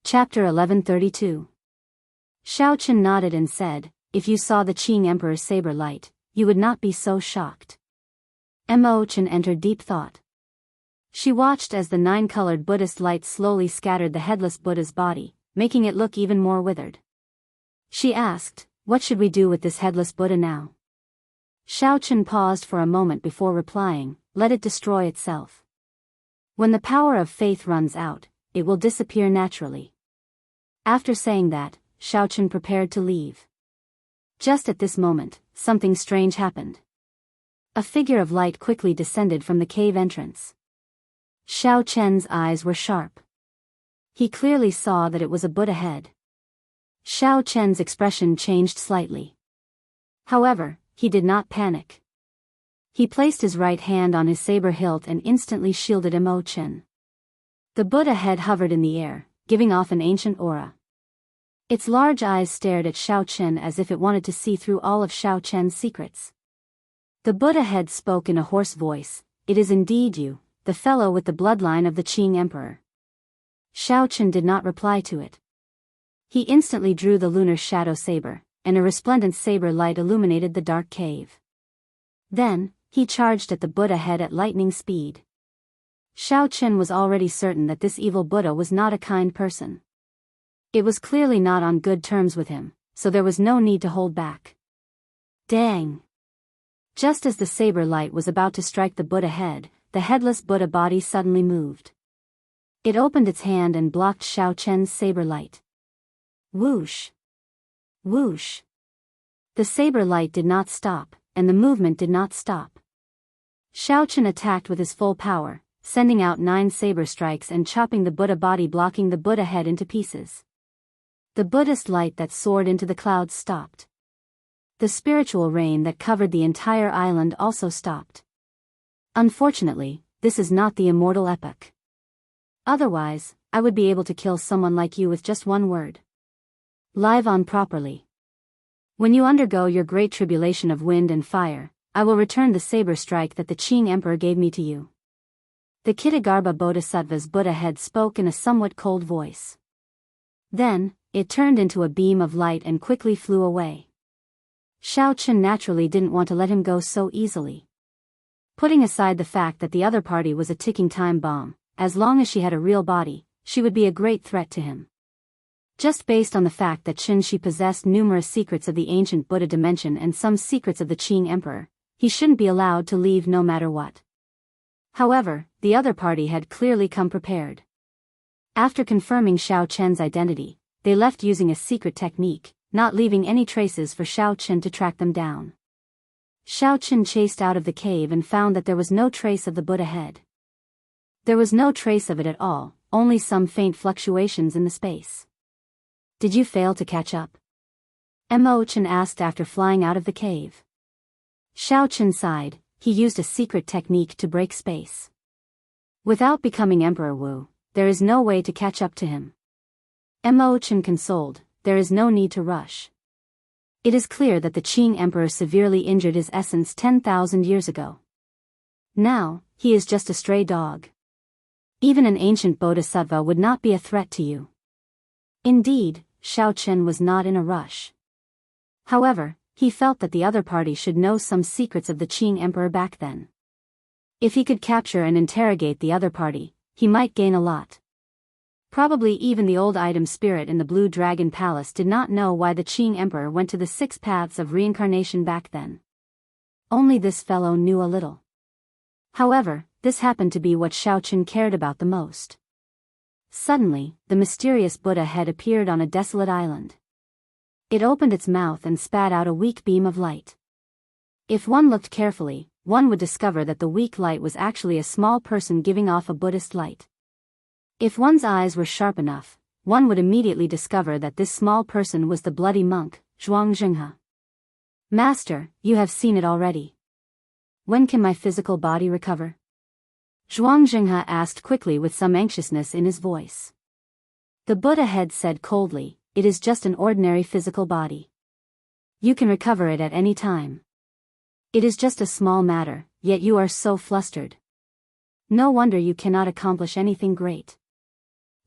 Chapter 1132. Xiao Chen nodded and said, "If you saw the Qing Emperor's saber light, you would not be so shocked." Mo Chen entered deep thought. She watched as the 9-colored Buddhist light slowly scattered the headless Buddha's body, making it look even more withered. She asked, "What should we do with this headless Buddha now?" Xiao Chen paused for a moment before replying, "Let it destroy itself. When the power of faith runs out, it will disappear naturally." After saying that, Xiao Chen prepared to leave. Just at this moment, something strange happened. A figure of light quickly descended from the cave entrance. Xiao Chen's eyes were sharp. He clearly saw that it was a Buddha head. Xiao Chen's expression changed slightly. However, he did not panic. He placed his right hand on his saber hilt and instantly shielded Mo Chen. The Buddha head hovered in the air, giving off an ancient aura. Its large eyes stared at Xiao Chen as if it wanted to see through all of Xiao Chen's secrets. The Buddha head spoke in a hoarse voice, "It is indeed you, the fellow with the bloodline of the Qing Emperor." Xiao Chen did not reply to it. He instantly drew the lunar shadow saber, and a resplendent saber light illuminated the dark cave. Then, he charged at the Buddha head at lightning speed. Xiao Chen was already certain that this evil Buddha was not a kind person. It was clearly not on good terms with him, so there was no need to hold back. Dang! Just as the saber light was about to strike the Buddha head, the headless Buddha body suddenly moved. It opened its hand and blocked Xiao Chen's saber light. Whoosh! Whoosh! The saber light did not stop, and the movement did not stop. Xiao Chen attacked with his full power, sending out 9 saber strikes and chopping the Buddha body, blocking the Buddha head into pieces. The Buddhist light that soared into the clouds stopped. The spiritual rain that covered the entire island also stopped. Unfortunately, this is not the immortal epoch. Otherwise, I would be able to kill someone like you with just one word. Live on properly. When you undergo your great tribulation of wind and fire, I will return the saber strike that the Qing Emperor gave me to you. The Kitagarbha Bodhisattva's Buddha head spoke in a somewhat cold voice. Then, it turned into a beam of light and quickly flew away. Xiao Chen naturally didn't want to let him go so easily. Putting aside the fact that the other party was a ticking time bomb, as long as she had a real body, she would be a great threat to him. Just based on the fact that she possessed numerous secrets of the ancient Buddha dimension and some secrets of the Qing Emperor, he shouldn't be allowed to leave no matter what. However, the other party had clearly come prepared. After confirming Xiao Chen's identity, they left using a secret technique, not leaving any traces for Xiao Chen to track them down. Xiao Chen chased out of the cave and found that there was no trace of the Buddha head. There was no trace of it at all, only some faint fluctuations in the space. "Did you fail to catch up?" Mo Chen asked after flying out of the cave. Xiao Chen sighed. He used a secret technique to break space. Without becoming Emperor Wu, there is no way to catch up to him. Mo Chen consoled, "There is no need to rush. It is clear that the Qing Emperor severely injured his essence 10,000 years ago. Now, he is just a stray dog. Even an ancient bodhisattva would not be a threat to you." Indeed, Xiao Chen was not in a rush. However, he felt that the other party should know some secrets of the Qing Emperor back then. If he could capture and interrogate the other party, he might gain a lot. Probably even the old item spirit in the Blue Dragon Palace did not know why the Qing Emperor went to the 6 paths of reincarnation back then. Only this fellow knew a little. However, this happened to be what Xiao Chen cared about the most. Suddenly, the mysterious Buddha head appeared on a desolate island. It opened its mouth and spat out a weak beam of light. If one looked carefully, one would discover that the weak light was actually a small person giving off a Buddhist light. If one's eyes were sharp enough, one would immediately discover that this small person was the bloody monk, Zhuang Zhenghe. "Master, you have seen it already. When can my physical body recover?" Zhuang Zhenghe asked quickly with some anxiousness in his voice. The Buddha head said coldly, "It is just an ordinary physical body. You can recover it at any time. It is just a small matter, yet you are so flustered. No wonder you cannot accomplish anything great."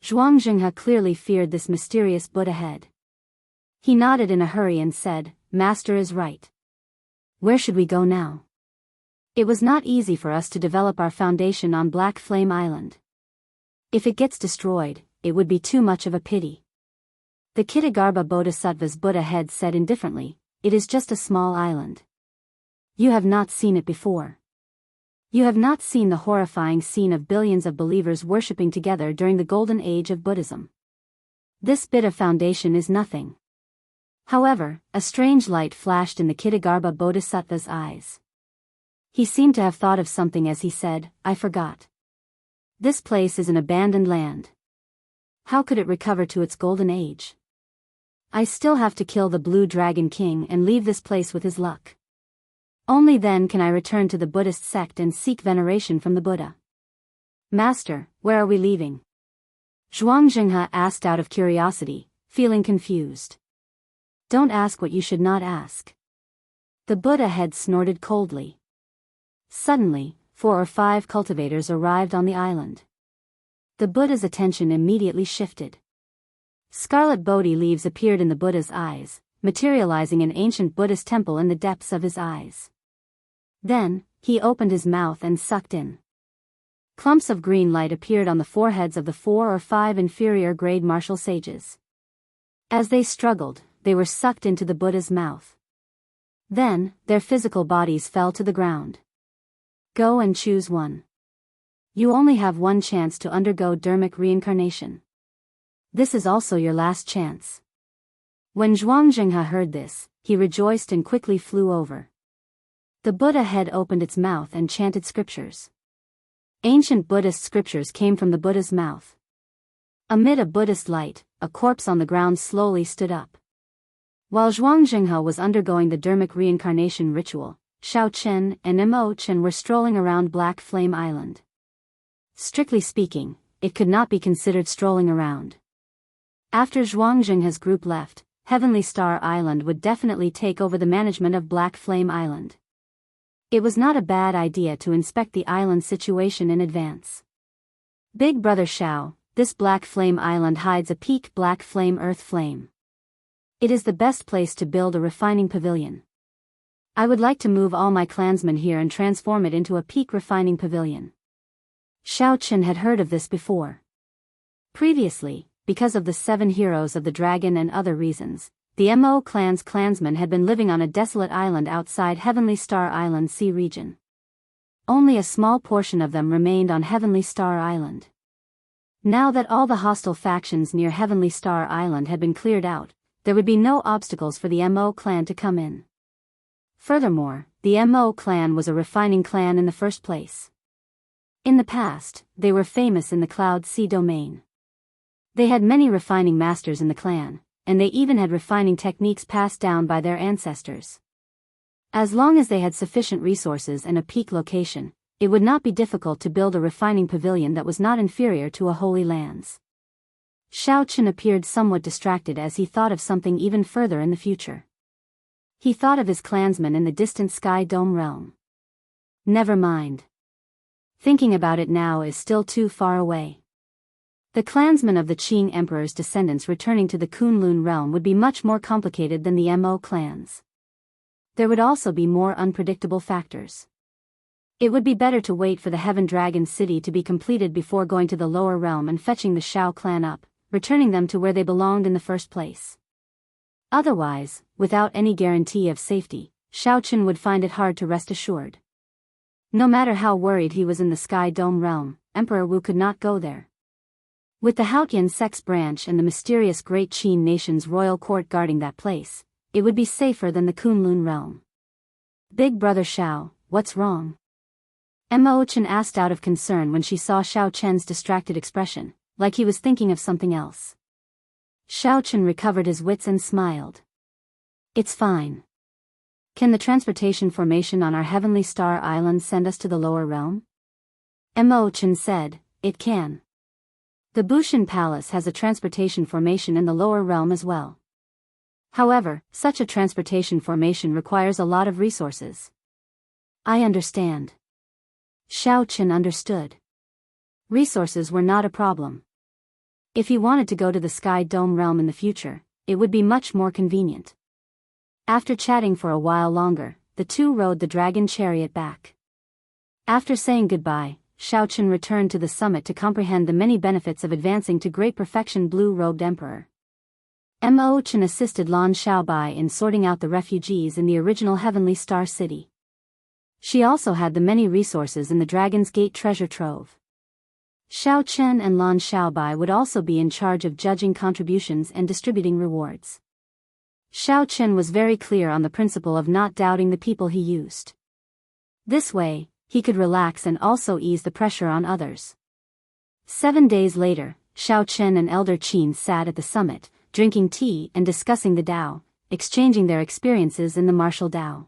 Zhuangzhenghe clearly feared this mysterious Buddha head. He nodded in a hurry and said, "Master is right. Where should we go now? It was not easy for us to develop our foundation on Black Flame Island. If it gets destroyed, it would be too much of a pity." The Kitagarbha Bodhisattva's Buddha head said indifferently, "It is just a small island. You have not seen it before. You have not seen the horrifying scene of billions of believers worshipping together during the golden age of Buddhism. This bit of foundation is nothing." However, a strange light flashed in the Kitagarbha Bodhisattva's eyes. He seemed to have thought of something as he said, "I forgot. This place is an abandoned land. How could it recover to its golden age? I still have to kill the Blue Dragon King and leave this place with his luck. Only then can I return to the Buddhist sect and seek veneration from the Buddha." "Master, where are we leaving?" Zhuangzhenghe asked out of curiosity, feeling confused. "Don't ask what you should not ask." The Buddha head snorted coldly. Suddenly, 4 or 5 cultivators arrived on the island. The Buddha's attention immediately shifted. Scarlet Bodhi leaves appeared in the Buddha's eyes, materializing an ancient Buddhist temple in the depths of his eyes. Then, he opened his mouth and sucked in. Clumps of green light appeared on the foreheads of the 4 or 5 inferior grade martial sages. As they struggled, they were sucked into the Buddha's mouth. Then, their physical bodies fell to the ground. "Go and choose one. You only have one chance to undergo dermic reincarnation. This is also your last chance." When Zhuangzhenghe heard this, he rejoiced and quickly flew over. The Buddha head opened its mouth and chanted scriptures. Ancient Buddhist scriptures came from the Buddha's mouth. Amid a Buddhist light, a corpse on the ground slowly stood up. While Zhuangzhenghe was undergoing the dermic reincarnation ritual, Xiao Chen and Mo Chen were strolling around Black Flame Island. Strictly speaking, it could not be considered strolling around. After Zhuangzhenghe's group left, Heavenly Star Island would definitely take over the management of Black Flame Island. It was not a bad idea to inspect the island situation in advance. "Big Brother Xiao, this Black Flame Island hides a peak Black Flame Earth Flame. It is the best place to build a refining pavilion. I would like to move all my clansmen here and transform it into a peak refining pavilion." Xiao Chen had heard of this before. Previously, because of the 7 heroes of the dragon and other reasons, the Mo clan's clansmen had been living on a desolate island outside Heavenly Star Island sea region. Only a small portion of them remained on Heavenly Star Island. Now that all the hostile factions near Heavenly Star Island had been cleared out, there would be no obstacles for the Mo clan to come in. Furthermore, the Mo clan was a refining clan in the first place. In the past, they were famous in the Cloud Sea domain. They had many refining masters in the clan, and they even had refining techniques passed down by their ancestors. As long as they had sufficient resources and a peak location, it would not be difficult to build a refining pavilion that was not inferior to a Holy Lands. Xiao Chen appeared somewhat distracted as he thought of something even further in the future. He thought of his clansmen in the distant Sky Dome realm. Never mind. Thinking about it now is still too far away. The clansmen of the Qing Emperor's descendants returning to the Kunlun realm would be much more complicated than the Mo clans. There would also be more unpredictable factors. It would be better to wait for the Heaven Dragon City to be completed before going to the lower realm and fetching the Xiao clan up, returning them to where they belonged in the first place. Otherwise, without any guarantee of safety, Xiao Chen would find it hard to rest assured. No matter how worried he was in the Sky Dome realm, Emperor Wu could not go there. With the Haotian sex branch and the mysterious Great Qin nation's royal court guarding that place, it would be safer than the Kunlun realm. "Big Brother Xiao, what's wrong?" Mo Chen asked out of concern when she saw Xiao Chen's distracted expression, like he was thinking of something else. Xiao Chen recovered his wits and smiled. "It's fine. Can the transportation formation on our Heavenly Star Island send us to the lower realm?" Mo Chen said, "It can. The Bushin Palace has a transportation formation in the lower realm as well. However, such a transportation formation requires a lot of resources." "I understand." Xiao Chen understood. Resources were not a problem. If he wanted to go to the Sky Dome realm in the future, it would be much more convenient. After chatting for a while longer, the two rode the dragon chariot back. After saying goodbye, Xiaochen returned to the summit to comprehend the many benefits of advancing to great perfection blue-robed emperor. Mo Chen assisted Lan Xiaobai in sorting out the refugees in the original Heavenly Star City. She also had the many resources in the Dragon's Gate treasure trove. Xiao Chen and Lan Xiaobai would also be in charge of judging contributions and distributing rewards. Xiao Chen was very clear on the principle of not doubting the people he used. This way, he could relax and also ease the pressure on others. 7 days later, Xiao Chen and Elder Qin sat at the summit, drinking tea and discussing the Tao, exchanging their experiences in the martial Tao.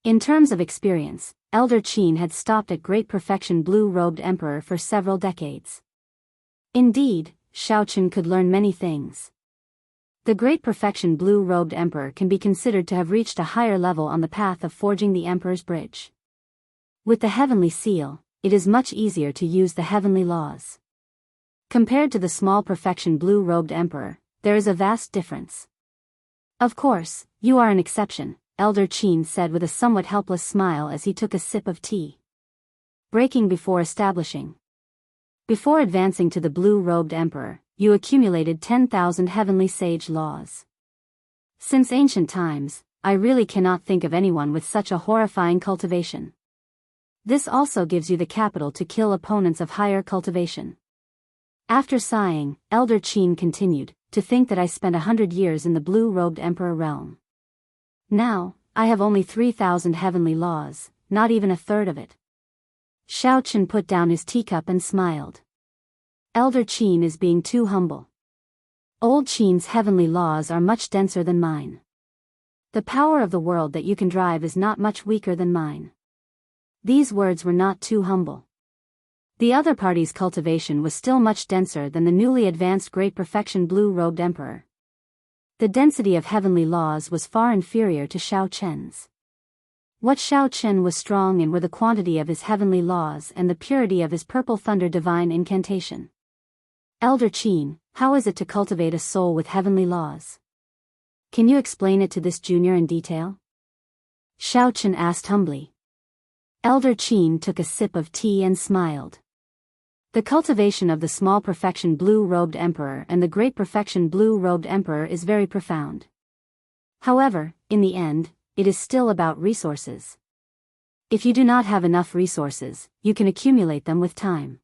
In terms of experience, Elder Qin had stopped at Great Perfection Blue-Robed Emperor for several decades. Indeed, Xiaochen could learn many things. The Great Perfection Blue-Robed Emperor can be considered to have reached a higher level on the path of forging the Emperor's Bridge. With the Heavenly Seal, it is much easier to use the heavenly laws. Compared to the small Perfection Blue-Robed Emperor, there is a vast difference. Of course, you are an exception, Elder Qin said with a somewhat helpless smile as he took a sip of tea. Breaking before establishing. Before advancing to the blue-robed emperor, you accumulated 10,000 heavenly sage laws. Since ancient times, I really cannot think of anyone with such a horrifying cultivation. This also gives you the capital to kill opponents of higher cultivation. After sighing, Elder Qin continued, to think that I spent 100 years in the blue-robed emperor realm. Now, I have only 3,000 heavenly laws, not even a third of it. Xiaochen put down his teacup and smiled. Elder Qin is being too humble. Old Qin's heavenly laws are much denser than mine. The power of the world that you can drive is not much weaker than mine. These words were not too humble. The other party's cultivation was still much denser than the newly advanced Great Perfection Blue-Robed Emperor. The density of heavenly laws was far inferior to Xiao Chen's. What Xiao Chen was strong in were the quantity of his heavenly laws and the purity of his purple thunder divine incantation. Elder Qin, how is it to cultivate a soul with heavenly laws? Can you explain it to this junior in detail? Xiao Chen asked humbly. Elder Qin took a sip of tea and smiled. The cultivation of the small perfection blue-robed emperor and the great perfection blue-robed emperor is very profound. However, in the end, it is still about resources. If you do not have enough resources, you can accumulate them with time.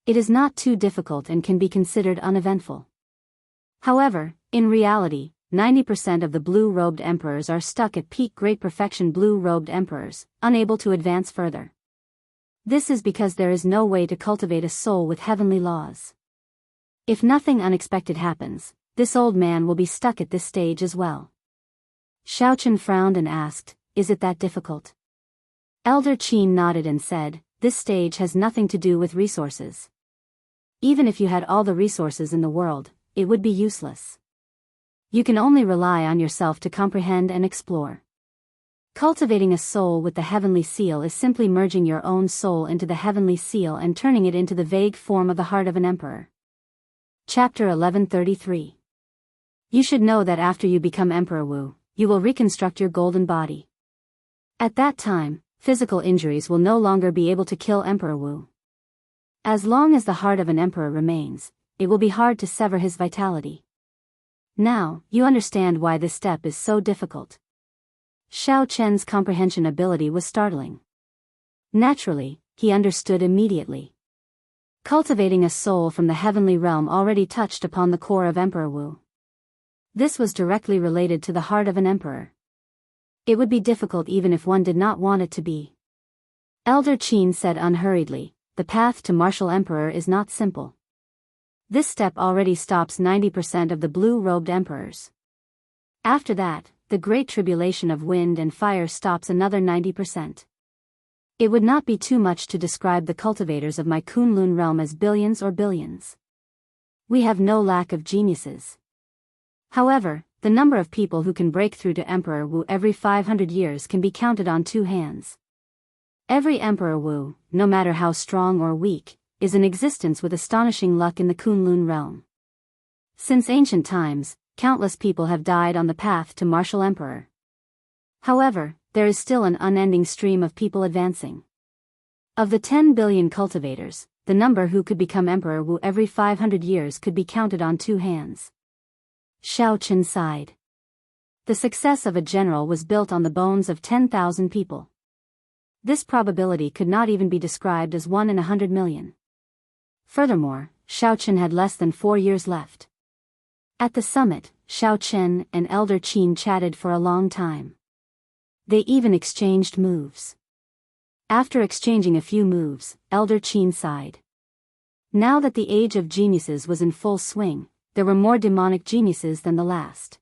It is not too difficult and can be considered uneventful. However, in reality, 90% of the blue-robed emperors are stuck at peak great perfection blue-robed emperors, unable to advance further. This is because there is no way to cultivate a soul with heavenly laws. If nothing unexpected happens, this old man will be stuck at this stage as well. Xiaochen frowned and asked, is it that difficult? Elder Qin nodded and said, this stage has nothing to do with resources. Even if you had all the resources in the world, it would be useless. You can only rely on yourself to comprehend and explore. Cultivating a soul with the heavenly seal is simply merging your own soul into the heavenly seal and turning it into the vague form of the heart of an emperor. Chapter 1133. You should know that after you become Emperor Wu, you will reconstruct your golden body. At that time, physical injuries will no longer be able to kill Emperor Wu. As long as the heart of an emperor remains, it will be hard to sever his vitality. Now, you understand why this step is so difficult. Xiao Chen's comprehension ability was startling. Naturally, he understood immediately. Cultivating a soul from the heavenly realm already touched upon the core of Emperor Wu. This was directly related to the heart of an emperor. It would be difficult even if one did not want it to be. Elder Qin said unhurriedly, the path to martial emperor is not simple. This step already stops 90% of the blue-robed emperors. After that, the great tribulation of wind and fire stops another 90%. It would not be too much to describe the cultivators of my Kunlun realm as billions or billions. We have no lack of geniuses. However, the number of people who can break through to Emperor Wu every 500 years can be counted on 2 hands. Every Emperor Wu, no matter how strong or weak, is an existence with astonishing luck in the Kunlun realm. Since ancient times, countless people have died on the path to martial emperor. However, there is still an unending stream of people advancing. Of the 10 billion cultivators, the number who could become Emperor Wu every 500 years could be counted on 2 hands. Xiao Chen sighed. The success of a general was built on the bones of 10,000 people. This probability could not even be described as 1 in 100 million. Furthermore, Xiao Chen had less than 4 years left. At the summit, Xiao Chen and Elder Qin chatted for a long time. They even exchanged moves. After exchanging a few moves, Elder Qin sighed. Now that the age of geniuses was in full swing, there were more demonic geniuses than the last.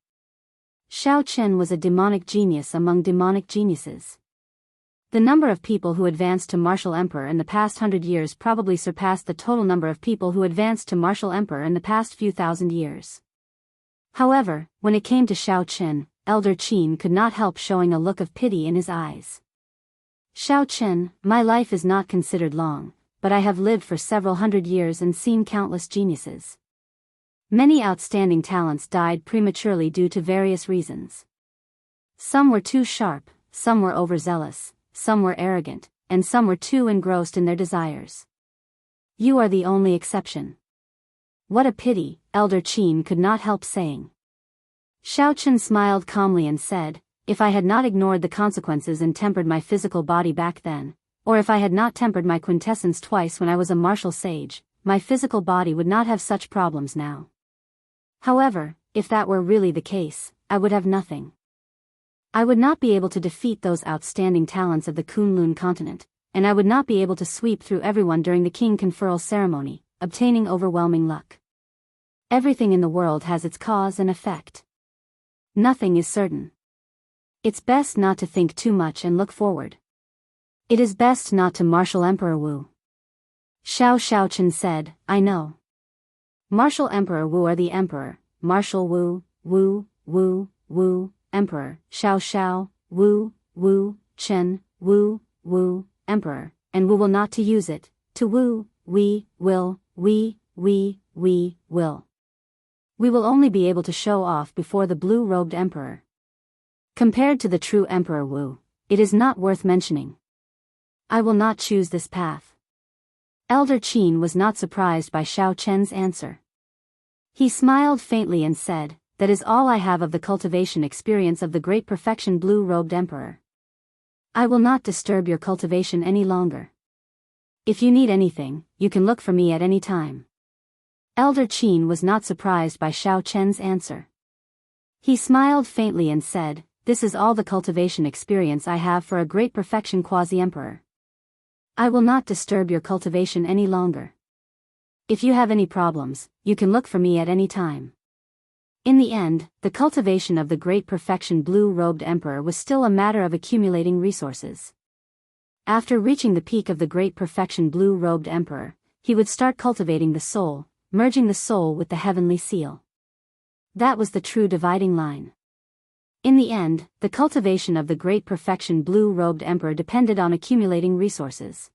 Xiao Chen was a demonic genius among demonic geniuses. The number of people who advanced to martial emperor in the past 100 years probably surpassed the total number of people who advanced to martial emperor in the past few thousand years. However, when it came to Xiao Chen, Elder Qin could not help showing a look of pity in his eyes. Xiao Chen, my life is not considered long, but I have lived for several hundred years and seen countless geniuses. Many outstanding talents died prematurely due to various reasons. Some were too sharp, some were overzealous, some were arrogant, and some were too engrossed in their desires. You are the only exception. What a pity, Elder Qin could not help saying. Xiao Chen smiled calmly and said, if I had not ignored the consequences and tempered my physical body back then, or if I had not tempered my quintessence twice when I was a martial sage, my physical body would not have such problems now. However, if that were really the case, I would have nothing. I would not be able to defeat those outstanding talents of the Kunlun continent, and I would not be able to sweep through everyone during the king conferral ceremony, obtaining overwhelming luck. Everything in the world has its cause and effect. Nothing is certain. It's best not to think too much and look forward. It is best not to martial Emperor Wu. Xiao Chen said, I know. Martial Emperor Wu are the Emperor, Martial Wu, Emperor, Xiao, Wu, Chen, Wu, Emperor, and Wu will not to use it, to Wu, we will. We will only be able to show off before the blue-robed Emperor. Compared to the true Emperor Wu, it is not worth mentioning. I will not choose this path. Elder Qin was not surprised by Xiao Chen's answer. He smiled faintly and said, that is all I have of the cultivation experience of the great perfection blue-robed Emperor. I will not disturb your cultivation any longer. If you need anything, you can look for me at any time. Elder Qin was not surprised by Xiao Chen's answer. He smiled faintly and said, this is all the cultivation experience I have for a great perfection quasi-emperor. I will not disturb your cultivation any longer. If you have any problems, you can look for me at any time. In the end, the cultivation of the great perfection blue-robed emperor was still a matter of accumulating resources. After reaching the peak of the great perfection blue-robed emperor, he would start cultivating the soul, merging the soul with the heavenly seal. That was the true dividing line. In the end, the cultivation of the great perfection blue-robed emperor depended on accumulating resources.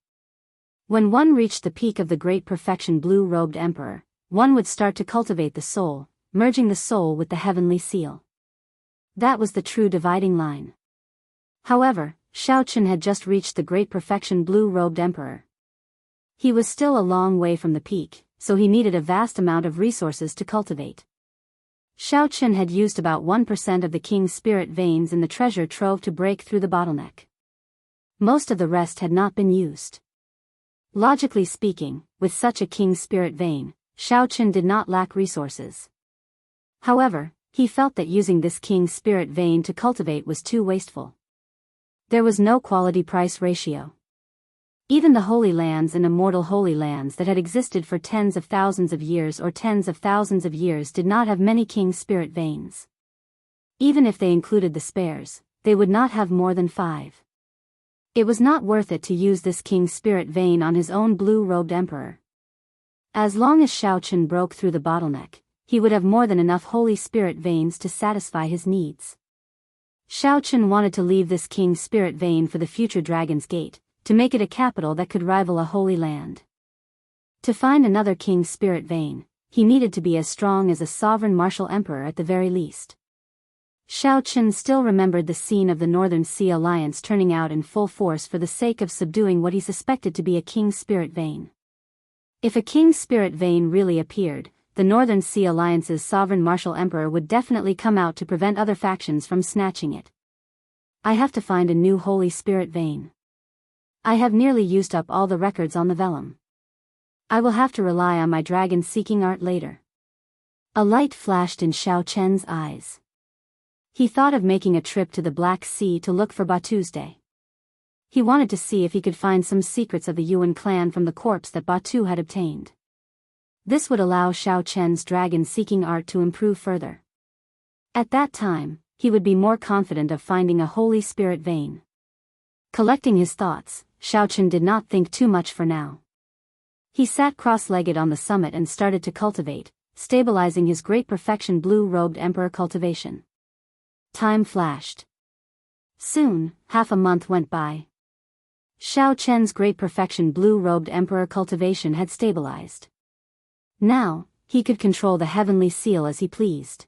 When one reached the peak of the great perfection blue-robed emperor, one would start to cultivate the soul, merging the soul with the heavenly seal. That was the true dividing line. However, Xiao Chen had just reached the great perfection blue-robed emperor. He was still a long way from the peak, so he needed a vast amount of resources to cultivate. Xiao Chen had used about 1% of the king's spirit veins in the treasure trove to break through the bottleneck. Most of the rest had not been used. Logically speaking, with such a king's spirit vein, Xiao Chen did not lack resources. However, he felt that using this king's spirit vein to cultivate was too wasteful. There was no quality-price ratio. Even the holy lands and immortal holy lands that had existed for tens of thousands of years or tens of thousands of years did not have many king's spirit veins. Even if they included the spares, they would not have more than 5. It was not worth it to use this king's spirit vein on his own blue-robed emperor. As long as Xiao Chen broke through the bottleneck, he would have more than enough holy spirit veins to satisfy his needs. Xiao Chen wanted to leave this king's spirit vein for the future Dragon's Gate, to make it a capital that could rival a holy land. To find another king's spirit vein, he needed to be as strong as a sovereign martial emperor at the very least. Shao Chen still remembered the scene of the Northern Sea Alliance turning out in full force for the sake of subduing what he suspected to be a king's spirit vein. If a king's spirit vein really appeared, the Northern Sea Alliance's sovereign martial emperor would definitely come out to prevent other factions from snatching it. I have to find a new holy spirit vein. I have nearly used up all the records on the vellum. I will have to rely on my dragon-seeking art later. A light flashed in Shao Chen's eyes. He thought of making a trip to the Black Sea to look for Batu's day. He wanted to see if he could find some secrets of the Yuan clan from the corpse that Batu had obtained. This would allow Shao Chen's dragon-seeking art to improve further. At that time, he would be more confident of finding a holy spirit vein. Collecting his thoughts, Shao Chen did not think too much for now. He sat cross-legged on the summit and started to cultivate, stabilizing his great perfection blue-robed emperor cultivation. Time flashed. Soon, half a month went by. Shao Chen's great perfection blue-robed emperor cultivation had stabilized. Now, he could control the heavenly seal as he pleased.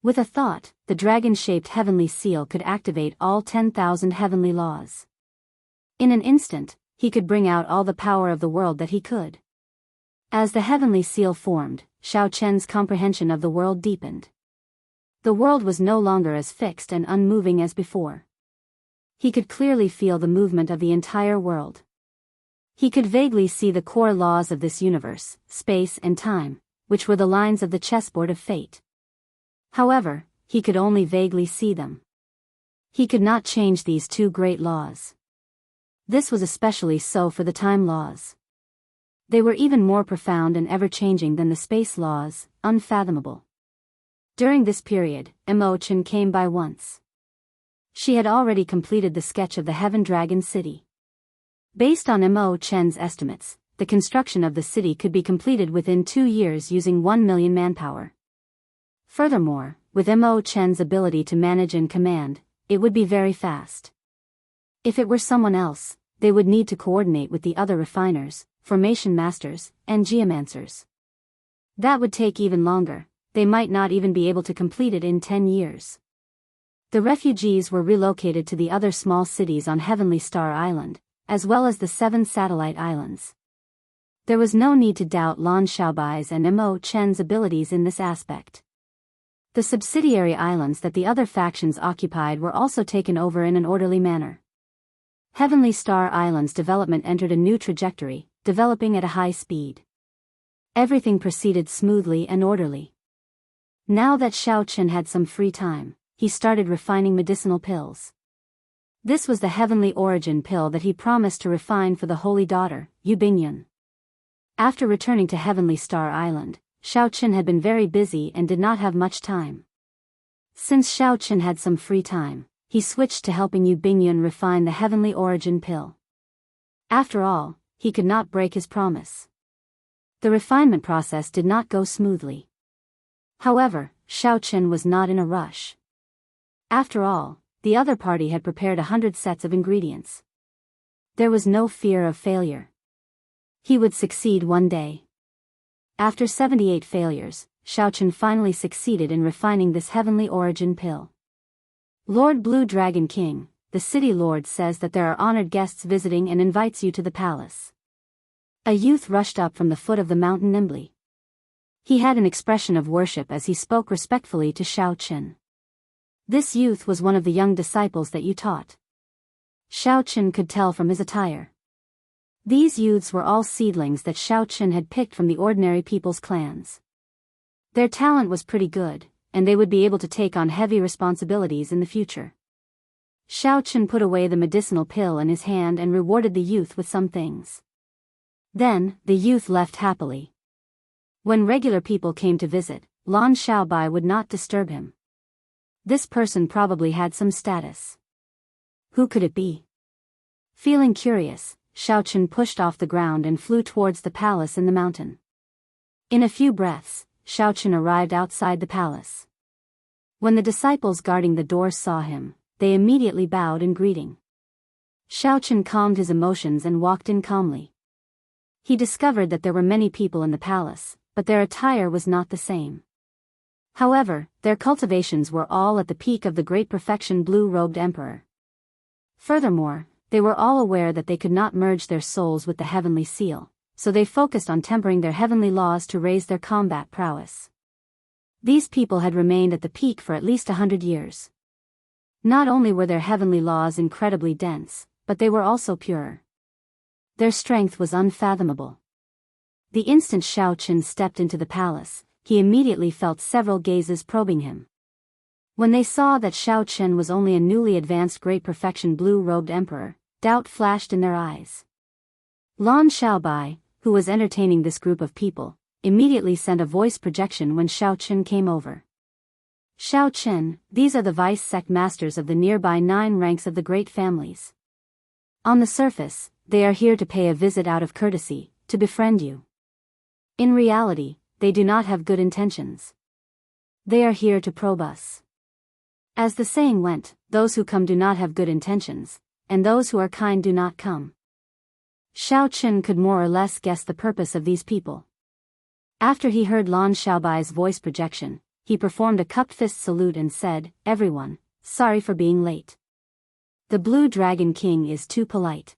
With a thought, the dragon-shaped heavenly seal could activate all 10,000 heavenly laws. In an instant, he could bring out all the power of the world that he could. As the heavenly seal formed, Shao Chen's comprehension of the world deepened. The world was no longer as fixed and unmoving as before. He could clearly feel the movement of the entire world. He could vaguely see the core laws of this universe, space and time, which were the lines of the chessboard of fate. However, he could only vaguely see them. He could not change these two great laws. This was especially so for the time laws. They were even more profound and ever-changing than the space laws, unfathomable. During this period, Imochen came by once. She had already completed the sketch of the Heaven Dragon City. Based on Imochen's estimates, the construction of the city could be completed within 2 years using 1 million manpower. Furthermore, with Imochen's ability to manage and command, it would be very fast. If it were someone else, they would need to coordinate with the other refiners, formation masters, and geomancers. That would take even longer. They might not even be able to complete it in 10 years. The refugees were relocated to the other small cities on Heavenly Star Island, as well as the 7 satellite islands. There was no need to doubt Lan Xiaobai's and Imochen's abilities in this aspect. The subsidiary islands that the other factions occupied were also taken over in an orderly manner. Heavenly Star Island's development entered a new trajectory, developing at a high speed. Everything proceeded smoothly and orderly. Now that Shao Chen had some free time, he started refining medicinal pills. This was the heavenly origin pill that he promised to refine for the holy daughter, Yu Bingyun. After returning to Heavenly Star Island, Shao Chen had been very busy and did not have much time. Since Shao Chen had some free time, he switched to helping Yu Bingyun refine the heavenly origin pill. After all, he could not break his promise. The refinement process did not go smoothly. However, Shao Chen was not in a rush. After all, the other party had prepared 100 sets of ingredients. There was no fear of failure. He would succeed one day. After 78 failures, Shao Chen finally succeeded in refining this heavenly origin pill. Lord Blue Dragon King, the city lord says that there are honored guests visiting and invites you to the palace. A youth rushed up from the foot of the mountain nimbly. He had an expression of worship as he spoke respectfully to Shao Chen. This youth was one of the young disciples that you taught. Shao Chen could tell from his attire. These youths were all seedlings that Shao Chen had picked from the ordinary people's clans. Their talent was pretty good, and they would be able to take on heavy responsibilities in the future. Shao Chen put away the medicinal pill in his hand and rewarded the youth with some things. Then, the youth left happily. When regular people came to visit, Lan Xiaobai would not disturb him. This person probably had some status. Who could it be? Feeling curious, Shao Chen pushed off the ground and flew towards the palace in the mountain. In a few breaths, Shao Chen arrived outside the palace. When the disciples guarding the door saw him, they immediately bowed in greeting. Shao Chen calmed his emotions and walked in calmly. He discovered that there were many people in the palace, but their attire was not the same. However, their cultivations were all at the peak of the great perfection blue-robed emperor. Furthermore, they were all aware that they could not merge their souls with the heavenly seal, so they focused on tempering their heavenly laws to raise their combat prowess. These people had remained at the peak for at least 100 years. Not only were their heavenly laws incredibly dense, but they were also pure. Their strength was unfathomable. The instant Xiao Qin stepped into the palace, he immediately felt several gazes probing him. When they saw that Xiao Qin was only a newly advanced great perfection blue-robed emperor, doubt flashed in their eyes. Lan Xiaobai, who was entertaining this group of people, immediately sent a voice projection when Xiao Qin came over. Xiao Qin, these are the vice sect masters of the nearby 9 ranks of the great families. On the surface, they are here to pay a visit out of courtesy, to befriend you. In reality, they do not have good intentions. They are here to probe us. As the saying went, those who come do not have good intentions, and those who are kind do not come. Xiao Qin could more or less guess the purpose of these people. After he heard Lan Xiaobai's voice projection, he performed a cupped fist salute and said, "Everyone, sorry for being late. The Blue Dragon King is too polite."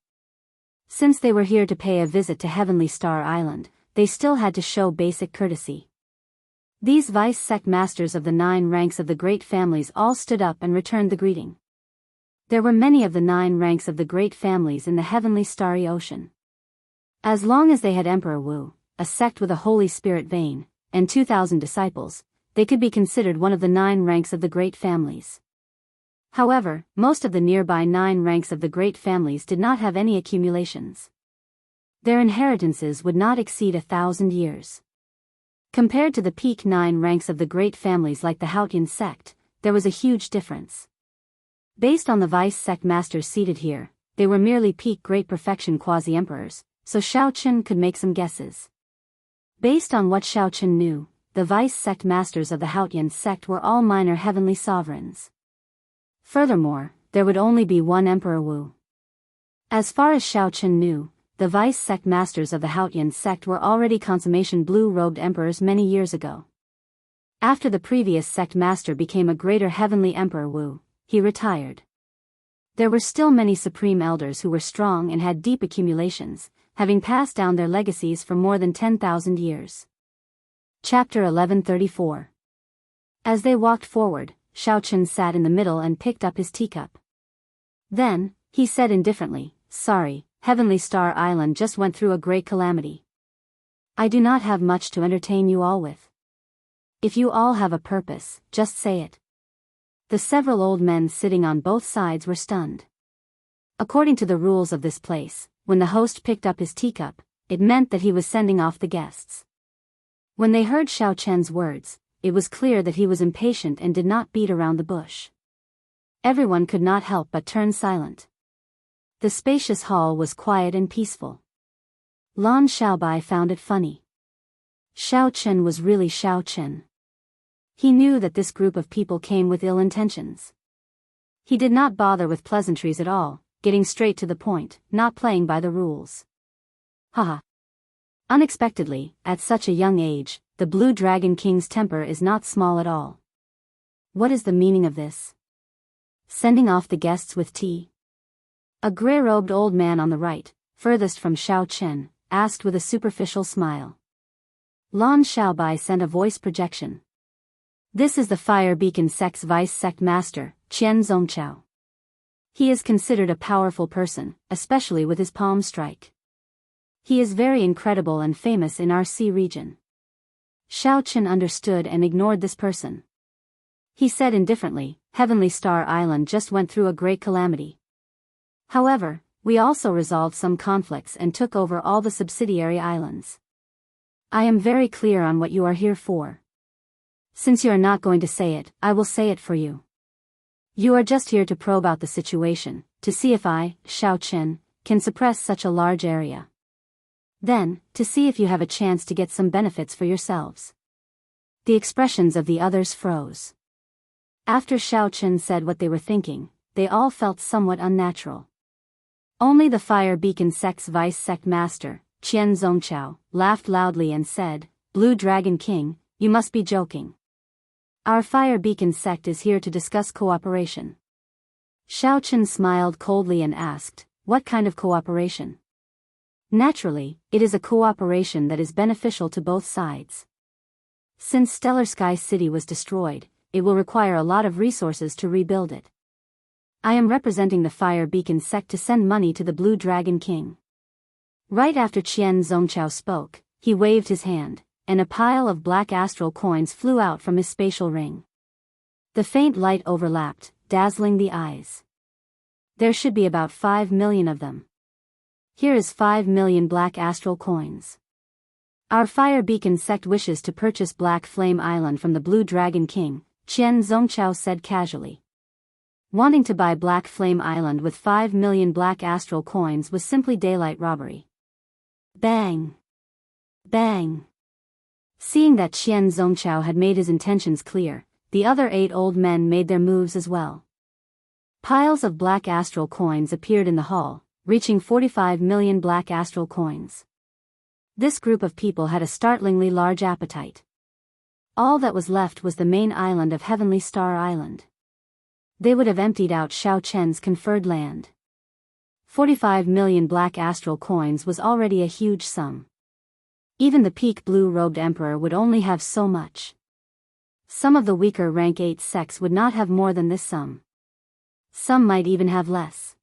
Since they were here to pay a visit to Heavenly Star Island, they still had to show basic courtesy. These vice sect masters of the 9 ranks of the great families all stood up and returned the greeting. There were many of the 9 ranks of the great families in the heavenly starry ocean. As long as they had Emperor Wu, a sect with a Holy Spirit vein, and 2,000 disciples, they could be considered one of the 9 ranks of the great families. However, most of the nearby 9 ranks of the great families did not have any accumulations. Their inheritances would not exceed 1,000 years. Compared to the peak 9 ranks of the great families like the Haotian sect, there was a huge difference. Based on the vice sect masters seated here, they were merely peak great perfection quasi-emperors, so Xiao Qin could make some guesses. Based on what Xiao Qin knew, the vice sect masters of the Haotian sect were all minor heavenly sovereigns. Furthermore, there would only be one Emperor Wu. As far as Xiao Qin knew, the vice sect masters of the Haotian sect were already consummation blue-robed emperors many years ago. After the previous sect master became a greater heavenly Emperor Wu, he retired. There were still many supreme elders who were strong and had deep accumulations, having passed down their legacies for more than 10,000 years. Chapter 1134. As they walked forward, Xiao Qin sat in the middle and picked up his teacup. Then, he said indifferently, "Sorry, Heavenly Star Island just went through a great calamity. I do not have much to entertain you all with. If you all have a purpose, just say it." The several old men sitting on both sides were stunned. According to the rules of this place, when the host picked up his teacup, it meant that he was sending off the guests. When they heard Xiao Chen's words, it was clear that he was impatient and did not beat around the bush. Everyone could not help but turn silent. The spacious hall was quiet and peaceful. Lan Xiaobai found it funny. Xiao Chen was really Xiao Chen. He knew that this group of people came with ill intentions. He did not bother with pleasantries at all, getting straight to the point, not playing by the rules. Haha. Unexpectedly, at such a young age, the Blue Dragon King's temper is not small at all. What is the meaning of this? Sending off the guests with tea? A grey-robed old man on the right, furthest from Xiao Chen, asked with a superficial smile. Lan Xiaobai sent a voice projection. This is the Fire Beacon Sect's vice sect master, Qian Zongqiao. He is considered a powerful person, especially with his palm strike. He is very incredible and famous in our sea region. Xiao Chen understood and ignored this person. He said indifferently, Heavenly Star Island just went through a great calamity. However, we also resolved some conflicts and took over all the subsidiary islands. I am very clear on what you are here for. Since you are not going to say it, I will say it for you. You are just here to probe out the situation, to see if I, Xiao Chen, can suppress such a large area. Then, to see if you have a chance to get some benefits for yourselves. The expressions of the others froze. After Xiao Chen said what they were thinking, they all felt somewhat unnatural. Only the Fire Beacon Sect's vice sect master, Qian Zongchao laughed loudly and said, "Blue Dragon King, you must be joking. Our Fire Beacon sect is here to discuss cooperation." Xiao Chen smiled coldly and asked, "What kind of cooperation?" "Naturally, it is a cooperation that is beneficial to both sides. Since Stellar Sky City was destroyed, it will require a lot of resources to rebuild it. I am representing the Fire Beacon sect to send money to the Blue Dragon King." Right after Qian Zongchao spoke, he waved his hand, and a pile of black astral coins flew out from his spatial ring. The faint light overlapped, dazzling the eyes. "There should be about 5 million of them. Here is 5 million black astral coins. Our Fire Beacon sect wishes to purchase Black Flame Island from the Blue Dragon King," Qian Zongchao said casually. Wanting to buy Black Flame Island with 5 million black astral coins was simply daylight robbery. Bang! Bang! Seeing that Qian Zongchao had made his intentions clear, the other 8 old men made their moves as well. Piles of black astral coins appeared in the hall, reaching 45 million black astral coins. This group of people had a startlingly large appetite. All that was left was the main island of Heavenly Star Island. They would have emptied out Xiao Chen's conferred land. 45 million black astral coins was already a huge sum. Even the peak blue-robed emperor would only have so much. Some of the weaker rank 8 sects would not have more than this sum. Some might even have less.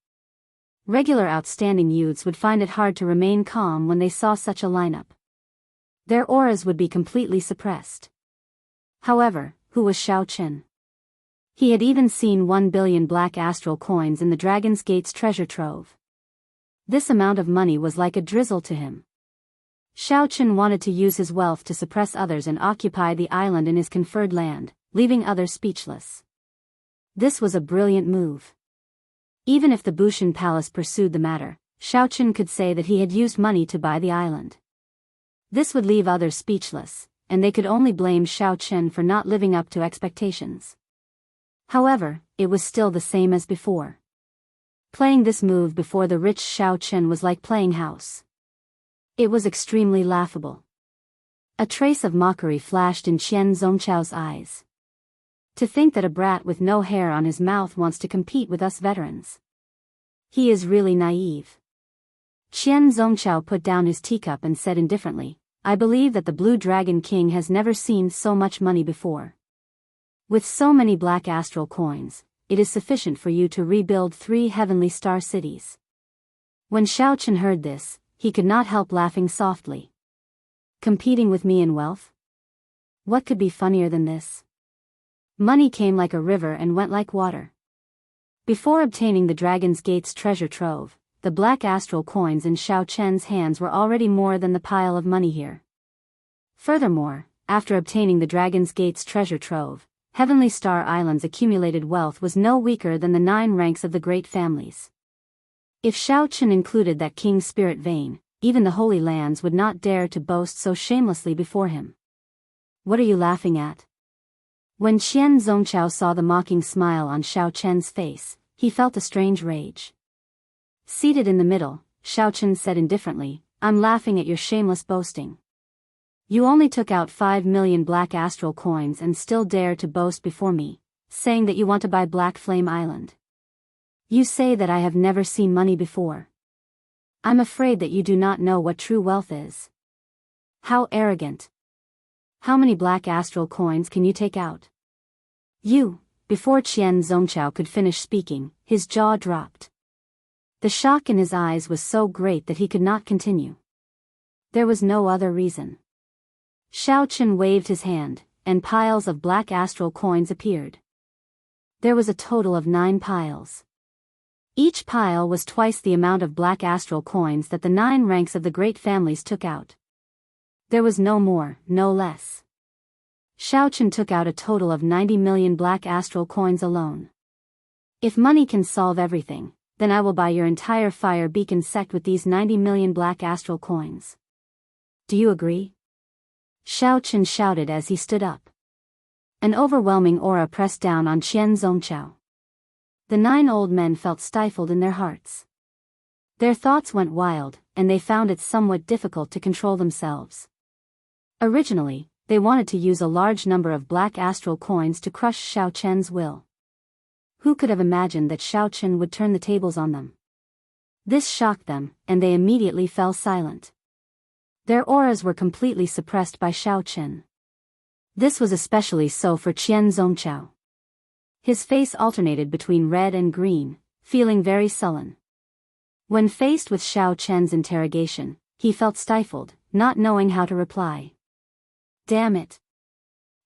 Regular outstanding youths would find it hard to remain calm when they saw such a lineup. Their auras would be completely suppressed. However, who was Xiao Chen? He had even seen 1 billion black astral coins in the Dragon's Gate's treasure trove. This amount of money was like a drizzle to him. Xiao Chen wanted to use his wealth to suppress others and occupy the island in his conferred land, leaving others speechless. This was a brilliant move. Even if the Bushan Palace pursued the matter, Xiao Chen could say that he had used money to buy the island. This would leave others speechless, and they could only blame Xiao Chen for not living up to expectations. However, it was still the same as before. Playing this move before the rich Xiao Chen was like playing house. It was extremely laughable. A trace of mockery flashed in Qian Zongchao's eyes. To think that a brat with no hair on his mouth wants to compete with us veterans. He is really naive. Qian Zongchao put down his teacup and said indifferently, "I believe that the Blue Dragon King has never seen so much money before. With so many black astral coins, it is sufficient for you to rebuild 3 heavenly star cities." When Xiao Chen heard this, he could not help laughing softly. Competing with me in wealth? What could be funnier than this? Money came like a river and went like water. Before obtaining the Dragon's Gate's treasure trove, the black astral coins in Xiao Chen's hands were already more than the pile of money here. Furthermore, after obtaining the Dragon's Gate's treasure trove, Heavenly Star Island's accumulated wealth was no weaker than the 9 ranks of the great families. If Xiao Chen included that king's spirit vein, even the Holy Lands would not dare to boast so shamelessly before him. What are you laughing at? When Qian Zongchao saw the mocking smile on Xiao Chen's face, he felt a strange rage. Seated in the middle, Xiao Chen said indifferently, "I'm laughing at your shameless boasting. You only took out 5 million black astral coins and still dare to boast before me, saying that you want to buy Black Flame Island. You say that I have never seen money before. I'm afraid that you do not know what true wealth is. How arrogant. How many black astral coins can you take out? You." Before Qian Zongchao could finish speaking, his jaw dropped. The shock in his eyes was so great that he could not continue. There was no other reason. Xiao Chen waved his hand, and piles of black astral coins appeared. There was a total of 9 piles. Each pile was twice the amount of black astral coins that the 9 ranks of the great families took out. There was no more, no less. Xiao Chen took out a total of 90 million black astral coins alone. If money can solve everything, then I will buy your entire Fire Beacon sect with these 90 million black astral coins. Do you agree? Xiao Chen shouted as he stood up. An overwhelming aura pressed down on Qian Zongchao. The 9 old men felt stifled in their hearts. Their thoughts went wild, and they found it somewhat difficult to control themselves. Originally, they wanted to use a large number of black astral coins to crush Xiao Chen's will. Who could have imagined that Xiao Chen would turn the tables on them? This shocked them, and they immediately fell silent. Their auras were completely suppressed by Xiao Chen. This was especially so for Qian Zongchao. His face alternated between red and green, feeling very sullen. When faced with Xiao Chen's interrogation, he felt stifled, not knowing how to reply. Damn it.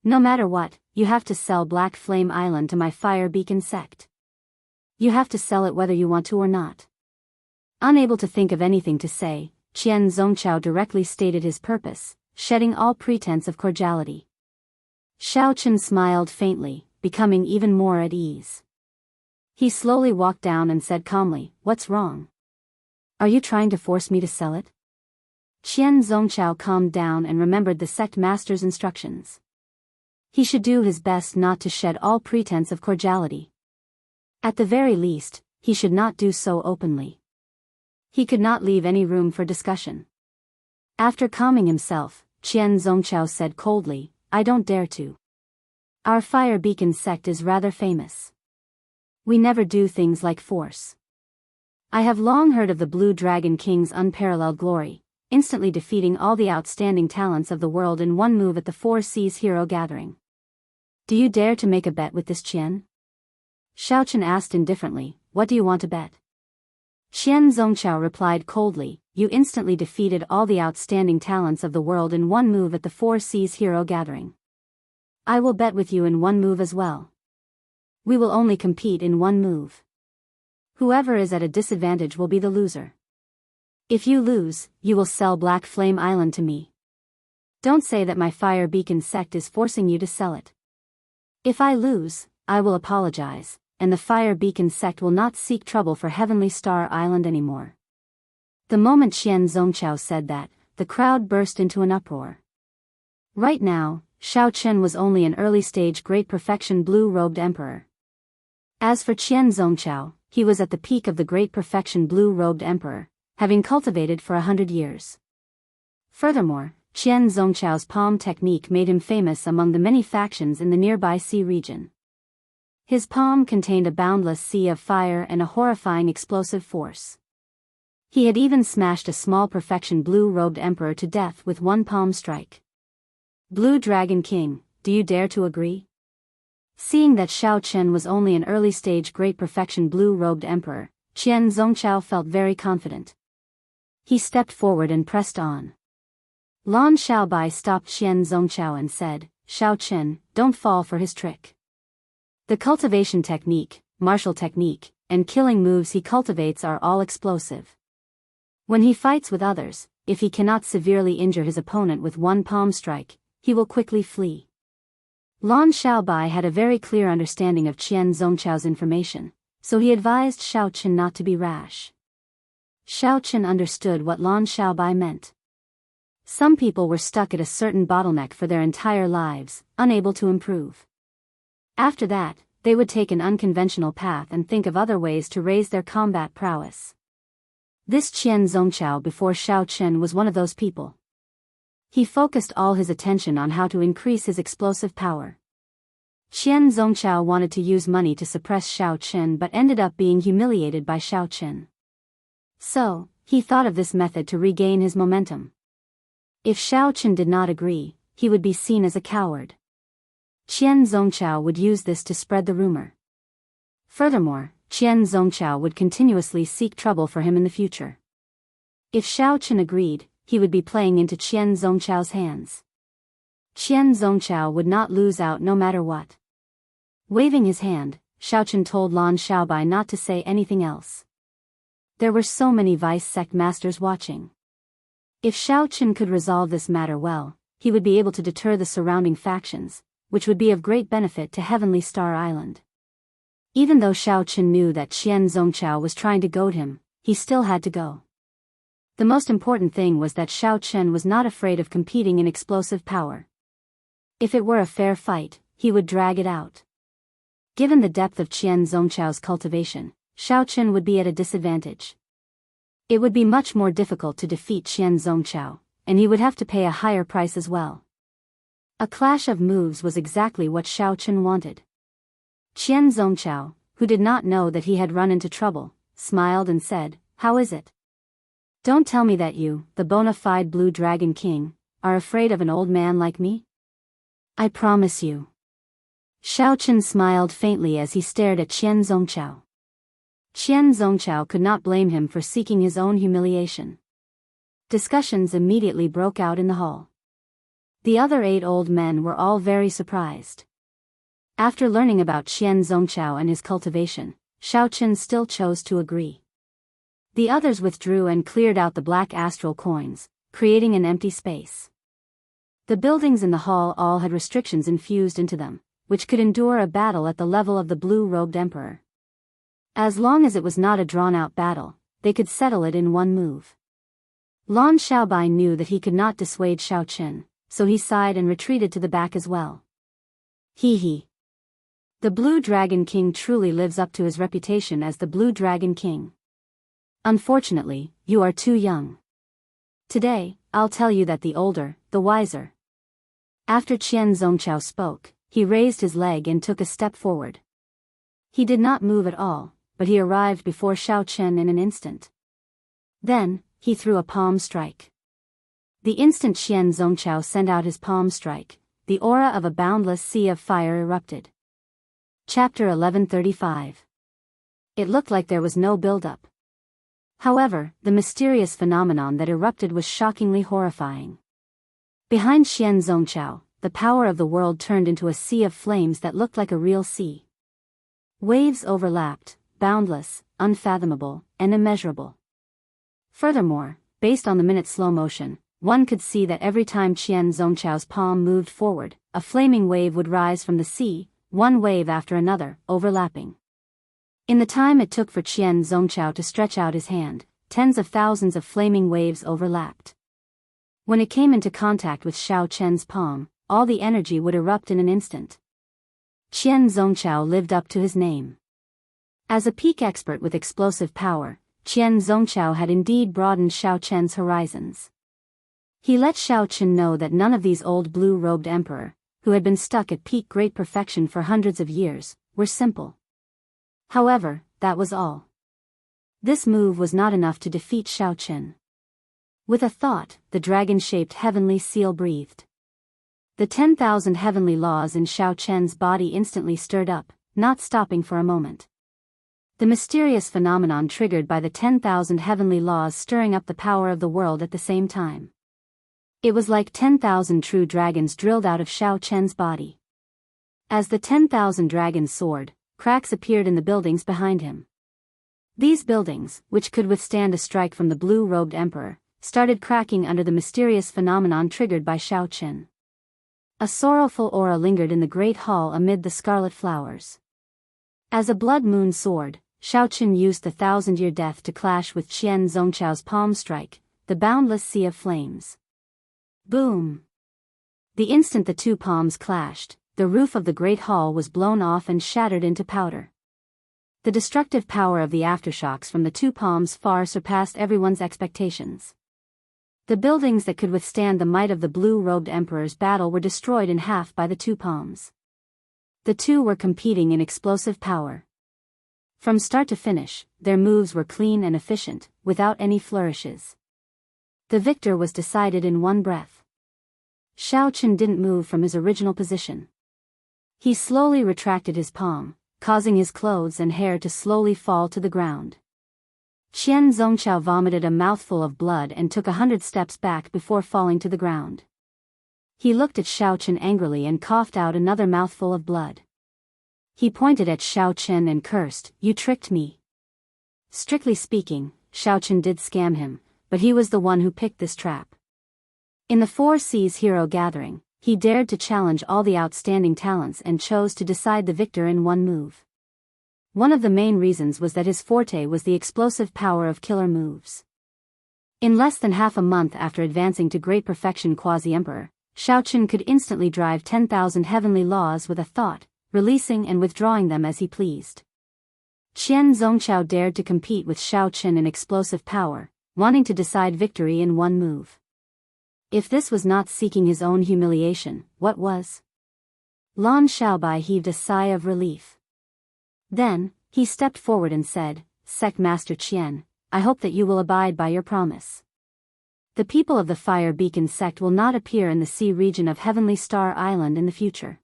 No matter what, you have to sell Black Flame Island to my Fire Beacon sect. You have to sell it whether you want to or not. Unable to think of anything to say, Qian Zongchao directly stated his purpose, shedding all pretense of cordiality. Xiao Chen smiled faintly, becoming even more at ease. He slowly walked down and said calmly, "What's wrong? Are you trying to force me to sell it?" Qian Zongchao calmed down and remembered the sect master's instructions. He should do his best not to shed all pretense of cordiality. At the very least, he should not do so openly. He could not leave any room for discussion. After calming himself, Qian Zongchao said coldly, "I don't dare to. Our Fire Beacon sect is rather famous. We never do things like force. I have long heard of the Blue Dragon King's unparalleled glory, instantly defeating all the outstanding talents of the world in one move at the Four Seas Hero Gathering. Do you dare to make a bet with this Qian?" Xiao Chen asked indifferently, "What do you want to bet?" Qian Zongchao replied coldly, "You instantly defeated all the outstanding talents of the world in one move at the Four Seas Hero Gathering. I will bet with you in one move as well. We will only compete in one move. Whoever is at a disadvantage will be the loser. If you lose, you will sell Black Flame Island to me. Don't say that my Fire Beacon sect is forcing you to sell it. If I lose, I will apologize, and the Fire Beacon sect will not seek trouble for Heavenly Star Island anymore." The moment Qian Zongchao said that, the crowd burst into an uproar. Right now, Xiao Chen was only an early-stage Great Perfection Blue-Robed Emperor. As for Qian Zongchao, he was at the peak of the Great Perfection Blue-Robed Emperor, having cultivated for 100 years. Furthermore, Qian Zongchao's palm technique made him famous among the many factions in the nearby sea region. His palm contained a boundless sea of fire and a horrifying explosive force. He had even smashed a small Perfection Blue-Robed Emperor to death with one palm strike. Blue Dragon King, do you dare to agree? Seeing that Xiao Chen was only an early-stage Great Perfection Blue-Robed Emperor, Qian Zongchao felt very confident. He stepped forward and pressed on. Lan Xiaobai stopped Qian Zongchao and said, "Xiao Chen, don't fall for his trick. The cultivation technique, martial technique, and killing moves he cultivates are all explosive. When he fights with others, if he cannot severely injure his opponent with one palm strike, he will quickly flee." Lan Xiaobai had a very clear understanding of Qian Zongchao's information, so he advised Xiao Chen not to be rash. Xiao Chen understood what Lan Xiaobai meant. Some people were stuck at a certain bottleneck for their entire lives, unable to improve. After that, they would take an unconventional path and think of other ways to raise their combat prowess. This Qian Zongchao before Xiao Chen was one of those people. He focused all his attention on how to increase his explosive power. Qian Zongchao wanted to use money to suppress Xiao Chen but ended up being humiliated by Xiao Chen. So, he thought of this method to regain his momentum. If Xiao Chen did not agree, he would be seen as a coward. Qian Zongchao would use this to spread the rumor. Furthermore, Qian Zongchao would continuously seek trouble for him in the future. If Xiao Chen agreed, he would be playing into Qian Zongchao's hands. Qian Zongchao would not lose out no matter what. Waving his hand, Xiao Chen told Lan Xiaobai not to say anything else. There were so many vice sect masters watching. If Xiao Chen could resolve this matter well, he would be able to deter the surrounding factions, which would be of great benefit to Heavenly Star Island. Even though Xiao Chen knew that Qian Zongchao was trying to goad him, he still had to go. The most important thing was that Xiao Chen was not afraid of competing in explosive power. If it were a fair fight, he would drag it out. Given the depth of Qian Zongchao's cultivation, Xiao Chen would be at a disadvantage. It would be much more difficult to defeat Qian Zongqiao, and he would have to pay a higher price as well. A clash of moves was exactly what Xiao Chen wanted. Qian Zongqiao, who did not know that he had run into trouble, smiled and said, "How is it? Don't tell me that you, the bona fide Blue Dragon King, are afraid of an old man like me? I promise you." Xiao Chen smiled faintly as he stared at Qian Zongqiao. Qian Zongqiao could not blame him for seeking his own humiliation. Discussions immediately broke out in the hall. The other 8 old men were all very surprised. After learning about Qian Zongqiao and his cultivation, Xiao Chen still chose to agree. The others withdrew and cleared out the black astral coins, creating an empty space. The buildings in the hall all had restrictions infused into them, which could endure a battle at the level of the blue-robed emperor. As long as it was not a drawn-out battle, they could settle it in one move. Lan Xiaobai knew that he could not dissuade Xiao Chen, so he sighed and retreated to the back as well. Hee. The Blue Dragon King truly lives up to his reputation as the Blue Dragon King. Unfortunately, you are too young. Today, I'll tell you that the older, the wiser. After Qian Zongqiao spoke, he raised his leg and took a step forward. He did not move at all, but he arrived before Xiao Chen in an instant. Then, he threw a palm strike. The instant Qian Zongqiao sent out his palm strike, the aura of a boundless sea of fire erupted. Chapter 1135. It looked like there was no build-up. However, the mysterious phenomenon that erupted was shockingly horrifying. Behind Qian Zongqiao, the power of the world turned into a sea of flames that looked like a real sea. Waves overlapped, boundless, unfathomable, and immeasurable. Furthermore, based on the minute slow motion, one could see that every time Qian Zongqiao's palm moved forward, a flaming wave would rise from the sea, one wave after another, overlapping. In the time it took for Qian Zongqiao to stretch out his hand, tens of thousands of flaming waves overlapped. When it came into contact with Xiao Chen's palm, all the energy would erupt in an instant. Qian Zongqiao lived up to his name. As a peak expert with explosive power, Qian Zongqiao had indeed broadened Xiao Chen's horizons. He let Xiao Chen know that none of these old blue-robed emperor, who had been stuck at peak great perfection for hundreds of years, were simple. However, that was all. This move was not enough to defeat Xiao Chen. With a thought, the dragon-shaped heavenly seal breathed. The 10,000 heavenly laws in Xiao Chen's body instantly stirred up, not stopping for a moment. The mysterious phenomenon triggered by the 10,000 heavenly laws stirring up the power of the world at the same time. It was like 10,000 true dragons drilled out of Xiao Chen's body. As the 10,000 dragons soared, cracks appeared in the buildings behind him. These buildings, which could withstand a strike from the blue-robed emperor, started cracking under the mysterious phenomenon triggered by Xiao Chen. A sorrowful aura lingered in the great hall amid the scarlet flowers. As a blood moon soared, Xiao Chen used the 1,000-year death to clash with Qian Zongqiao's palm strike, the boundless sea of flames. Boom! The instant the two palms clashed, the roof of the great hall was blown off and shattered into powder. The destructive power of the aftershocks from the two palms far surpassed everyone's expectations. The buildings that could withstand the might of the blue-robed emperor's battle were destroyed in half by the two palms. The two were competing in explosive power. From start to finish, their moves were clean and efficient, without any flourishes. The victor was decided in one breath. Xiao Chen didn't move from his original position. He slowly retracted his palm, causing his clothes and hair to slowly fall to the ground. Qian Zongqiao vomited a mouthful of blood and took 100 steps back before falling to the ground. He looked at Xiao Chen angrily and coughed out another mouthful of blood. He pointed at Xiao Chen and cursed, "You tricked me." Strictly speaking, Xiao Chen did scam him, but he was the one who picked this trap. In the Four Seas Hero Gathering, he dared to challenge all the outstanding talents and chose to decide the victor in one move. One of the main reasons was that his forte was the explosive power of killer moves. In less than half a month after advancing to great perfection Quasi-Emperor, Xiao Chen could instantly drive 10,000 heavenly laws with a thought, releasing and withdrawing them as he pleased. Qian Zongqiao dared to compete with Xiao Chen in explosive power, wanting to decide victory in one move. If this was not seeking his own humiliation, what was? Lan Xiaobai heaved a sigh of relief. Then, he stepped forward and said, Sect Master Qian, I hope that you will abide by your promise. The people of the Fire Beacon sect will not appear in the sea region of Heavenly Star Island in the future.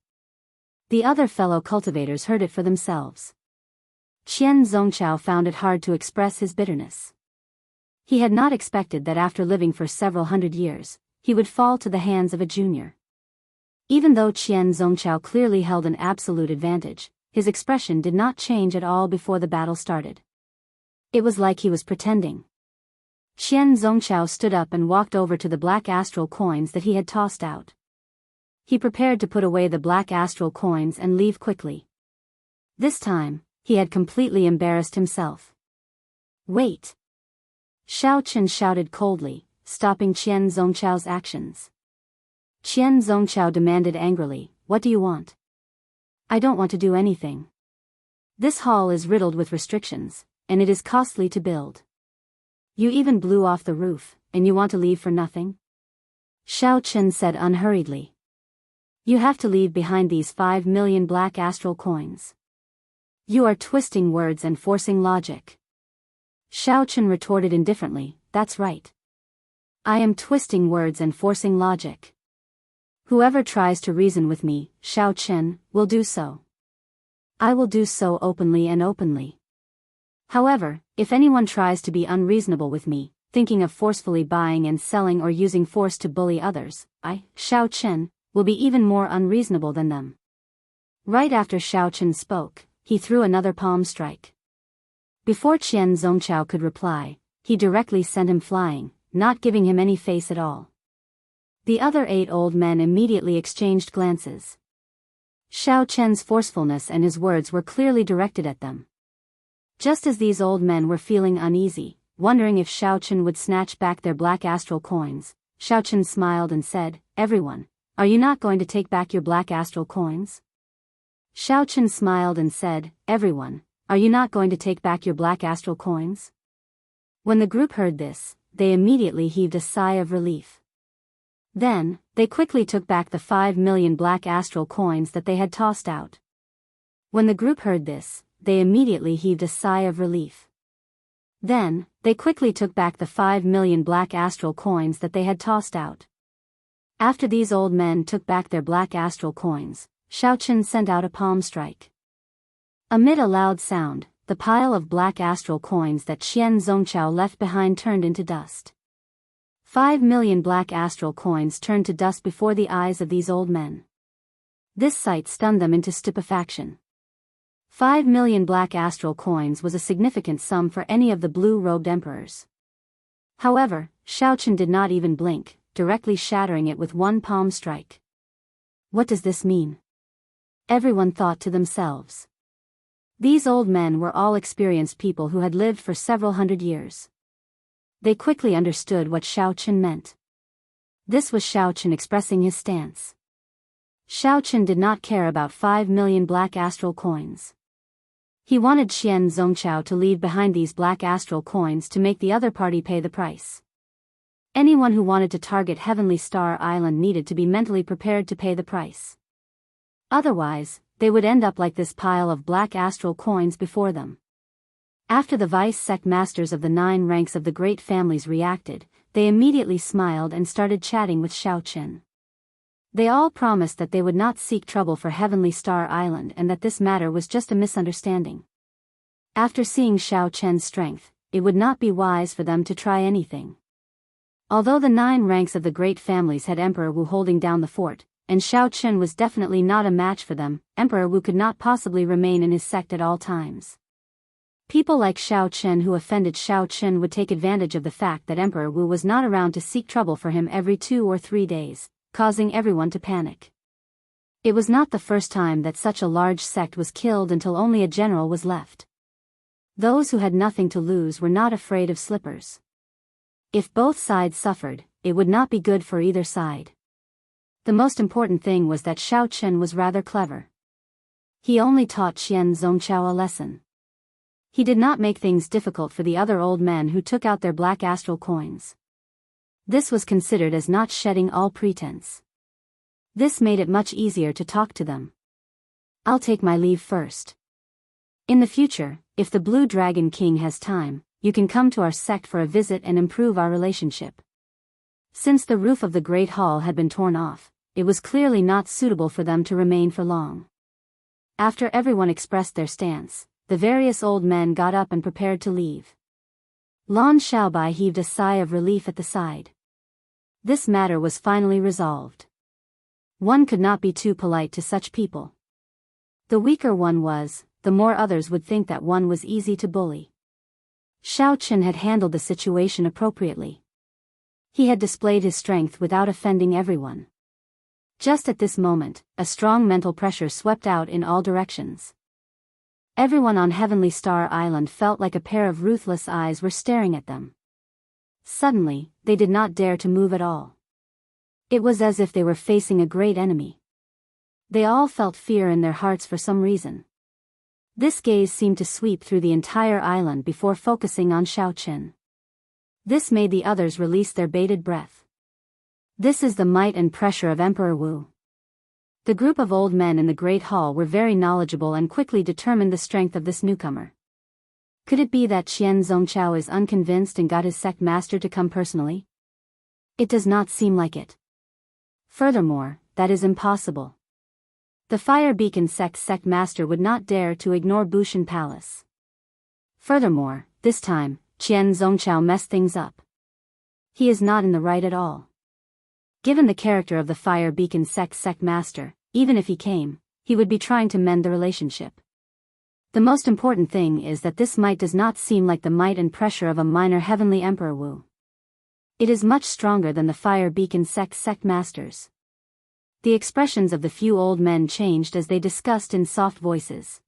The other fellow cultivators heard it for themselves. Qian Zongqiao found it hard to express his bitterness. He had not expected that after living for several hundred years, he would fall to the hands of a junior. Even though Qian Zongqiao clearly held an absolute advantage, his expression did not change at all before the battle started. It was like he was pretending. Qian Zongqiao stood up and walked over to the black astral coins that he had tossed out. He prepared to put away the black astral coins and leave quickly. This time, he had completely embarrassed himself. Wait! Xiao Chen shouted coldly, stopping Qian Zongqiao's actions. Qian Zongqiao demanded angrily, What do you want? I don't want to do anything. This hall is riddled with restrictions, and it is costly to build. You even blew off the roof, and you want to leave for nothing? Xiao Chen said unhurriedly. You have to leave behind these 5 million black astral coins. You are twisting words and forcing logic. Xiao Chen retorted indifferently, That's right. I am twisting words and forcing logic. Whoever tries to reason with me, Xiao Chen, will do so. I will do so openly and openly. However, if anyone tries to be unreasonable with me, thinking of forcefully buying and selling or using force to bully others, I, Xiao Chen, will be even more unreasonable than them. Right after Xiao Chen spoke, he threw another palm strike. Before Qian Zongqiao could reply, he directly sent him flying, not giving him any face at all. The other 8 old men immediately exchanged glances. Xiao Chen's forcefulness and his words were clearly directed at them. Just as these old men were feeling uneasy, wondering if Xiao Chen would snatch back their black astral coins, Xiao Chen smiled and said, Everyone, are you not going to take back your black astral coins? Xiao Chen smiled and said, Everyone, are you not going to take back your black astral coins? When the group heard this, they immediately heaved a sigh of relief. Then, they quickly took back the 5 million black astral coins that they had tossed out. When the group heard this, they immediately heaved a sigh of relief. Then, they quickly took back the 5 million black astral coins that they had tossed out. After these old men took back their black astral coins, Xiao Chen sent out a palm strike. Amid a loud sound, the pile of black astral coins that Qian Zongqiao left behind turned into dust. 5 million black astral coins turned to dust before the eyes of these old men. This sight stunned them into stupefaction. 5 million black astral coins was a significant sum for any of the blue-robed emperors. However, Xiao Chen did not even blink, directly shattering it with one palm strike. What does this mean? Everyone thought to themselves. These old men were all experienced people who had lived for several hundred years. They quickly understood what Xiao Chen meant. This was Xiao Chen expressing his stance. Xiao Chen did not care about 5 million black astral coins. He wanted Qian Zongqiao to leave behind these black astral coins to make the other party pay the price. Anyone who wanted to target Heavenly Star Island needed to be mentally prepared to pay the price. Otherwise, they would end up like this pile of black astral coins before them. After the vice-sect masters of the 9 ranks of the great families reacted, they immediately smiled and started chatting with Xiao Chen. They all promised that they would not seek trouble for Heavenly Star Island and that this matter was just a misunderstanding. After seeing Xiao Chen's strength, it would not be wise for them to try anything. Although the 9 ranks of the great families had Emperor Wu holding down the fort, and Xiao Chen was definitely not a match for them, Emperor Wu could not possibly remain in his sect at all times. People like Xiao Chen who offended Xiao Chen would take advantage of the fact that Emperor Wu was not around to seek trouble for him every 2 or 3 days, causing everyone to panic. It was not the first time that such a large sect was killed until only a general was left. Those who had nothing to lose were not afraid of slippers. If both sides suffered, it would not be good for either side. The most important thing was that Xiao Chen was rather clever. He only taught Qian Zongqiao a lesson. He did not make things difficult for the other old men who took out their black astral coins. This was considered as not shedding all pretense. This made it much easier to talk to them. I'll take my leave first. In the future, if the Blue Dragon King has time, you can come to our sect for a visit and improve our relationship. Since the roof of the Great Hall had been torn off, it was clearly not suitable for them to remain for long. After everyone expressed their stance, the various old men got up and prepared to leave. Lan Xiaobai heaved a sigh of relief at the side. This matter was finally resolved. One could not be too polite to such people. The weaker one was, the more others would think that one was easy to bully. Xiao Qin had handled the situation appropriately. He had displayed his strength without offending everyone. Just at this moment, a strong mental pressure swept out in all directions. Everyone on Heavenly Star Island felt like a pair of ruthless eyes were staring at them. Suddenly, they did not dare to move at all. It was as if they were facing a great enemy. They all felt fear in their hearts for some reason. This gaze seemed to sweep through the entire island before focusing on Xiao Qin. This made the others release their bated breath. This is the might and pressure of Emperor Wu. The group of old men in the Great Hall were very knowledgeable and quickly determined the strength of this newcomer. Could it be that Qian Zongchao is unconvinced and got his sect master to come personally? It does not seem like it. Furthermore, that is impossible. The Fire Beacon sect master would not dare to ignore Bushan Palace. Furthermore, this time, Qian Zongchao messed things up. He is not in the right at all. Given the character of the Fire Beacon sect master, even if he came, he would be trying to mend the relationship. The most important thing is that this might does not seem like the might and pressure of a minor heavenly Emperor Wu. It is much stronger than the Fire Beacon sect masters. The expressions of the few old men changed as they discussed in soft voices.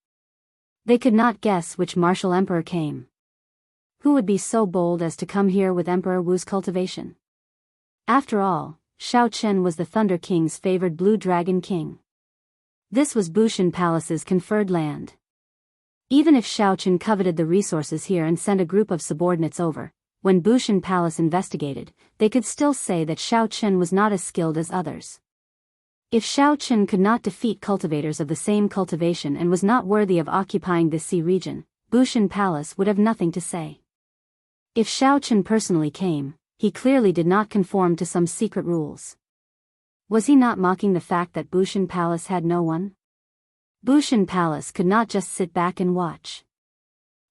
They could not guess which martial emperor came. Who would be so bold as to come here with Emperor Wu's cultivation? After all, Xiao Chen was the Thunder King's favored Blue Dragon King. This was Bushan Palace's conferred land. Even if Xiao Chen coveted the resources here and sent a group of subordinates over, when Bushan Palace investigated, they could still say that Xiao Chen was not as skilled as others. If Xiao Chen could not defeat cultivators of the same cultivation and was not worthy of occupying this sea region, Bushan Palace would have nothing to say. If Xiao Chen personally came, he clearly did not conform to some secret rules. Was he not mocking the fact that Bushan Palace had no one? Bushan Palace could not just sit back and watch.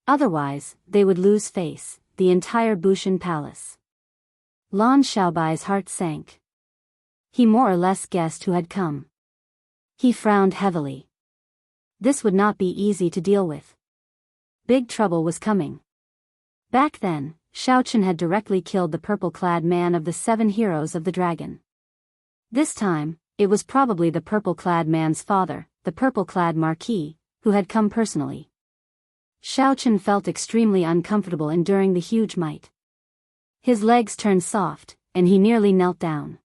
Otherwise, they would lose face, the entire Bushan Palace. Lan Xiaobai's heart sank. He more or less guessed who had come. He frowned heavily. This would not be easy to deal with. Big trouble was coming. Back then, Xiao Chen had directly killed the purple-clad man of the 7 heroes of the dragon. This time, it was probably the purple-clad man's father, the purple-clad marquis, who had come personally. Xiao Chen felt extremely uncomfortable enduring the huge might. His legs turned soft, and he nearly knelt down.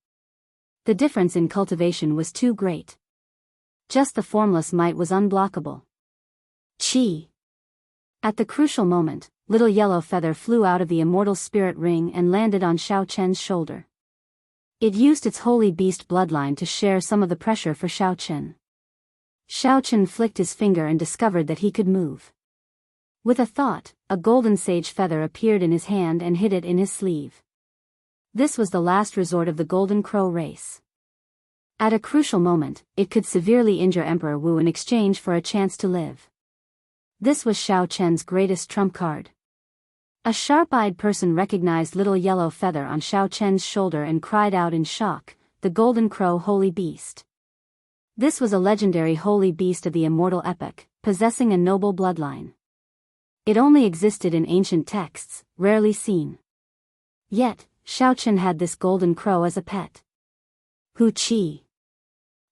The difference in cultivation was too great. Just the formless might was unblockable. Chi! At the crucial moment, little yellow feather flew out of the immortal spirit ring and landed on Xiao Chen's shoulder. It used its holy beast bloodline to share some of the pressure for Xiao Chen. Xiao Chen flicked his finger and discovered that he could move. With a thought, a golden sage feather appeared in his hand and hid it in his sleeve. This was the last resort of the Golden Crow race. At a crucial moment, it could severely injure Emperor Wu in exchange for a chance to live. This was Xiao Chen's greatest trump card. A sharp-eyed person recognized little yellow feather on Xiao Chen's shoulder and cried out in shock, "The Golden Crow Holy Beast." This was a legendary holy beast of the immortal epic, possessing a noble bloodline. It only existed in ancient texts, rarely seen. Yet, Xiao Chen had this golden crow as a pet. Hu Qi.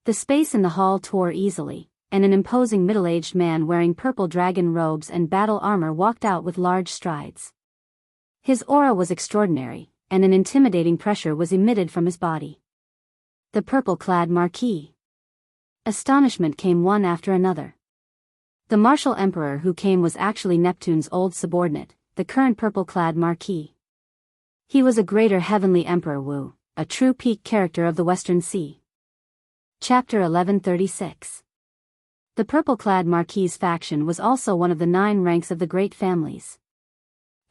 The space in the hall tore easily, and an imposing middle-aged man wearing purple dragon robes and battle armor walked out with large strides. His aura was extraordinary, and an intimidating pressure was emitted from his body. The purple-clad marquis. Astonishment came one after another. The martial emperor who came was actually Neptune's old subordinate, the current purple-clad marquis. He was a greater heavenly emperor Wu, a true peak character of the Western Sea. Chapter 1136. The purple-clad marquis faction was also one of the 9 ranks of the great families.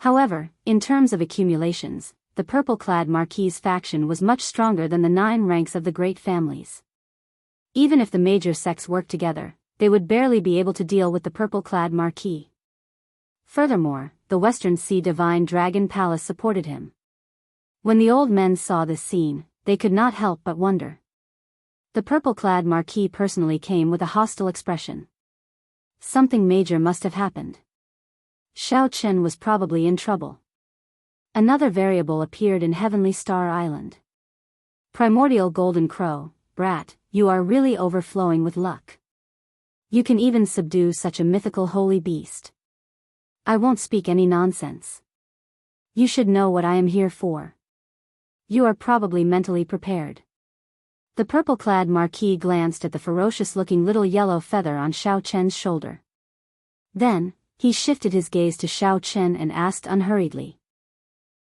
However, in terms of accumulations, the purple-clad marquis faction was much stronger than the 9 ranks of the great families. Even if the major sects worked together, they would barely be able to deal with the purple-clad marquis. Furthermore, the Western Sea Divine Dragon Palace supported him. When the old men saw this scene, they could not help but wonder. The purple-clad marquis personally came with a hostile expression. Something major must have happened. Xiao Chen was probably in trouble. Another variable appeared in Heavenly Star Island. Primordial Golden Crow, brat, you are really overflowing with luck. You can even subdue such a mythical holy beast. I won't speak any nonsense. You should know what I am here for. You are probably mentally prepared. The purple-clad marquis glanced at the ferocious-looking little yellow feather on Xiao Chen's shoulder. Then, he shifted his gaze to Xiao Chen and asked unhurriedly.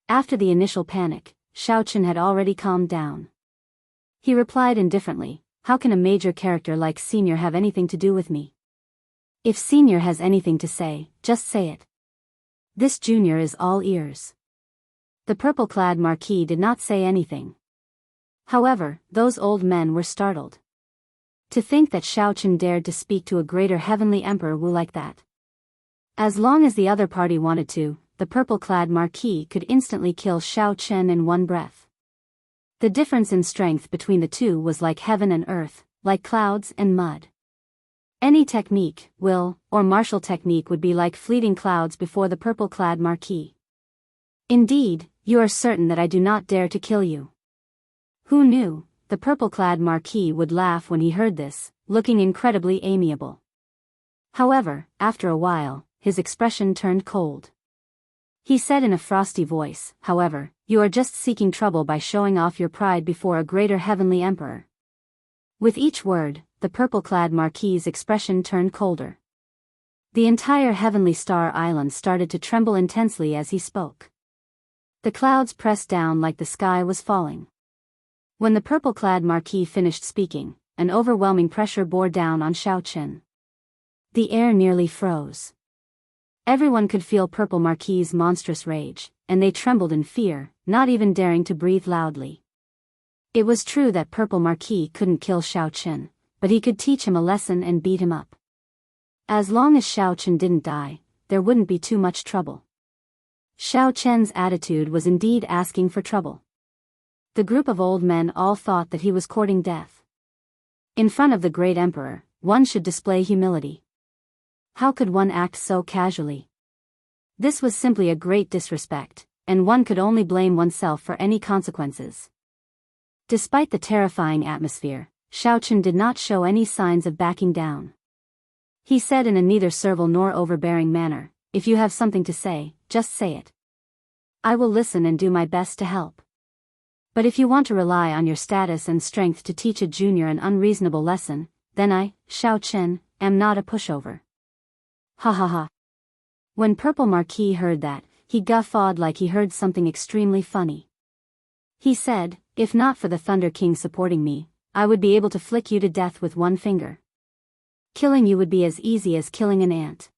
After the initial panic, Xiao Chen had already calmed down. He replied indifferently, how can a major character like Senior have anything to do with me? If Senior has anything to say, just say it. This Junior is all ears. The purple-clad marquis did not say anything. However, those old men were startled. To think that Xiao Chen dared to speak to a greater heavenly emperor Wu like that. As long as the other party wanted to, the purple-clad marquis could instantly kill Xiao Chen in one breath. The difference in strength between the two was like heaven and earth, like clouds and mud. Any technique, will, or martial technique would be like fleeting clouds before the purple-clad marquis. Indeed, you are certain that I do not dare to kill you. Who knew? The purple-clad marquis would laugh when he heard this, looking incredibly amiable. However, after a while, his expression turned cold. He said in a frosty voice, however, you are just seeking trouble by showing off your pride before a greater heavenly emperor. With each word, the purple-clad marquis's expression turned colder. The entire Heavenly Star Island started to tremble intensely as he spoke. The clouds pressed down like the sky was falling. When the purple-clad marquis finished speaking, an overwhelming pressure bore down on Xiao Chen. The air nearly froze. Everyone could feel Purple Marquis's monstrous rage, and they trembled in fear, not even daring to breathe loudly. It was true that Purple Marquis couldn't kill Xiao Chen, but he could teach him a lesson and beat him up. As long as Xiao Chen didn't die, there wouldn't be too much trouble. Xiao Chen's attitude was indeed asking for trouble. The group of old men all thought that he was courting death. In front of the great emperor, one should display humility. How could one act so casually? This was simply a great disrespect, and one could only blame oneself for any consequences. Despite the terrifying atmosphere, Xiao Chen did not show any signs of backing down. He said in a neither servile nor overbearing manner, if you have something to say, just say it. I will listen and do my best to help. But if you want to rely on your status and strength to teach a junior an unreasonable lesson, then I, Xiao Chen, am not a pushover. Ha ha ha. When Purple Marquis heard that, he guffawed like he heard something extremely funny. He said, if not for the Thunder King supporting me, I would be able to flick you to death with one finger. Killing you would be as easy as killing an ant.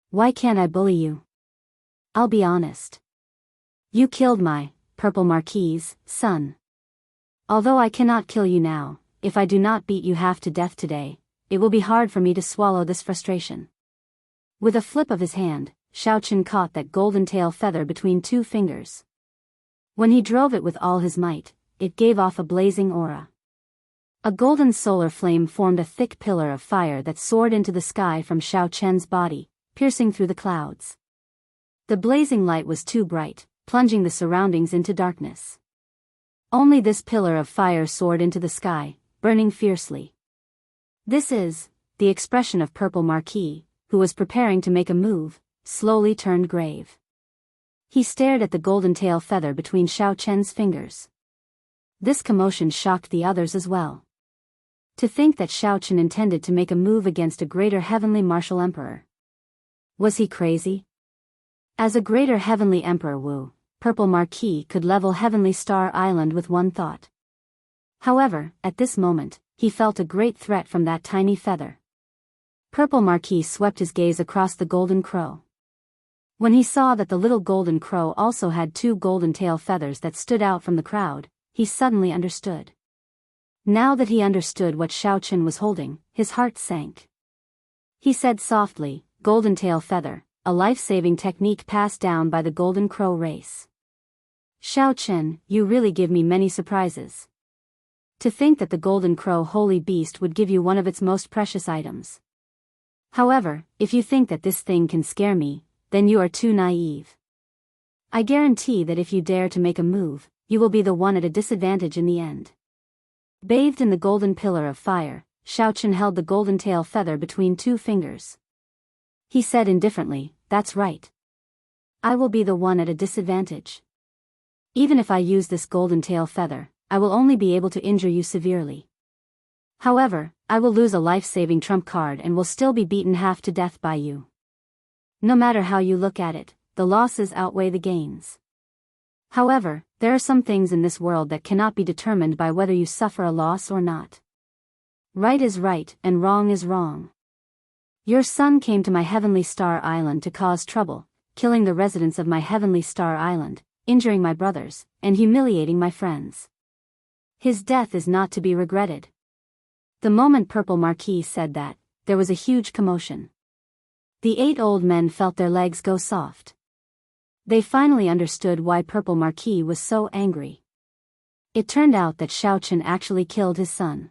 Why can't I bully you? I'll be honest. You killed my Purple Marquis's son. Although I cannot kill you now, if I do not beat you half to death today, it will be hard for me to swallow this frustration. With a flip of his hand, Xiao Chen caught that golden tail feather between 2 fingers. When he drove it with all his might, it gave off a blazing aura. A golden solar flame formed a thick pillar of fire that soared into the sky from Xiao Chen's body, piercing through the clouds. The blazing light was too bright, plunging the surroundings into darkness. Only this pillar of fire soared into the sky, burning fiercely. This is, the expression of Purple Marquis, who was preparing to make a move, slowly turned grave. He stared at the golden tail feather between Xiao Chen's fingers. This commotion shocked the others as well. To think that Xiao Chen intended to make a move against a greater heavenly martial emperor. Was he crazy? As a greater heavenly emperor Wu, Purple Marquis could level Heavenly Star Island with one thought. However, at this moment, he felt a great threat from that tiny feather. Purple Marquis swept his gaze across the golden crow. When he saw that the little golden crow also had two golden tail feathers that stood out from the crowd, he suddenly understood. Now that he understood what Xiao Chen was holding, his heart sank. He said softly, "Golden tail feather, a life-saving technique passed down by the golden crow race." Xiao Chen, you really give me many surprises. To think that the golden crow holy beast would give you one of its most precious items. However, if you think that this thing can scare me, then you are too naive. I guarantee that if you dare to make a move, you will be the one at a disadvantage in the end. Bathed in the golden pillar of fire, Xiao Chen held the golden tail feather between two fingers. He said indifferently, "That's right. I will be the one at a disadvantage. Even if I use this golden tail feather, I will only be able to injure you severely. However, I will lose a life-saving trump card and will still be beaten half to death by you. No matter how you look at it, the losses outweigh the gains. However, there are some things in this world that cannot be determined by whether you suffer a loss or not. Right is right and wrong is wrong. Your son came to my Heavenly Star Island to cause trouble, killing the residents of my Heavenly Star Island, injuring my brothers, and humiliating my friends. His death is not to be regretted." The moment Purple Marquis said that, there was a huge commotion. The 8 old men felt their legs go soft. They finally understood why Purple Marquis was so angry. It turned out that Xiao Chen actually killed his son.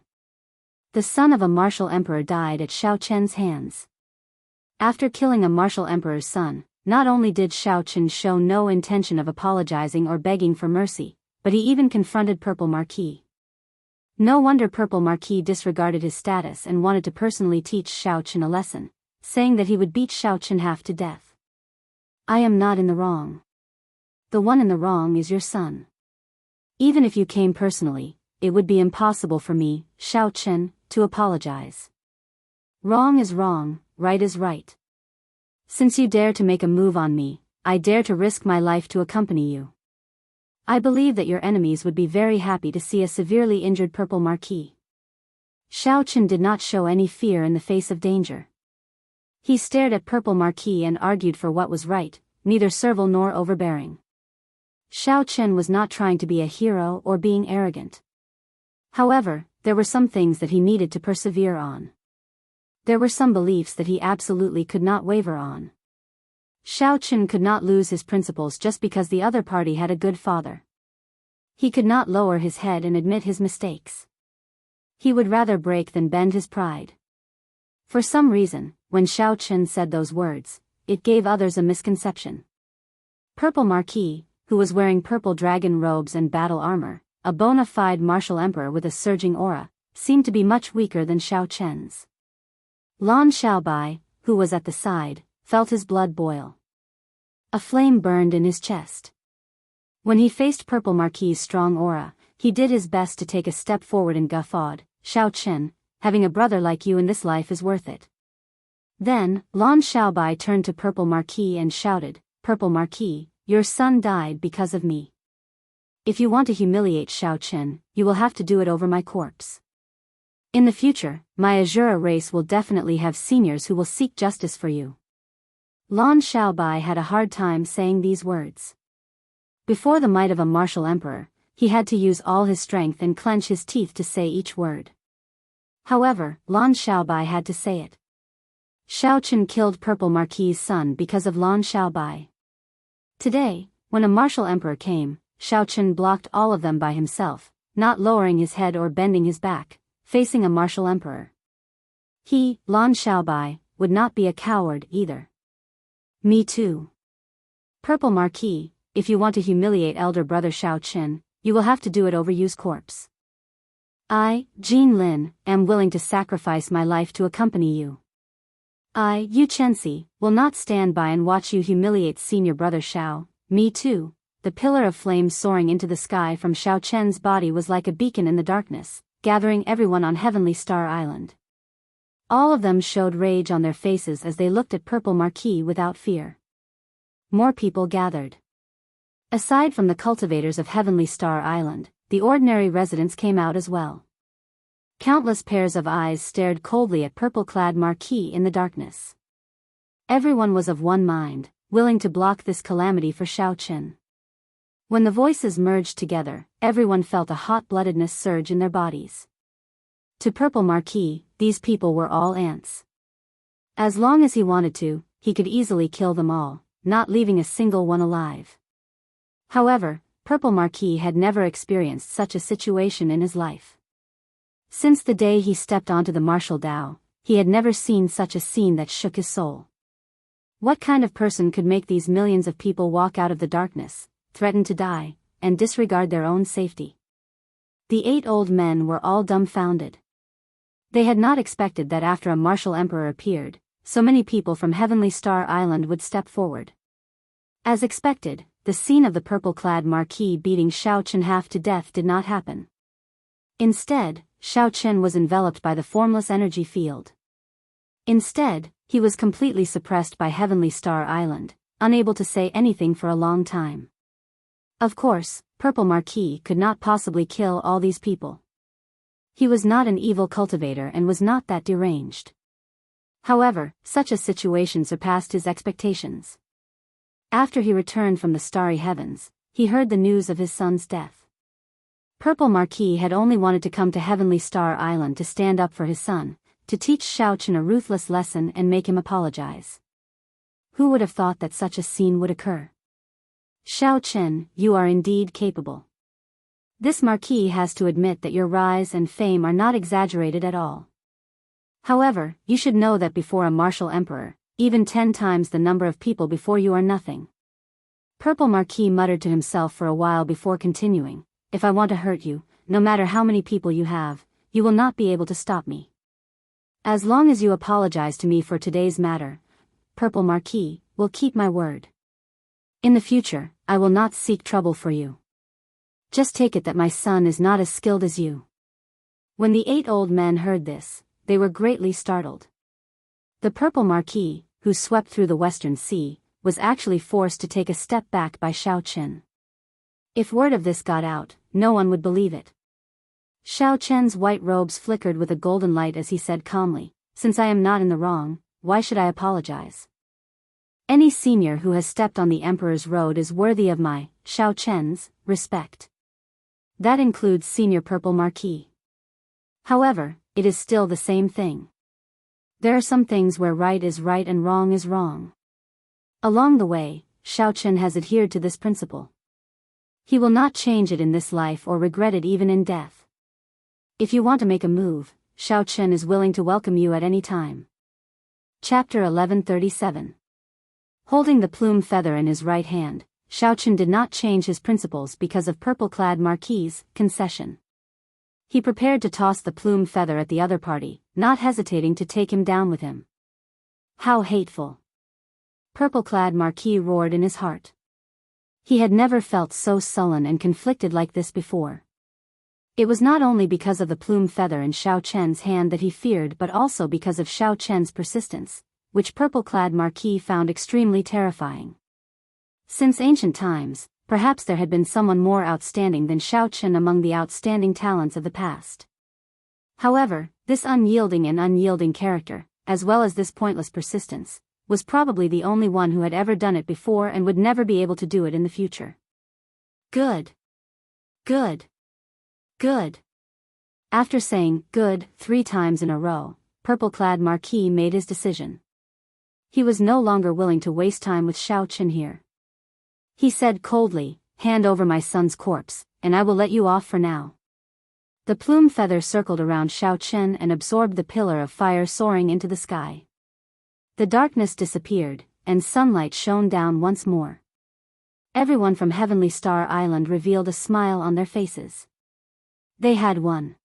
The son of a martial emperor died at Xiao Chen's hands. After killing a martial emperor's son, not only did Xiao Chen show no intention of apologizing or begging for mercy, but he even confronted Purple Marquis. No wonder Purple Marquis disregarded his status and wanted to personally teach Xiao Chen a lesson, saying that he would beat Xiao Chen half to death. I am not in the wrong. The one in the wrong is your son. Even if you came personally, it would be impossible for me, Xiao Chen, to apologize. Wrong is wrong, right is right. Since you dare to make a move on me, I dare to risk my life to accompany you. I believe that your enemies would be very happy to see a severely injured Purple Marquis. Xiao Chen did not show any fear in the face of danger. He stared at Purple Marquis and argued for what was right, neither servile nor overbearing. Xiao Chen was not trying to be a hero or being arrogant. However, there were some things that he needed to persevere on. There were some beliefs that he absolutely could not waver on. Xiao Chen could not lose his principles just because the other party had a good father. He could not lower his head and admit his mistakes. He would rather break than bend his pride. For some reason, when Xiao Chen said those words, it gave others a misconception. Purple Marquis, who was wearing purple dragon robes and battle armor, a bona fide martial emperor with a surging aura, seemed to be much weaker than Xiao Chen's. Lan Xiaobai, who was at the side, felt his blood boil. A flame burned in his chest. When he faced Purple Marquis's strong aura, he did his best to take a step forward and guffawed, "Xiao Chen, having a brother like you in this life is worth it." Then, Lan Xiaobai turned to Purple Marquis and shouted, "Purple Marquis, your son died because of me. If you want to humiliate Xiao Chen, you will have to do it over my corpse. In the future, my Azura race will definitely have seniors who will seek justice for you." Lan Xiaobai had a hard time saying these words. Before the might of a martial emperor, he had to use all his strength and clench his teeth to say each word. However, Lan Xiaobai had to say it. Xiao Chen killed Purple Marquis's son because of Lan Xiaobai. Today, when a martial emperor came, Xiao Chen blocked all of them by himself, not lowering his head or bending his back, facing a martial emperor. He, Lan Xiaobai, would not be a coward either. Me too. Purple Marquis, if you want to humiliate elder brother Xiao Chen, you will have to do it over Yu's corpse. I, Jin Lin, am willing to sacrifice my life to accompany you. I, Yu Chenxi, will not stand by and watch you humiliate senior brother Xiao. Me too. The pillar of flame soaring into the sky from Xiao Chen's body was like a beacon in the darkness, gathering everyone on Heavenly Star Island. All of them showed rage on their faces as they looked at Purple Marquis without fear. More people gathered. Aside from the cultivators of Heavenly Star Island, the ordinary residents came out as well. Countless pairs of eyes stared coldly at purple-clad Marquis in the darkness. Everyone was of one mind, willing to block this calamity for Xiaochen. When the voices merged together, everyone felt a hot-bloodedness surge in their bodies. To Purple Marquis, these people were all ants. As long as he wanted to, he could easily kill them all, not leaving a single one alive. However, Purple Marquis had never experienced such a situation in his life. Since the day he stepped onto the martial Dao, he had never seen such a scene that shook his soul. What kind of person could make these millions of people walk out of the darkness, threaten to die, and disregard their own safety? The 8 old men were all dumbfounded. They had not expected that after a martial emperor appeared, so many people from Heavenly Star Island would step forward. As expected, the scene of the purple-clad Marquis beating Xiaochen half to death did not happen. Instead, Xiaochen was enveloped by the formless energy field. Instead, he was completely suppressed by Heavenly Star Island, unable to say anything for a long time. Of course, Purple Marquis could not possibly kill all these people. He was not an evil cultivator and was not that deranged. However, such a situation surpassed his expectations. After he returned from the starry heavens, he heard the news of his son's death. Purple Marquis had only wanted to come to Heavenly Star Island to stand up for his son, to teach Xiaochen a ruthless lesson and make him apologize. Who would have thought that such a scene would occur? Xiaochen, you are indeed capable. This Marquis has to admit that your rise and fame are not exaggerated at all. However, you should know that before a martial emperor, even 10 times the number of people before you are nothing. Purple Marquis muttered to himself for a while before continuing, if I want to hurt you, no matter how many people you have, you will not be able to stop me. As long as you apologize to me for today's matter, Purple Marquis, will keep my word. In the future, I will not seek trouble for you. Just take it that my son is not as skilled as you. When the 8 old men heard this, they were greatly startled. The Purple Marquis, who swept through the Western Sea, was actually forced to take a step back by Xiaochen. If word of this got out, no one would believe it. Xiaochen's white robes flickered with a golden light as he said calmly, since I am not in the wrong, why should I apologize? Any senior who has stepped on the Emperor's road is worthy of my, Xiaochen's, respect. That includes Senior Purple Marquis. However, it is still the same thing. There are some things where right is right and wrong is wrong. Along the way, Xiaochen has adhered to this principle. He will not change it in this life or regret it even in death. If you want to make a move, Xiaochen is willing to welcome you at any time. Chapter 1137. Holding the plume feather in his right hand, Xiaochen did not change his principles because of purple-clad Marquis' concession. He prepared to toss the plume feather at the other party, not hesitating to take him down with him. How hateful! Purple-clad Marquis roared in his heart. He had never felt so sullen and conflicted like this before. It was not only because of the plume feather in Xiaochen's hand that he feared but also because of Xiaochen's persistence, which purple-clad Marquis found extremely terrifying. Since ancient times, perhaps there had been someone more outstanding than Xiaochen among the outstanding talents of the past. However, this unyielding character, as well as this pointless persistence, was probably the only one who had ever done it before and would never be able to do it in the future. Good. Good. Good. After saying good 3 times in a row, purple-clad Marquis made his decision. He was no longer willing to waste time with Xiaochen here. He said coldly, hand over my son's corpse, and I will let you off for now. The plume feather circled around Xiaochen and absorbed the pillar of fire soaring into the sky. The darkness disappeared, and sunlight shone down once more. Everyone from Heavenly Star Island revealed a smile on their faces. They had won.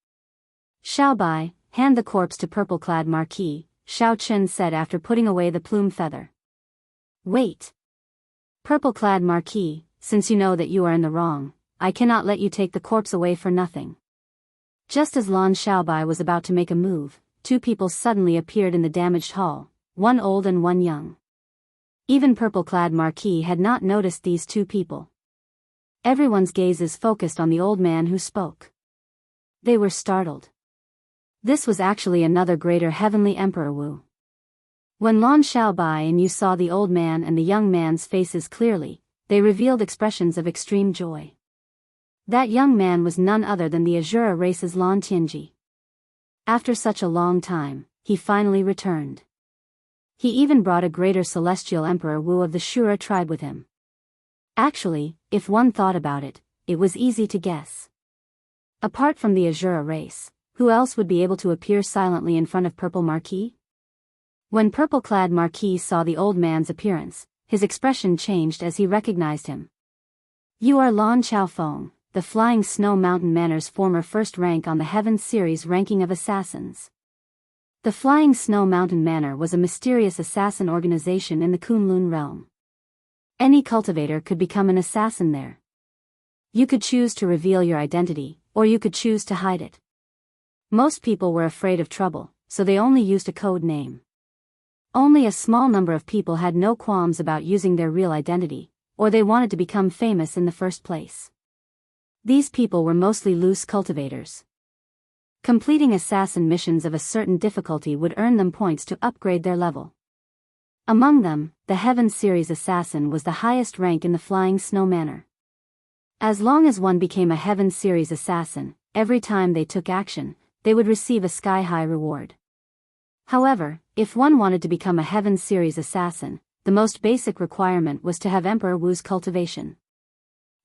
Xiaobai, hand the corpse to purple-clad Marquis, Xiaochen said after putting away the plume feather. Wait. Purple-clad Marquis, since you know that you are in the wrong, I cannot let you take the corpse away for nothing. Just as Lan Xiaobai was about to make a move, two people suddenly appeared in the damaged hall, one old and one young. Even purple-clad Marquis had not noticed these two people. Everyone's gazes focused on the old man who spoke. They were startled. This was actually another greater heavenly Emperor Wu. When Lan Xiaobai and Yu saw the old man and the young man's faces clearly, they revealed expressions of extreme joy. That young man was none other than the Azura race's Lan Tianji. After such a long time, he finally returned. He even brought a greater celestial Emperor Wu of the Shura tribe with him. Actually, if one thought about it, it was easy to guess. Apart from the Azura race, who else would be able to appear silently in front of Purple Marquis? When purple-clad Marquis saw the old man's appearance, his expression changed as he recognized him. You are Lan Xiaofeng, the Flying Snow Mountain Manor's former first rank on the Heavens series ranking of assassins. The Flying Snow Mountain Manor was a mysterious assassin organization in the Kunlun realm. Any cultivator could become an assassin there. You could choose to reveal your identity, or you could choose to hide it. Most people were afraid of trouble, so they only used a code name. Only a small number of people had no qualms about using their real identity, or they wanted to become famous in the first place. These people were mostly loose cultivators. Completing assassin missions of a certain difficulty would earn them points to upgrade their level. Among them, the Heaven Series Assassin was the highest rank in the Flying Snow Manor. As long as one became a Heaven Series Assassin, every time they took action, they would receive a sky-high reward. However, if one wanted to become a Heaven Series Assassin, the most basic requirement was to have Emperor Wu's cultivation.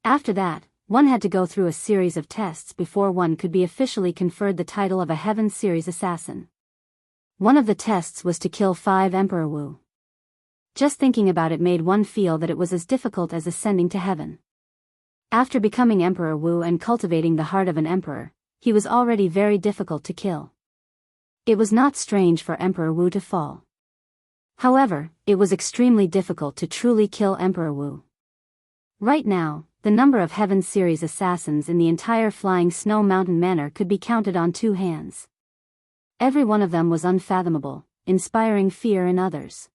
After that, one had to go through a series of tests before one could be officially conferred the title of a Heaven Series Assassin. One of the tests was to kill 5 Emperor Wu. Just thinking about it made one feel that it was as difficult as ascending to heaven. After becoming Emperor Wu and cultivating the heart of an emperor, he was already very difficult to kill. It was not strange for Emperor Wu to fall. However, it was extremely difficult to truly kill Emperor Wu. Right now, the number of Heaven Series assassins in the entire Flying Snow Mountain Manor could be counted on 2 hands. Every one of them was unfathomable, inspiring fear in others.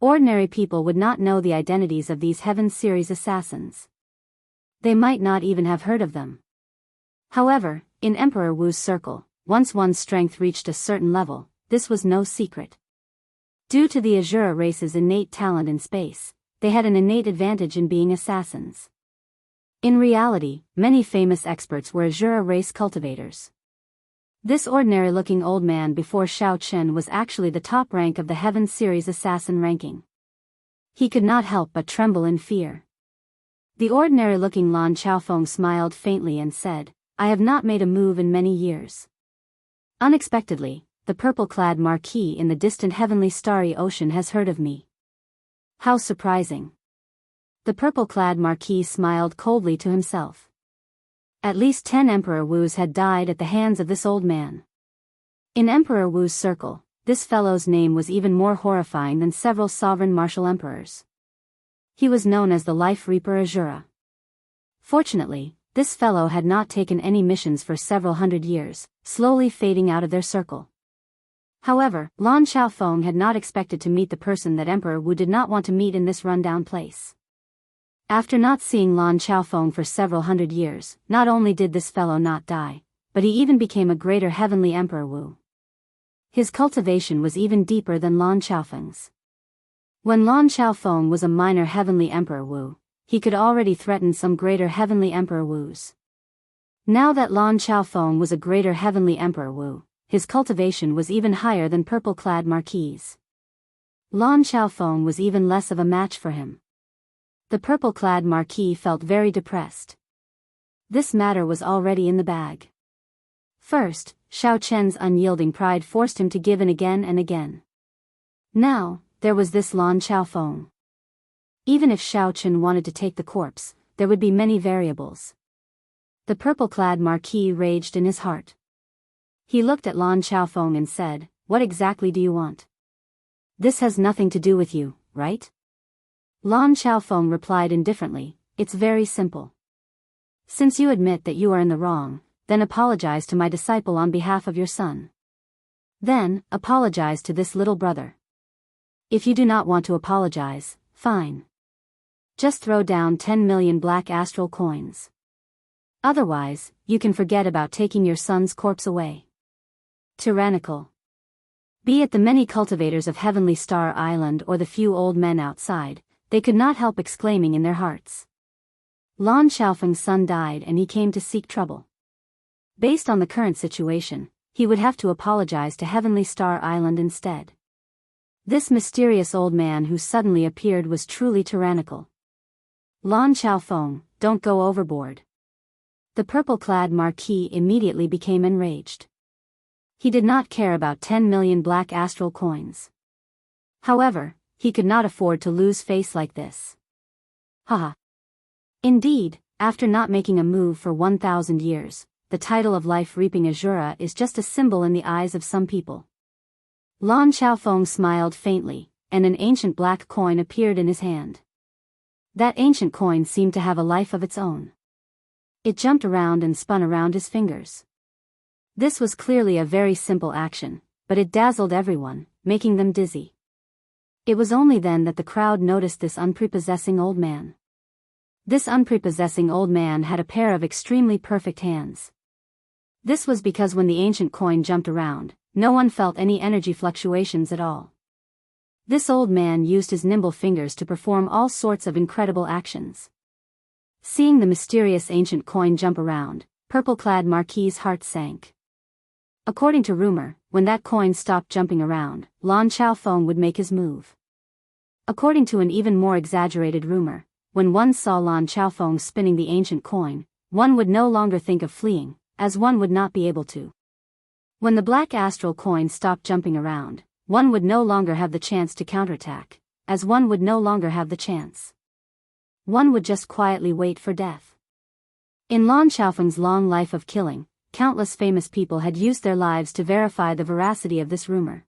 Ordinary people would not know the identities of these Heaven Series assassins. They might not even have heard of them. However, in Emperor Wu's circle, once one's strength reached a certain level, this was no secret. Due to the Azura race's innate talent in space, they had an innate advantage in being assassins. In reality, many famous experts were Azura race cultivators. This ordinary-looking old man before Xiao Chen was actually the top rank of the Heaven Series assassin ranking. He could not help but tremble in fear. The ordinary-looking Lan Xiaofeng smiled faintly and said, I have not made a move in many years. Unexpectedly, the purple-clad Marquis in the distant heavenly starry ocean has heard of me. How surprising. The purple-clad Marquis smiled coldly to himself. At least 10 Emperor Wus had died at the hands of this old man. In Emperor Wu's circle, this fellow's name was even more horrifying than several sovereign martial emperors. He was known as the Life Reaper Azura. Fortunately, this fellow had not taken any missions for several hundred years, slowly fading out of their circle. However, Lan Xiaofeng had not expected to meet the person that Emperor Wu did not want to meet in this rundown place. After not seeing Lan Xiaofeng for several hundred years, not only did this fellow not die, but he even became a greater heavenly Emperor Wu. His cultivation was even deeper than Lan Xiaofeng's. When Lan Xiaofeng was a minor heavenly Emperor Wu, he could already threaten some greater heavenly Emperor Wus. Now that Lan Xiaofeng was a greater heavenly Emperor Wu, his cultivation was even higher than purple-clad Marquis. Lan Xiaofeng was even less of a match for him. The purple-clad Marquis felt very depressed. This matter was already in the bag. First, Xiao Chen's unyielding pride forced him to give in again and again. Now, there was this Lan Xiaofeng. Even if Xiao Chen wanted to take the corpse, there would be many variables. The purple-clad Marquis raged in his heart. He looked at Lan Xiaofeng and said, What exactly do you want? This has nothing to do with you, right? Lan Xiaofeng replied indifferently, It's very simple. Since you admit that you are in the wrong, then apologize to my disciple on behalf of your son. Then, apologize to this little brother. If you do not want to apologize, fine. Just throw down 10 million black astral coins. Otherwise, you can forget about taking your son's corpse away. Tyrannical. Be it the many cultivators of Heavenly Star Island or the few old men outside, they could not help exclaiming in their hearts. Lan Xiaofeng's son died and he came to seek trouble. Based on the current situation, he would have to apologize to Heavenly Star Island instead. This mysterious old man who suddenly appeared was truly tyrannical. Lan Xiaofeng, don't go overboard. The purple-clad marquis immediately became enraged. He did not care about 10 million black astral coins. However, he could not afford to lose face like this. Haha. Indeed, after not making a move for 1,000 years, the title of life-reaping Azura is just a symbol in the eyes of some people. Lan Xiaofeng smiled faintly, and an ancient black coin appeared in his hand. That ancient coin seemed to have a life of its own. It jumped around and spun around his fingers. This was clearly a very simple action, but it dazzled everyone, making them dizzy. It was only then that the crowd noticed this unprepossessing old man. This unprepossessing old man had a pair of extremely perfect hands. This was because when the ancient coin jumped around, no one felt any energy fluctuations at all. This old man used his nimble fingers to perform all sorts of incredible actions. Seeing the mysterious ancient coin jump around, purple-clad Marquis's heart sank. According to rumor, when that coin stopped jumping around, Lan Xiaofeng would make his move. According to an even more exaggerated rumor, when one saw Lan Xiaofeng spinning the ancient coin, one would no longer think of fleeing, as one would not be able to. When the black astral coin stopped jumping around, one would no longer have the chance to counterattack, as one would no longer have the chance. One would just quietly wait for death. In Lan Xiaofeng's long life of killing, countless famous people had used their lives to verify the veracity of this rumor.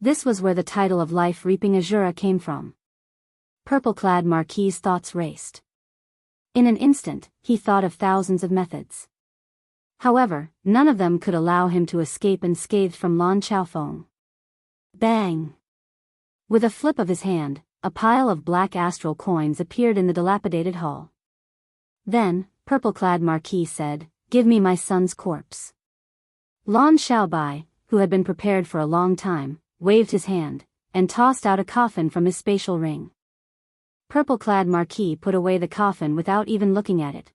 This was where the title of life-reaping Azura came from. Purple-clad Marquis's thoughts raced. In an instant, he thought of thousands of methods. However, none of them could allow him to escape unscathed from Lan Xiaofeng. Bang! With a flip of his hand, a pile of black astral coins appeared in the dilapidated hall. Then, purple-clad Marquis said, "Give me my son's corpse." Lan Xiaobai, who had been prepared for a long time, waved his hand, and tossed out a coffin from his spatial ring. Purple-clad Marquis put away the coffin without even looking at it.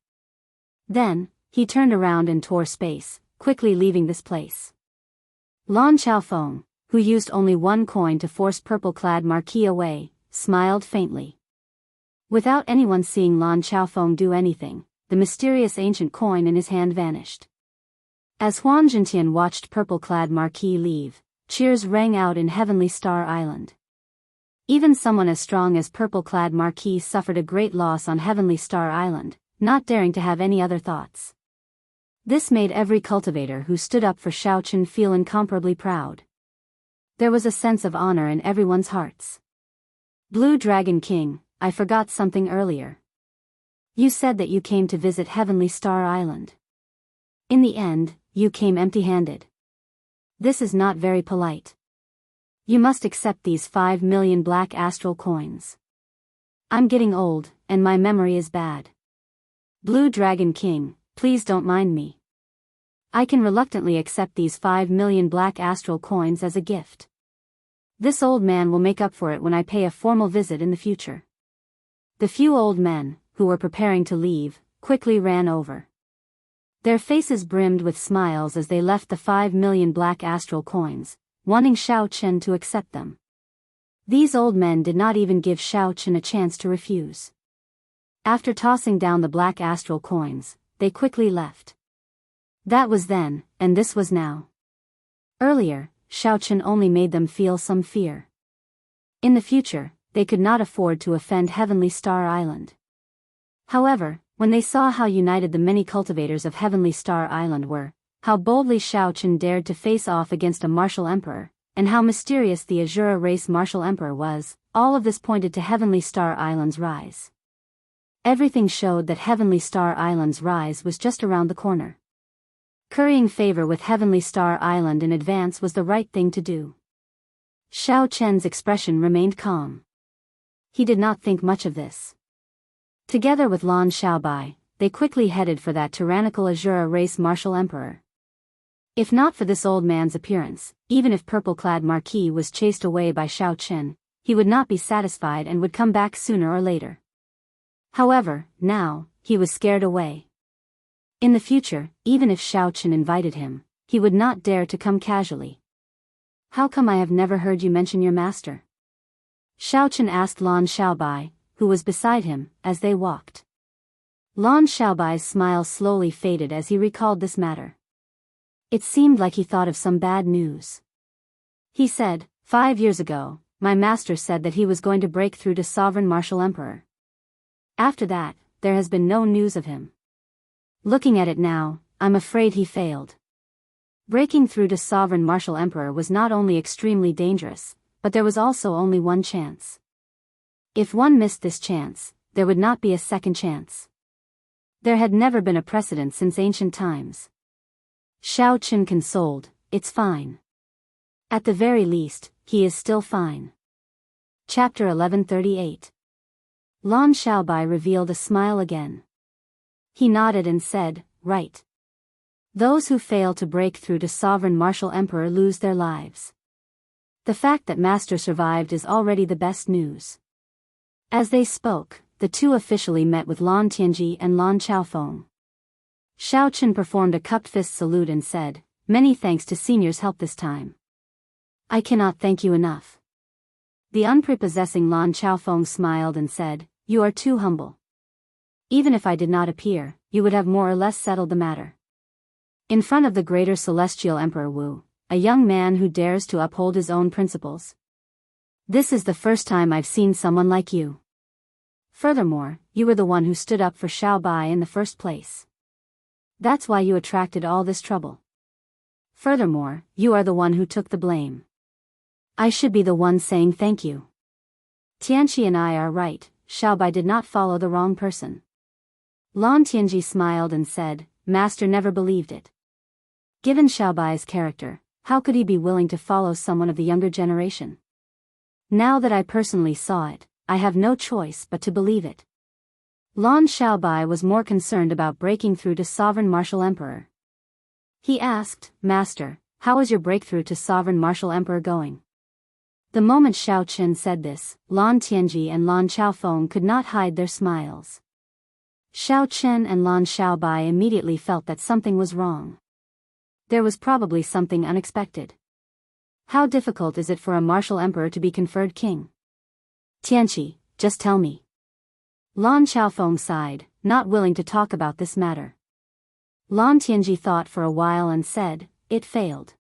Then, he turned around and tore space, quickly leaving this place. Lan Xiaofeng, who used only one coin to force purple-clad Marquis away, smiled faintly. Without anyone seeing Lan Xiaofeng do anything, the mysterious ancient coin in his hand vanished. As Huan Zhentian watched purple-clad Marquis leave, cheers rang out in Heavenly Star Island. Even someone as strong as purple-clad Marquis suffered a great loss on Heavenly Star Island, not daring to have any other thoughts. This made every cultivator who stood up for Xiaochen feel incomparably proud. There was a sense of honor in everyone's hearts. Blue Dragon King, I forgot something earlier. You said that you came to visit Heavenly Star Island. In the end, you came empty-handed. This is not very polite. You must accept these 5 million black astral coins. I'm getting old, and my memory is bad. Blue Dragon King, please don't mind me. I can reluctantly accept these 5 million black astral coins as a gift. This old man will make up for it when I pay a formal visit in the future. The few old men, who were preparing to leave, quickly ran over. Their faces brimmed with smiles as they left the 5 million black astral coins, wanting Xiao Chen to accept them. These old men did not even give Xiao Chen a chance to refuse. After tossing down the black astral coins, they quickly left. That was then, and this was now. Earlier, Xiao Chen only made them feel some fear. In the future, they could not afford to offend Heavenly Star Island. However, when they saw how united the many cultivators of Heavenly Star Island were, how boldly Xiao Chen dared to face off against a martial emperor, and how mysterious the Azura race martial emperor was, all of this pointed to Heavenly Star Island's rise. Everything showed that Heavenly Star Island's rise was just around the corner. Currying favor with Heavenly Star Island in advance was the right thing to do. Xiao Chen's expression remained calm. He did not think much of this. Together with Lan Xiaobai, they quickly headed for that tyrannical Azura race martial emperor. If not for this old man's appearance, even if purple-clad Marquis was chased away by Xiao Chen, he would not be satisfied and would come back sooner or later. However, now, he was scared away. In the future, even if Xiao Chen invited him, he would not dare to come casually. How come I have never heard you mention your master? Xiao Chen asked Lan Xiaobai, who was beside him, as they walked. Lan Xiaobai's smile slowly faded as he recalled this matter. It seemed like he thought of some bad news. He said, 5 years ago, my master said that he was going to break through to Sovereign Martial Emperor. After that, there has been no news of him. Looking at it now, I'm afraid he failed. Breaking through to Sovereign Martial Emperor was not only extremely dangerous, but there was also only one chance. If one missed this chance, there would not be a second chance. There had never been a precedent since ancient times. Xiao Chen consoled, it's fine. At the very least, he is still fine. Chapter 1138. Lan Xiaobai revealed a smile again. He nodded and said, right. Those who fail to break through to Sovereign Martial Emperor lose their lives. The fact that Master survived is already the best news. As they spoke, the two officially met with Lan Tianji and Lan Chaofeng. Xiao Chen performed a cupped fist salute and said, many thanks to senior's help this time. I cannot thank you enough. The unprepossessing Lan Chaofeng smiled and said, you are too humble. Even if I did not appear, you would have more or less settled the matter. In front of the greater celestial Emperor Wu, a young man who dares to uphold his own principles. This is the first time I've seen someone like you. Furthermore, you were the one who stood up for Xiaobai in the first place. That's why you attracted all this trouble. Furthermore, you are the one who took the blame. I should be the one saying thank you. Tianqi and I are right, Xiaobai did not follow the wrong person. Lan Tianji smiled and said, Master never believed it. Given Xiaobai's character, how could he be willing to follow someone of the younger generation? Now that I personally saw it, I have no choice but to believe it. Lan Xiaobai was more concerned about breaking through to Sovereign Martial Emperor. He asked, Master, how is your breakthrough to Sovereign Martial Emperor going? The moment Xiao Chen said this, Lan Tianji and Lan Chaofeng could not hide their smiles. Xiao Chen and Lan Xiaobai immediately felt that something was wrong. There was probably something unexpected. How difficult is it for a martial emperor to be conferred king? Tianqi, just tell me. Lan Chaofeng sighed, not willing to talk about this matter. Lan Tianji thought for a while and said, it failed.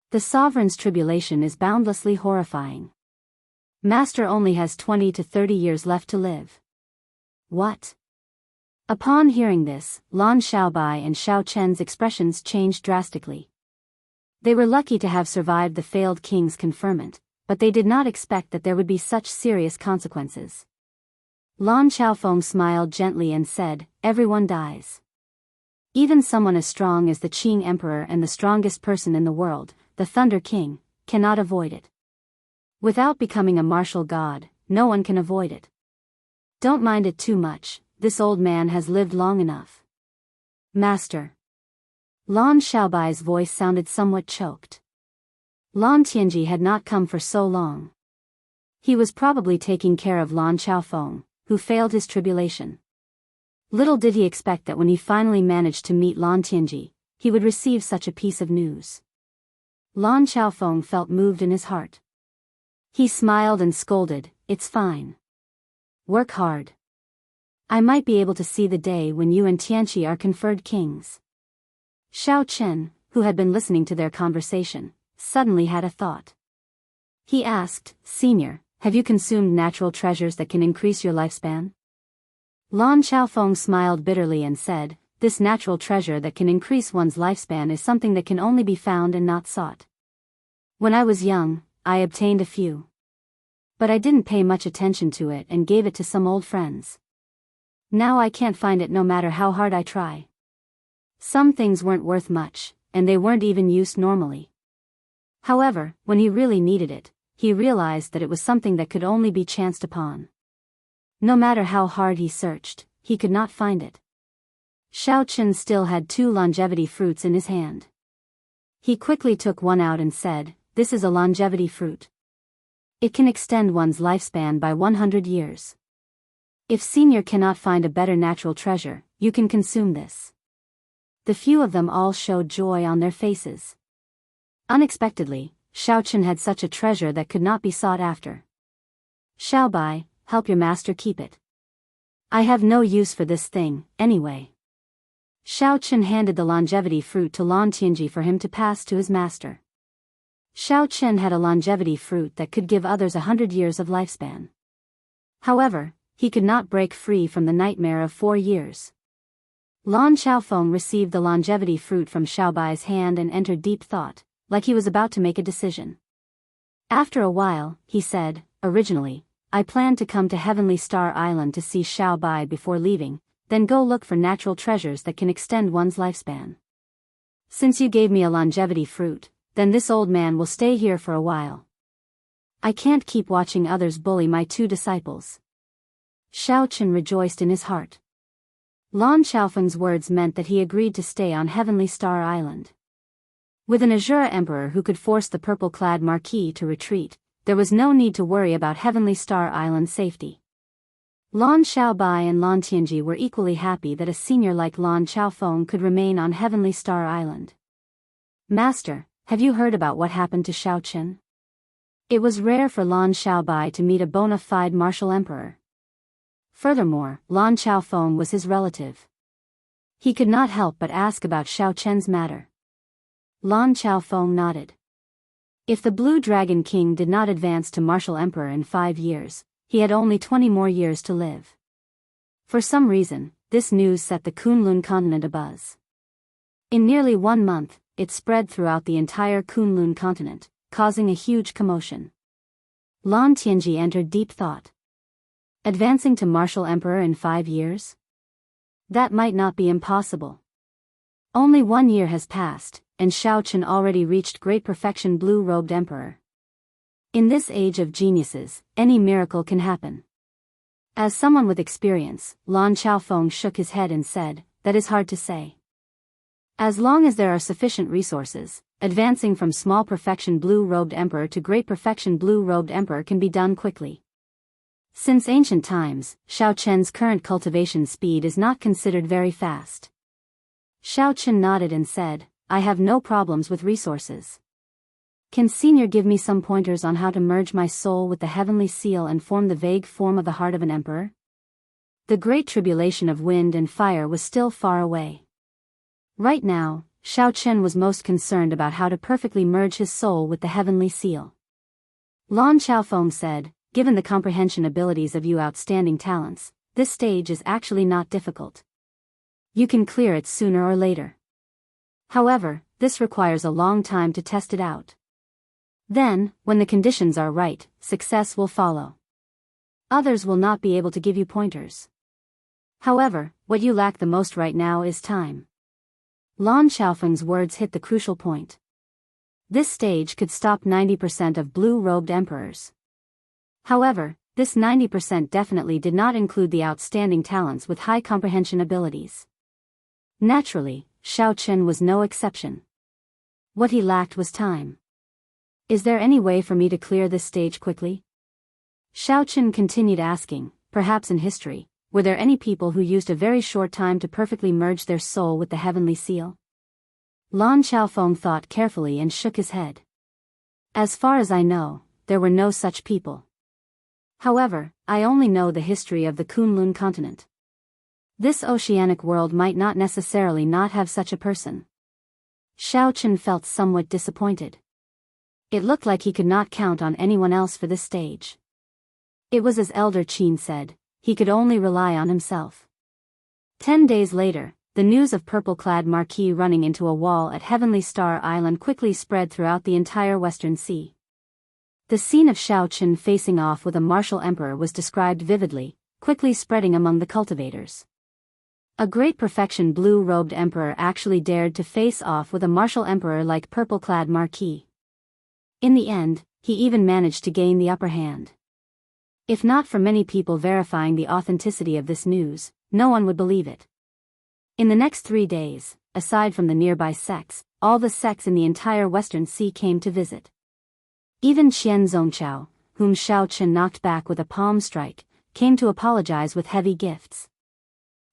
The sovereign's tribulation is boundlessly horrifying. Master only has 20 to 30 years left to live. What? Upon hearing this, Lan Xiaobai and Xiao Chen's expressions changed drastically. They were lucky to have survived the failed king's conferment, but they did not expect that there would be such serious consequences. Lan Chaofeng smiled gently and said, everyone dies. Even someone as strong as the Qing Emperor and the strongest person in the world, the Thunder King, cannot avoid it. Without becoming a martial god, no one can avoid it. Don't mind it too much, this old man has lived long enough. Master. Lan Xiaobai's voice sounded somewhat choked. Lan Tianji had not come for so long. He was probably taking care of Lan Chaofeng, who failed his tribulation. Little did he expect that when he finally managed to meet Lan Tianji, he would receive such a piece of news. Lan Chaofeng felt moved in his heart. He smiled and scolded, it's fine. Work hard. I might be able to see the day when you and Tianqi are conferred kings. Xiao Chen, who had been listening to their conversation, suddenly had a thought. He asked, Senior, have you consumed natural treasures that can increase your lifespan? Lan Chaofeng smiled bitterly and said, this natural treasure that can increase one's lifespan is something that can only be found and not sought. When I was young, I obtained a few. But I didn't pay much attention to it and gave it to some old friends. Now I can't find it no matter how hard I try. Some things weren't worth much, and they weren't even used normally. However, when he really needed it, he realized that it was something that could only be chanced upon. No matter how hard he searched, he could not find it. Xiao Chen still had 2 longevity fruits in his hand. He quickly took one out and said, "This is a longevity fruit. It can extend one's lifespan by 100 years. If senior cannot find a better natural treasure, you can consume this." The few of them all showed joy on their faces. Unexpectedly, Xiao Chen had such a treasure that could not be sought after. "Xiao Bai, help your master keep it. I have no use for this thing, anyway." Xiao Chen handed the longevity fruit to Lan Tianji for him to pass to his master. Xiao Chen had a longevity fruit that could give others 100 years of lifespan. However, he could not break free from the nightmare of 4 years. Lan Xiaofeng received the longevity fruit from Xiao Bai's hand and entered deep thought, like he was about to make a decision. After a while, he said, "Originally, I planned to come to Heavenly Star Island to see Xiao Bai before leaving, then go look for natural treasures that can extend one's lifespan. Since you gave me a longevity fruit, then this old man will stay here for a while. I can't keep watching others bully my 2 disciples." Xiao Chen rejoiced in his heart. Lan Xiaofeng's words meant that he agreed to stay on Heavenly Star Island. With an Azura Emperor who could force the purple-clad Marquis to retreat, there was no need to worry about Heavenly Star Island's safety. Lan Xiaobai and Lan Tianji were equally happy that a senior like Lan Xiaofeng could remain on Heavenly Star Island. "Master, have you heard about what happened to Xiao Chen?" It was rare for Lan Xiaobai to meet a bona fide martial emperor. Furthermore, Lan Xiaofeng was his relative. He could not help but ask about Xiao Chen's matter. Lan Xiaofeng nodded. If the Blue Dragon King did not advance to martial emperor in 5 years, he had only 20 more years to live. For some reason, this news set the Kunlun continent abuzz. In nearly 1 month, it spread throughout the entire Kunlun continent, causing a huge commotion. Lan Tianji entered deep thought. Advancing to martial emperor in 5 years? That might not be impossible. Only 1 year has passed, and Xiao Chen already reached great perfection blue-robed emperor. In this age of geniuses, any miracle can happen. As someone with experience, Lan Xiaofeng shook his head and said, "That is hard to say. As long as there are sufficient resources, advancing from small perfection blue-robed emperor to great perfection blue-robed emperor can be done quickly. Since ancient times, Xiao Chen's current cultivation speed is not considered very fast." Xiao Chen nodded and said, "I have no problems with resources. Can Senior give me some pointers on how to merge my soul with the heavenly seal and form the vague form of the heart of an emperor?" The great tribulation of wind and fire was still far away. Right now, Xiao Chen was most concerned about how to perfectly merge his soul with the heavenly seal. Lan Xiaofeng said, "Given the comprehension abilities of you outstanding talents, this stage is actually not difficult. You can clear it sooner or later. However, this requires a long time to test it out. Then, when the conditions are right, success will follow. Others will not be able to give you pointers. However, what you lack the most right now is time." Lan Xiaofeng's words hit the crucial point. This stage could stop 90% of blue-robed emperors. However, this 90% definitely did not include the outstanding talents with high comprehension abilities. Naturally, Xiao Chen was no exception. What he lacked was time. "Is there any way for me to clear this stage quickly?" Xiao Chen continued asking. Perhaps in history, were there any people who used a very short time to perfectly merge their soul with the heavenly seal? Lan Xiaofeng thought carefully and shook his head. "As far as I know, there were no such people. However, I only know the history of the Kunlun continent. This oceanic world might not necessarily not have such a person." Xiao Chen felt somewhat disappointed. It looked like he could not count on anyone else for this stage. It was as Elder Qin said, he could only rely on himself. 10 days later, the news of purple-clad Marquis running into a wall at Heavenly Star Island quickly spread throughout the entire Western Sea. The scene of Xiao Chen facing off with a martial emperor was described vividly, quickly spreading among the cultivators. A great perfection blue-robed emperor actually dared to face off with a martial emperor like purple-clad marquis. In the end, he even managed to gain the upper hand. If not for many people verifying the authenticity of this news, no one would believe it. In the next 3 days, aside from the nearby sects, all the sects in the entire Western Sea came to visit. Even Qian Zongchao, whom Xiao Chen knocked back with a palm strike, came to apologize with heavy gifts.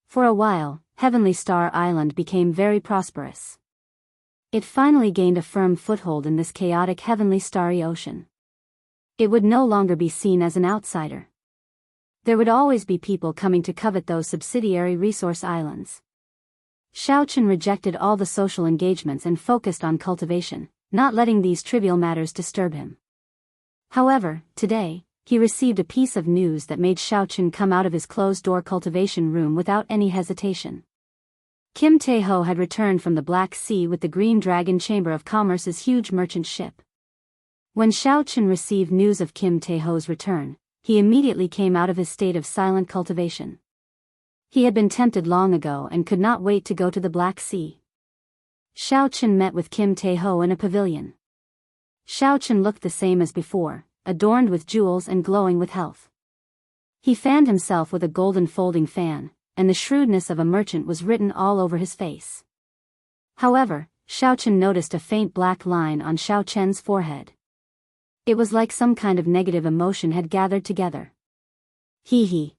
For a while, Heavenly Star Island became very prosperous. It finally gained a firm foothold in this chaotic heavenly starry ocean. It would no longer be seen as an outsider. There would always be people coming to covet those subsidiary resource islands. Xiao Chen rejected all the social engagements and focused on cultivation, not letting these trivial matters disturb him. However, today, he received a piece of news that made Xiao Chen come out of his closed-door cultivation room without any hesitation. Kim Tae-ho had returned from the Black Sea with the Green Dragon Chamber of Commerce's huge merchant ship. When Xiao Chen received news of Kim Tae-ho's return, he immediately came out of his state of silent cultivation. He had been tempted long ago and could not wait to go to the Black Sea. Xiao Chen met with Kim Tae-ho in a pavilion. Xiao Chen looked the same as before, adorned with jewels and glowing with health. He fanned himself with a golden folding fan, and the shrewdness of a merchant was written all over his face. However, Xiao Chen noticed a faint black line on Xiao Chen's forehead. It was like some kind of negative emotion had gathered together. He.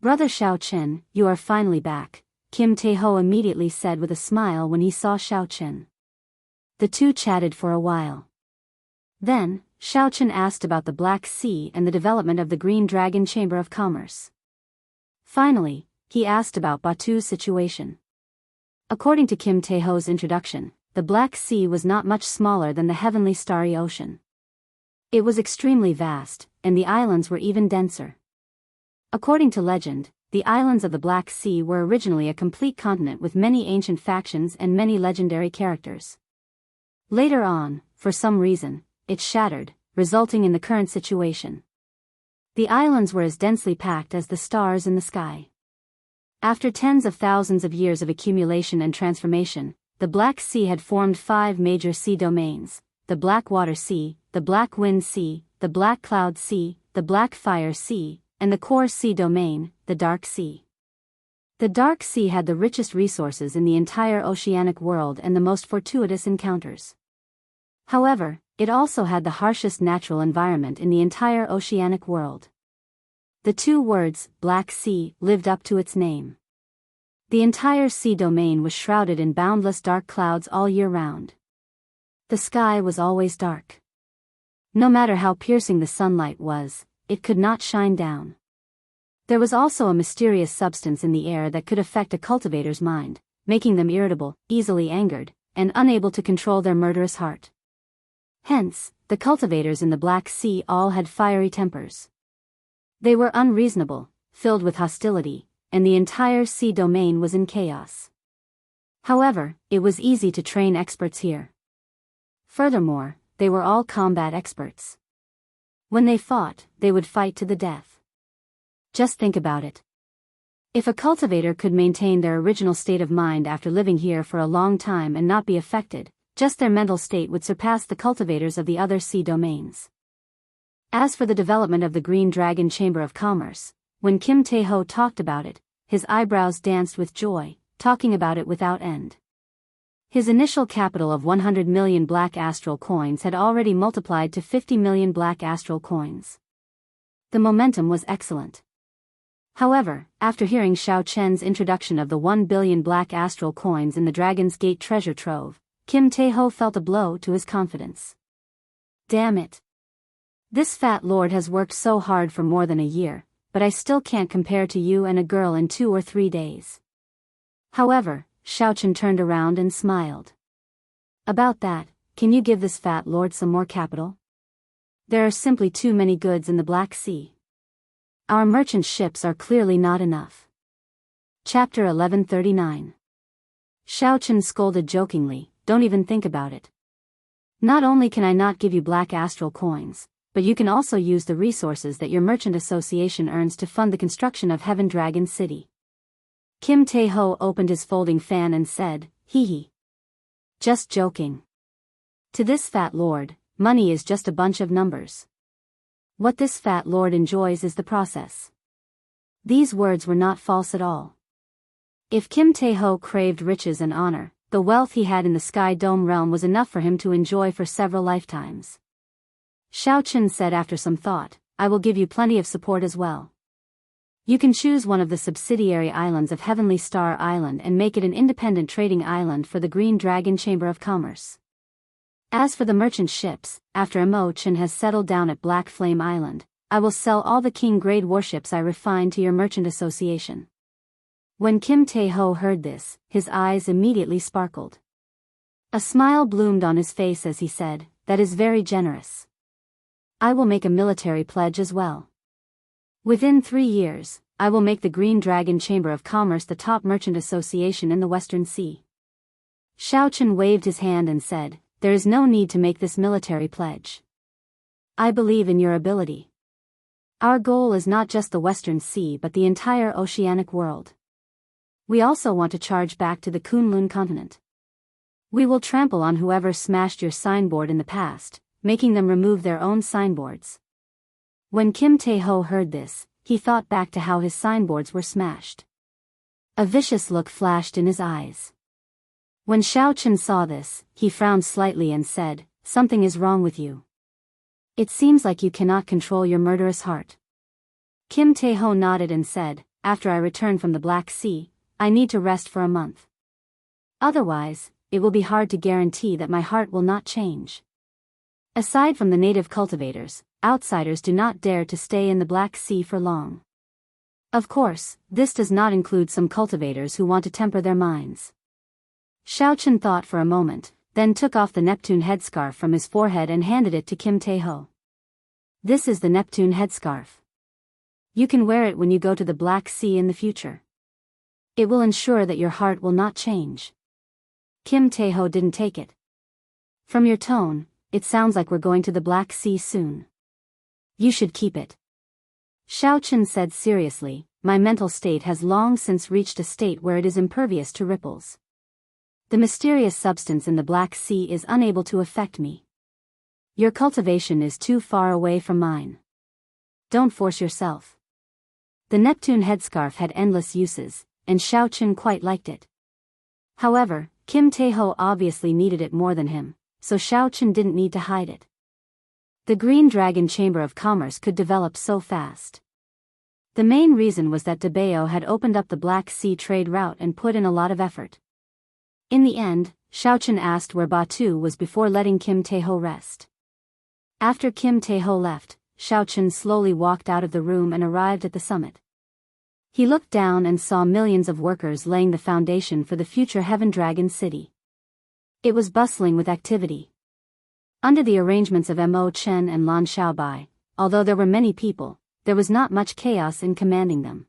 Brother Xiao Chen, you are finally back, Kim Tae-ho immediately said with a smile when he saw Xiao Chen. The two chatted for a while. Then, Xiao Chen asked about the Black Sea and the development of the Green Dragon Chamber of Commerce. Finally, he asked about Batu's situation. According to Kim Tae-ho's introduction, the Black Sea was not much smaller than the heavenly starry ocean. It was extremely vast, and the islands were even denser. According to legend, the islands of the Black Sea were originally a complete continent with many ancient factions and many legendary characters. Later on, for some reason, it shattered, resulting in the current situation. The islands were as densely packed as the stars in the sky. After tens of thousands of years of accumulation and transformation, the Black Sea had formed 5 major sea domains: the Black Water Sea, the Black Wind Sea, the Black Cloud Sea, the Black Fire Sea, and the core sea domain, the Dark Sea. The Dark Sea had the richest resources in the entire oceanic world and the most fortuitous encounters. However, it also had the harshest natural environment in the entire oceanic world. The 2 words, Black Sea, lived up to its name. The entire sea domain was shrouded in boundless dark clouds all year round. The sky was always dark. No matter how piercing the sunlight was, it could not shine down. There was also a mysterious substance in the air that could affect a cultivator's mind, making them irritable, easily angered, and unable to control their murderous heart. Hence, the cultivators in the Black Sea all had fiery tempers. They were unreasonable, filled with hostility, and the entire sea domain was in chaos. However, it was easy to train experts here. Furthermore, they were all combat experts. When they fought, they would fight to the death. Just think about it. If a cultivator could maintain their original state of mind after living here for a long time and not be affected, just their mental state would surpass the cultivators of the other sea domains. As for the development of the Green Dragon Chamber of Commerce, when Kim Tae-ho talked about it, his eyebrows danced with joy, talking about it without end. His initial capital of 100 million black astral coins had already multiplied to 50 million black astral coins. The momentum was excellent. However, after hearing Xiao Chen's introduction of the 1 billion black astral coins in the Dragon's Gate treasure trove, Kim Tae-ho felt a blow to his confidence. Damn it. This fat lord has worked so hard for more than a year, but I still can't compare to you and a girl in 2 or 3 days. However, Xiao Chen turned around and smiled. About that, can you give this fat lord some more capital? There are simply too many goods in the Black Sea. Our merchant ships are clearly not enough. Chapter 1139. Xiao Chen scolded jokingly, don't even think about it. Not only can I not give you black astral coins, but you can also use the resources that your merchant association earns to fund the construction of Heaven Dragon City. Kim Tae-ho opened his folding fan and said, "Hee hee. Just joking. To this fat lord, money is just a bunch of numbers. What this fat lord enjoys is the process." These words were not false at all. If Kim Tae-ho craved riches and honor, the wealth he had in the Sky Dome realm was enough for him to enjoy for several lifetimes. Xiao Chen said after some thought, "I will give you plenty of support as well. You can choose one of the subsidiary islands of Heavenly Star Island and make it an independent trading island for the Green Dragon Chamber of Commerce. As for the merchant ships, after Chen has settled down at Black Flame Island, I will sell all the king-grade warships I refine to your merchant association." When Kim Tae-ho heard this, his eyes immediately sparkled. A smile bloomed on his face as he said, "That is very generous. I will make a military pledge as well. Within 3 years, I will make the Green Dragon Chamber of Commerce the top merchant association in the Western Sea." Xiao Chen waved his hand and said, "There is no need to make this military pledge. I believe in your ability. Our goal is not just the Western Sea but the entire oceanic world. We also want to charge back to the Kunlun continent. We will trample on whoever smashed your signboard in the past, making them remove their own signboards." When Kim Tae-ho heard this, he thought back to how his signboards were smashed. A vicious look flashed in his eyes. When Xiao Chen saw this, he frowned slightly and said, "Something is wrong with you. It seems like you cannot control your murderous heart." Kim Tae-ho nodded and said, "After I return from the Black Sea, I need to rest for a month. Otherwise, it will be hard to guarantee that my heart will not change. Aside from the native cultivators, outsiders do not dare to stay in the Black Sea for long. Of course, this does not include some cultivators who want to temper their minds." Xiao Chen thought for a moment, then took off the Neptune headscarf from his forehead and handed it to Kim Tae-ho. "This is the Neptune headscarf. You can wear it when you go to the Black Sea in the future. It will ensure that your heart will not change." Kim Tae-ho didn't take it. "From your tone, it sounds like we're going to the Black Sea soon. You should keep it." Xiao Chen said seriously, "My mental state has long since reached a state where it is impervious to ripples. The mysterious substance in the Black Sea is unable to affect me. Your cultivation is too far away from mine. Don't force yourself." The Neptune headscarf had endless uses, and Xiao Chen quite liked it. However, Kim Tae-ho obviously needed it more than him, so Xiao Chen didn't need to hide it. The Green Dragon Chamber of Commerce could develop so fast. The main reason was that Debao had opened up the Black Sea trade route and put in a lot of effort. In the end, Xiao Chen asked where Batu was before letting Kim Tae-ho rest. After Kim Tae-ho left, Xiao Chen slowly walked out of the room and arrived at the summit. He looked down and saw millions of workers laying the foundation for the future Heaven Dragon City. It was bustling with activity. Under the arrangements of Chen and Lan Xiaobai, although there were many people, there was not much chaos in commanding them.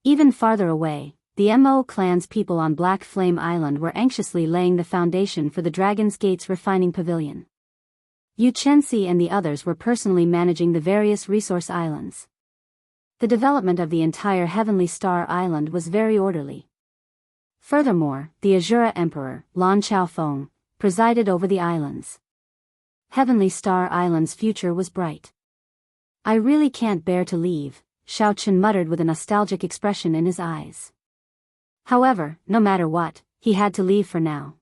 Even farther away, the clan's people on Black Flame Island were anxiously laying the foundation for the Dragon's Gates refining pavilion. Yu Chensi and the others were personally managing the various resource islands. The development of the entire Heavenly Star Island was very orderly. Furthermore, the Azura Emperor, Lan Chaofeng, presided over the islands. Heavenly Star Island's future was bright. "I really can't bear to leave," Xiao Chen muttered with a nostalgic expression in his eyes. However, no matter what, he had to leave for now.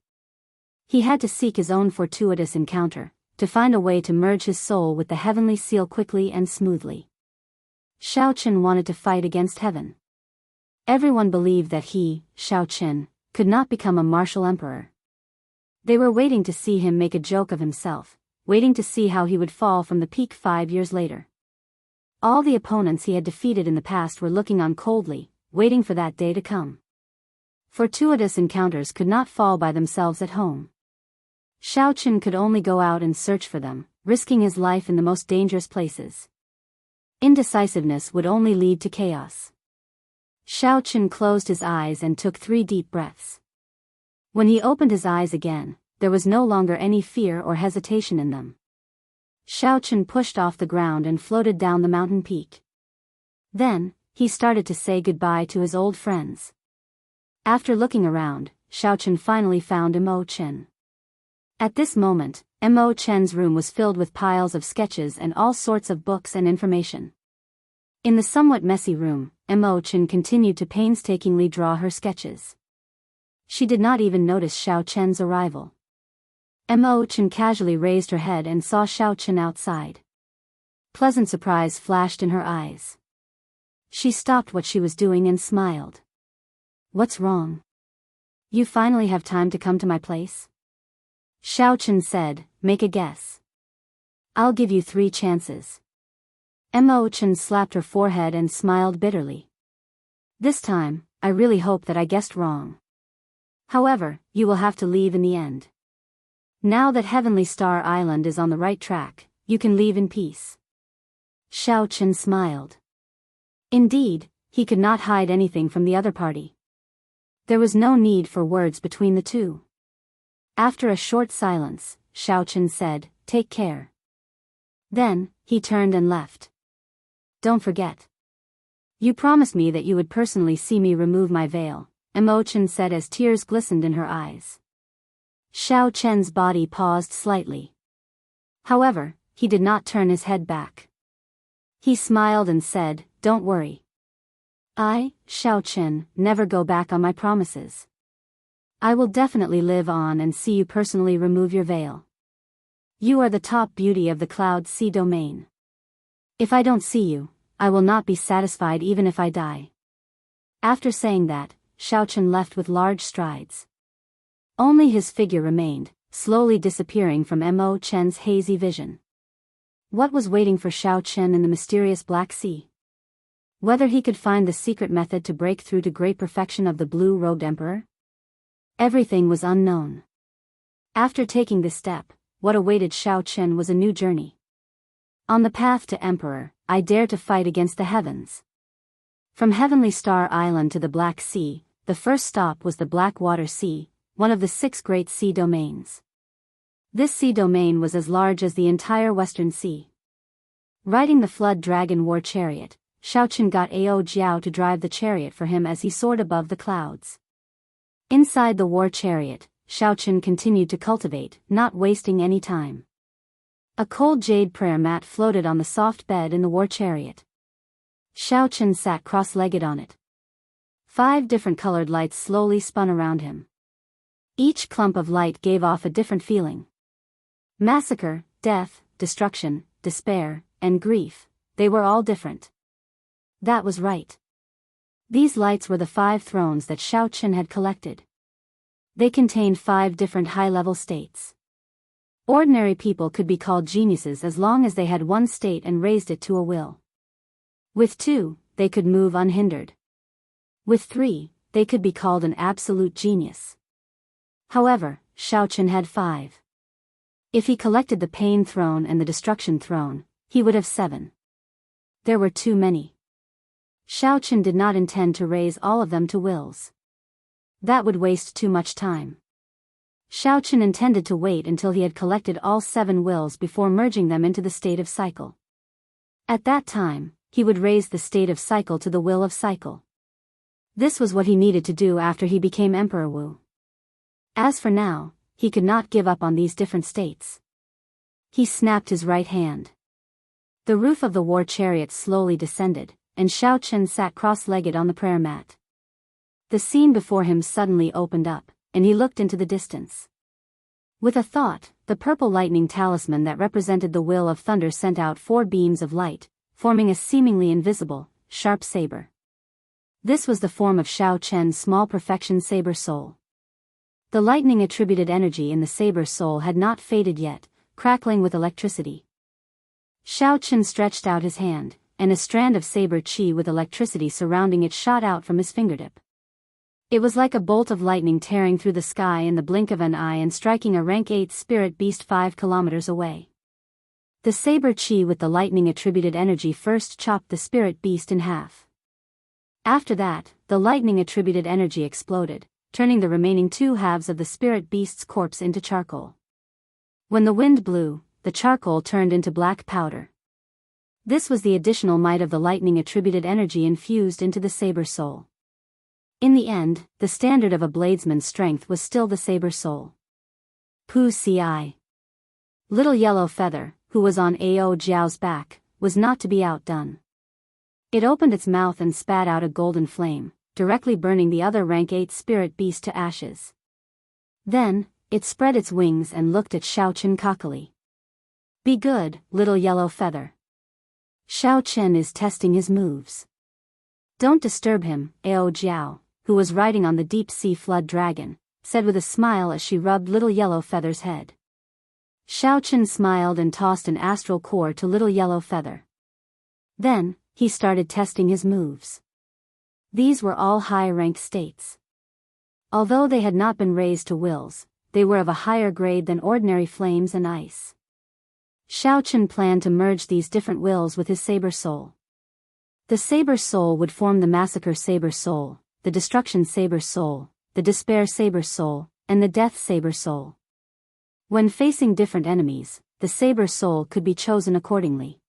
He had to seek his own fortuitous encounter, to find a way to merge his soul with the heavenly seal quickly and smoothly. Xiao Chen wanted to fight against heaven. Everyone believed that he, Xiao Chen, could not become a martial emperor. They were waiting to see him make a joke of himself, waiting to see how he would fall from the peak 5 years later. All the opponents he had defeated in the past were looking on coldly, waiting for that day to come. Fortuitous encounters could not fall by themselves at home. Xiao Chen could only go out and search for them, risking his life in the most dangerous places. Indecisiveness would only lead to chaos. Xiao Chen closed his eyes and took 3 deep breaths. When he opened his eyes again, there was no longer any fear or hesitation in them. Xiao Chen pushed off the ground and floated down the mountain peak. Then, he started to say goodbye to his old friends. After looking around, Xiaochen finally found Mo Chen. At this moment, Mo Chen's room was filled with piles of sketches and all sorts of books and information. In the somewhat messy room, Mo Chen continued to painstakingly draw her sketches. She did not even notice Xiaochen's arrival. Mo Chen casually raised her head and saw Xiaochen outside. Pleasant surprise flashed in her eyes. She stopped what she was doing and smiled. "What's wrong? You finally have time to come to my place?" Xiaochen said, "Make a guess." "I'll give you 3 chances." Mo Chen slapped her forehead and smiled bitterly. "This time, I really hope that I guessed wrong. However, you will have to leave in the end. Now that Heavenly Star Island is on the right track, you can leave in peace." Xiaochen smiled. Indeed, he could not hide anything from the other party. There was no need for words between the two. After a short silence, Xiaochen said, "Take care." Then, he turned and left. "Don't forget. You promised me that you would personally see me remove my veil," Mo Chen said as tears glistened in her eyes. Xiaochen's body paused slightly. However, he did not turn his head back. He smiled and said, "Don't worry. I, Xiaochen, never go back on my promises. I will definitely live on and see you personally remove your veil. You are the top beauty of the Cloud Sea domain. If I don't see you, I will not be satisfied even if I die." After saying that, Xiaochen left with large strides. Only his figure remained, slowly disappearing from Mo Chen's hazy vision. What was waiting for Xiaochen in the mysterious Black Sea? Whether he could find the secret method to break through to great perfection of the blue-robed emperor? Everything was unknown. After taking this step, what awaited Xiaochen was a new journey. On the path to Emperor, I dare to fight against the heavens. From Heavenly Star Island to the Black Sea, the first stop was the Blackwater Sea, one of the 6 great sea domains. This sea domain was as large as the entire Western Sea. Riding the Flood Dragon War Chariot, Xiaochen got Ao Jiao to drive the chariot for him as he soared above the clouds. Inside the war chariot, Xiaochen continued to cultivate, not wasting any time. A cold jade prayer mat floated on the soft bed in the war chariot. Xiaochen sat cross-legged on it. 5 different colored lights slowly spun around him. Each clump of light gave off a different feeling. Massacre, death, destruction, despair, and grief, they were all different. That was right. These lights were the 5 thrones that Xiaochen had collected. They contained 5 different high-level states. Ordinary people could be called geniuses as long as they had one state and raised it to a will. With 2, they could move unhindered. With 3, they could be called an absolute genius. However, Xiaochen had 5. If he collected the Pain Throne and the Destruction Throne, he would have 7. There were too many. Xiaochen did not intend to raise all of them to wills. That would waste too much time. Xiaochen intended to wait until he had collected all 7 wills before merging them into the state of cycle. At that time, he would raise the state of cycle to the will of cycle. This was what he needed to do after he became Emperor Wu. As for now, he could not give up on these different states. He snapped his right hand. The roof of the war chariot slowly descended, and Xiaochen sat cross-legged on the prayer mat. The scene before him suddenly opened up, and he looked into the distance. With a thought, the purple lightning talisman that represented the will of thunder sent out 4 beams of light, forming a seemingly invisible, sharp saber. This was the form of Xiaochen's small perfection saber soul. The lightning-attributed energy in the saber soul had not faded yet, crackling with electricity. Xiaochen stretched out his hand, and a strand of saber chi with electricity surrounding it shot out from his fingertip. It was like a bolt of lightning tearing through the sky in the blink of an eye and striking a rank 8 spirit beast 5 kilometers away. The saber chi with the lightning-attributed energy first chopped the spirit beast in half. After that, the lightning-attributed energy exploded, turning the remaining 2 halves of the spirit beast's corpse into charcoal. When the wind blew, the charcoal turned into black powder. This was the additional might of the lightning-attributed energy infused into the saber soul. In the end, the standard of a bladesman's strength was still the saber soul. Pu Ci. Little Yellow Feather, who was on Ao Jiao's back, was not to be outdone. It opened its mouth and spat out a golden flame, directly burning the other rank 8 spirit beast to ashes. Then, it spread its wings and looked at Xiao Chen cockily. Be good, Little Yellow Feather. Xiao Chen is testing his moves. Don't disturb him, Ao Jiao, who was riding on the deep-sea flood dragon, said with a smile as she rubbed Little Yellow Feather's head. Xiao Chen smiled and tossed an astral core to Little Yellow Feather. Then, he started testing his moves. These were all high-ranked states. Although they had not been raised to wills, they were of a higher grade than ordinary flames and ice. Xiao Chen planned to merge these different wills with his saber soul. The saber soul would form the massacre saber soul, the destruction saber soul, the despair saber soul, and the death saber soul. When facing different enemies, the saber soul could be chosen accordingly.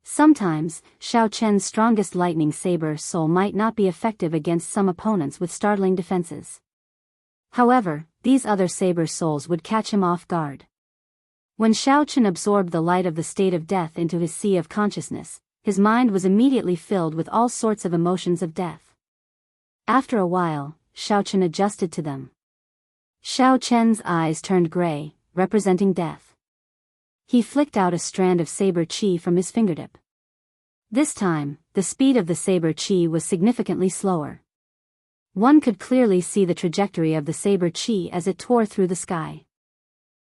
Sometimes, Xiao Chen's strongest lightning saber soul might not be effective against some opponents with startling defenses. However, these other saber souls would catch him off guard. When Xiao Chen absorbed the light of the state of death into his sea of consciousness, his mind was immediately filled with all sorts of emotions of death. After a while, Xiao Chen adjusted to them. Xiao Chen's eyes turned gray, representing death. He flicked out a strand of saber chi from his fingertip. This time, the speed of the saber chi was significantly slower. One could clearly see the trajectory of the saber chi as it tore through the sky.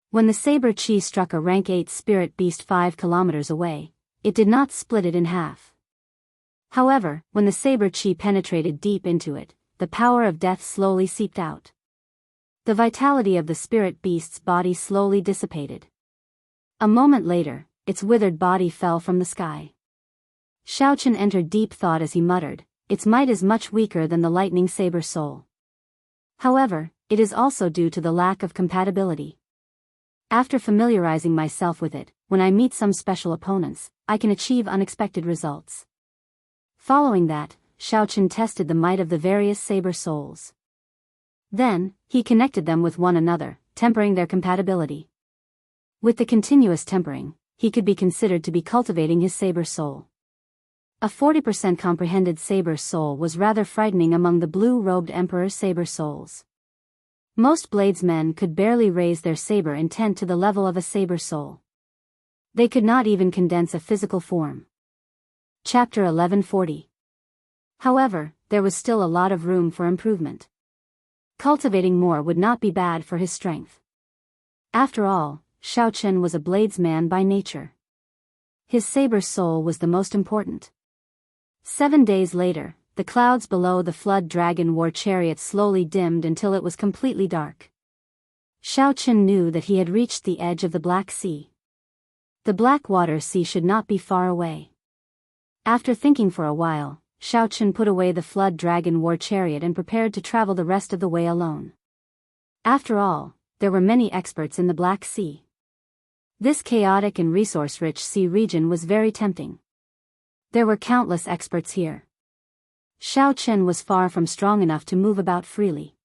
When the saber chi struck a rank 8 spirit beast 5 kilometers away, it did not split it in half. However, when the saber chi penetrated deep into it, the power of death slowly seeped out. The vitality of the spirit beast's body slowly dissipated. A moment later, its withered body fell from the sky. Xiao Chen entered deep thought as he muttered, its might is much weaker than the lightning saber soul. However, it is also due to the lack of compatibility. After familiarizing myself with it, when I meet some special opponents, I can achieve unexpected results. Following that, Xiao Chen tested the might of the various saber souls. Then, he connected them with one another, tempering their compatibility. With the continuous tempering, he could be considered to be cultivating his saber soul. A 40% comprehended saber soul was rather frightening among the blue-robed emperor's saber souls. Most bladesmen could barely raise their saber intent to the level of a saber soul. They could not even condense a physical form. Chapter 1140. However, there was still a lot of room for improvement. Cultivating more would not be bad for his strength. After all, Xiao Chen was a bladesman by nature. His saber soul was the most important. 7 days later, the clouds below the flood dragon war chariot slowly dimmed until it was completely dark. Xiao Chen knew that he had reached the edge of the Black Sea. The Blackwater Sea should not be far away. After thinking for a while, Xiao Chen put away the flood dragon war chariot and prepared to travel the rest of the way alone. After all, there were many experts in the Black Sea. This chaotic and resource-rich sea region was very tempting. There were countless experts here. Xiao Chen was far from strong enough to move about freely.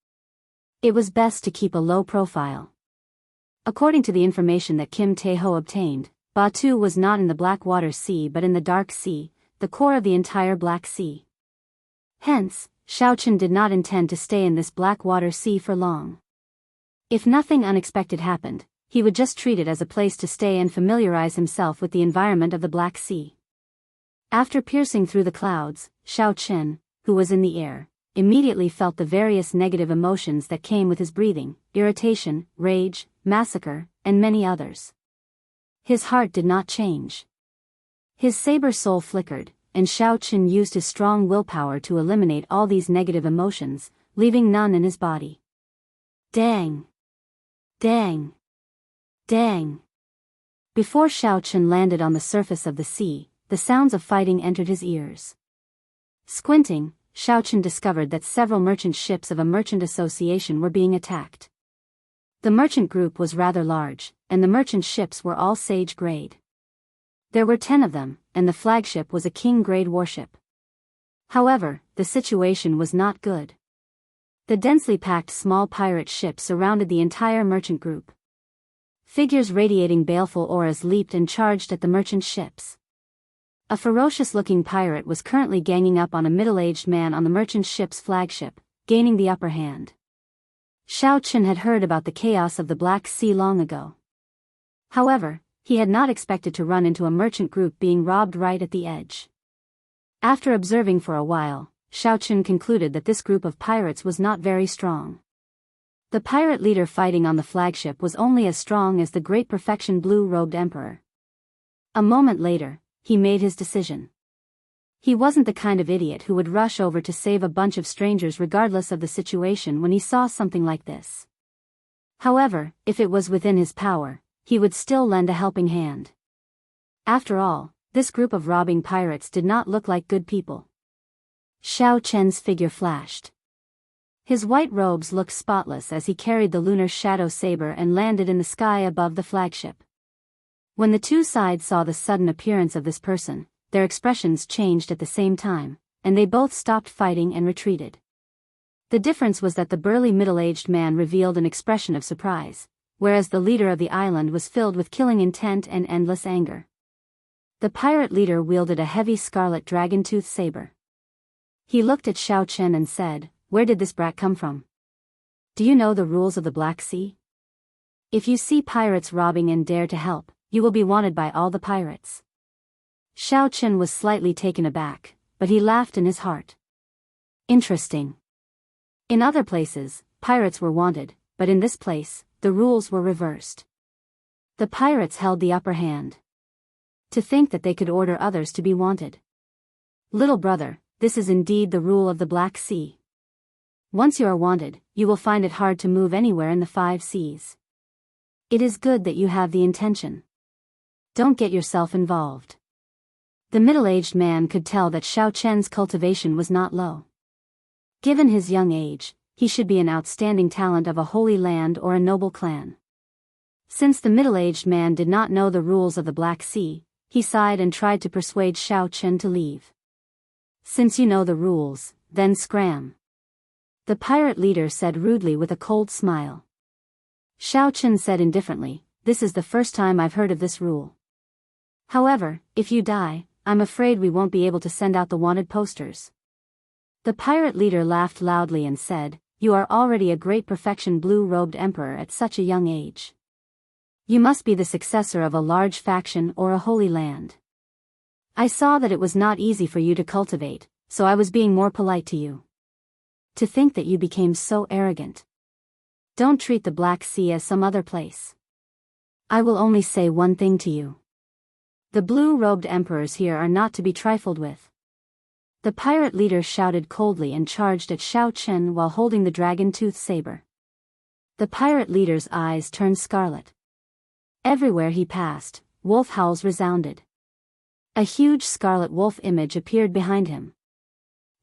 It was best to keep a low profile. According to the information that Kim Tae-ho obtained, Batu was not in the Blackwater Sea but in the Dark Sea, the core of the entire Black Sea. Hence, Xiao Chen did not intend to stay in this Blackwater Sea for long. If nothing unexpected happened, he would just treat it as a place to stay and familiarize himself with the environment of the Black Sea. After piercing through the clouds, Xiao Chen, who was in the air, immediately felt the various negative emotions that came with his breathing: irritation, rage, massacre, and many others. His heart did not change. His saber soul flickered, and Xiao Chen used his strong willpower to eliminate all these negative emotions, leaving none in his body. Dang! Dang! Dang! Before Xiao Chen landed on the surface of the sea, the sounds of fighting entered his ears. Squinting, Xiao Chen discovered that several merchant ships of a merchant association were being attacked. The merchant group was rather large, and the merchant ships were all Sage grade. There were 10 of them, and the flagship was a King grade warship. However, the situation was not good. The densely packed small pirate ship surrounded the entire merchant group. Figures radiating baleful auras leaped and charged at the merchant ships. A ferocious-looking pirate was currently ganging up on a middle-aged man on the merchant ship's flagship, gaining the upper hand. Xiao Chen had heard about the chaos of the Black Sea long ago. However, he had not expected to run into a merchant group being robbed right at the edge. After observing for a while, Xiao Chen concluded that this group of pirates was not very strong. The pirate leader fighting on the flagship was only as strong as the great perfection blue-robed emperor. A moment later, he made his decision. He wasn't the kind of idiot who would rush over to save a bunch of strangers regardless of the situation when he saw something like this. However, if it was within his power, he would still lend a helping hand. After all, this group of robbing pirates did not look like good people. Xiao Chen's figure flashed. His white robes looked spotless as he carried the lunar shadow saber and landed in the sky above the flagship. When the two sides saw the sudden appearance of this person, their expressions changed at the same time, and they both stopped fighting and retreated. The difference was that the burly middle-aged man revealed an expression of surprise, whereas the leader of the island was filled with killing intent and endless anger. The pirate leader wielded a heavy scarlet dragon-tooth saber. He looked at Xiao Chen and said, "Where did this brat come from? Do you know the rules of the Black Sea? If you see pirates robbing and dare to help, you will be wanted by all the pirates." Xiao Chen was slightly taken aback, but he laughed in his heart. Interesting. In other places, pirates were wanted, but in this place, the rules were reversed. The pirates held the upper hand. To think that they could order others to be wanted. Little brother, this is indeed the rule of the Black Sea. Once you are wanted, you will find it hard to move anywhere in the 5 seas. It is good that you have the intention. Don't get yourself involved. The middle-aged man could tell that Xiao Chen's cultivation was not low. Given his young age, he should be an outstanding talent of a holy land or a noble clan. Since the middle-aged man did not know the rules of the Black Sea, he sighed and tried to persuade Xiao Chen to leave. "Since you know the rules, then scram," the pirate leader said rudely with a cold smile. Xiao Chen said indifferently, "This is the first time I've heard of this rule. However, if you die, I'm afraid we won't be able to send out the wanted posters." The pirate leader laughed loudly and said, "You are already a great perfection blue-robed emperor at such a young age. You must be the successor of a large faction or a holy land. I saw that it was not easy for you to cultivate, so I was being more polite to you. To think that you became so arrogant. Don't treat the Black Sea as some other place. I will only say one thing to you. The blue-robed emperors here are not to be trifled with." The pirate leader shouted coldly and charged at Xiao Chen while holding the dragon-tooth saber. The pirate leader's eyes turned scarlet. Everywhere he passed, wolf howls resounded. A huge scarlet wolf image appeared behind him.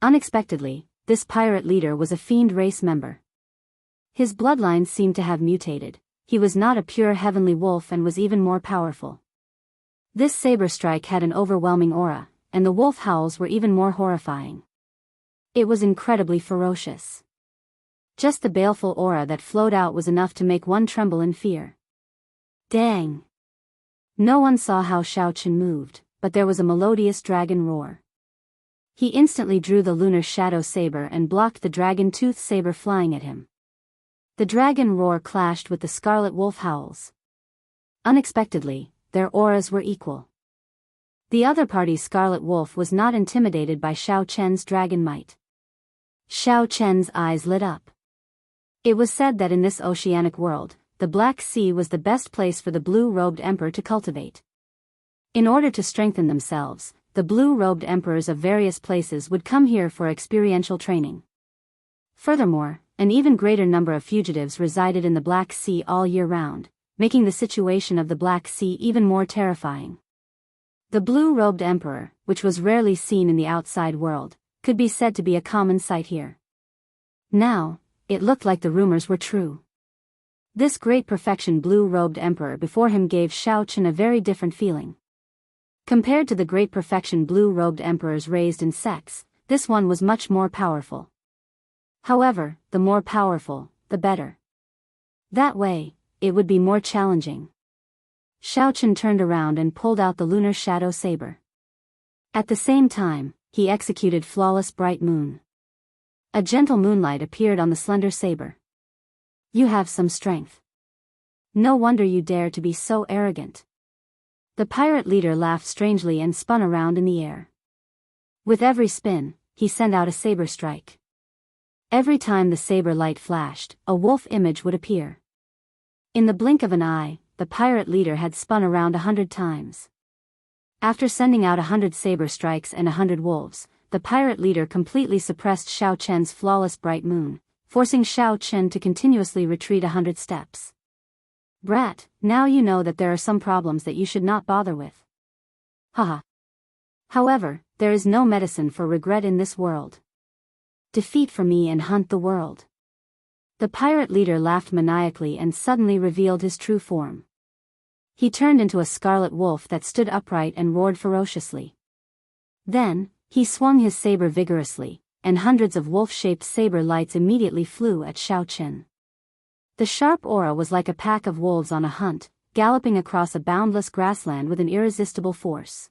Unexpectedly, this pirate leader was a fiend race member. His bloodline seemed to have mutated. He was not a pure heavenly wolf and was even more powerful. This saber strike had an overwhelming aura, and the wolf howls were even more horrifying. It was incredibly ferocious. Just the baleful aura that flowed out was enough to make one tremble in fear. Dang! No one saw how Xiao Chen moved, but there was a melodious dragon roar. He instantly drew the lunar shadow saber and blocked the dragon-tooth saber flying at him. The dragon roar clashed with the scarlet wolf howls. Unexpectedly, their auras were equal. The other party's scarlet wolf was not intimidated by Xiao Chen's dragon might. Xiao Chen's eyes lit up. It was said that in this oceanic world, the Black Sea was the best place for the blue-robed emperor to cultivate. In order to strengthen themselves, the blue-robed emperors of various places would come here for experiential training. Furthermore, an even greater number of fugitives resided in the Black Sea all year round, making the situation of the Black Sea even more terrifying. The blue-robed emperor, which was rarely seen in the outside world, could be said to be a common sight here. Now, it looked like the rumors were true. This great perfection blue-robed emperor before him gave Xiao Chen a very different feeling. Compared to the great perfection blue-robed emperors raised in sects, this one was much more powerful. However, the more powerful, the better. That way, it would be more challenging. Shao Chen turned around and pulled out the lunar shadow saber. At the same time, he executed flawless bright moon. A gentle moonlight appeared on the slender saber. You have some strength. No wonder you dare to be so arrogant. The pirate leader laughed strangely and spun around in the air. With every spin, he sent out a saber strike. Every time the saber light flashed, a wolf image would appear. In the blink of an eye, the pirate leader had spun around 100 times. After sending out 100 saber strikes and 100 wolves, the pirate leader completely suppressed Shao Chen's flawless bright moon, forcing Shao Chen to continuously retreat 100 steps. Brat, now you know that there are some problems that you should not bother with. Haha. However, there is no medicine for regret in this world. Defeat for me and hunt the world. The pirate leader laughed maniacally and suddenly revealed his true form. He turned into a scarlet wolf that stood upright and roared ferociously. Then, he swung his saber vigorously, and hundreds of wolf-shaped saber lights immediately flew at Shao Chen. The sharp aura was like a pack of wolves on a hunt, galloping across a boundless grassland with an irresistible force.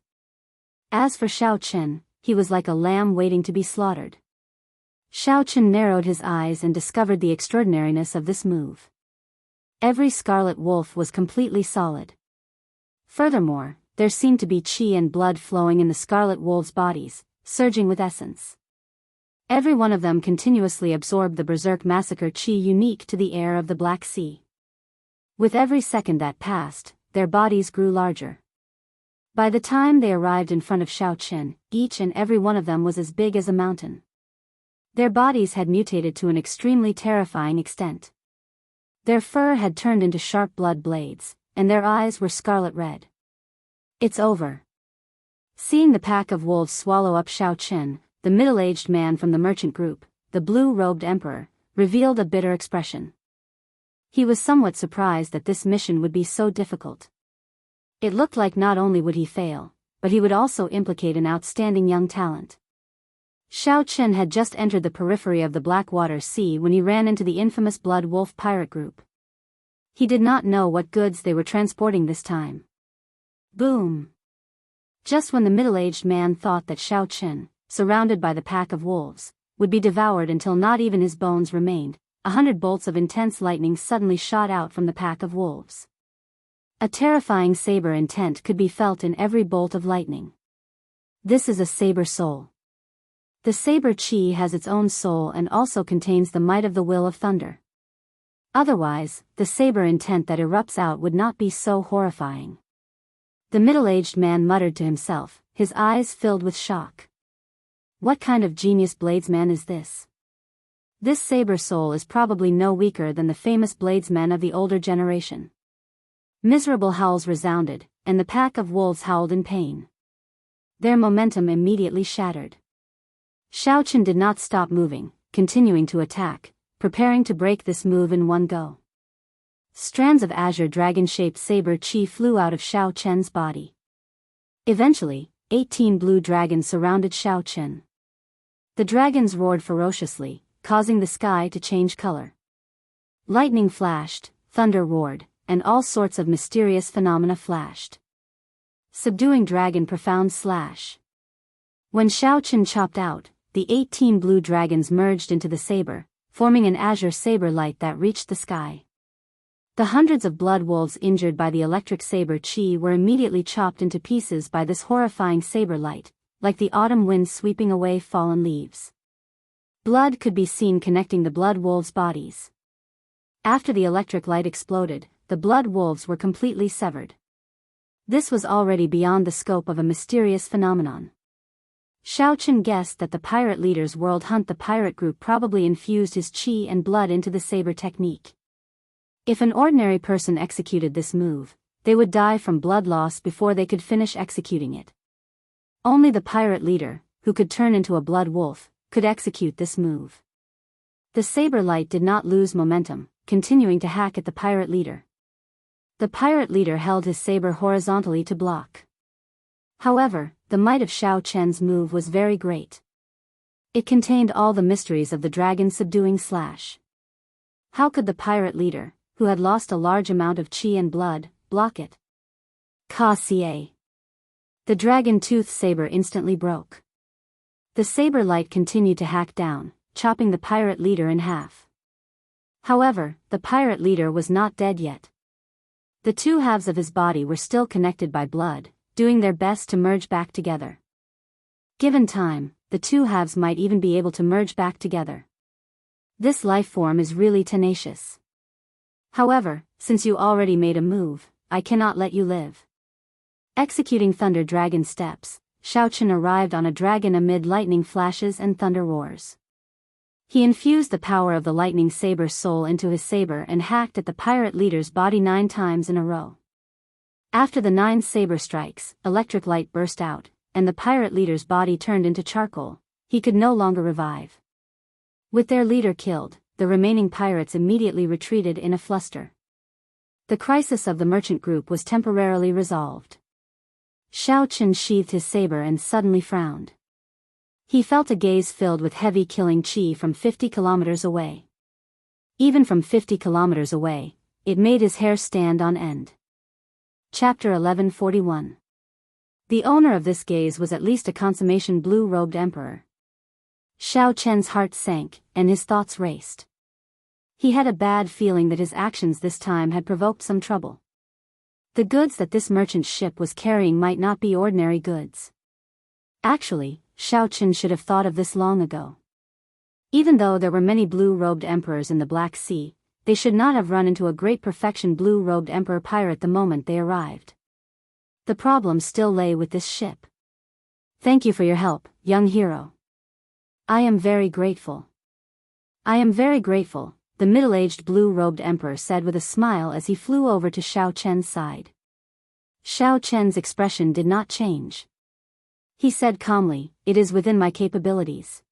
As for Shao Chen, he was like a lamb waiting to be slaughtered. Shao Chen narrowed his eyes and discovered the extraordinariness of this move. Every scarlet wolf was completely solid. Furthermore, there seemed to be qi and blood flowing in the scarlet wolves' bodies, surging with essence. Every one of them continuously absorbed the berserk massacre qi unique to the air of the Black Sea. With every second that passed, their bodies grew larger. By the time they arrived in front of Shao Chen, each and every one of them was as big as a mountain. Their bodies had mutated to an extremely terrifying extent. Their fur had turned into sharp blood blades, and their eyes were scarlet red. It's over. Seeing the pack of wolves swallow up Shao Chen, the middle-aged man from the merchant group, the blue-robed emperor, revealed a bitter expression. He was somewhat surprised that this mission would be so difficult. It looked like not only would he fail, but he would also implicate an outstanding young talent. Shao Chen had just entered the periphery of the Blackwater Sea when he ran into the infamous Blood Wolf pirate group. He did not know what goods they were transporting this time. Boom! Just when the middle-aged man thought that Shao Chen, surrounded by the pack of wolves, would be devoured until not even his bones remained, 100 bolts of intense lightning suddenly shot out from the pack of wolves. A terrifying saber intent could be felt in every bolt of lightning. This is a saber soul. The saber chi has its own soul and also contains the might of the will of thunder. Otherwise, the saber intent that erupts out would not be so horrifying. The middle-aged man muttered to himself, his eyes filled with shock. What kind of genius bladesman is this? This saber soul is probably no weaker than the famous bladesmen of the older generation. Miserable howls resounded, and the pack of wolves howled in pain. Their momentum immediately shattered. Shao Chen did not stop moving, continuing to attack, preparing to break this move in one go. Strands of azure dragon-shaped saber chi flew out of Shao Chen's body. Eventually, 18 blue dragons surrounded Shao Chen. The dragons roared ferociously, causing the sky to change color. Lightning flashed, thunder roared, and all sorts of mysterious phenomena flashed. Subduing dragon profound slash. When Shao Chen chopped out, the 18 blue dragons merged into the saber, forming an azure saber light that reached the sky. The hundreds of blood wolves injured by the electric saber chi were immediately chopped into pieces by this horrifying saber light, like the autumn wind sweeping away fallen leaves. Blood could be seen connecting the blood wolves' bodies. After the electric light exploded, the blood wolves were completely severed. This was already beyond the scope of a mysterious phenomenon. Shao Chen guessed that the pirate leader's world hunt the pirate group probably infused his chi and blood into the saber technique. If an ordinary person executed this move, they would die from blood loss before they could finish executing it. Only the pirate leader, who could turn into a blood wolf, could execute this move. The saber light did not lose momentum, continuing to hack at the pirate leader. The pirate leader held his saber horizontally to block. However, the might of Shao Chen's move was very great. It contained all the mysteries of the dragon subduing Slash. How could the pirate leader, who had lost a large amount of chi and blood, block it? Ka-ca. The dragon-tooth saber instantly broke. The saber light continued to hack down, chopping the pirate leader in half. However, the pirate leader was not dead yet. The two halves of his body were still connected by blood, doing their best to merge back together. Given time, the two halves might even be able to merge back together. This life form is really tenacious. However, since you already made a move, I cannot let you live. Executing Thunder Dragon steps, Shao Chen arrived on a dragon amid lightning flashes and thunder roars. He infused the power of the lightning saber soul into his saber and hacked at the pirate leader's body 9 times in a row. After the 9 saber strikes, electric light burst out, and the pirate leader's body turned into charcoal. He could no longer revive. With their leader killed, the remaining pirates immediately retreated in a fluster. The crisis of the merchant group was temporarily resolved. Shao Chen sheathed his saber and suddenly frowned. He felt a gaze filled with heavy killing chi from 50 kilometers away. Even from 50 kilometers away, it made his hair stand on end. Chapter 1141. The owner of this gaze was at least a consummation blue-robed emperor. Shao Chen's heart sank, and his thoughts raced. He had a bad feeling that his actions this time had provoked some trouble. The goods that this merchant ship was carrying might not be ordinary goods. Actually, Shao Chen should have thought of this long ago. Even though there were many blue-robed emperors in the Black Sea, they should not have run into a great perfection blue-robed emperor pirate the moment they arrived. The problem still lay with this ship. Thank you for your help, young hero. I am very grateful. I am very grateful, the middle-aged blue-robed emperor said with a smile as he flew over to Shao Chen's side. Shao Chen's expression did not change. He said calmly, "It is within my capabilities.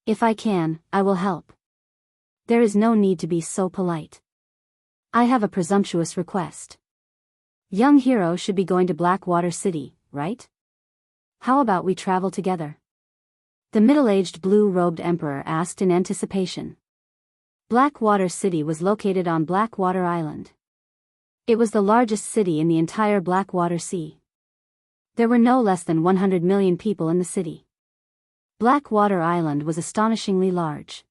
If I can, I will help. There is no need to be so polite. I have a presumptuous request. Young hero should be going to Blackwater City, right? How about we travel together?" The middle-aged blue-robed emperor asked in anticipation. Blackwater City was located on Blackwater Island. It was the largest city in the entire Blackwater Sea. There were no less than 100 million people in the city. Blackwater Island was astonishingly large.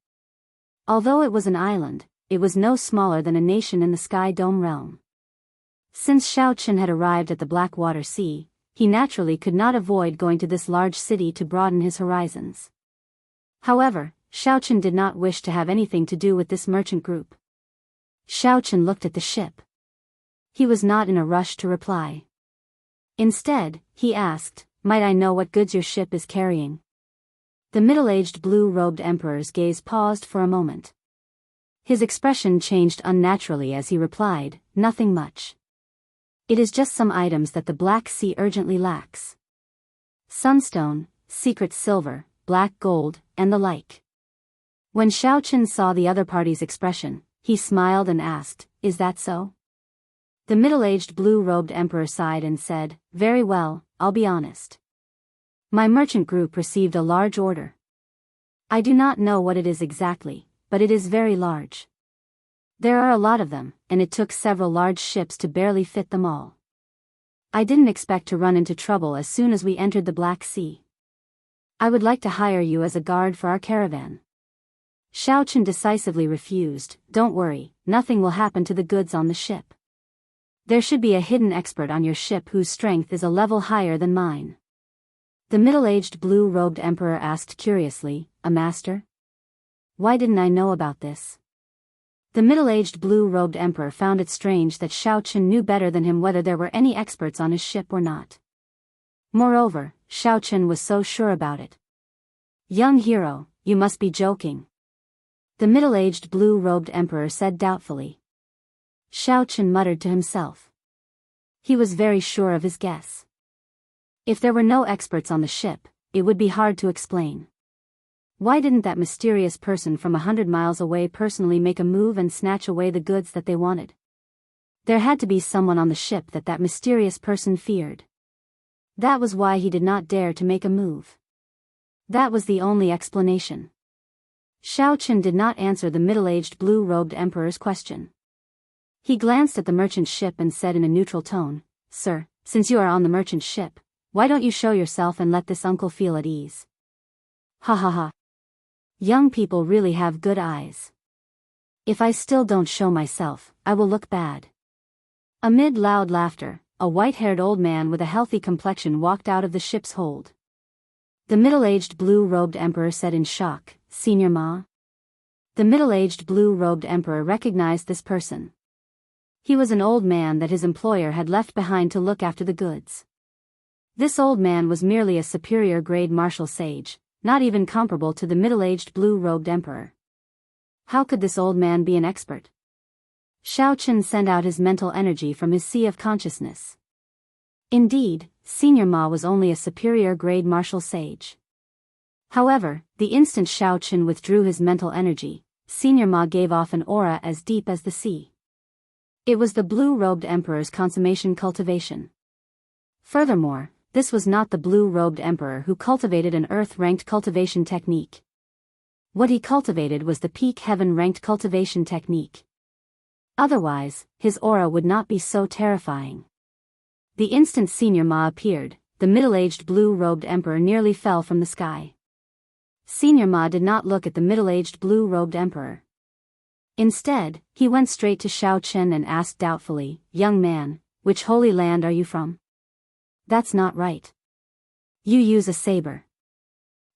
Although it was an island, it was no smaller than a nation in the Sky Dome realm. Since Shao Chen had arrived at the Blackwater Sea, he naturally could not avoid going to this large city to broaden his horizons. However, Shao Chen did not wish to have anything to do with this merchant group. Shao Chen looked at the ship. He was not in a rush to reply. Instead, he asked, "Might I know what goods your ship is carrying?" The middle-aged blue-robed emperor's gaze paused for a moment. His expression changed unnaturally as he replied, "Nothing much. It is just some items that the Black Sea urgently lacks. Sunstone, secret silver, black gold, and the like." When Shao Chen saw the other party's expression, he smiled and asked, "Is that so?" The middle-aged blue-robed emperor sighed and said, "Very well, I'll be honest. My merchant group received a large order. I do not know what it is exactly, but it is very large. There are a lot of them, and it took several large ships to barely fit them all. I didn't expect to run into trouble as soon as we entered the Black Sea. I would like to hire you as a guard for our caravan." Shao Chen decisively refused. "Don't worry, nothing will happen to the goods on the ship. There should be a hidden expert on your ship whose strength is a level higher than mine." The middle-aged blue-robed emperor asked curiously, "A master? Why didn't I know about this?" The middle-aged blue-robed emperor found it strange that Shao Chen knew better than him whether there were any experts on his ship or not. Moreover, Shao Chen was so sure about it. "Young hero, you must be joking," the middle-aged blue-robed emperor said doubtfully. Shao Chen muttered to himself. He was very sure of his guess. If there were no experts on the ship, it would be hard to explain. Why didn't that mysterious person from 100 miles away personally make a move and snatch away the goods that they wanted? There had to be someone on the ship that mysterious person feared. That was why he did not dare to make a move. That was the only explanation. Shao Chen did not answer the middle-aged blue-robed emperor's question. He glanced at the merchant ship and said in a neutral tone, "Sir, since you are on the merchant ship, why don't you show yourself and let this uncle feel at ease?" Ha ha ha. Young people really have good eyes. If I still don't show myself, I will look bad. Amid loud laughter, a white-haired old man with a healthy complexion walked out of the ship's hold. The middle-aged blue-robed emperor said in shock, "Senior Ma?" The middle-aged blue-robed emperor recognized this person. He was an old man that his employer had left behind to look after the goods. This old man was merely a superior-grade martial sage, not even comparable to the middle-aged blue-robed emperor. How could this old man be an expert? Shao Chen sent out his mental energy from his sea of consciousness. Indeed, Senior Ma was only a superior-grade martial sage. However, the instant Shao Chen withdrew his mental energy, Senior Ma gave off an aura as deep as the sea. It was the blue-robed emperor's consummation cultivation. Furthermore, this was not the blue-robed emperor who cultivated an earth-ranked cultivation technique. What he cultivated was the peak heaven-ranked cultivation technique. Otherwise, his aura would not be so terrifying. The instant Senior Ma appeared, the middle-aged blue-robed emperor nearly fell from the sky. Senior Ma did not look at the middle-aged blue-robed emperor. Instead, he went straight to Shao Chen and asked doubtfully, "Young man, which holy land are you from?" "That's not right. You use a saber.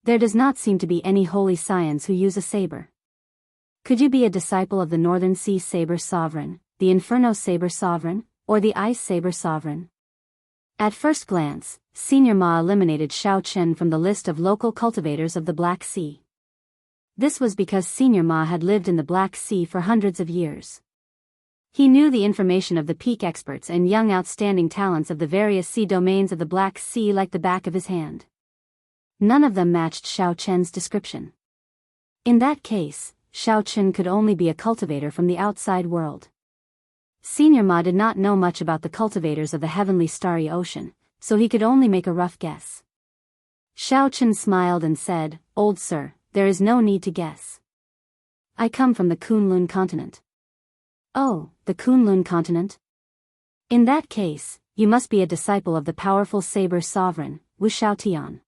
There does not seem to be any holy scions who use a saber. Could you be a disciple of the Northern Sea Saber Sovereign, the Inferno Saber Sovereign, or the Ice Saber Sovereign?" At first glance, Senior Ma eliminated Shao Chen from the list of local cultivators of the Black Sea. This was because Senior Ma had lived in the Black Sea for hundreds of years. He knew the information of the peak experts and young outstanding talents of the various sea domains of the Black Sea like the back of his hand. None of them matched Shao Chen's description. In that case, Shao Chen could only be a cultivator from the outside world. Senior Ma did not know much about the cultivators of the heavenly starry ocean, so he could only make a rough guess. Shao Chen smiled and said, "Old sir, there is no need to guess. I come from the Kunlun continent." "Oh, the Kunlun continent? In that case, you must be a disciple of the powerful saber sovereign, Wu Shaotian.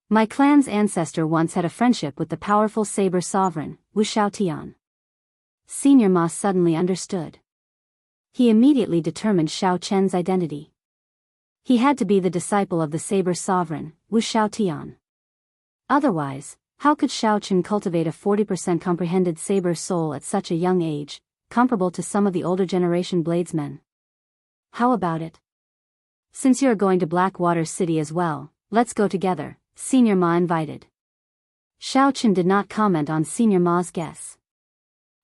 My clan's ancestor once had a friendship with the powerful saber sovereign, Wu Shaotian." Senior Ma suddenly understood. He immediately determined Shao Chen's identity. He had to be the disciple of the saber sovereign, Wu Shaotian. Otherwise, how could Shao Chen cultivate a 40% comprehended saber soul at such a young age, comparable to some of the older generation bladesmen? "How about it? Since you're going to Blackwater City as well, let's go together," Senior Ma invited. Shao Chen did not comment on Senior Ma's guess.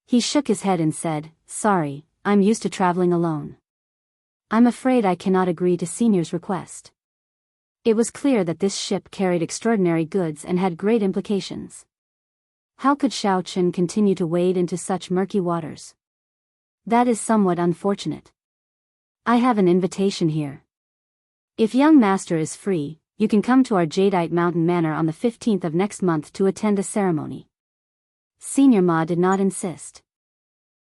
He shook his head and said, "Sorry, I'm used to traveling alone. I'm afraid I cannot agree to Senior's request." It was clear that this ship carried extraordinary goods and had great implications. How could Shao Chen continue to wade into such murky waters? That is somewhat unfortunate. I have an invitation here. If young master is free, you can come to our Jadeite Mountain Manor on the 15th of next month to attend a ceremony. Senior Ma did not insist.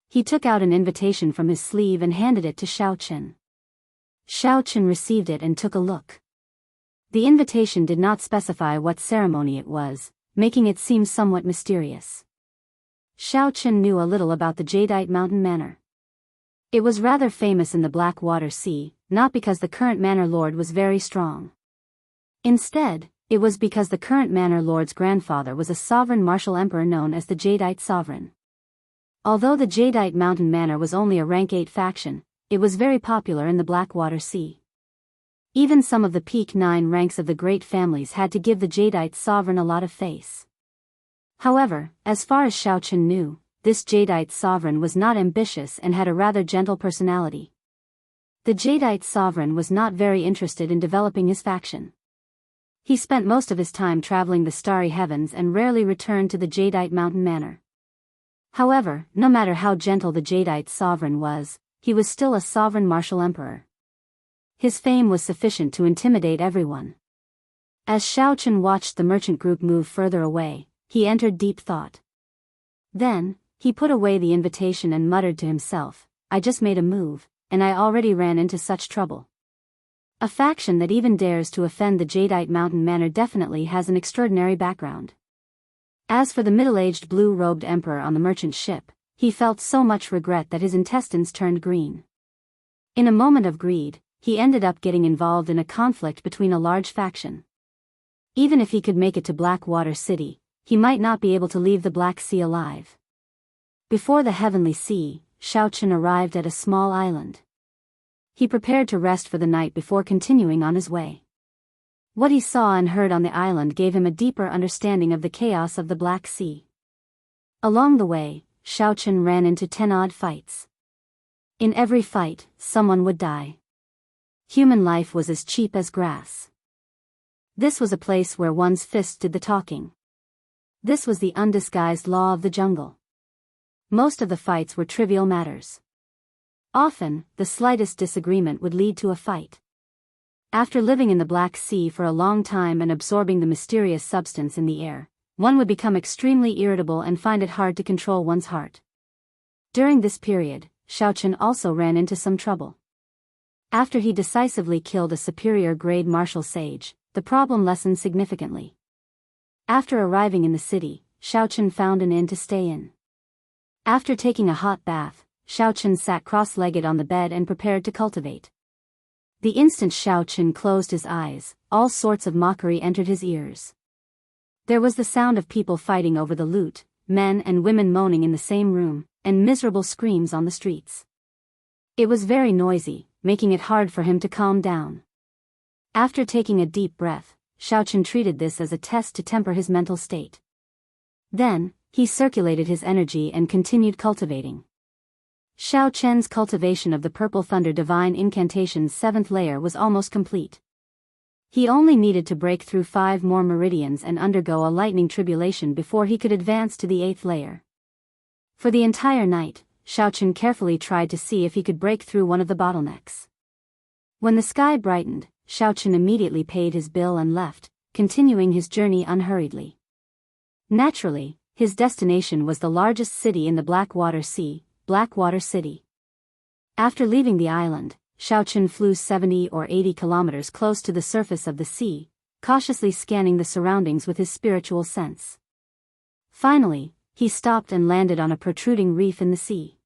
He took out an invitation from his sleeve and handed it to Shao Chen. Shao Chen received it and took a look. The invitation did not specify what ceremony it was, making it seem somewhat mysterious. Shao Chen knew a little about the Jadeite Mountain Manor. It was rather famous in the Blackwater Sea, not because the current manor lord was very strong. Instead, it was because the current manor lord's grandfather was a sovereign martial emperor known as the Jadeite Sovereign. Although the Jadeite Mountain Manor was only a rank 8 faction, it was very popular in the Blackwater Sea. Even some of the peak 9 ranks of the great families had to give the Jadeite sovereign a lot of face. However, as far as Shao Chen knew, this Jadeite sovereign was not ambitious and had a rather gentle personality. The Jadeite sovereign was not very interested in developing his faction. He spent most of his time traveling the starry heavens and rarely returned to the Jadeite Mountain Manor. However, no matter how gentle the Jadeite sovereign was, he was still a sovereign martial emperor. His fame was sufficient to intimidate everyone. As Xiao Chen watched the merchant group move further away, he entered deep thought. Then, he put away the invitation and muttered to himself, I just made a move, and I already ran into such trouble. A faction that even dares to offend the Jadeite Mountain Manor definitely has an extraordinary background. As for the middle-aged blue-robed emperor on the merchant ship, he felt so much regret that his intestines turned green. In a moment of greed, he ended up getting involved in a conflict between a large faction. Even if he could make it to Blackwater City, he might not be able to leave the Black Sea alive. Before the Heavenly Sea, Xiao Chen arrived at a small island. He prepared to rest for the night before continuing on his way. What he saw and heard on the island gave him a deeper understanding of the chaos of the Black Sea. Along the way, Xiao Chen ran into 10 odd fights. In every fight, someone would die. Human life was as cheap as grass. This was a place where one's fists did the talking. This was the undisguised law of the jungle. Most of the fights were trivial matters. Often, the slightest disagreement would lead to a fight. After living in the Black Sea for a long time and absorbing the mysterious substance in the air, one would become extremely irritable and find it hard to control one's heart. During this period, Xiao Chen also ran into some trouble. After he decisively killed a superior-grade martial sage, the problem lessened significantly. After arriving in the city, Xiao Chen found an inn to stay in. After taking a hot bath, Xiao Chen sat cross-legged on the bed and prepared to cultivate. The instant Xiao Chen closed his eyes, all sorts of mockery entered his ears. There was the sound of people fighting over the loot, men and women moaning in the same room, and miserable screams on the streets. It was very noisy, making it hard for him to calm down. After taking a deep breath, Xiao Chen treated this as a test to temper his mental state. Then, he circulated his energy and continued cultivating. Xiao Chen's cultivation of the Purple Thunder Divine Incantation's 7th layer was almost complete. He only needed to break through 5 more meridians and undergo a lightning tribulation before he could advance to the 8th layer. For the entire night, Xiao Chen carefully tried to see if he could break through one of the bottlenecks. When the sky brightened, Xiao Chen immediately paid his bill and left, continuing his journey unhurriedly. Naturally, his destination was the largest city in the Blackwater Sea, Blackwater City. After leaving the island, Xiao Chen flew 70 or 80 kilometers close to the surface of the sea, cautiously scanning the surroundings with his spiritual sense. Finally, he stopped and landed on a protruding reef in the sea.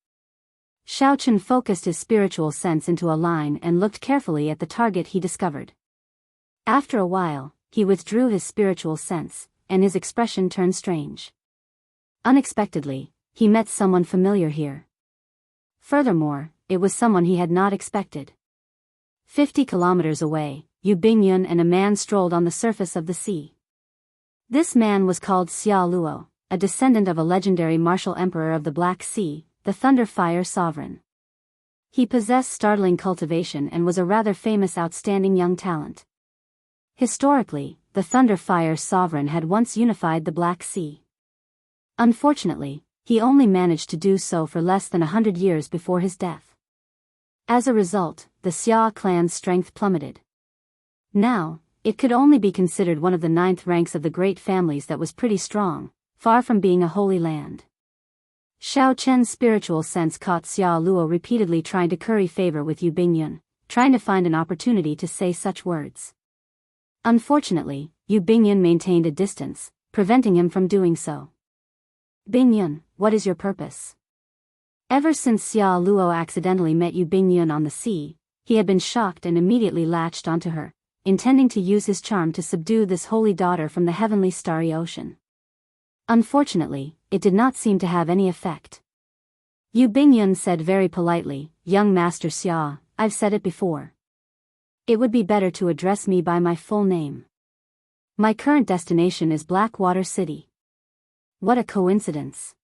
Xiao Chen focused his spiritual sense into a line and looked carefully at the target he discovered. After a while, he withdrew his spiritual sense, and his expression turned strange. Unexpectedly, he met someone familiar here. Furthermore, it was someone he had not expected. 50 kilometers away, Yu Bingyun and a man strolled on the surface of the sea. This man was called Xia Luo, a descendant of a legendary martial emperor of the Black Sea, the Thunder Fire Sovereign. He possessed startling cultivation and was a rather famous outstanding young talent. Historically, the Thunder Fire Sovereign had once unified the Black Sea. Unfortunately, he only managed to do so for less than 100 years before his death. As a result, the Xia clan's strength plummeted. Now, it could only be considered one of the 9th ranks of the great families that was pretty strong, far from being a holy land. Xiao Chen's spiritual sense caught Xia Luo repeatedly trying to curry favor with Yu Bingyun, trying to find an opportunity to say such words. Unfortunately, Yu Bingyun maintained a distance, preventing him from doing so. Bingyun, what is your purpose? Ever since Xia Luo accidentally met Yu Bingyun on the sea, he had been shocked and immediately latched onto her, intending to use his charm to subdue this holy daughter from the heavenly starry ocean. Unfortunately, it did not seem to have any effect. Yu Bingyun said very politely, "Young Master Xia, I've said it before. It would be better to address me by my full name. My current destination is Blackwater City." What a coincidence.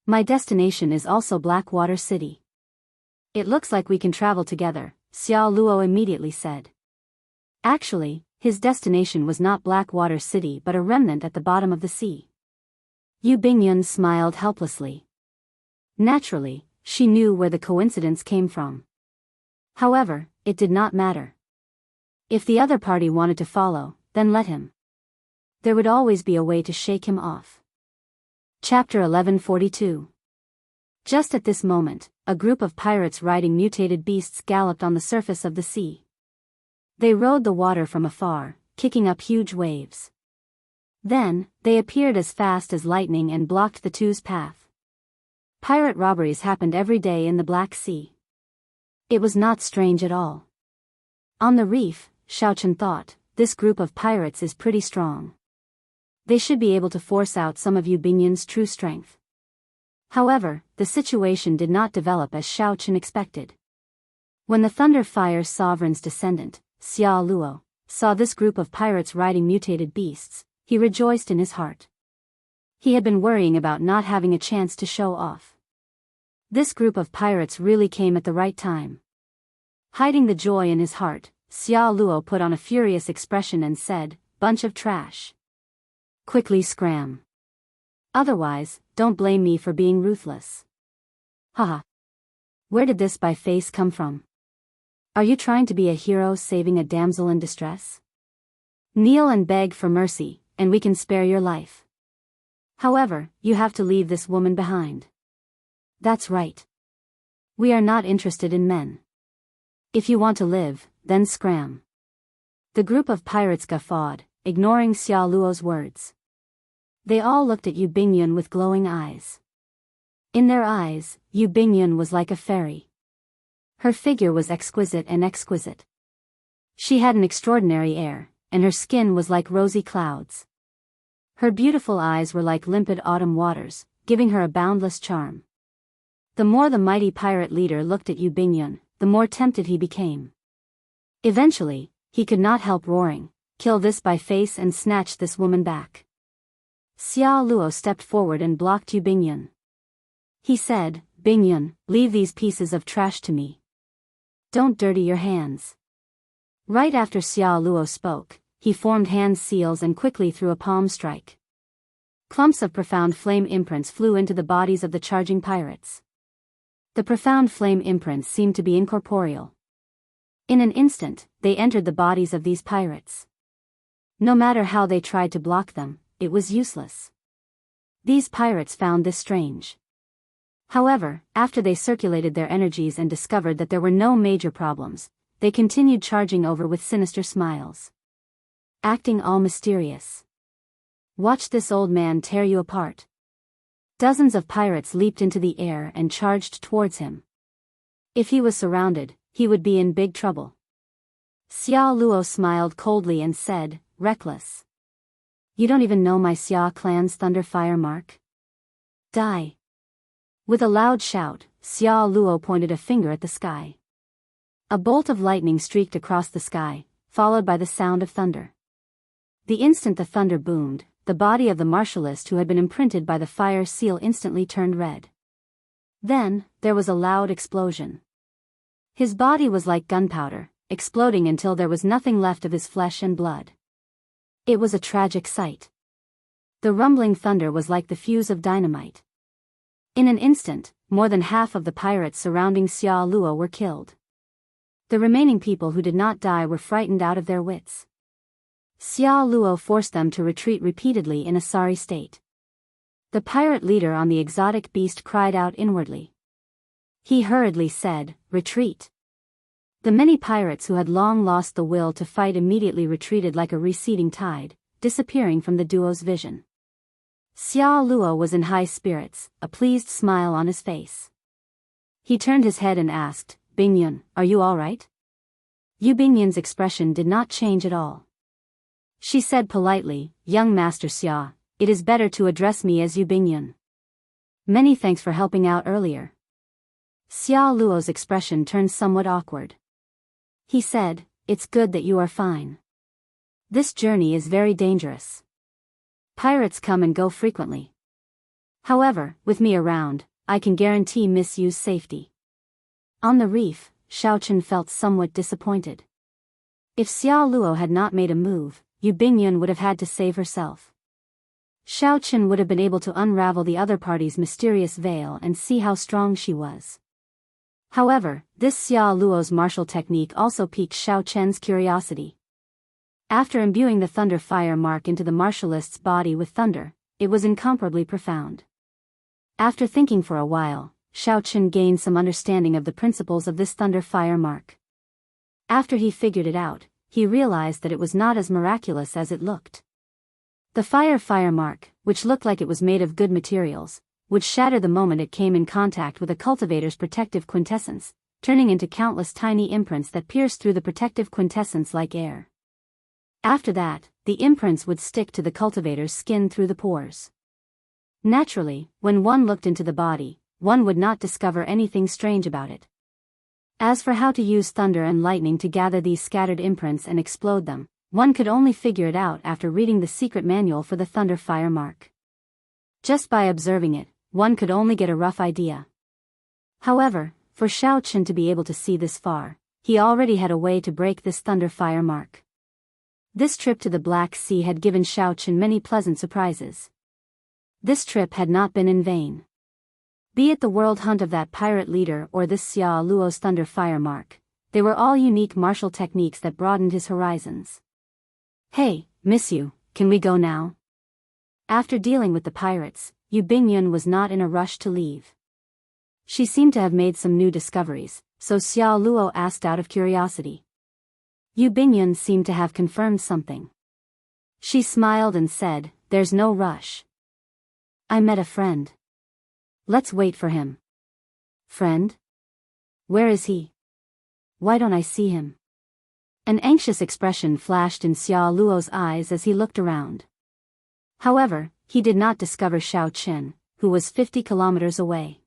My destination is also Blackwater City. It looks like we can travel together, Xia Luo immediately said. Actually, his destination was not Blackwater City but a remnant at the bottom of the sea. Yu Bingyun smiled helplessly. Naturally, she knew where the coincidence came from. However, it did not matter. If the other party wanted to follow, then let him. There would always be a way to shake him off. Chapter 1142. Just at this moment, a group of pirates riding mutated beasts galloped on the surface of the sea. They rode the water from afar, kicking up huge waves. Then, they appeared as fast as lightning and blocked the two's path. Pirate robberies happened every day in the Black Sea. It was not strange at all. On the reef, Xiaochen thought, this group of pirates is pretty strong. They should be able to force out some of Yu Bingyun's true strength. However, the situation did not develop as Xiaochen expected. When the Thunder Fire Sovereign's descendant, Xia Luo, saw this group of pirates riding mutated beasts, he rejoiced in his heart. He had been worrying about not having a chance to show off. This group of pirates really came at the right time. Hiding the joy in his heart, Xia Luo put on a furious expression and said, "Bunch of trash. Quickly scram. Otherwise, don't blame me for being ruthless." Haha. Where did this by face come from? Are you trying to be a hero saving a damsel in distress? Kneel and beg for mercy, and we can spare your life. However, you have to leave this woman behind. That's right. We are not interested in men. If you want to live, then scram. The group of pirates guffawed, ignoring Xia Luo's words. They all looked at Yu Bingyun with glowing eyes. In their eyes, Yu Bingyun was like a fairy. Her figure was exquisite and exquisite. She had an extraordinary air, and her skin was like rosy clouds. Her beautiful eyes were like limpid autumn waters, giving her a boundless charm. The more the mighty pirate leader looked at Yu Bingyun, the more tempted he became. Eventually, he could not help roaring, "Kill this by face and snatch this woman back." Xia Luo stepped forward and blocked Yu Bingyun. He said, "Bingyun, leave these pieces of trash to me. Don't dirty your hands." Right after Xia Luo spoke, he formed hand seals and quickly threw a palm strike. Clumps of profound flame imprints flew into the bodies of the charging pirates. The profound flame imprints seemed to be incorporeal. In an instant, they entered the bodies of these pirates. No matter how they tried to block them, it was useless. These pirates found this strange. However, after they circulated their energies and discovered that there were no major problems, they continued charging over with sinister smiles. Acting all mysterious. "Watch this old man tear you apart." Dozens of pirates leaped into the air and charged towards him. If he was surrounded, he would be in big trouble. Xia Luo smiled coldly and said, "Reckless. You don't even know my Xia clan's thunder fire mark? Die." With a loud shout, Xia Luo pointed a finger at the sky. A bolt of lightning streaked across the sky, followed by the sound of thunder. The instant the thunder boomed, the body of the martialist who had been imprinted by the fire seal instantly turned red. Then, there was a loud explosion. His body was like gunpowder, exploding until there was nothing left of his flesh and blood. It was a tragic sight. The rumbling thunder was like the fuse of dynamite. In an instant, more than half of the pirates surrounding Xia Luo were killed. The remaining people who did not die were frightened out of their wits. Xia Luo forced them to retreat repeatedly in a sorry state. The pirate leader on the exotic beast cried out inwardly. He hurriedly said, "Retreat." The many pirates who had long lost the will to fight immediately retreated like a receding tide, disappearing from the duo's vision. Xia Luo was in high spirits, a pleased smile on his face. He turned his head and asked, "Bingyun, are you all right?" Yu Bingyun's expression did not change at all. She said politely, "Young Master Xia, it is better to address me as Yu Bingyun. Many thanks for helping out earlier." Xia Luo's expression turned somewhat awkward. He said, "It's good that you are fine. This journey is very dangerous. Pirates come and go frequently. However, with me around, I can guarantee Miss Yu's safety." On the reef, Xiaochen felt somewhat disappointed. If Xia Luo had not made a move, Yu Bingyun would have had to save herself. Xiaochen would have been able to unravel the other party's mysterious veil and see how strong she was. However, this Xia Luo's martial technique also piqued Xiaochen's curiosity. After imbuing the thunder fire mark into the martialist's body with thunder, it was incomparably profound. After thinking for a while, Xiao Chen gained some understanding of the principles of this thunder fire mark. After he figured it out, he realized that it was not as miraculous as it looked. The fire mark, which looked like it was made of good materials, would shatter the moment it came in contact with a cultivator's protective quintessence, turning into countless tiny imprints that pierced through the protective quintessence like air. After that, the imprints would stick to the cultivator's skin through the pores. Naturally, when one looked into the body, one would not discover anything strange about it. As for how to use thunder and lightning to gather these scattered imprints and explode them, one could only figure it out after reading the secret manual for the thunder fire mark. Just by observing it, one could only get a rough idea. However, for Xiao Chen to be able to see this far, he already had a way to break this thunder fire mark. This trip to the Black Sea had given Xiao Chen many pleasant surprises. This trip had not been in vain. Be it the world hunt of that pirate leader or this Xia Luo's thunder fire mark, they were all unique martial techniques that broadened his horizons. "Hey, miss you, can we go now?" After dealing with the pirates, Yu Bingyun was not in a rush to leave. She seemed to have made some new discoveries, so Xia Luo asked out of curiosity. Yu Bingyun seemed to have confirmed something. She smiled and said, "There's no rush. I met a friend. Let's wait for him." "Friend? Where is he? Why don't I see him?" An anxious expression flashed in Xia Luo's eyes as he looked around. However, he did not discover Xiao Chen, who was 50 kilometers away.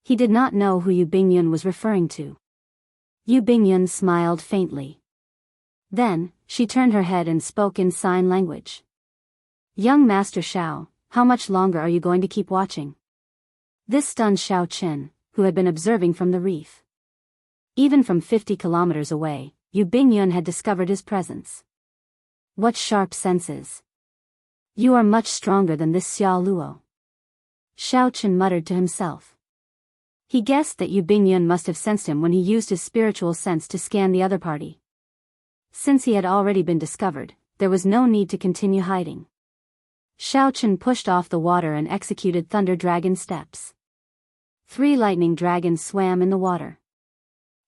He did not know who Yu Bingyun was referring to. Yu Bingyun smiled faintly. Then, she turned her head and spoke in sign language. "Young Master Xiao, how much longer are you going to keep watching?" This stunned Xiao Chen, who had been observing from the reef. Even from 50 kilometers away, Yu Bingyun had discovered his presence. What sharp senses! You are much stronger than this Xia Luo. Xiao Chen muttered to himself. He guessed that Yu Bingyun must have sensed him when he used his spiritual sense to scan the other party. Since he had already been discovered, there was no need to continue hiding. Xiao Chen pushed off the water and executed Thunder Dragon steps. 3 lightning dragons swam in the water.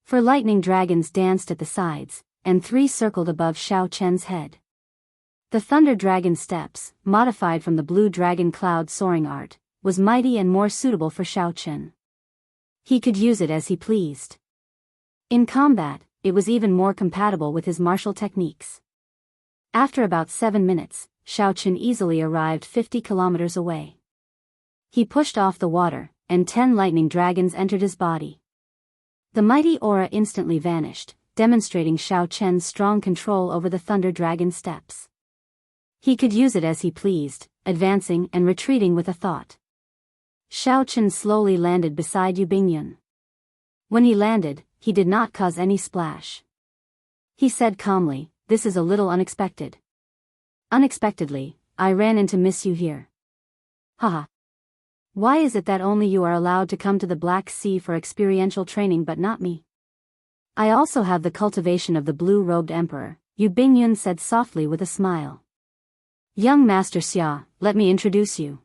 4 lightning dragons danced at the sides, and 3 circled above Xiao Chen's head. The Thunder Dragon steps, modified from the Blue Dragon Cloud soaring art, was mighty and more suitable for Xiao Chen. He could use it as he pleased. In combat, it was even more compatible with his martial techniques. After about 7 minutes, Xiao Chen easily arrived 50 kilometers away. He pushed off the water, and 10 lightning dragons entered his body. The mighty aura instantly vanished, demonstrating Xiao Chen's strong control over the Thunder Dragon steps. He could use it as he pleased, advancing and retreating with a thought. Xiao Chen slowly landed beside Yu Bingyun. When he landed, he did not cause any splash. He said calmly, "This is a little unexpected. Unexpectedly, I ran into Miss Yu here. Haha. Why is it that only you are allowed to come to the Black Sea for experiential training but not me? I also have the cultivation of the blue-robed emperor," Yu Bingyun said softly with a smile. "Young Master Xia, let me introduce you.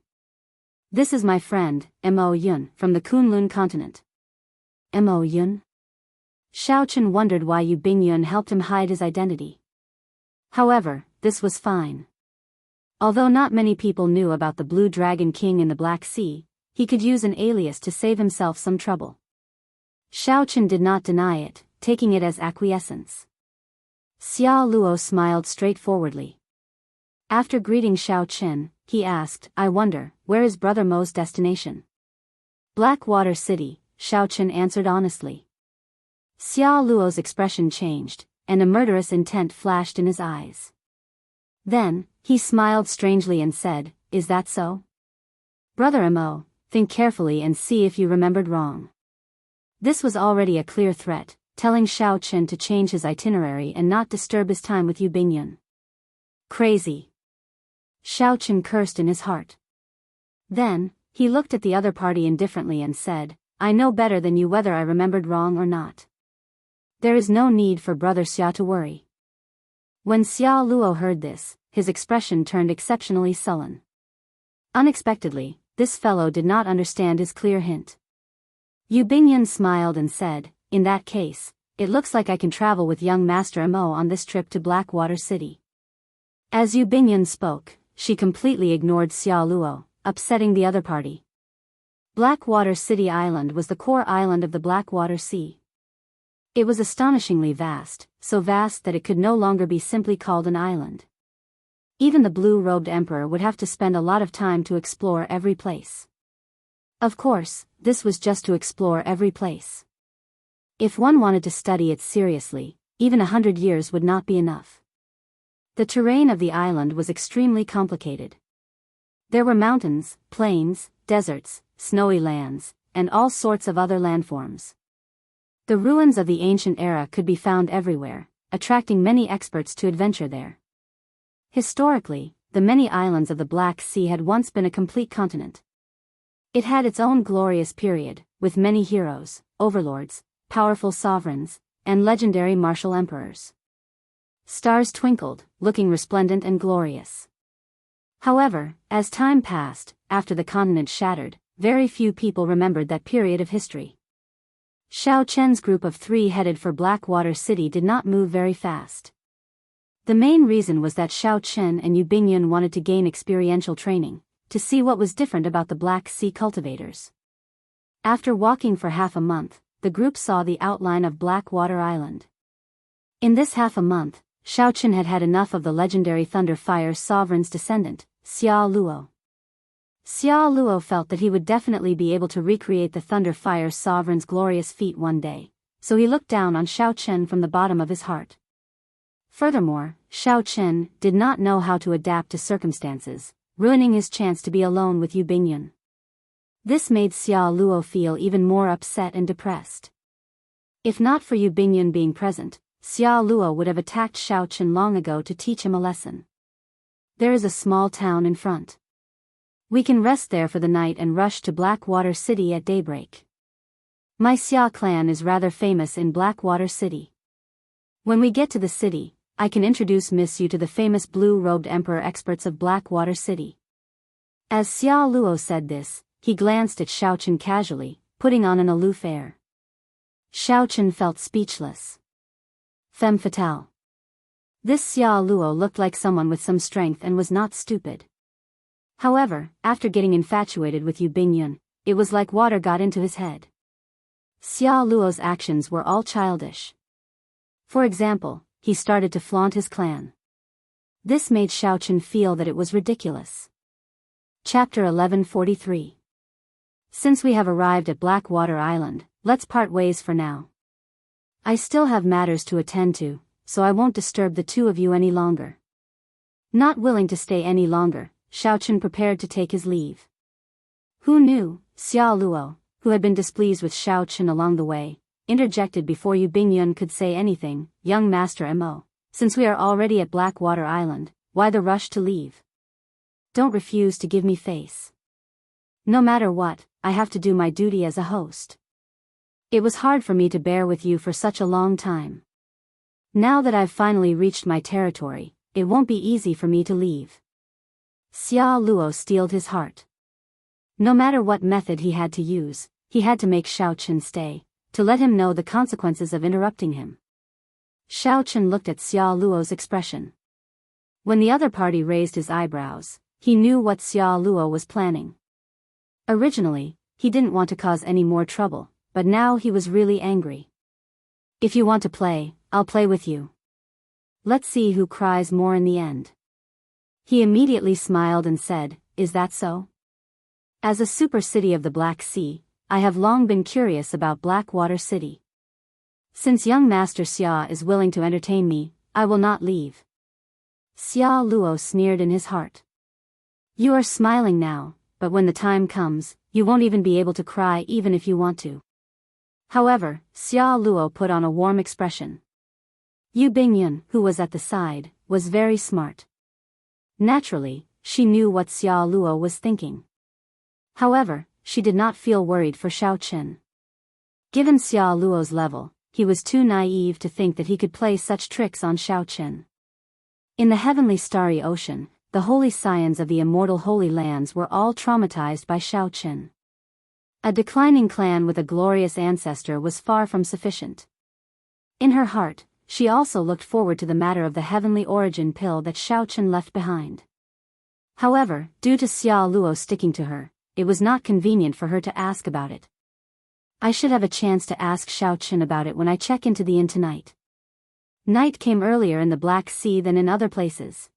This is my friend, Mo Yun, from the Kunlun continent." Mo Yun? Xiao Chen wondered why Yu Bingyun helped him hide his identity. However, this was fine. Although not many people knew about the Blue Dragon King in the Black Sea, he could use an alias to save himself some trouble. Xiao Chen did not deny it, taking it as acquiescence. Xia Luo smiled straightforwardly. After greeting Xiao Chen, he asked, "I wonder, where is Brother Mo's destination?" "Blackwater City," Xiao Chen answered honestly. Xia Luo's expression changed, and a murderous intent flashed in his eyes. Then, he smiled strangely and said, "Is that so? Brother Mo, think carefully and see if you remembered wrong." This was already a clear threat, telling Xiao Chen to change his itinerary and not disturb his time with Yu Bingyun. Crazy. Xiao Chen cursed in his heart. Then, he looked at the other party indifferently and said, "I know better than you whether I remembered wrong or not. There is no need for Brother Xia to worry. When Xiao Luo heard this, his expression turned exceptionally sullen. Unexpectedly, this fellow did not understand his clear hint. Yu Bingyan smiled and said, "In that case, it looks like I can travel with young Master Mo on this trip to Blackwater City." As Yu Bingyan spoke, she completely ignored Xiao Luo, upsetting the other party. Blackwater City Island was the core island of the Blackwater Sea. It was astonishingly vast, so vast that it could no longer be simply called an island. Even the blue-robed emperor would have to spend a lot of time to explore every place. Of course, this was just to explore every place. If one wanted to study it seriously, even 100 years would not be enough. The terrain of the island was extremely complicated. There were mountains, plains, deserts, snowy lands, and all sorts of other landforms. The ruins of the ancient era could be found everywhere, attracting many experts to adventure there. Historically, the many islands of the Black Sea had once been a complete continent. It had its own glorious period, with many heroes, overlords, powerful sovereigns, and legendary martial emperors. Stars twinkled, looking resplendent and glorious. However, as time passed, after the continent shattered, very few people remembered that period of history. Xiao Chen's group of 3 headed for Blackwater City did not move very fast. The main reason was that Xiao Chen and Yu Bingyan wanted to gain experiential training, to see what was different about the Black Sea cultivators. After walking for half a month, the group saw the outline of Blackwater Island. In this half a month, Xiao Chen had had enough of the legendary Thunder Fire Sovereign's descendant, Xiao Luo. Xiao Luo felt that he would definitely be able to recreate the Thunder Fire Sovereign's glorious feat one day, so he looked down on Xiao Chen from the bottom of his heart. Furthermore, Xiao Chen did not know how to adapt to circumstances, ruining his chance to be alone with Yu Bingyan. This made Xiao Luo feel even more upset and depressed. If not for Yu Bingyan being present, Xiao Luo would have attacked Xiao Chen long ago to teach him a lesson. There is a small town in front. We can rest there for the night and rush to Blackwater City at daybreak. My Xia clan is rather famous in Blackwater City. When we get to the city, I can introduce Miss Yu to the famous blue-robed emperor experts of Blackwater City. As Xiao Luo said this, he glanced at Xiao Chen casually, putting on an aloof air. Xiao Chen felt speechless. Femme fatale. This Xiao Luo looked like someone with some strength and was not stupid. However, after getting infatuated with Yu Bingyan, it was like water got into his head. Xiao Luo's actions were all childish. For example, he started to flaunt his clan. This made Xiao Chen feel that it was ridiculous. Chapter 1143. Since we have arrived at Blackwater Island, let's part ways for now. I still have matters to attend to, so I won't disturb the two of you any longer. Not willing to stay any longer, Xiao Chen prepared to take his leave. Who knew? Xiao Luo, who had been displeased with Xiao Chen along the way, interjected before Yu Bingyan could say anything. "Young Master Mo, since we are already at Blackwater Island, why the rush to leave? Don't refuse to give me face. No matter what, I have to do my duty as a host. It was hard for me to bear with you for such a long time. Now that I've finally reached my territory, it won't be easy for me to leave." Xiao Luo steeled his heart. No matter what method he had to use, he had to make Xiao Chen stay, to let him know the consequences of interrupting him. Xiao Chen looked at Xiao Luo's expression. When the other party raised his eyebrows, he knew what Xiao Luo was planning. Originally, he didn't want to cause any more trouble, but now he was really angry. "If you want to play, I'll play with you. Let's see who cries more in the end." He immediately smiled and said, "Is that so? As a super city of the Black Sea, I have long been curious about Blackwater City. Since young Master Xia is willing to entertain me, I will not leave." Xiao Luo sneered in his heart. "You are smiling now, but when the time comes, you won't even be able to cry even if you want to." However, Xiao Luo put on a warm expression. Yu Bingyan, who was at the side, was very smart. Naturally, she knew what Xiao Luo was thinking. However, she did not feel worried for Xiao Chen. Given Xiao Luo's level, he was too naive to think that he could play such tricks on Xiao Chen. In the heavenly starry ocean, the holy scions of the immortal Holy Lands were all traumatized by Xiaoqin. A declining clan with a glorious ancestor was far from sufficient. In her heart, she also looked forward to the matter of the heavenly origin pill that Xiaoqin left behind. However, due to Xia Luo sticking to her, it was not convenient for her to ask about it. I should have a chance to ask Xiaoqin about it when I check into the inn tonight. Night came earlier in the Black Sea than in other places.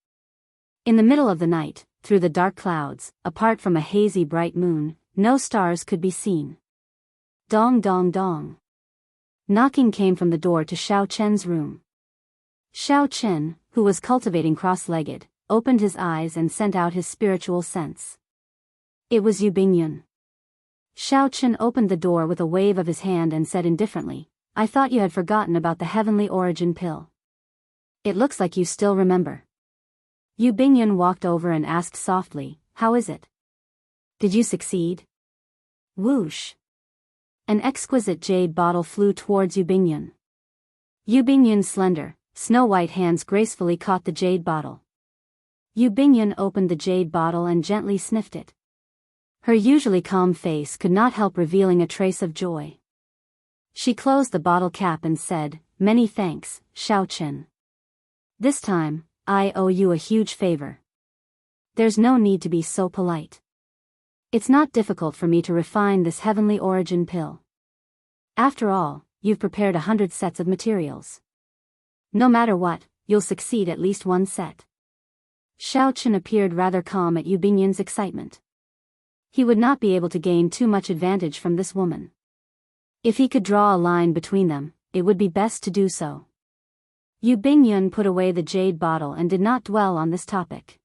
In the middle of the night, through the dark clouds, apart from a hazy bright moon, no stars could be seen. Dong dong dong. Knocking came from the door to Xiaoqin's room. Xiaoqin, who was cultivating cross-legged, opened his eyes and sent out his spiritual sense. It was Yu Bingyun. Xiaoqin opened the door with a wave of his hand and said indifferently, I thought you had forgotten about the heavenly origin pill. It looks like you still remember. Yu Bingyun walked over and asked softly, how is it? Did you succeed? Whoosh. An exquisite jade bottle flew towards Yu Bingyun. Yu Bingyun's slender, snow-white hands gracefully caught the jade bottle. Yu Bingyun opened the jade bottle and gently sniffed it. Her usually calm face could not help revealing a trace of joy. She closed the bottle cap and said, many thanks, Xiaoqin. This time, I owe you a huge favor. There's no need to be so polite. It's not difficult for me to refine this heavenly origin pill. After all, you've prepared 100 sets of materials. No matter what, you'll succeed at least one set. Xiaoqin appeared rather calm at Yu Bingyun's excitement. He would not be able to gain too much advantage from this woman. If he could draw a line between them, it would be best to do so. Yu Bingyun put away the jade bottle and did not dwell on this topic.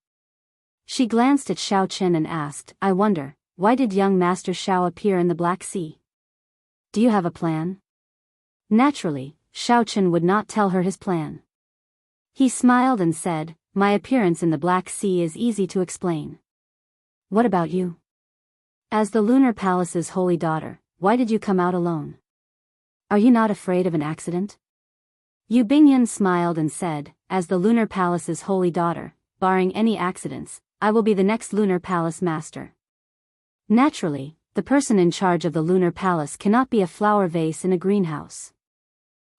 She glanced at Xiaoqin and asked, I wonder, why did young Master Xiao appear in the Black Sea? Do you have a plan? Naturally, Xiaoqin would not tell her his plan. He smiled and said, my appearance in the Black Sea is easy to explain. What about you? As the Lunar Palace's holy daughter, why did you come out alone? Are you not afraid of an accident? Yu Bingyun smiled and said, as the Lunar Palace's holy daughter, barring any accidents, I will be the next Lunar Palace master. Naturally, the person in charge of the Lunar Palace cannot be a flower vase in a greenhouse.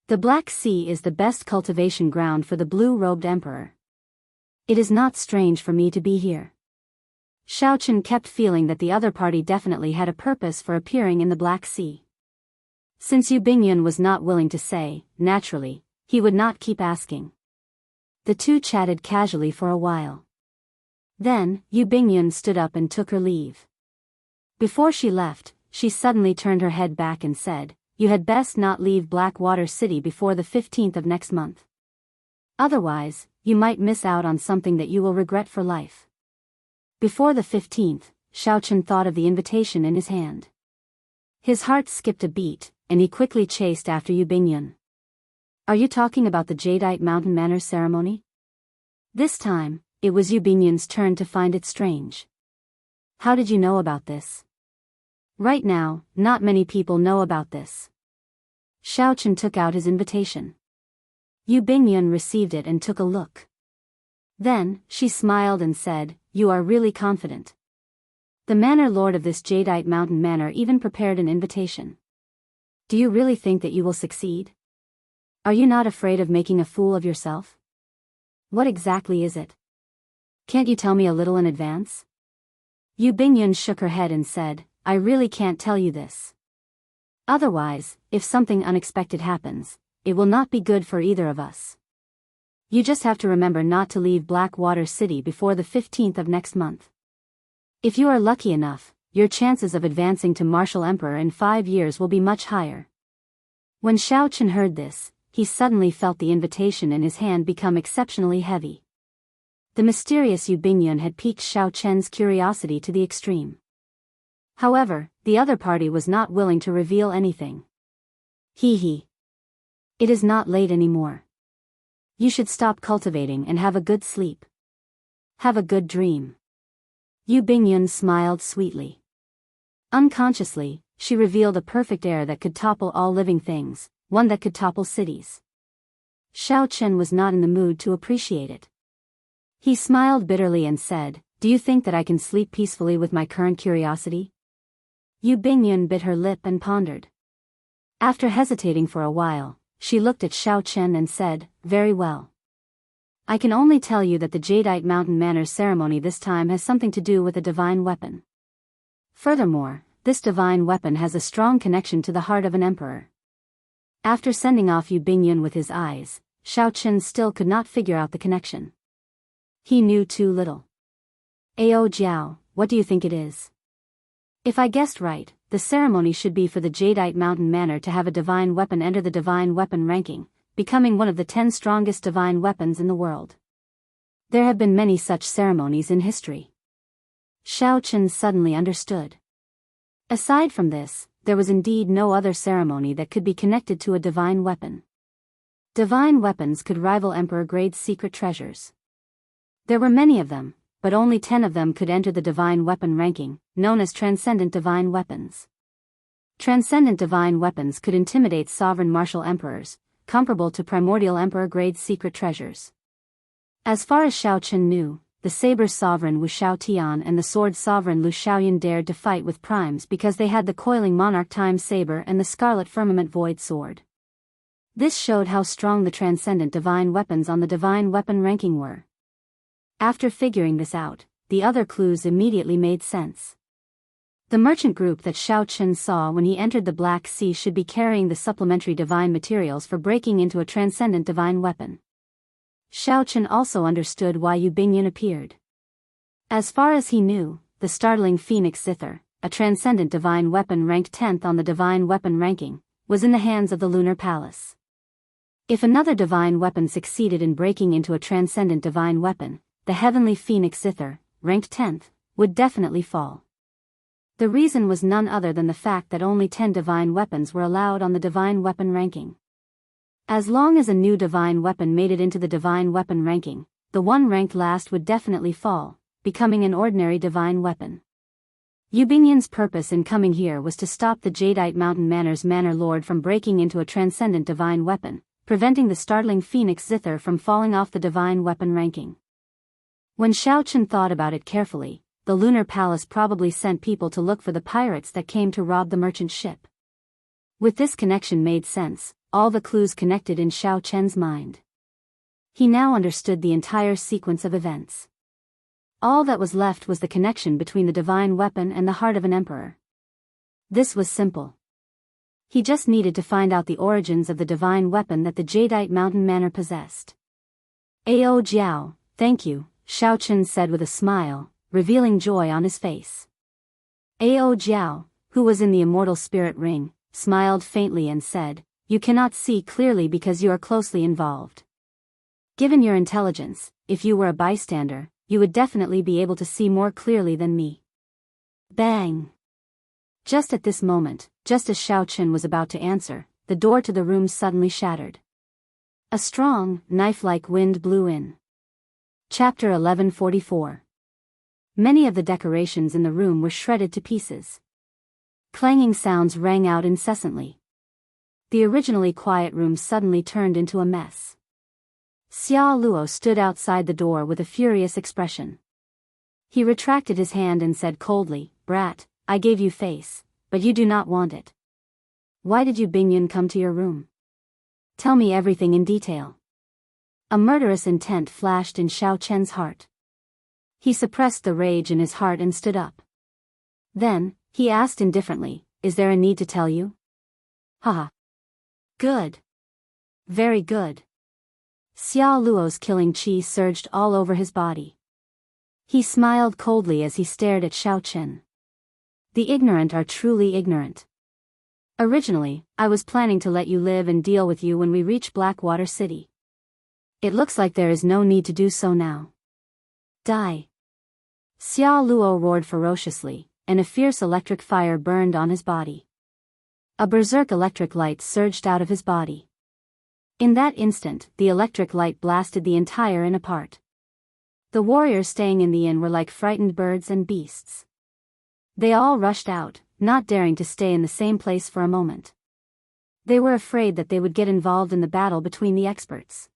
The Black Sea is the best cultivation ground for the blue-robed emperor. It is not strange for me to be here. Xiaoqin kept feeling that the other party definitely had a purpose for appearing in the Black Sea. Since Yu Bingyun was not willing to say, naturally, he would not keep asking. The two chatted casually for a while. Then, Yu Bingyun stood up and took her leave. Before she left, she suddenly turned her head back and said, you had best not leave Blackwater City before the 15th of next month. Otherwise, you might miss out on something that you will regret for life. Before the 15th, Xiaoqin thought of the invitation in his hand. His heart skipped a beat, and he quickly chased after Yu Bingyun. Are you talking about the Jadeite Mountain Manor ceremony? This time, it was Yu Bingyun's turn to find it strange. How did you know about this? Right now, not many people know about this. Xiaoqin took out his invitation. Yu Bingyun received it and took a look. Then, she smiled and said, you are really confident. The manor lord of this Jadeite Mountain Manor even prepared an invitation. Do you really think that you will succeed? Are you not afraid of making a fool of yourself? What exactly is it? Can't you tell me a little in advance? Yu Bingyun shook her head and said, I really can't tell you this. Otherwise, if something unexpected happens, it will not be good for either of us. You just have to remember not to leave Blackwater City before the 15th of next month. If you are lucky enough, your chances of advancing to Martial Emperor in 5 years will be much higher. When Xiaoqin heard this, he suddenly felt the invitation in his hand become exceptionally heavy. The mysterious Yu Bingyun had piqued Xiaoqin's curiosity to the extreme. However, the other party was not willing to reveal anything. Hee. It is not late anymore. You should stop cultivating and have a good sleep. Have a good dream. Yu Bingyun smiled sweetly. Unconsciously, she revealed a perfect air that could topple all living things, one that could topple cities. Xiaoqin was not in the mood to appreciate it. He smiled bitterly and said, "Do you think that I can sleep peacefully with my current curiosity?" Yu Bingyun bit her lip and pondered. After hesitating for a while, she looked at Xiao Chen and said, "Very well. I can only tell you that the Jadeite Mountain Manners ceremony this time has something to do with a divine weapon. Furthermore, this divine weapon has a strong connection to the heart of an emperor." After sending off Yu Bingyun with his eyes, Xiao Chen still could not figure out the connection. He knew too little. "Ao Jiao, what do you think it is?" "If I guessed right, the ceremony should be for the Jadeite Mountain Manor to have a divine weapon enter the divine weapon ranking, becoming one of the 10 strongest divine weapons in the world. There have been many such ceremonies in history." Xiao Chen suddenly understood. Aside from this, there was indeed no other ceremony that could be connected to a divine weapon. Divine weapons could rival emperor-grade secret treasures. There were many of them, but only 10 of them could enter the divine weapon ranking, known as transcendent divine weapons. Transcendent divine weapons could intimidate sovereign martial emperors, comparable to primordial emperor-grade secret treasures. As far as Xiao Chen knew, the saber sovereign Wu Xiao Tian and the sword sovereign Lu Xiaoyan dared to fight with primes because they had the coiling monarch time saber and the scarlet firmament void sword. This showed how strong the transcendent divine weapons on the divine weapon ranking were. After figuring this out, the other clues immediately made sense. The merchant group that Xiao Chen saw when he entered the Black Sea should be carrying the supplementary divine materials for breaking into a transcendent divine weapon. Xiao Chen also understood why Yu Bingyun appeared. As far as he knew, the startling Phoenix Zither, a transcendent divine weapon ranked 10th on the divine weapon ranking, was in the hands of the Lunar Palace. If another divine weapon succeeded in breaking into a transcendent divine weapon, the heavenly Phoenix Zither, ranked 10th, would definitely fall. The reason was none other than the fact that only 10 divine weapons were allowed on the divine weapon ranking. As long as a new divine weapon made it into the divine weapon ranking, the one ranked last would definitely fall, becoming an ordinary divine weapon. Yu Bingyun's purpose in coming here was to stop the Jadeite Mountain Manor's Manor Lord from breaking into a transcendent divine weapon, preventing the startling Phoenix Zither from falling off the divine weapon ranking. When Xiao Chen thought about it carefully, the Lunar Palace probably sent people to look for the pirates that came to rob the merchant ship. With this connection made sense, all the clues connected in Xiao Chen's mind. He now understood the entire sequence of events. All that was left was the connection between the divine weapon and the heart of an emperor. This was simple. He just needed to find out the origins of the divine weapon that the Jadeite Mountain Manor possessed. "Ao Jiao, thank you," Xiao Chen said with a smile, revealing joy on his face. Ao Jiao, who was in the immortal spirit ring, smiled faintly and said, "You cannot see clearly because you are closely involved. Given your intelligence, if you were a bystander, you would definitely be able to see more clearly than me." Bang! Just at this moment, just as Xiao Chen was about to answer, the door to the room suddenly shattered. A strong, knife-like wind blew in. Chapter 1144. Many of the decorations in the room were shredded to pieces. Clanging sounds rang out incessantly. The originally quiet room suddenly turned into a mess. Xia Luo stood outside the door with a furious expression. He retracted his hand and said coldly, "Brat, I gave you face, but you do not want it. Why did you Bingyun come to your room? Tell me everything in detail." A murderous intent flashed in Xiao Chen's heart. He suppressed the rage in his heart and stood up. Then, he asked indifferently, "Is there a need to tell you?" "Haha. Good. Very good." Xia Luo's killing chi surged all over his body. He smiled coldly as he stared at Xiao Chen. "The ignorant are truly ignorant. Originally, I was planning to let you live and deal with you when we reach Blackwater City. It looks like there is no need to do so now. Die." Xia Luo roared ferociously, and a fierce electric fire burned on his body. A berserk electric light surged out of his body. In that instant, the electric light blasted the entire inn apart. The warriors staying in the inn were like frightened birds and beasts. They all rushed out, not daring to stay in the same place for a moment. They were afraid that they would get involved in the battle between the experts.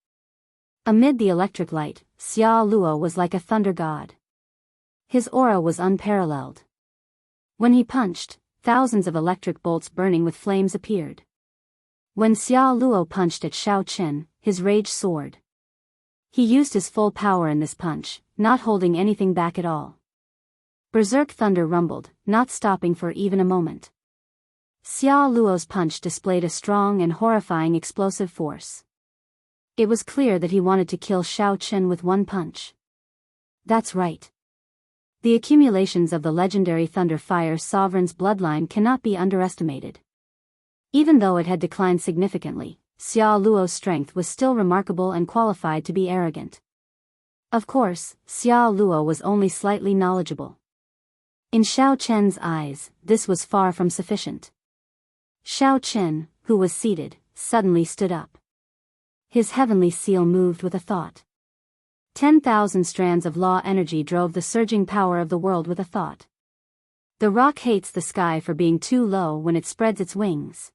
Amid the electric light, Xia Luo was like a thunder god. His aura was unparalleled. When he punched, thousands of electric bolts burning with flames appeared. When Xia Luo punched at Xiao Chen, his rage soared. He used his full power in this punch, not holding anything back at all. Berserk thunder rumbled, not stopping for even a moment. Xia Luo's punch displayed a strong and horrifying explosive force. It was clear that he wanted to kill Xiao Chen with one punch. That's right. The accumulations of the legendary Thunder Fire Sovereign's bloodline cannot be underestimated. Even though it had declined significantly, Xia Luo's strength was still remarkable and qualified to be arrogant. Of course, Xia Luo was only slightly knowledgeable. In Xiao Chen's eyes, this was far from sufficient. Xiao Chen, who was seated, suddenly stood up. His heavenly seal moved with a thought. 10,000 strands of law energy drove the surging power of the world with a thought. The rock hates the sky for being too low when it spreads its wings.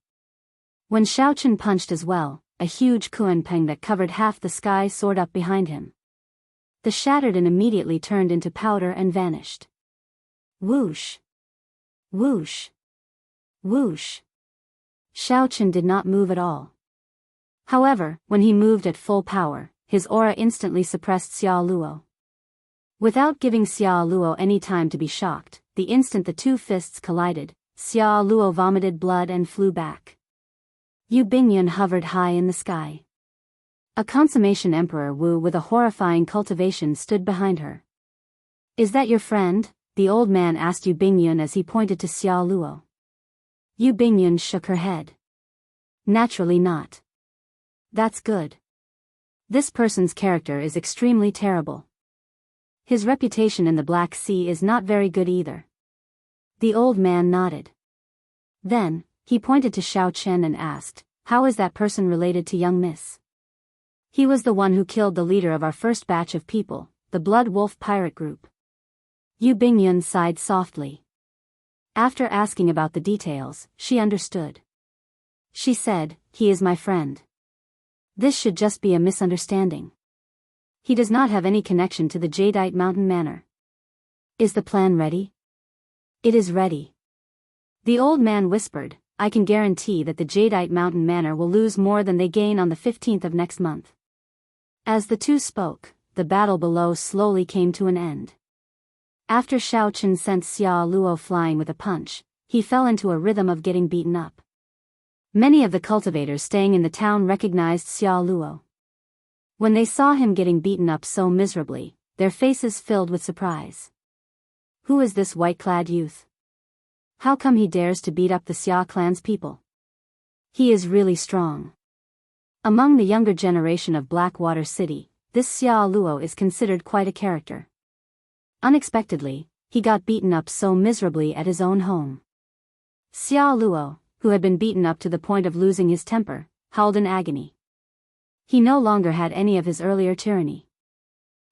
When Xiao Chen punched as well, a huge kunpeng that covered half the sky soared up behind him. The shattered and immediately turned into powder and vanished. Whoosh! Whoosh! Whoosh! Xiao Chen did not move at all. However, when he moved at full power, his aura instantly suppressed Xia Luo. Without giving Xia Luo any time to be shocked, the instant the two fists collided, Xia Luo vomited blood and flew back. Yu Bingyun hovered high in the sky. A consummation Emperor Wu with a horrifying cultivation stood behind her. "Is that your friend?" the old man asked Yu Bingyun as he pointed to Xia Luo. Yu Bingyun shook her head. "Naturally not. That's good. This person's character is extremely terrible. His reputation in the Black Sea is not very good either." The old man nodded. Then, he pointed to Xiao Chen and asked, "How is that person related to young Miss?" "He was the one who killed the leader of our first batch of people, the Blood Wolf pirate group." Yu Bingyun sighed softly. After asking about the details, she understood. She said, "He is my friend. This should just be a misunderstanding. He does not have any connection to the Jadeite Mountain Manor." "Is the plan ready?" "It is ready." The old man whispered, "I can guarantee that the Jadeite Mountain Manor will lose more than they gain on the 15th of next month." As the two spoke, the battle below slowly came to an end. After Xiao Chen sent Xia Luo flying with a punch, he fell into a rhythm of getting beaten up. Many of the cultivators staying in the town recognized Xia Luo. When they saw him getting beaten up so miserably, their faces filled with surprise. "Who is this white-clad youth? How come he dares to beat up the Xia clan's people? He is really strong." Among the younger generation of Blackwater City, this Xia Luo is considered quite a character. Unexpectedly, he got beaten up so miserably at his own home. Xia Luo, who had been beaten up to the point of losing his temper, howled in agony. He no longer had any of his earlier tyranny.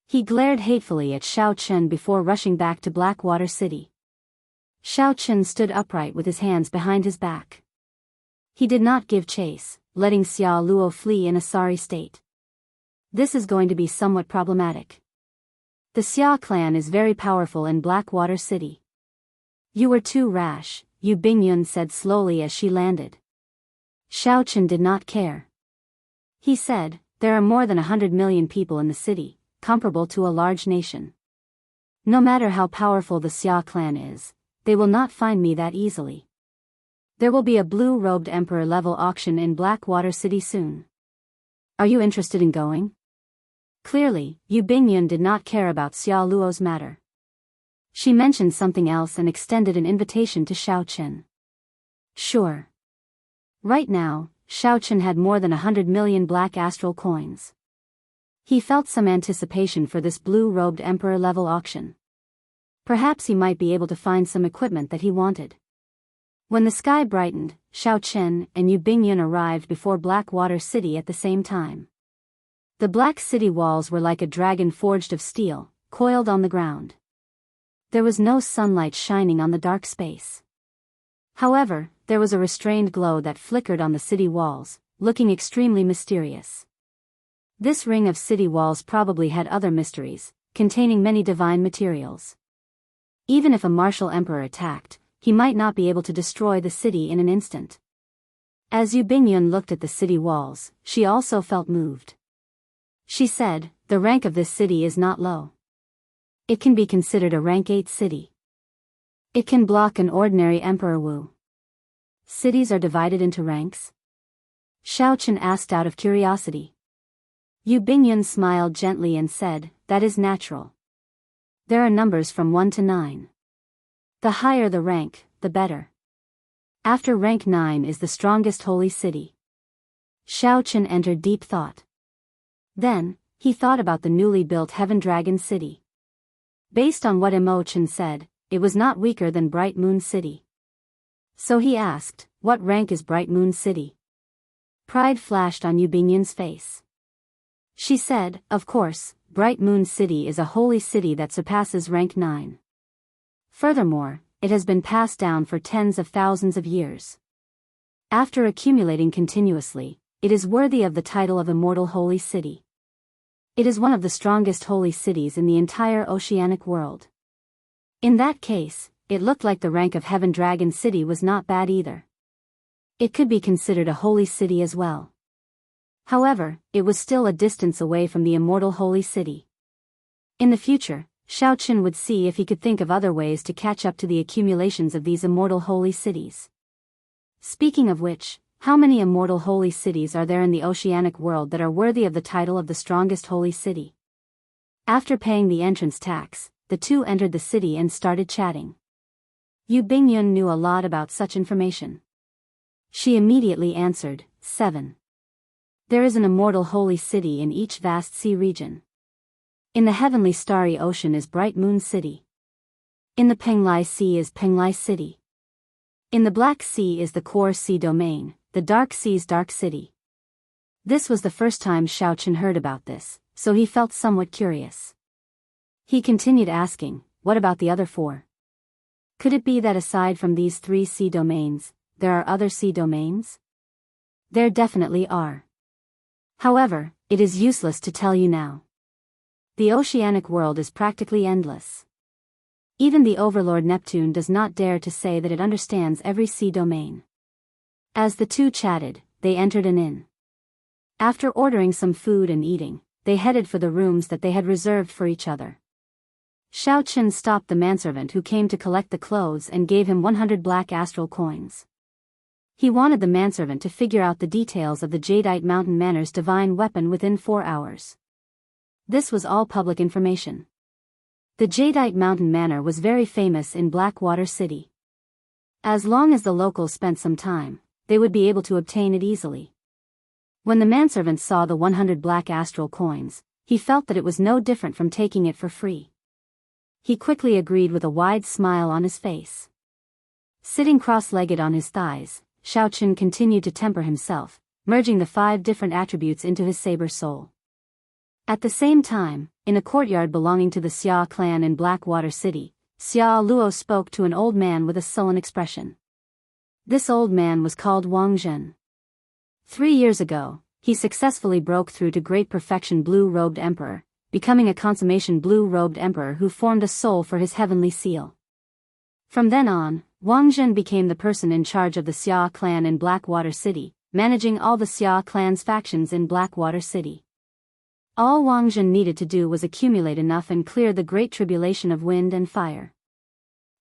He glared hatefully at Xiao Chen before rushing back to Blackwater City. Xiao Chen stood upright with his hands behind his back. He did not give chase, letting Xia Luo flee in a sorry state. This is going to be somewhat problematic. The Xia clan is very powerful in Blackwater City. "You were too rash," Yu Bingyun said slowly as she landed. Xiao Chen did not care. He said, "There are more than 100 million people in the city, comparable to a large nation. No matter how powerful the Xia clan is, they will not find me that easily. There will be a blue-robed emperor-level auction in Blackwater City soon. Are you interested in going?" Clearly, Yu Bingyun did not care about Xia Luo's matter. She mentioned something else and extended an invitation to Xiao Chen. "Sure." Right now, Xiao Chen had more than 100 million black astral coins. He felt some anticipation for this blue-robed emperor-level auction. Perhaps he might be able to find some equipment that he wanted. When the sky brightened, Xiao Chen and Yu Bingyun arrived before Blackwater City at the same time. The black city walls were like a dragon forged of steel, coiled on the ground. There was no sunlight shining on the dark space. However, there was a restrained glow that flickered on the city walls, looking extremely mysterious. This ring of city walls probably had other mysteries, containing many divine materials. Even if a martial emperor attacked, he might not be able to destroy the city in an instant. As Yu Bingyun looked at the city walls, she also felt moved. She said, "The rank of this city is not low. It can be considered a rank 8 city. It can block an ordinary emperor Wu." Cities are divided into ranks? Xiaochen asked out of curiosity. Yu Bingyun smiled gently and said, "That is natural. There are numbers from 1 to 9. The higher the rank, the better. After rank 9 is the strongest holy city." Xiaochen entered deep thought. Then, he thought about the newly built Heaven Dragon City. Based on what Imochen said, it was not weaker than Bright Moon City. So he asked, "What rank is Bright Moon City?" Pride flashed on Yu Bingyun's face. She said, "Of course, Bright Moon City is a holy city that surpasses rank 9. Furthermore, it has been passed down for tens of thousands of years. After accumulating continuously, it is worthy of the title of Immortal Holy City. It is one of the strongest holy cities in the entire oceanic world." In that case, it looked like the rank of Heaven Dragon City was not bad either. It could be considered a holy city as well. However, it was still a distance away from the Immortal Holy City. In the future, Xiaochen would see if he could think of other ways to catch up to the accumulations of these Immortal Holy Cities. Speaking of which, how many Immortal Holy Cities are there in the oceanic world that are worthy of the title of the strongest holy city? After paying the entrance tax, the two entered the city and started chatting. Yu Bingyun knew a lot about such information. She immediately answered, 7. There is an immortal holy city in each vast sea region. In the heavenly starry ocean is Bright Moon City. In the Penglai Sea is Penglai City. In the Black Sea is the Core Sea Domain, the Dark Sea's Dark City. This was the first time Xiaochen heard about this, so he felt somewhat curious. He continued asking, "What about the other 4? Could it be that aside from these 3 sea domains, there are other sea domains?" "There definitely are. However, it is useless to tell you now. The oceanic world is practically endless. Even the overlord Neptune does not dare to say that it understands every sea domain." As the two chatted, they entered an inn. After ordering some food and eating, they headed for the rooms that they had reserved for each other. Xiaochen stopped the manservant who came to collect the clothes and gave him 100 black astral coins. He wanted the manservant to figure out the details of the Jadeite Mountain Manor's divine weapon within 4 hours. This was all public information. The Jadeite Mountain Manor was very famous in Blackwater City. As long as the locals spent some time, they would be able to obtain it easily. When the manservant saw the 100 black astral coins, he felt that it was no different from taking it for free. He quickly agreed with a wide smile on his face. Sitting cross-legged on his thighs, Xiaochen continued to temper himself, merging the 5 different attributes into his saber soul. At the same time, in a courtyard belonging to the Xia clan in Blackwater City, Xia Luo spoke to an old man with a sullen expression. This old man was called Wang Zhen. 3 years ago, he successfully broke through to Great Perfection Blue-Robed Emperor, becoming a consummation Blue-Robed Emperor who formed a soul for his heavenly seal. From then on, Wang Zhen became the person in charge of the Xia clan in Blackwater City, managing all the Xia clan's factions in Blackwater City. All Wang Zhen needed to do was accumulate enough and clear the great tribulation of wind and fire.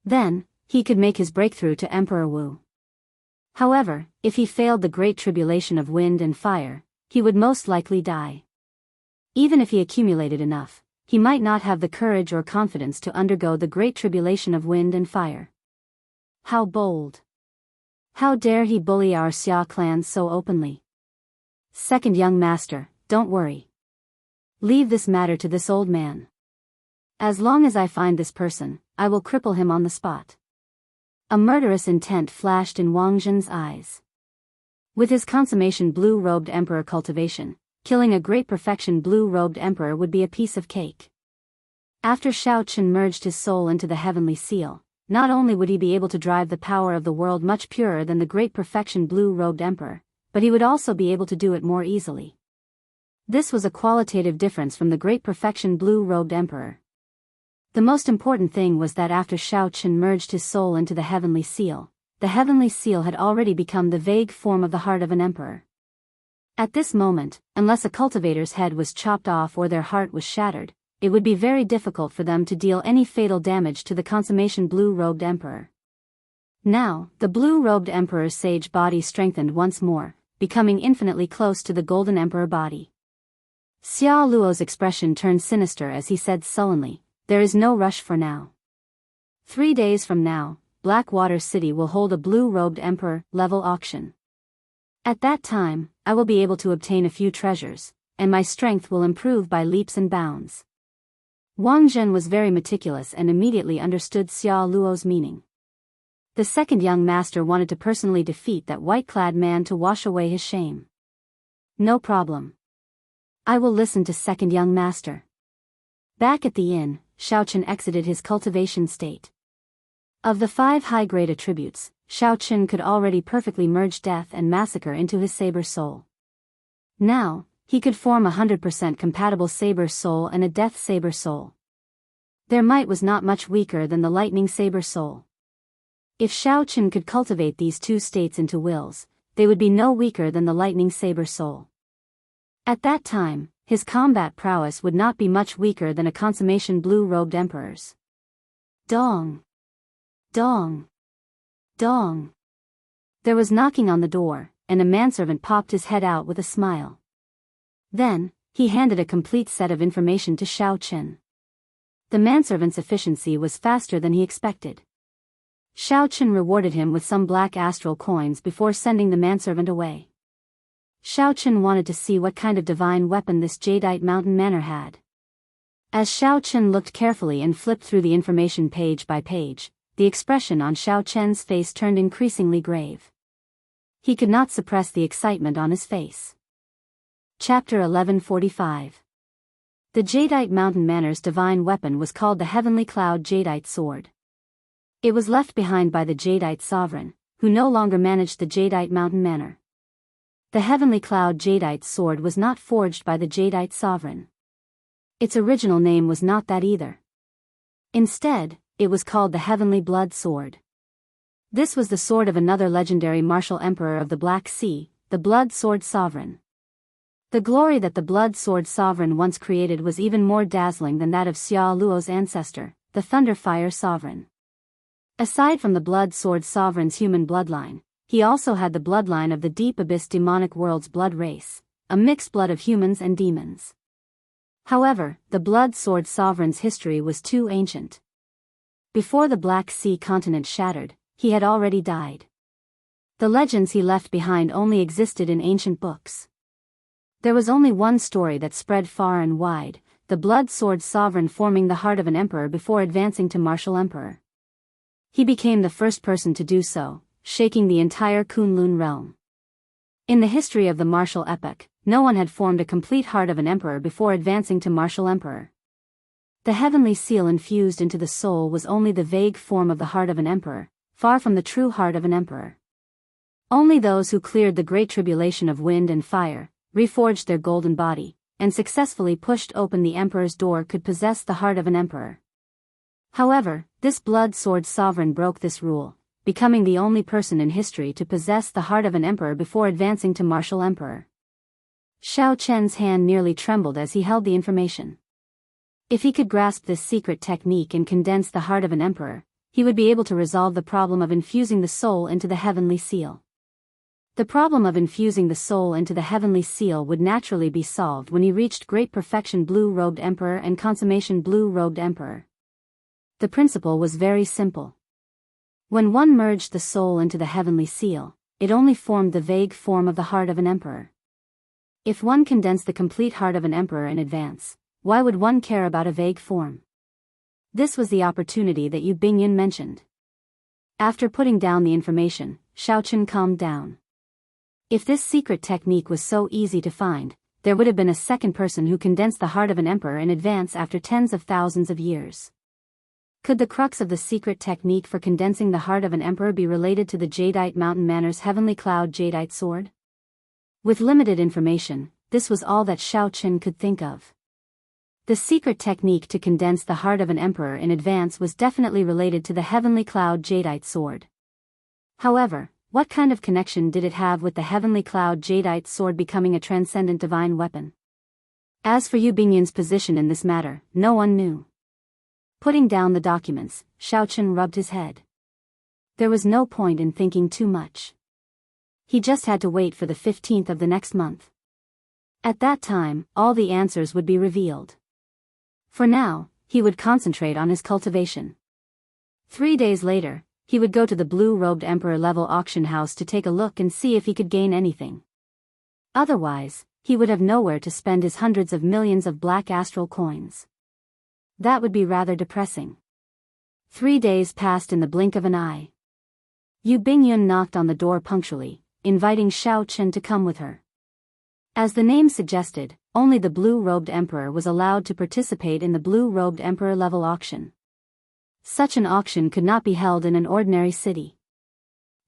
Then, he could make his breakthrough to Emperor Wu. However, if he failed the great tribulation of wind and fire, he would most likely die. Even if he accumulated enough, he might not have the courage or confidence to undergo the great tribulation of wind and fire. How bold! How dare he bully our Xia clan so openly? Second young master, don't worry. Leave this matter to this old man. As long as I find this person, I will cripple him on the spot. A murderous intent flashed in Wang Zhen's eyes. With his consummation Blue-Robed Emperor cultivation, killing a Great Perfection Blue-Robed Emperor would be a piece of cake. After Xiaochen merged his soul into the heavenly seal, not only would he be able to drive the power of the world much purer than the Great Perfection Blue-Robed Emperor, but he would also be able to do it more easily. This was a qualitative difference from the great perfection blue-robed emperor. The most important thing was that after Shao Chen merged his soul into the heavenly seal, the heavenly seal had already become the vague form of the heart of an emperor. At this moment, unless a cultivator's head was chopped off or their heart was shattered, it would be very difficult for them to deal any fatal damage to the consummation blue-robed emperor. Now, the blue-robed emperor's sage body strengthened once more, becoming infinitely close to the golden emperor body. Xiao Luo's expression turned sinister as he said sullenly, "There is no rush for now. 3 days from now, Blackwater City will hold a blue-robed emperor-level auction. At that time, I will be able to obtain a few treasures, and my strength will improve by leaps and bounds." Wang Zhen was very meticulous and immediately understood Xiao Luo's meaning. The second young master wanted to personally defeat that white-clad man to wash away his shame. "No problem. I will listen to second young master." Back at the inn, Shao Chen exited his cultivation state. Of the 5 high-grade attributes, Shao Chen could already perfectly merge death and massacre into his saber soul. Now, he could form a 100% compatible saber soul and a death saber soul. Their might was not much weaker than the lightning saber soul. If Shao Chen could cultivate these 2 states into wills, they would be no weaker than the lightning saber soul. At that time, his combat prowess would not be much weaker than a consummation blue-robed emperor's. Dong! Dong! Dong! There was knocking on the door, and a manservant popped his head out with a smile. Then, he handed a complete set of information to Shao Chen. The manservant's efficiency was faster than he expected. Shao Chen rewarded him with some black astral coins before sending the manservant away. Shao Chen wanted to see what kind of divine weapon this jadeite mountain manor had. As Shao Chen looked carefully and flipped through the information page by page, the expression on Shao Chen's face turned increasingly grave. He could not suppress the excitement on his face. Chapter 1145. The jadeite mountain manor's divine weapon was called the Heavenly Cloud Jadeite Sword. It was left behind by the jadeite sovereign, who no longer managed the jadeite mountain manor. The Heavenly Cloud Jadeite Sword was not forged by the jadeite sovereign. Its original name was not that either. Instead, it was called the Heavenly Blood Sword. This was the sword of another legendary martial emperor of the Black Sea, the Blood Sword Sovereign. The glory that the Blood Sword Sovereign once created was even more dazzling than that of Xiao Luo's ancestor, the Thunder Fire Sovereign. Aside from the Blood Sword Sovereign's human bloodline, he also had the bloodline of the Deep Abyss demonic world's blood race, a mixed blood of humans and demons. However, the Blood Sword Sovereign's history was too ancient. Before the Black Sea continent shattered, he had already died. The legends he left behind only existed in ancient books. There was only one story that spread far and wide, the Blood Sword Sovereign forming the heart of an emperor before advancing to martial emperor. He became the first person to do so, shaking the entire Kunlun realm. In the history of the martial epoch, no one had formed a complete heart of an emperor before advancing to martial emperor. The heavenly seal infused into the soul was only the vague form of the heart of an emperor, far from the true heart of an emperor. Only those who cleared the great tribulation of wind and fire, reforged their golden body, and successfully pushed open the emperor's door could possess the heart of an emperor. However, this Blood Sword Sovereign broke this rule, becoming the only person in history to possess the heart of an emperor before advancing to martial emperor. Shao Chen's hand nearly trembled as he held the information. If he could grasp this secret technique and condense the heart of an emperor, he would be able to resolve the problem of infusing the soul into the heavenly seal. The problem of infusing the soul into the heavenly seal would naturally be solved when he reached great perfection blue-robed emperor and consummation blue-robed emperor. The principle was very simple. When one merged the soul into the heavenly seal, it only formed the vague form of the heart of an emperor. If one condensed the complete heart of an emperor in advance, why would one care about a vague form? This was the opportunity that Yu Bingyan mentioned. After putting down the information, Shao Chen calmed down. If this secret technique was so easy to find, there would have been a second person who condensed the heart of an emperor in advance after tens of thousands of years. Could the crux of the secret technique for condensing the heart of an emperor be related to the Jadeite Mountain Manor's Heavenly Cloud Jadeite Sword? With limited information, this was all that Xiao Chen could think of. The secret technique to condense the heart of an emperor in advance was definitely related to the heavenly cloud jadeite sword. However, what kind of connection did it have with the heavenly cloud jadeite sword becoming a transcendent divine weapon? As for Yu Bingyun's position in this matter, no one knew. Putting down the documents, Xiao Chen rubbed his head. There was no point in thinking too much. He just had to wait for the 15th of the next month. At that time, all the answers would be revealed. For now, he would concentrate on his cultivation. 3 days later, he would go to the blue-robed emperor level auction house to take a look and see if he could gain anything. Otherwise, he would have nowhere to spend his hundreds of millions of black astral coins. That would be rather depressing. 3 days passed in the blink of an eye. Yu Bingyun knocked on the door punctually, inviting Xiao Chen to come with her. As the name suggested, only the blue-robed emperor was allowed to participate in the blue-robed emperor level auction. Such an auction could not be held in an ordinary city.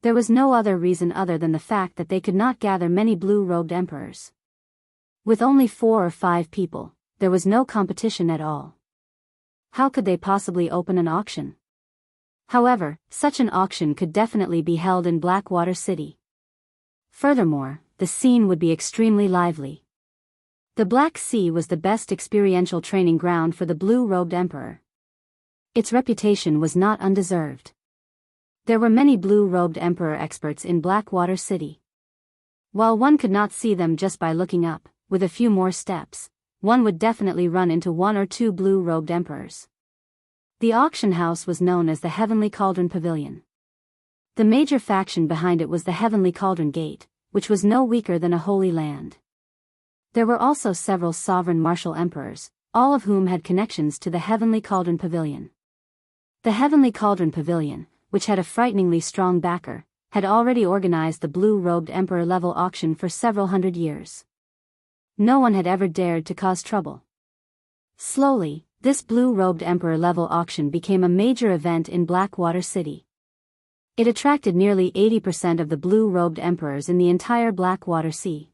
There was no other reason other than the fact that they could not gather many blue-robed emperors. With only 4 or 5 people, there was no competition at all. How could they possibly open an auction? However, such an auction could definitely be held in Blackwater City. Furthermore, the scene would be extremely lively. The Black Sea was the best experiential training ground for the blue-robed emperor. Its reputation was not undeserved. There were many blue-robed emperor experts in Blackwater City. While one could not see them just by looking up, with a few more steps, one would definitely run into 1 or 2 blue-robed emperors. The auction house was known as the Heavenly Cauldron Pavilion. The major faction behind it was the Heavenly Cauldron Gate, which was no weaker than a holy land. There were also several sovereign martial emperors, all of whom had connections to the Heavenly Cauldron Pavilion. The Heavenly Cauldron Pavilion, which had a frighteningly strong backer, had already organized the blue-robed emperor level auction for several hundred years. No one had ever dared to cause trouble. Slowly, this blue-robed emperor level auction became a major event in Blackwater City. It attracted nearly 80% of the blue-robed emperors in the entire Blackwater Sea.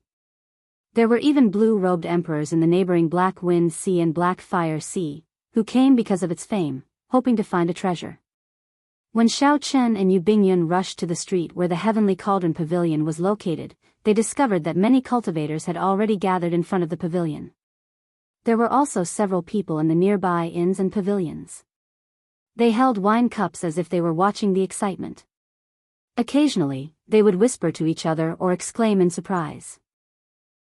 There were even blue-robed emperors in the neighboring Black Wind Sea and Black Fire Sea, who came because of its fame, hoping to find a treasure. When Xiao Chen and Yu Bingyun rushed to the street where the Heavenly Cauldron Pavilion was located, they discovered that many cultivators had already gathered in front of the pavilion. There were also several people in the nearby inns and pavilions. They held wine cups as if they were watching the excitement. Occasionally, they would whisper to each other or exclaim in surprise.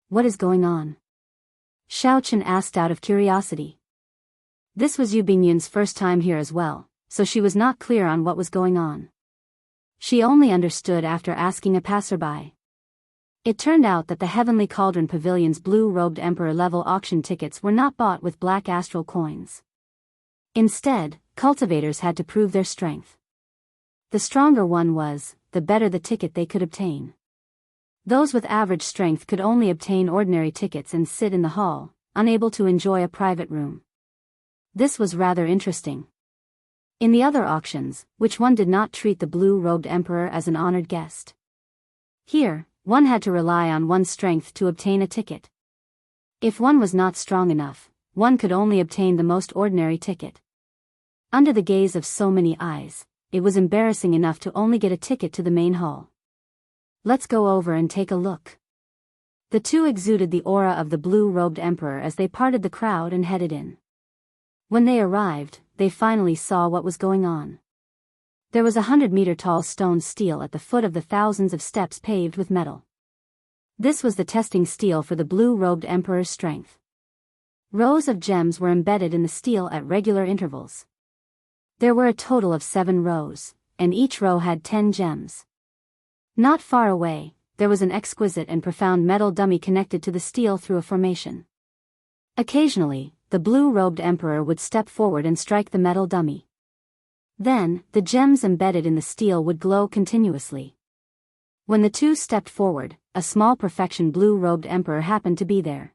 "What is going on?" Xiao Chen asked out of curiosity. This was Yu Bingyun's first time here as well, so she was not clear on what was going on. She only understood after asking a passerby. It turned out that the Heavenly Cauldron Pavilion's blue-robed emperor level auction tickets were not bought with black astral coins. Instead, cultivators had to prove their strength. The stronger one was, the better the ticket they could obtain. Those with average strength could only obtain ordinary tickets and sit in the hall, unable to enjoy a private room. This was rather interesting. In the other auctions, which one did not treat the blue-robed emperor as an honored guest? Here, one had to rely on one's strength to obtain a ticket. If one was not strong enough, one could only obtain the most ordinary ticket. Under the gaze of so many eyes, it was embarrassing enough to only get a ticket to the main hall. "Let's go over and take a look." The two exuded the aura of the blue-robed emperor as they parted the crowd and headed in. When they arrived, they finally saw what was going on. There was a 100-meter-tall stone stele at the foot of the thousands of steps paved with metal. This was the testing stele for the blue-robed emperor's strength. Rows of gems were embedded in the stele at regular intervals. There were a total of 7 rows, and each row had 10 gems. Not far away, there was an exquisite and profound metal dummy connected to the stele through a formation. Occasionally, the blue-robed emperor would step forward and strike the metal dummy. Then, the gems embedded in the stele would glow continuously. When the two stepped forward, a small perfection blue-robed emperor happened to be there.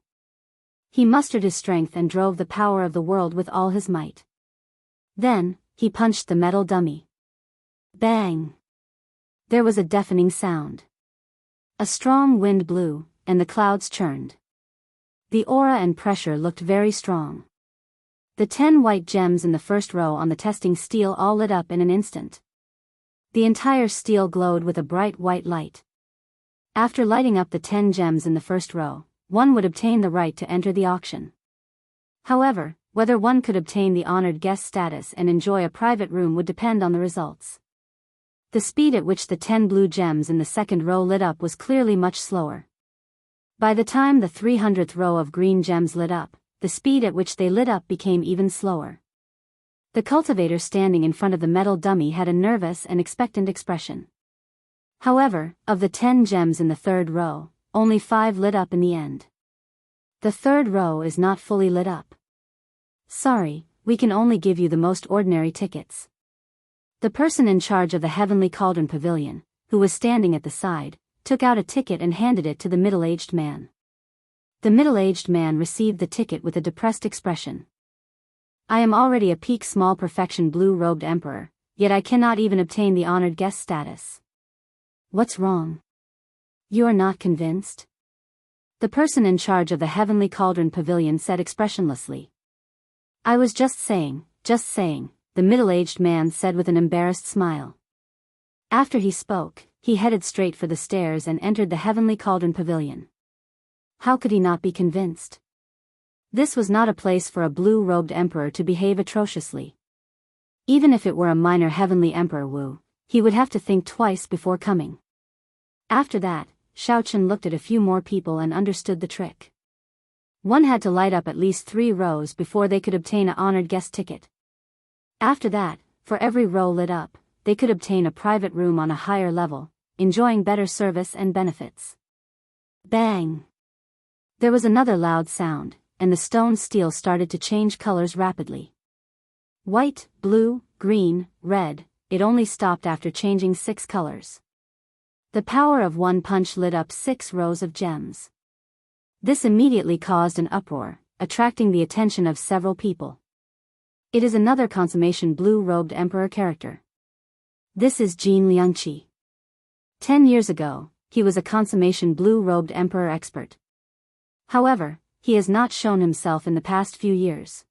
He mustered his strength and drove the power of the world with all his might. Then, he punched the metal dummy. Bang! There was a deafening sound. A strong wind blew, and the clouds churned. The aura and pressure looked very strong. The 10 white gems in the first row on the testing steel all lit up in an instant. The entire steel glowed with a bright white light. After lighting up the 10 gems in the first row, one would obtain the right to enter the auction. However, whether one could obtain the honored guest status and enjoy a private room would depend on the results. The speed at which the 10 blue gems in the second row lit up was clearly much slower. By the time the 300th row of green gems lit up, the speed at which they lit up became even slower. The cultivator standing in front of the metal dummy had a nervous and expectant expression. However, of the 10 gems in the third row, only 5 lit up in the end. The third row is not fully lit up. Sorry, we can only give you the most ordinary tickets. The person in charge of the Heavenly Cauldron Pavilion, who was standing at the side, took out a ticket and handed it to the middle-aged man. The middle-aged man received the ticket with a depressed expression. I am already a peak small perfection blue-robed emperor, yet I cannot even obtain the honored guest status. What's wrong? You are not convinced? The person in charge of the Heavenly Cauldron Pavilion said expressionlessly. I was just saying, the middle-aged man said with an embarrassed smile. After he spoke, he headed straight for the stairs and entered the Heavenly Cauldron Pavilion. How could he not be convinced? This was not a place for a blue-robed emperor to behave atrociously. Even if it were a minor heavenly emperor Wu, he would have to think twice before coming. After that, Xiaochen looked at a few more people and understood the trick. One had to light up at least 3 rows before they could obtain an honored guest ticket. After that, for every row lit up, they could obtain a private room on a higher level, enjoying better service and benefits. Bang! There was another loud sound, and the stone steel started to change colors rapidly. White, blue, green, red, it only stopped after changing 6 colors. The power of one punch lit up 6 rows of gems. This immediately caused an uproar, attracting the attention of several people. It is another consummation blue-robed emperor character. This is Jin Liangqi. 10 years ago, he was a consummation blue-robed emperor expert. However, he has not shown himself in the past few years.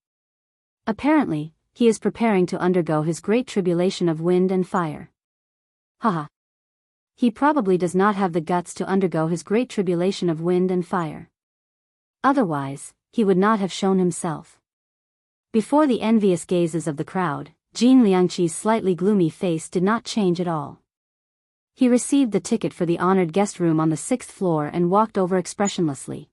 Apparently, he is preparing to undergo his great tribulation of wind and fire. Haha. He probably does not have the guts to undergo his great tribulation of wind and fire. Otherwise, he would not have shown himself. Before the envious gazes of the crowd, Jin Liangqi's slightly gloomy face did not change at all. He received the ticket for the honored guest room on the 6th floor and walked over expressionlessly.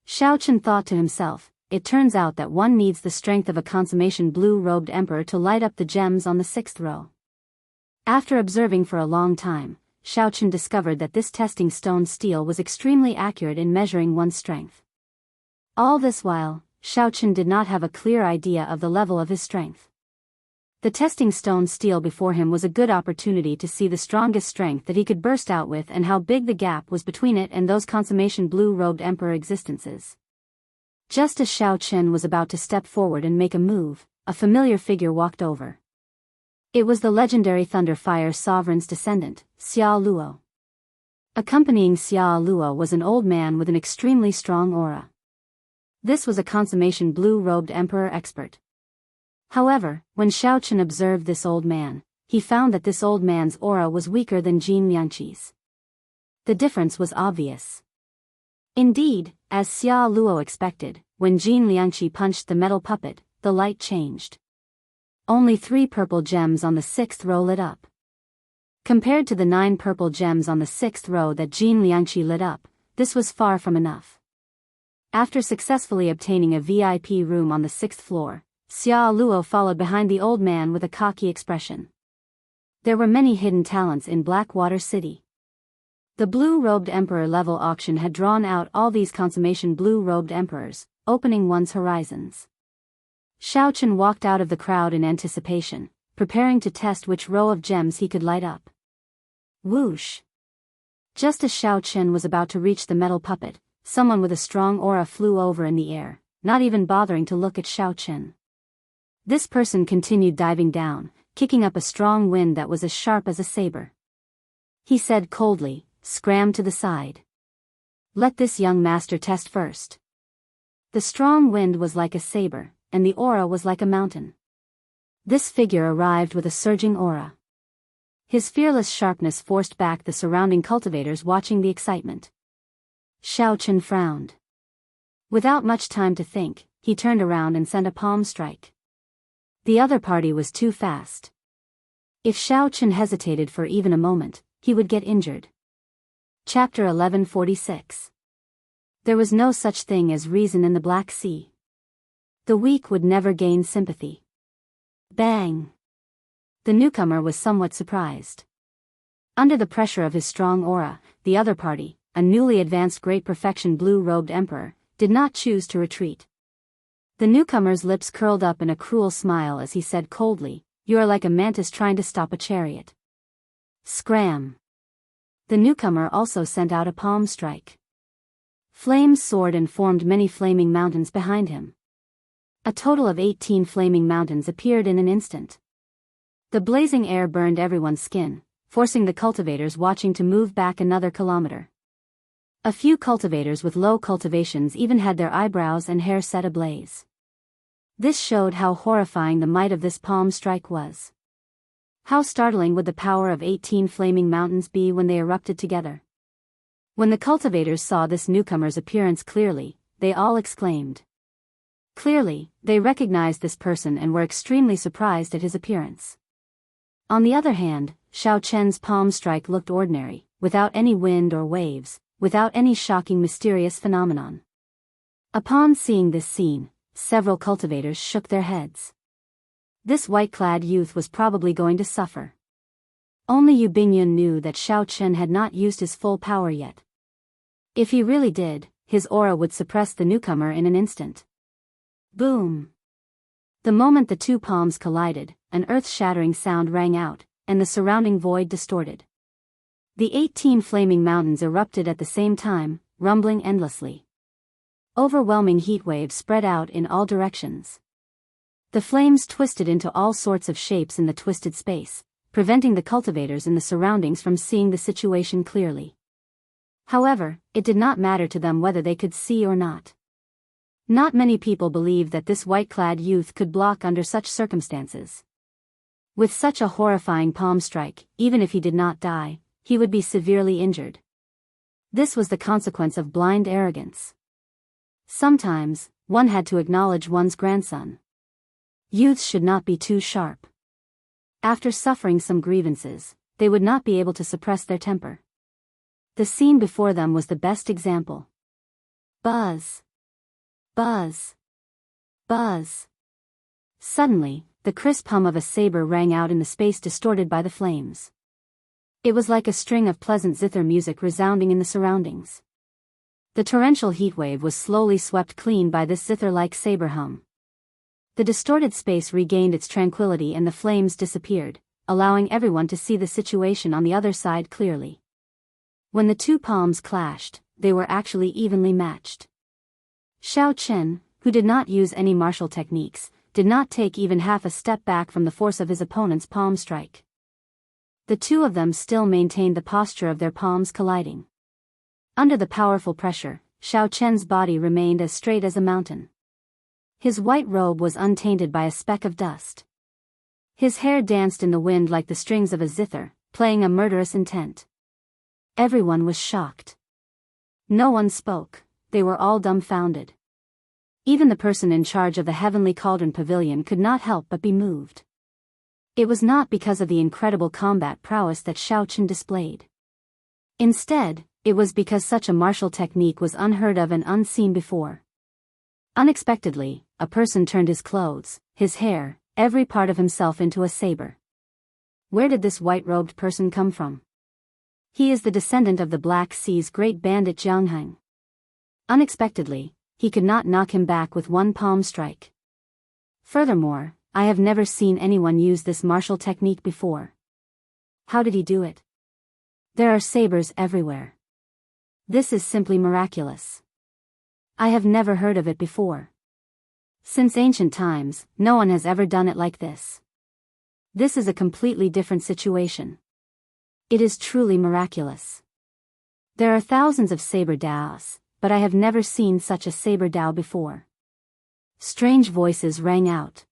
Xiaochen thought to himself, it turns out that one needs the strength of a consummation blue-robed emperor to light up the gems on the 6th row. After observing for a long time, Xiaochen discovered that this testing stone steel was extremely accurate in measuring one's strength. All this while, Xiaochen did not have a clear idea of the level of his strength. The testing stone steel before him was a good opportunity to see the strongest strength that he could burst out with and how big the gap was between it and those consummation blue-robed emperor existences. Just as Xiaochen was about to step forward and make a move, a familiar figure walked over. It was the legendary Thunder Fire Sovereign's descendant, Xia Luo. Accompanying Xia Luo was an old man with an extremely strong aura. This was a consummation blue-robed emperor expert. However, when Xiaochen observed this old man, he found that this old man's aura was weaker than Jin Liangqi's. The difference was obvious. Indeed, as Xia Luo expected, when Jin Liangqi punched the metal puppet, the light changed. Only 3 purple gems on the 6th row lit up. Compared to the 9 purple gems on the 6th row that Jin Liangqi lit up, this was far from enough. After successfully obtaining a VIP room on the 6th floor, Xia Luo followed behind the old man with a cocky expression. There were many hidden talents in Blackwater City. The blue-robed emperor level auction had drawn out all these consummation blue-robed emperors, opening one's horizons. Xiaochen walked out of the crowd in anticipation, preparing to test which row of gems he could light up. Whoosh! Just as Xiaochen was about to reach the metal puppet, someone with a strong aura flew over in the air, not even bothering to look at Xiaochen. This person continued diving down, kicking up a strong wind that was as sharp as a saber. He said coldly, "Scram to the side. Let this young master test first." The strong wind was like a saber, and the aura was like a mountain. This figure arrived with a surging aura. His fearless sharpness forced back the surrounding cultivators watching the excitement. Xiao Chen frowned. Without much time to think, he turned around and sent a palm strike. The other party was too fast. If Xiao Chen hesitated for even a moment, he would get injured. Chapter 1146. There was no such thing as reason in the Black Sea. The weak would never gain sympathy. Bang! The newcomer was somewhat surprised. Under the pressure of his strong aura, the other party, a newly advanced great perfection blue-robed emperor, did not choose to retreat. The newcomer's lips curled up in a cruel smile as he said coldly, "You are like a mantis trying to stop a chariot." Scram! The newcomer also sent out a palm strike. Flames soared and formed many flaming mountains behind him. A total of 18 flaming mountains appeared in an instant. The blazing air burned everyone's skin, forcing the cultivators watching to move back another kilometer. A few cultivators with low cultivations even had their eyebrows and hair set ablaze. This showed how horrifying the might of this palm strike was. How startling would the power of 18 flaming mountains be when they erupted together? When the cultivators saw this newcomer's appearance clearly, they all exclaimed. Clearly, they recognized this person and were extremely surprised at his appearance. On the other hand, Xiao Chen's palm strike looked ordinary, without any wind or waves, without any shocking mysterious phenomenon. Upon seeing this scene, several cultivators shook their heads. This white-clad youth was probably going to suffer. Only Yu Bingyun knew that Xiao Chen had not used his full power yet. If he really did, his aura would suppress the newcomer in an instant. Boom! The moment the two palms collided, an earth-shattering sound rang out, and the surrounding void distorted. The 18 flaming mountains erupted at the same time, rumbling endlessly. Overwhelming heat waves spread out in all directions. The flames twisted into all sorts of shapes in the twisted space, preventing the cultivators in the surroundings from seeing the situation clearly. However, it did not matter to them whether they could see or not. Not many people believed that this white-clad youth could block under such circumstances. With such a horrifying palm strike, even if he did not die, he would be severely injured. This was the consequence of blind arrogance. Sometimes, one had to acknowledge one's grandson. Youths should not be too sharp. After suffering some grievances, they would not be able to suppress their temper. The scene before them was the best example. Buzz! Buzz! Buzz! Suddenly, the crisp hum of a saber rang out in the space distorted by the flames. It was like a string of pleasant zither music resounding in the surroundings. The torrential heatwave was slowly swept clean by this zither-like saber hum. The distorted space regained its tranquility and the flames disappeared, allowing everyone to see the situation on the other side clearly. When the two palms clashed, they were actually evenly matched. Xiao Chen, who did not use any martial techniques, did not take even half a step back from the force of his opponent's palm strike. The two of them still maintained the posture of their palms colliding. Under the powerful pressure, Xiao Chen's body remained as straight as a mountain. His white robe was untainted by a speck of dust. His hair danced in the wind like the strings of a zither, playing a murderous intent. Everyone was shocked. No one spoke, they were all dumbfounded. Even the person in charge of the Heavenly Cauldron Pavilion could not help but be moved. It was not because of the incredible combat prowess that Xiao Chen displayed. Instead, it was because such a martial technique was unheard of and unseen before. Unexpectedly, a person turned his clothes, his hair, every part of himself into a saber. Where did this white-robed person come from? He is the descendant of the Black Sea's great bandit Jiang Heng. Unexpectedly, he could not knock him back with one palm strike. Furthermore, I have never seen anyone use this martial technique before. How did he do it? There are sabers everywhere. This is simply miraculous. I have never heard of it before. Since ancient times, no one has ever done it like this. This is a completely different situation. It is truly miraculous. There are thousands of saber daos, but I have never seen such a saber Dao before." Strange voices rang out.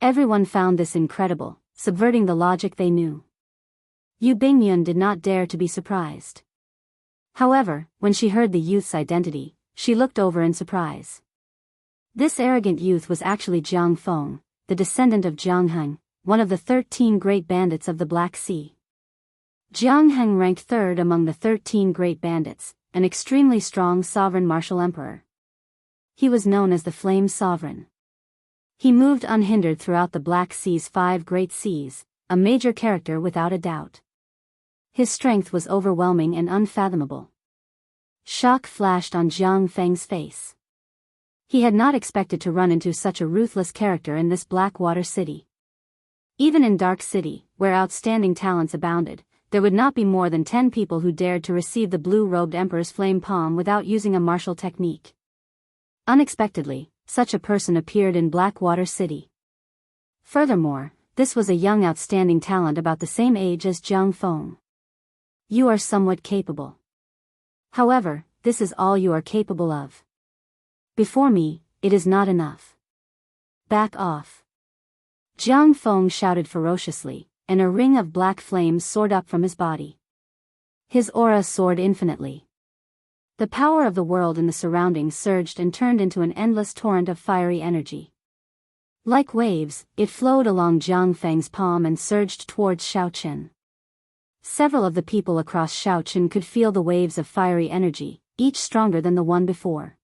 Everyone found this incredible, subverting the logic they knew. Yu Bingyun did not dare to be surprised. However, when she heard the youth's identity, she looked over in surprise. This arrogant youth was actually Jiang Feng, the descendant of Jiang Heng, one of the 13 great bandits of the Black Sea. Jiang Heng ranked third among the 13 great bandits, an extremely strong sovereign martial emperor. He was known as the Flame Sovereign. He moved unhindered throughout the Black Sea's 5 great seas, a major character without a doubt. His strength was overwhelming and unfathomable. Shock flashed on Jiang Feng's face. He had not expected to run into such a ruthless character in this Blackwater city. Even in Dark City, where outstanding talents abounded, there would not be more than 10 people who dared to receive the blue-robed emperor's flame palm without using a martial technique. Unexpectedly, such a person appeared in Blackwater City. Furthermore, this was a young outstanding talent about the same age as Jiang Feng. "You are somewhat capable. However, this is all you are capable of. Before me, it is not enough. Back off." Jiang Feng shouted ferociously, and a ring of black flames soared up from his body. His aura soared infinitely. The power of the world and the surroundings surged and turned into an endless torrent of fiery energy. Like waves, it flowed along Jiang Feng's palm and surged towards Shaochen. Several of the people across Shaochen could feel the waves of fiery energy, each stronger than the one before.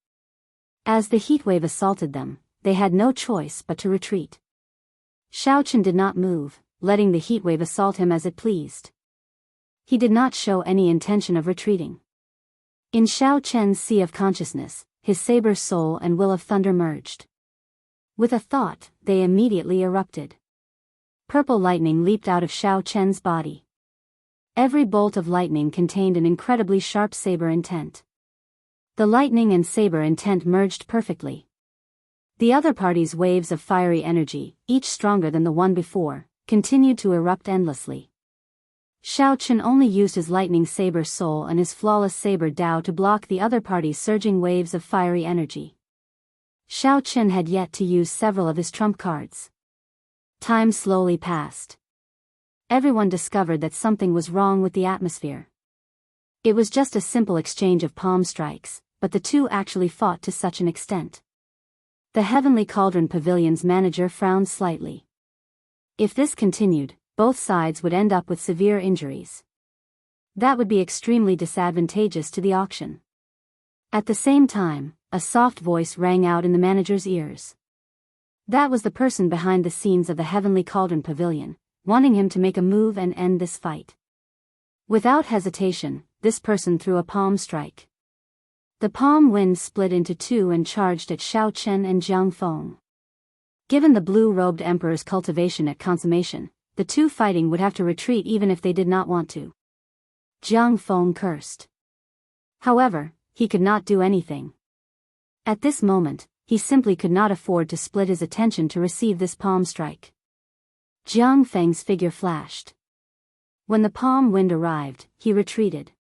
As the heat wave assaulted them, they had no choice but to retreat. Shaochen did not move, letting the heat wave assault him as it pleased. He did not show any intention of retreating. In Shaochen's sea of consciousness, his saber soul and will of thunder merged. With a thought, they immediately erupted. Purple lightning leaped out of Shaochen's body. Every bolt of lightning contained an incredibly sharp saber intent. The lightning and saber intent merged perfectly. The other party's waves of fiery energy, each stronger than the one before, continued to erupt endlessly. Shaochen only used his lightning saber soul and his flawless saber Dao to block the other party's surging waves of fiery energy. Shaochen had yet to use several of his trump cards. Time slowly passed. Everyone discovered that something was wrong with the atmosphere. It was just a simple exchange of palm strikes, but the two actually fought to such an extent. The Heavenly Cauldron Pavilion's manager frowned slightly. If this continued, both sides would end up with severe injuries. That would be extremely disadvantageous to the auction. At the same time, a soft voice rang out in the manager's ears. That was the person behind the scenes of the Heavenly Cauldron Pavilion, wanting him to make a move and end this fight. Without hesitation, this person threw a palm strike. The palm wind split into two and charged at Shaochen and Jiang Feng. Given the blue-robed emperor's cultivation at consummation, the two fighting would have to retreat even if they did not want to. Jiang Feng cursed. However, he could not do anything. At this moment, he simply could not afford to split his attention to receive this palm strike. Jiang Feng's figure flashed. When the palm wind arrived, he retreated.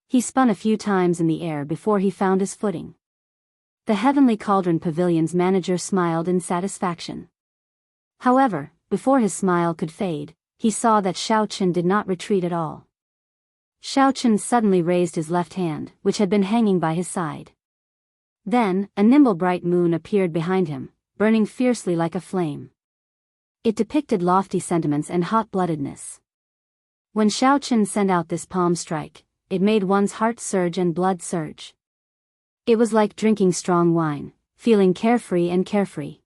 He spun a few times in the air before he found his footing. The Heavenly Cauldron Pavilion's manager smiled in satisfaction. However, before his smile could fade, he saw that Shaochen did not retreat at all. Shaochen suddenly raised his left hand, which had been hanging by his side. Then, a nimble bright moon appeared behind him, burning fiercely like a flame. It depicted lofty sentiments and hot-bloodedness. When Shaochen sent out this palm strike, it made one's heart surge and blood surge. It was like drinking strong wine, feeling carefree and carefree.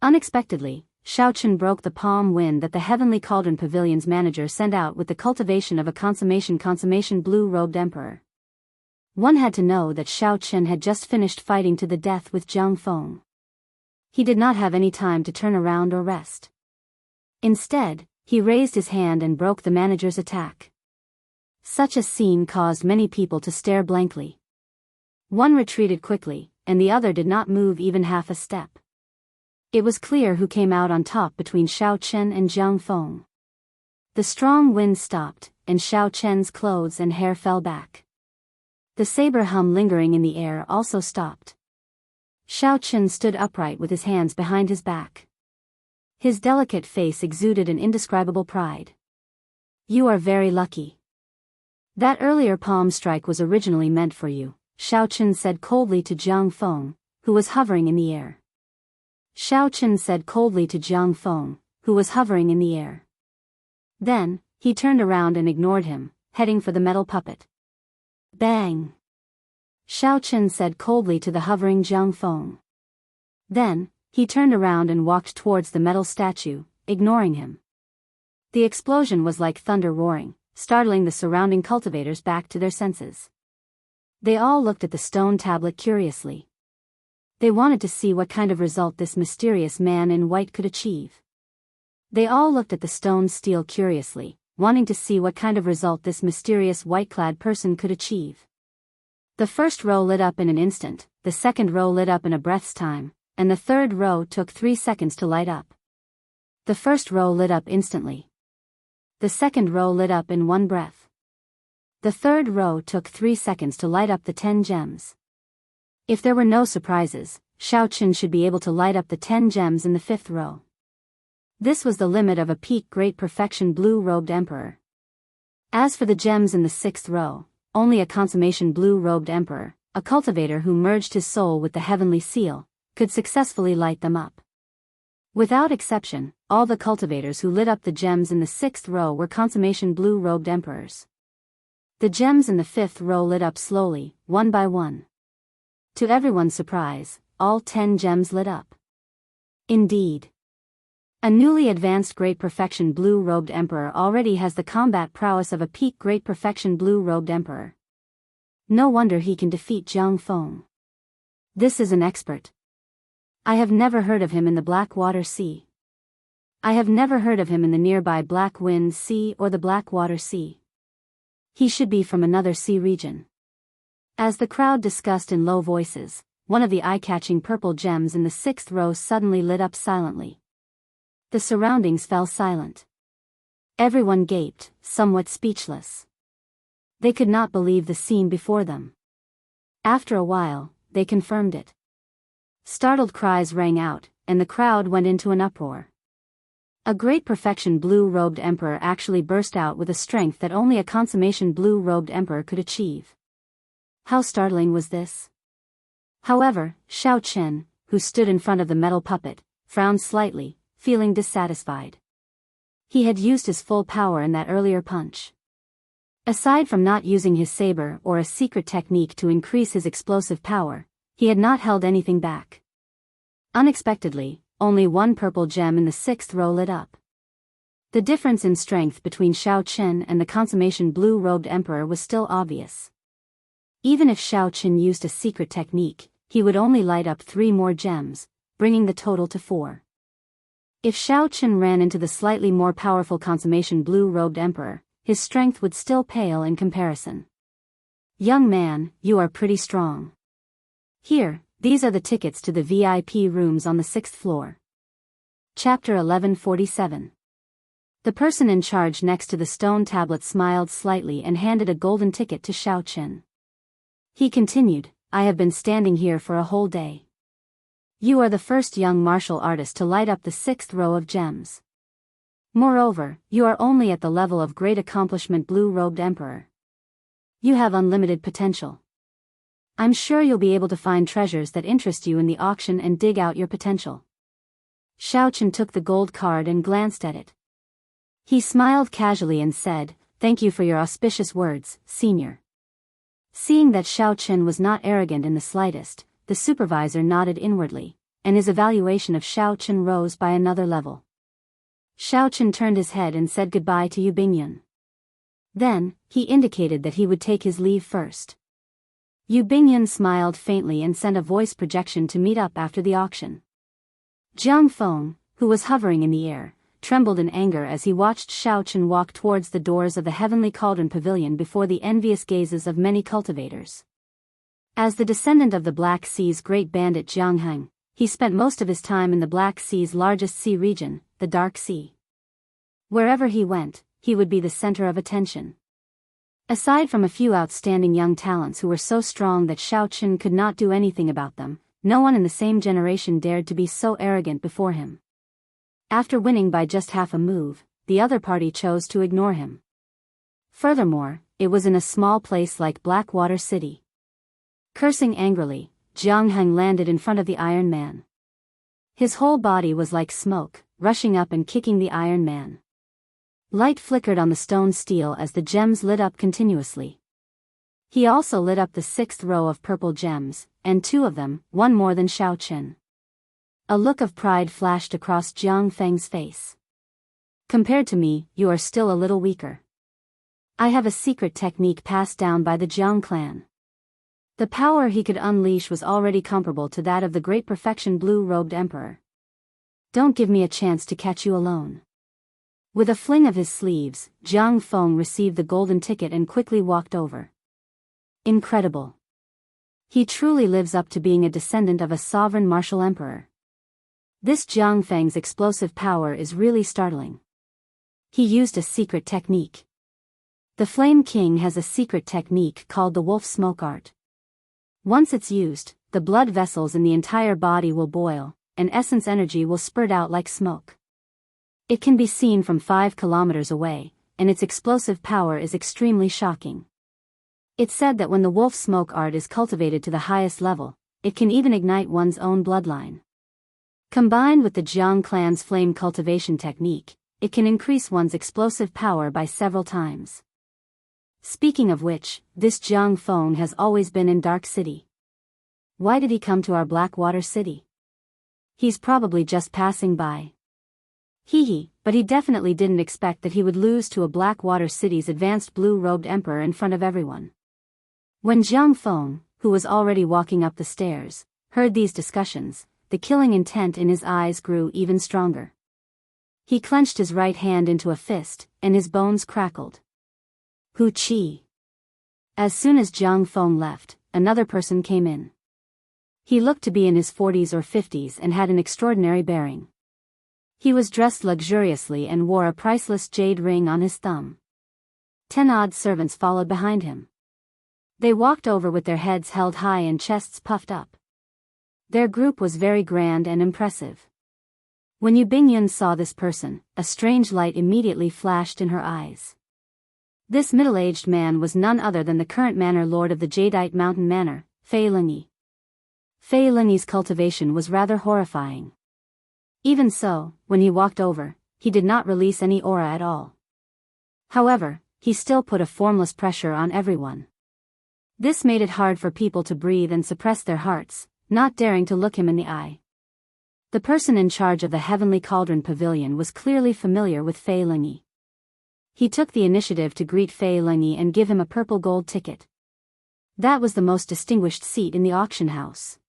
Unexpectedly, Shaochen broke the palm wind that the Heavenly Cauldron Pavilion's manager sent out with the cultivation of a consummation blue-robed emperor. One had to know that Shaochen had just finished fighting to the death with Jiang Feng. He did not have any time to turn around or rest. Instead, he raised his hand and broke the manager's attack. Such a scene caused many people to stare blankly. One retreated quickly, and the other did not move even half a step. It was clear who came out on top between Shaochen and Jiang Feng. The strong wind stopped, and Shaochen's clothes and hair fell back. The saber hum lingering in the air also stopped. Xiao Chen stood upright with his hands behind his back. His delicate face exuded an indescribable pride. You are very lucky. That earlier palm strike was originally meant for you, Xiao Chen said coldly to Jiang Feng, who was hovering in the air. Xiao Chen said coldly to Jiang Feng, who was hovering in the air. Then, he turned around and ignored him, heading for the metal puppet. Bang! Xiao Chen said coldly to the hovering Jiang Feng. Then, he turned around and walked towards the metal statue, ignoring him. The explosion was like thunder roaring, startling the surrounding cultivators back to their senses. They all looked at the stone tablet curiously. They wanted to see what kind of result this mysterious man in white could achieve. They all looked at the stone steel curiously, wanting to see what kind of result this mysterious white-clad person could achieve. The first row lit up in an instant, the second row lit up in a breath's time, and the third row took 3 seconds to light up. The first row lit up instantly. The second row lit up in one breath. The third row took 3 seconds to light up the 10 gems. If there were no surprises, Xiao Chen should be able to light up the 10 gems in the fifth row. This was the limit of a peak great perfection blue-robed emperor. As for the gems in the sixth row, only a consummation blue-robed emperor, a cultivator who merged his soul with the heavenly seal, could successfully light them up. Without exception, all the cultivators who lit up the gems in the sixth row were consummation blue-robed emperors. The gems in the fifth row lit up slowly, one by one. To everyone's surprise, all 10 gems lit up. Indeed. A newly advanced Great Perfection Blue-Robed Emperor already has the combat prowess of a peak Great Perfection Blue-Robed Emperor. No wonder he can defeat Jiang Feng. This is an expert. I have never heard of him in the Blackwater Sea. I have never heard of him in the nearby Black Wind Sea or the Blackwater Sea. He should be from another sea region. As the crowd discussed in low voices, one of the eye-catching purple gems in the sixth row suddenly lit up silently. The surroundings fell silent. Everyone gaped, somewhat speechless. They could not believe the scene before them. After a while, they confirmed it. Startled cries rang out, and the crowd went into an uproar. A Great Perfection Blue-Robed Emperor actually burst out with a strength that only a consummation Blue-Robed Emperor could achieve. How startling was this? However, Xiao Chen, who stood in front of the metal puppet, frowned slightly, feeling dissatisfied. He had used his full power in that earlier punch. Aside from not using his saber or a secret technique to increase his explosive power, he had not held anything back. Unexpectedly, only one purple gem in the sixth row lit up. The difference in strength between Xiao Chen and the consummation Blue-Robed Emperor was still obvious. Even if Xiao Chen used a secret technique, he would only light up 3 more gems, bringing the total to 4. If Xiao Chen ran into the slightly more powerful consummation Blue-Robed Emperor, his strength would still pale in comparison. Young man, you are pretty strong. Here, these are the tickets to the VIP rooms on the 6th floor. Chapter 1147. The person in charge next to the stone tablet smiled slightly and handed a golden ticket to Xiao Chen. He continued, I have been standing here for a whole day. You are the first young martial artist to light up the 6th row of gems. Moreover, you are only at the level of great accomplishment Blue-Robed Emperor. You have unlimited potential. I'm sure you'll be able to find treasures that interest you in the auction and dig out your potential. Xiao Chen took the gold card and glanced at it. He smiled casually and said, Thank you for your auspicious words, senior. Seeing that Xiao Chen was not arrogant in the slightest, the supervisor nodded inwardly, and his evaluation of Xiao Chen rose by another level. Xiao Chen turned his head and said goodbye to Yu Bingyun. Then, he indicated that he would take his leave first. Yu Bingyun smiled faintly and sent a voice projection to meet up after the auction. Jiang Feng, who was hovering in the air, trembled in anger as he watched Xiao Chen walk towards the doors of the Heavenly Cauldron Pavilion before the envious gazes of many cultivators. As the descendant of the Black Sea's great bandit Jiang Heng, he spent most of his time in the Black Sea's largest sea region, the Dark Sea. Wherever he went, he would be the center of attention. Aside from a few outstanding young talents who were so strong that Xiao Chen could not do anything about them, no one in the same generation dared to be so arrogant before him. After winning by just half a move, the other party chose to ignore him. Furthermore, it was in a small place like Blackwater City. Cursing angrily, Jiang Heng landed in front of the Iron Man. His whole body was like smoke, rushing up and kicking the Iron Man. Light flickered on the stone steel as the gems lit up continuously. He also lit up the 6th row of purple gems, and 2 of them, one more than Xiao Chen. A look of pride flashed across Jiang Feng's face. Compared to me, you are still a little weaker. I have a secret technique passed down by the Jiang clan. The power he could unleash was already comparable to that of the great perfection blue-robed emperor. Don't give me a chance to catch you alone. With a fling of his sleeves, Jiang Feng received the golden ticket and quickly walked over. Incredible. He truly lives up to being a descendant of a sovereign martial emperor. This Jiang Feng's explosive power is really startling. He used a secret technique. The Flame King has a secret technique called the Wolf Smoke Art. Once it's used, the blood vessels in the entire body will boil, and essence energy will spurt out like smoke. It can be seen from 5 kilometers away, and its explosive power is extremely shocking. It's said that when the wolf smoke art is cultivated to the highest level, it can even ignite one's own bloodline. Combined with the Jiang clan's flame cultivation technique, it can increase one's explosive power by several times. Speaking of which, this Jiang Feng has always been in Dark City. Why did he come to our Blackwater City? He's probably just passing by. But he definitely didn't expect that he would lose to a Blackwater City's advanced blue-robed emperor in front of everyone. When Jiang Feng, who was already walking up the stairs, heard these discussions, the killing intent in his eyes grew even stronger. He clenched his right hand into a fist, and his bones crackled. Hu Qi. As soon as Jiang Feng left, another person came in. He looked to be in his 40s or 50s and had an extraordinary bearing. He was dressed luxuriously and wore a priceless jade ring on his thumb. 10 odd servants followed behind him. They walked over with their heads held high and chests puffed up. Their group was very grand and impressive. When Yu Bingyun saw this person, a strange light immediately flashed in her eyes. This middle-aged man was none other than the current manor lord of the Jadeite Mountain Manor, Fei Lingyi. Fei Lingyi's cultivation was rather horrifying. Even so, when he walked over, he did not release any aura at all. However, he still put a formless pressure on everyone. This made it hard for people to breathe and suppress their hearts, not daring to look him in the eye. The person in charge of the Heavenly Cauldron Pavilion was clearly familiar with Fei Lingyi. He took the initiative to greet Fei Lingyi and give him a purple gold ticket. That was the most distinguished seat in the auction house.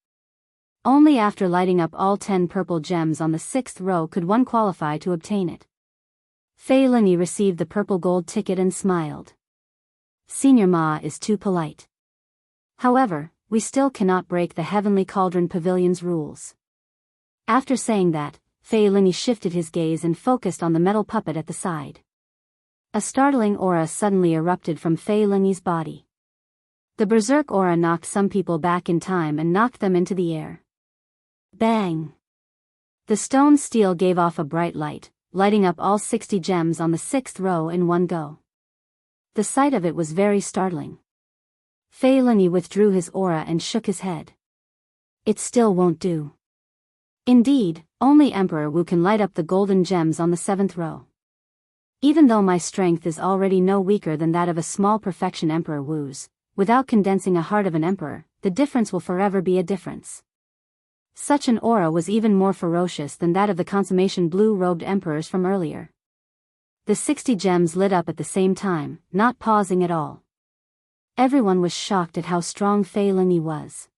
Only after lighting up all 10 purple gems on the 6th row could one qualify to obtain it. Fei Lingyi received the purple gold ticket and smiled. Senior Ma is too polite. However, we still cannot break the Heavenly Cauldron Pavilion's rules. After saying that, Fei Lingyi shifted his gaze and focused on the metal puppet at the side. A startling aura suddenly erupted from Fei Lingyi's body. The berserk aura knocked some people back in time and knocked them into the air. Bang! The stone steel gave off a bright light, lighting up all 60 gems on the 6th row in one go. The sight of it was very startling. Fei Lingyi withdrew his aura and shook his head. It still won't do. Indeed, only Emperor Wu can light up the golden gems on the 7th row. Even though my strength is already no weaker than that of a small perfection Emperor Wu's, without condensing a heart of an emperor, the difference will forever be a difference. Such an aura was even more ferocious than that of the consummation blue-robed emperors from earlier. The 60 gems lit up at the same time, not pausing at all. Everyone was shocked at how strong Fei Lingyi was.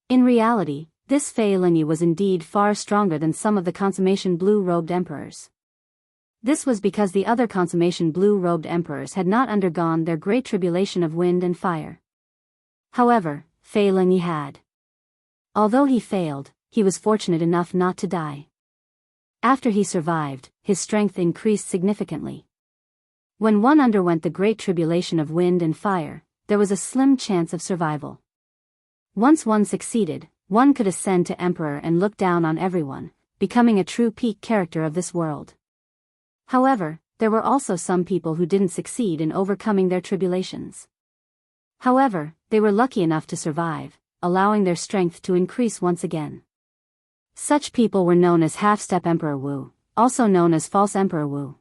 In reality, this Fei Lingyi was indeed far stronger than some of the consummation blue-robed emperors. This was because the other consummation blue-robed emperors had not undergone their great tribulation of wind and fire. However, Fei Lingyi had. Although he failed, he was fortunate enough not to die. After he survived, his strength increased significantly. When one underwent the great tribulation of wind and fire, there was a slim chance of survival. Once one succeeded, one could ascend to emperor and look down on everyone, becoming a true peak character of this world. However, there were also some people who didn't succeed in overcoming their tribulations. However, they were lucky enough to survive, allowing their strength to increase once again. Such people were known as half-step Emperor Wu, also known as false Emperor Wu.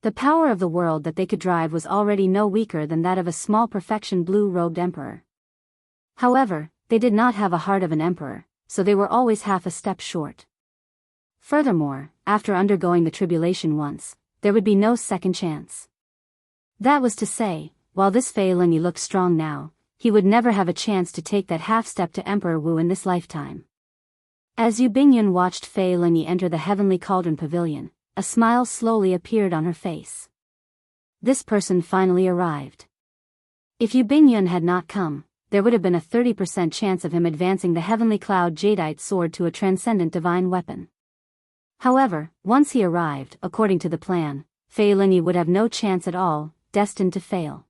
The power of the world that they could drive was already no weaker than that of a small perfection blue-robed emperor. However, they did not have a heart of an emperor, so they were always half a step short. Furthermore, after undergoing the tribulation once, there would be no second chance. That was to say, while this Fei Lingyi looked strong now, he would never have a chance to take that half-step to Emperor Wu in this lifetime. As Yu Bingyun watched Fei Lingyi enter the Heavenly Cauldron Pavilion, a smile slowly appeared on her face. This person finally arrived. If Yu Bingyun had not come, there would have been a 30% chance of him advancing the Heavenly Cloud Jadeite sword to a transcendent divine weapon. However, once he arrived, according to the plan, Fei Lingyi would have no chance at all, destined to fail.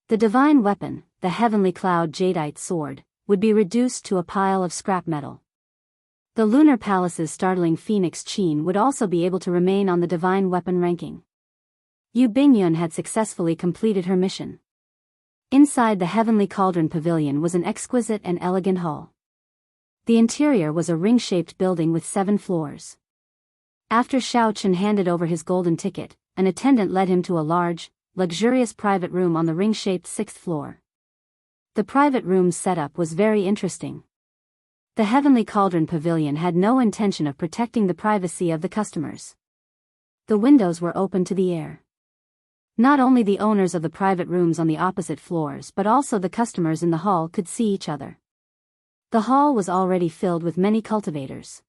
The divine weapon, the Heavenly Cloud Jadeite sword, would be reduced to a pile of scrap metal. The Lunar Palace's startling Phoenix Qin would also be able to remain on the divine weapon ranking. Yu Bingyun had successfully completed her mission. Inside the Heavenly Cauldron Pavilion was an exquisite and elegant hall. The interior was a ring-shaped building with 7 floors. After Xiao Chen handed over his golden ticket, an attendant led him to a large, luxurious private room on the ring-shaped 6th floor. The private room's setup was very interesting. The Heavenly Cauldron Pavilion had no intention of protecting the privacy of the customers. The windows were open to the air. Not only the owners of the private rooms on the opposite floors but also the customers in the hall could see each other. The hall was already filled with many cultivators.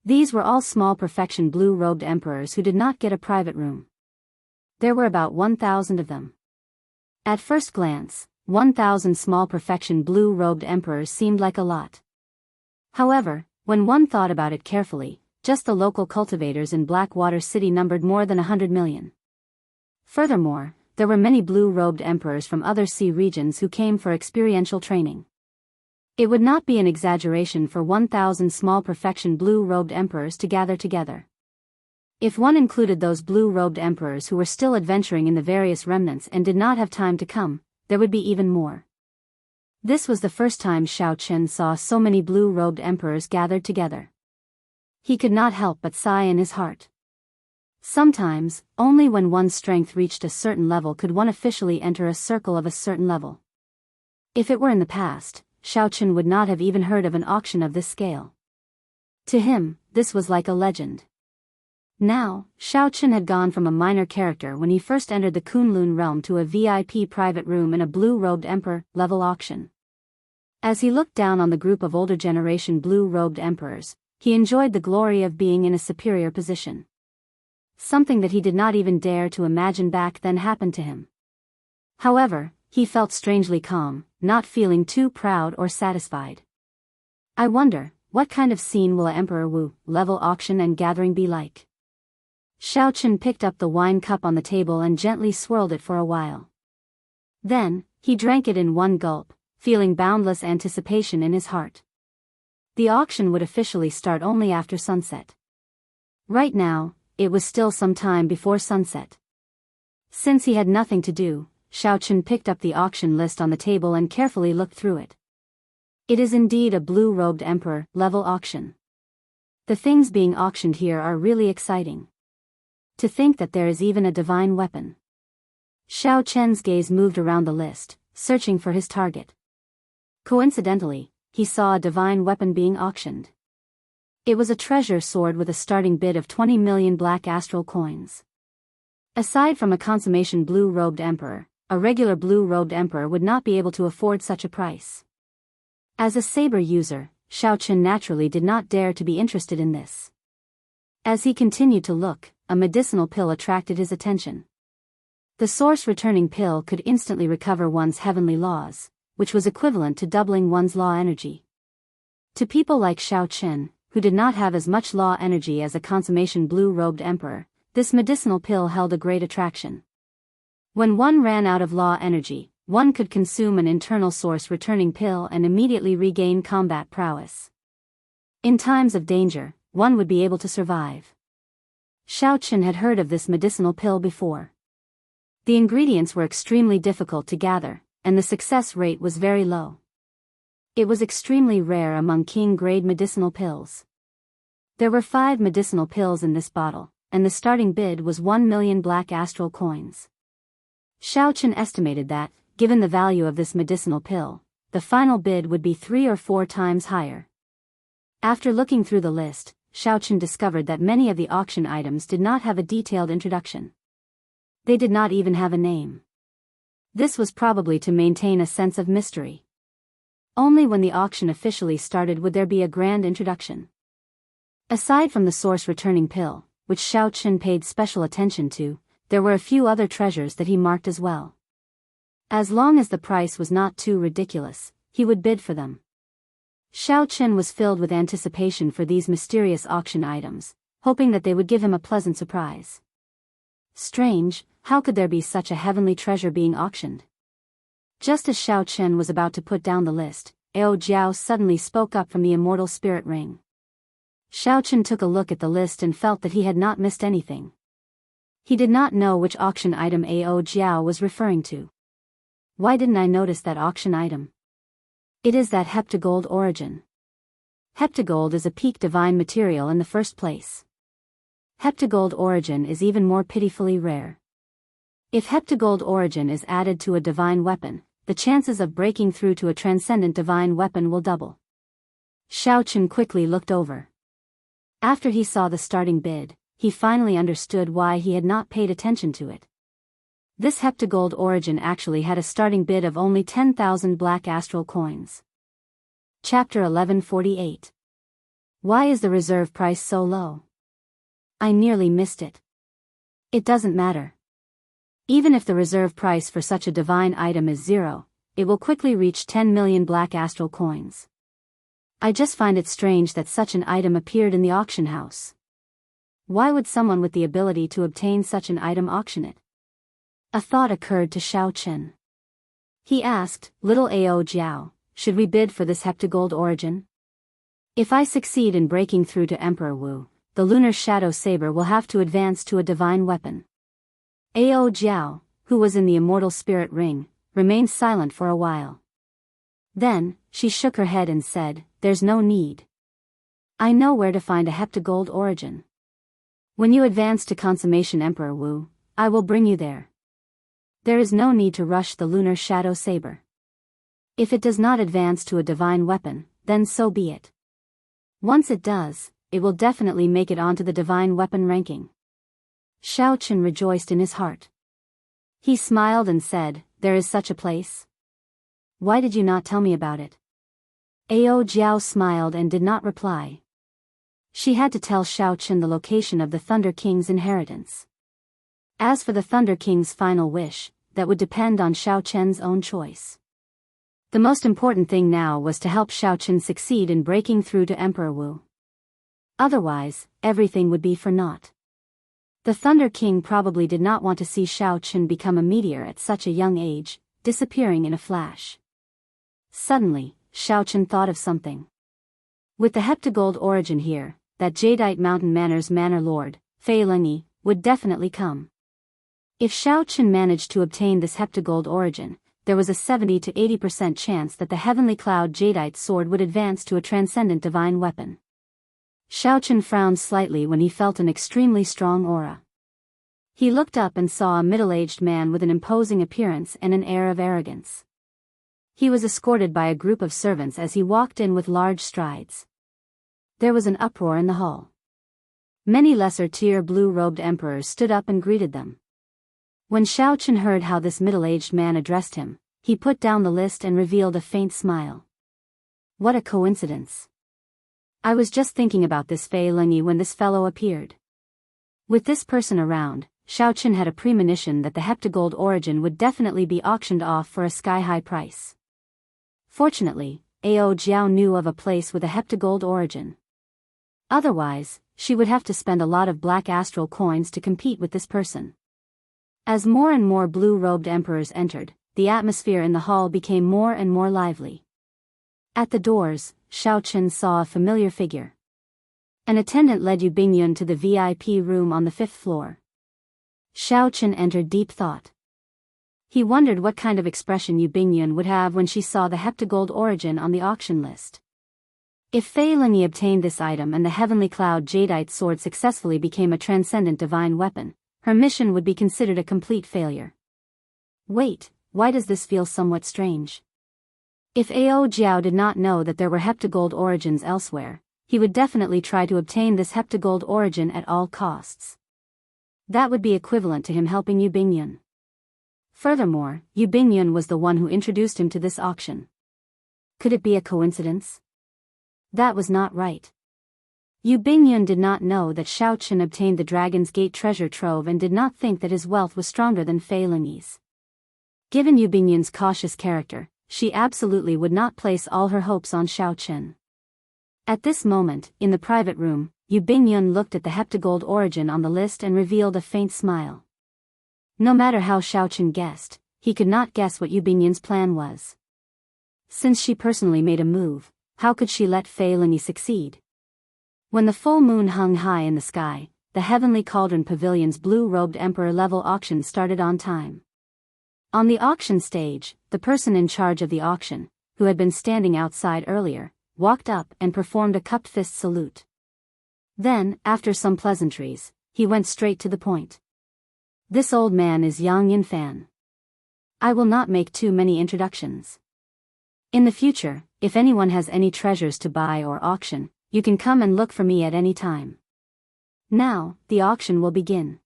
These were all small perfection blue-robed emperors who did not get a private room. There were about 1,000 of them. At first glance, 1,000 small perfection blue-robed emperors seemed like a lot. However, when one thought about it carefully, just the local cultivators in Blackwater City numbered more than 100 million. Furthermore, there were many blue-robed emperors from other sea regions who came for experiential training. It would not be an exaggeration for 1,000 small perfection blue-robed emperors to gather together. If one included those blue-robed emperors who were still adventuring in the various remnants and did not have time to come, there would be even more. This was the first time Xiao Chen saw so many blue-robed emperors gathered together. He could not help but sigh in his heart. Sometimes, only when one's strength reached a certain level could one officially enter a circle of a certain level. If it were in the past, Xiao Chen would not have even heard of an auction of this scale. To him, this was like a legend. Now, Xiao Chen had gone from a minor character when he first entered the Kunlun realm to a VIP private room in a blue-robed emperor-level auction. As he looked down on the group of older generation blue-robed emperors, he enjoyed the glory of being in a superior position. Something that he did not even dare to imagine back then happened to him. However, he felt strangely calm, not feeling too proud or satisfied. I wonder, what kind of scene will a Emperor Wu level auction and gathering be like? Xiao Chen picked up the wine cup on the table and gently swirled it for a while. Then, he drank it in one gulp, feeling boundless anticipation in his heart. The auction would officially start only after sunset. Right now, it was still some time before sunset. Since he had nothing to do, Xiao Chen picked up the auction list on the table and carefully looked through it. It is indeed a blue-robed emperor level auction. The things being auctioned here are really exciting. To think that there is even a divine weapon. Xiao Chen's gaze moved around the list, searching for his target. Coincidentally, he saw a divine weapon being auctioned. It was a treasure sword with a starting bid of 20 million black astral coins. Aside from a consummation blue-robed emperor, a regular blue-robed emperor would not be able to afford such a price. As a saber user, Xiao Chen naturally did not dare to be interested in this. As he continued to look, a medicinal pill attracted his attention. The source-returning pill could instantly recover one's heavenly laws, which was equivalent to doubling one's law energy. To people like Xiao Chen, who did not have as much law energy as a consummation blue-robed emperor, This medicinal pill held a great attraction. When one ran out of law energy, one could consume an internal source returning pill and immediately regain combat prowess. In times of danger, one would be able to survive. Xiaochen had heard of this medicinal pill before. The ingredients were extremely difficult to gather, and the success rate was very low. It was extremely rare among king-grade medicinal pills. There were 5 medicinal pills in this bottle, and the starting bid was 1 million black astral coins. Xiaochen estimated that, given the value of this medicinal pill, the final bid would be 3 or 4 times higher. After looking through the list, Xiaochen discovered that many of the auction items did not have a detailed introduction. They did not even have a name. This was probably to maintain a sense of mystery. Only when the auction officially started would there be a grand introduction. Aside from the source returning pill, which Xiaochen paid special attention to, there were a few other treasures that he marked as well. As long as the price was not too ridiculous, he would bid for them. Xiaochen was filled with anticipation for these mysterious auction items, hoping that they would give him a pleasant surprise. Strange, how could there be such a heavenly treasure being auctioned? Just as Xiaochen was about to put down the list, Ao Jiao suddenly spoke up from the immortal spirit ring. Xiaochen took a look at the list and felt that he had not missed anything. He did not know which auction item Ao Jiao was referring to. Why didn't I notice that auction item? It is that heptagold origin. Heptagold is a peak divine material in the first place. Heptagold origin is even more pitifully rare. If heptagold origin is added to a divine weapon, the chances of breaking through to a transcendent divine weapon will double. Xiaochen quickly looked over. After he saw the starting bid, he finally understood why he had not paid attention to it. This heptagold origin actually had a starting bid of only 10,000 black astral coins. Chapter 1148. Why is the reserve price so low? I nearly missed it. It doesn't matter. Even if the reserve price for such a divine item is 0, it will quickly reach 10 million black astral coins. I just find it strange that such an item appeared in the auction house. Why would someone with the ability to obtain such an item auction it? A thought occurred to Xiaochen. He asked, "Little Ao Jiao, should we bid for this heptagold origin? If I succeed in breaking through to Emperor Wu, the lunar shadow saber will have to advance to a divine weapon." Ao Jiao, who was in the immortal spirit ring, remained silent for a while. Then, she shook her head and said, "There's no need. I know where to find a heptagold origin. When you advance to consummation Emperor Wu, I will bring you there. There is no need to rush the lunar shadow saber. If it does not advance to a divine weapon, then so be it. Once it does, it will definitely make it onto the divine weapon ranking." Xiaochen rejoiced in his heart. He smiled and said, "There is such a place? Why did you not tell me about it?" Ao Jiao smiled and did not reply. She had to tell Xiaochen the location of the Thunder King's inheritance. As for the Thunder King's final wish, that would depend on Xiaochen's own choice. The most important thing now was to help Xiaochen succeed in breaking through to Emperor Wu. Otherwise, everything would be for naught. The Thunder King probably did not want to see Xiaochen become a meteor at such a young age, disappearing in a flash. Suddenly, Xiaochen thought of something. With the heptagold origin here, that Jadeite Mountain Manor's Manor Lord, Fei Lingyi, would definitely come. If Xiaochen managed to obtain this heptagold origin, there was a 70 to 80% chance that the heavenly cloud Jadeite sword would advance to a transcendent divine weapon. Xiaochen frowned slightly when he felt an extremely strong aura. He looked up and saw a middle-aged man with an imposing appearance and an air of arrogance. He was escorted by a group of servants as he walked in with large strides. There was an uproar in the hall. Many lesser-tier blue-robed emperors stood up and greeted them. When Xiaochen heard how this middle-aged man addressed him, he put down the list and revealed a faint smile. What a coincidence. I was just thinking about this Fei Lingyi when this fellow appeared. With this person around, Xiaochen had a premonition that the heptagold origin would definitely be auctioned off for a sky-high price. Fortunately, Ao Jiao knew of a place with a heptagold origin. Otherwise, she would have to spend a lot of black astral coins to compete with this person. As more and more blue-robed emperors entered, the atmosphere in the hall became more and more lively. At the doors, Xiaochen saw a familiar figure. An attendant led Yu Bingyun to the VIP room on the 5th floor. Xiaochen entered deep thought. He wondered what kind of expression Yu Bingyun would have when she saw the heptagold origin on the auction list. If Fei Lingyi obtained this item and the heavenly cloud jadeite sword successfully became a transcendent divine weapon, her mission would be considered a complete failure. Wait, why does this feel somewhat strange? If Ao Jiao did not know that there were heptagold origins elsewhere, he would definitely try to obtain this heptagold origin at all costs. That would be equivalent to him helping Yu Bingyun. Furthermore, Yu Bingyun was the one who introduced him to this auction. Could it be a coincidence? That was not right. Yu Bingyun did not know that Xiaochen obtained the Dragon's Gate treasure trove and did not think that his wealth was stronger than Fei Lingyi's. Given Yu Bingyun's cautious character, she absolutely would not place all her hopes on Xiaochen. At this moment, in the private room, Yu Bingyun looked at the heptagold origin on the list and revealed a faint smile. No matter how Xiaochen guessed, he could not guess what Yu Bingyun's plan was. Since she personally made a move, how could she let Fei Lingyi succeed? When the full moon hung high in the sky, the Heavenly Cauldron Pavilion's blue-robed emperor-level auction started on time. On the auction stage, the person in charge of the auction, who had been standing outside earlier, walked up and performed a cupped fist salute. Then, after some pleasantries, he went straight to the point. This old man is Yang Yinfan. I will not make too many introductions. In the future, if anyone has any treasures to buy or auction, you can come and look for me at any time. Now, the auction will begin.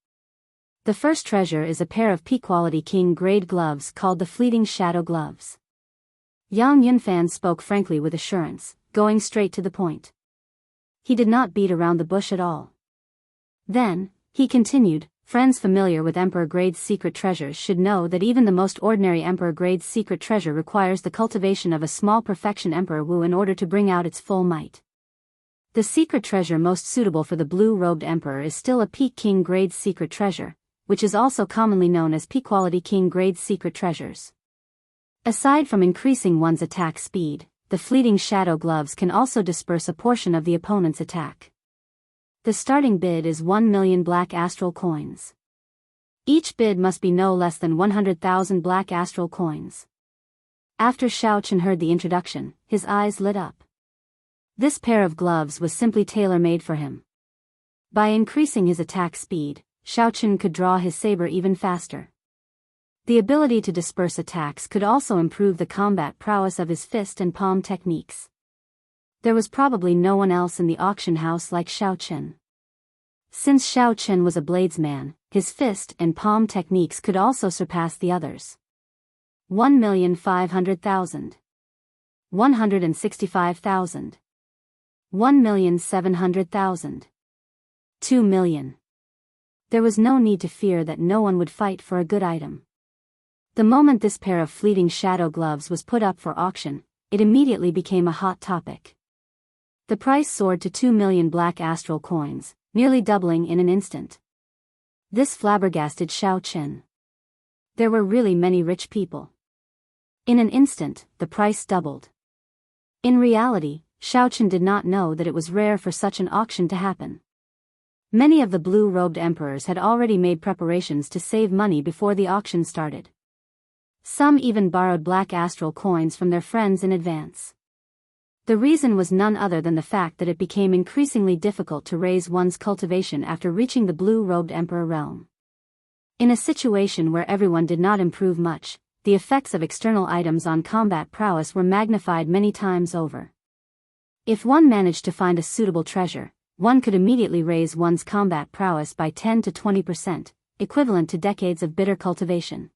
The first treasure is a pair of peak-quality king-grade gloves called the Fleeting Shadow Gloves. Yang Yunfan spoke frankly with assurance, going straight to the point. He did not beat around the bush at all. Then, he continued, friends familiar with Emperor-grade secret treasures should know that even the most ordinary Emperor-grade secret treasure requires the cultivation of a small perfection Emperor Wu in order to bring out its full might. The secret treasure most suitable for the blue-robed Emperor is still a peak king-grade secret treasure, which is also commonly known as peak-quality king-grade secret treasures. Aside from increasing one's attack speed, the fleeting shadow gloves can also disperse a portion of the opponent's attack. The starting bid is 1 million black astral coins. Each bid must be no less than 100,000 black astral coins. After Xiaochen heard the introduction, his eyes lit up. This pair of gloves was simply tailor-made for him. By increasing his attack speed, Xiaochen could draw his saber even faster. The ability to disperse attacks could also improve the combat prowess of his fist and palm techniques. There was probably no one else in the auction house like Xiaochen. Since Xiaochen was a bladesman, his fist and palm techniques could also surpass the others. 1,500,000. 165,000. 1,700,000. 2 million. There was no need to fear that no one would fight for a good item. The moment this pair of fleeting shadow gloves was put up for auction, it immediately became a hot topic. The price soared to 2 million black astral coins, nearly doubling in an instant. This flabbergasted Xiaochen. There were really many rich people. In an instant, the price doubled. In reality, Xiaochen did not know that it was rare for such an auction to happen. Many of the blue-robed emperors had already made preparations to save money before the auction started. Some even borrowed black astral coins from their friends in advance. The reason was none other than the fact that it became increasingly difficult to raise one's cultivation after reaching the blue-robed emperor realm. In a situation where everyone did not improve much, the effects of external items on combat prowess were magnified many times over. If one managed to find a suitable treasure, one could immediately raise one's combat prowess by 10 to 20%, equivalent to decades of bitter cultivation.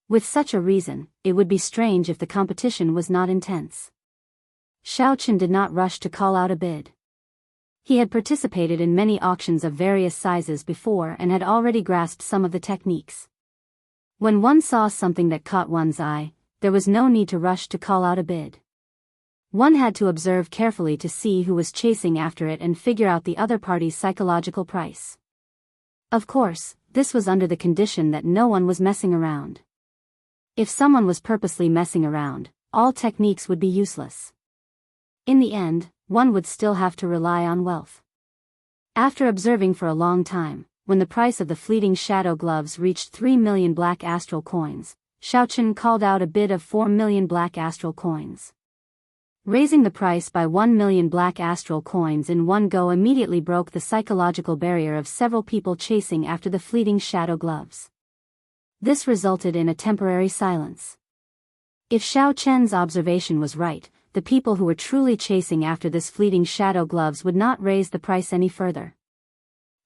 With such a reason, it would be strange if the competition was not intense. Xiaochen did not rush to call out a bid. He had participated in many auctions of various sizes before and had already grasped some of the techniques. When one saw something that caught one's eye, there was no need to rush to call out a bid. One had to observe carefully to see who was chasing after it and figure out the other party's psychological price. Of course, this was under the condition that no one was messing around. If someone was purposely messing around, all techniques would be useless. In the end, one would still have to rely on wealth. After observing for a long time, when the price of the fleeting shadow gloves reached 3 million black astral coins, Xiaochen called out a bid of 4 million black astral coins. Raising the price by 1 million black astral coins in one go immediately broke the psychological barrier of several people chasing after the fleeting shadow gloves. This resulted in a temporary silence. If Xiaochen's observation was right, the people who were truly chasing after this fleeting shadow gloves would not raise the price any further.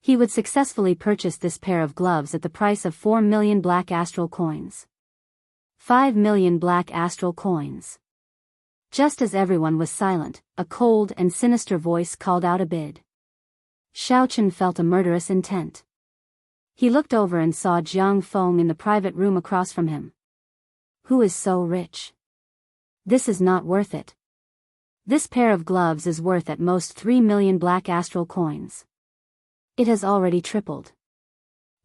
He would successfully purchase this pair of gloves at the price of 4 million black astral coins. 5 million black astral coins. Just as everyone was silent, a cold and sinister voice called out a bid. Xiaochen felt a murderous intent. He looked over and saw Jiang Feng in the private room across from him. Who is so rich? This is not worth it. This pair of gloves is worth at most 3 million black astral coins. It has already tripled.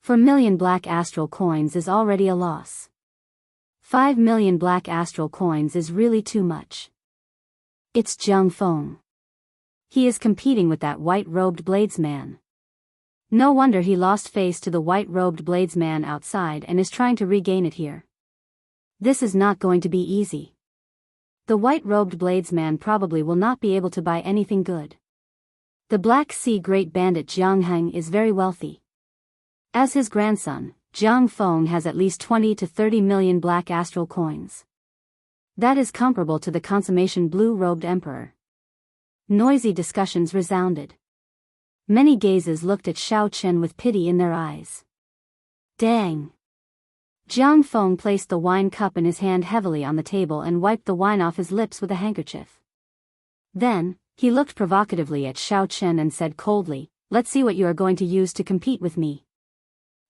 4 million black astral coins is already a loss. 5 million black astral coins is really too much. It's Jiang Feng. He is competing with that white-robed bladesman. No wonder he lost face to the white-robed bladesman outside and is trying to regain it here. This is not going to be easy. The white-robed bladesman probably will not be able to buy anything good. The Black Sea great bandit Jiang Heng is very wealthy. As his grandson, Jiang Feng has at least 20 to 30 million black astral coins. That is comparable to the consummation blue-robed emperor. Noisy discussions resounded. Many gazes looked at Xiaochen with pity in their eyes. Dang! Jiang Feng placed the wine cup in his hand heavily on the table and wiped the wine off his lips with a handkerchief. Then, he looked provocatively at Xiaochen and said coldly, "Let's see what you are going to use to compete with me."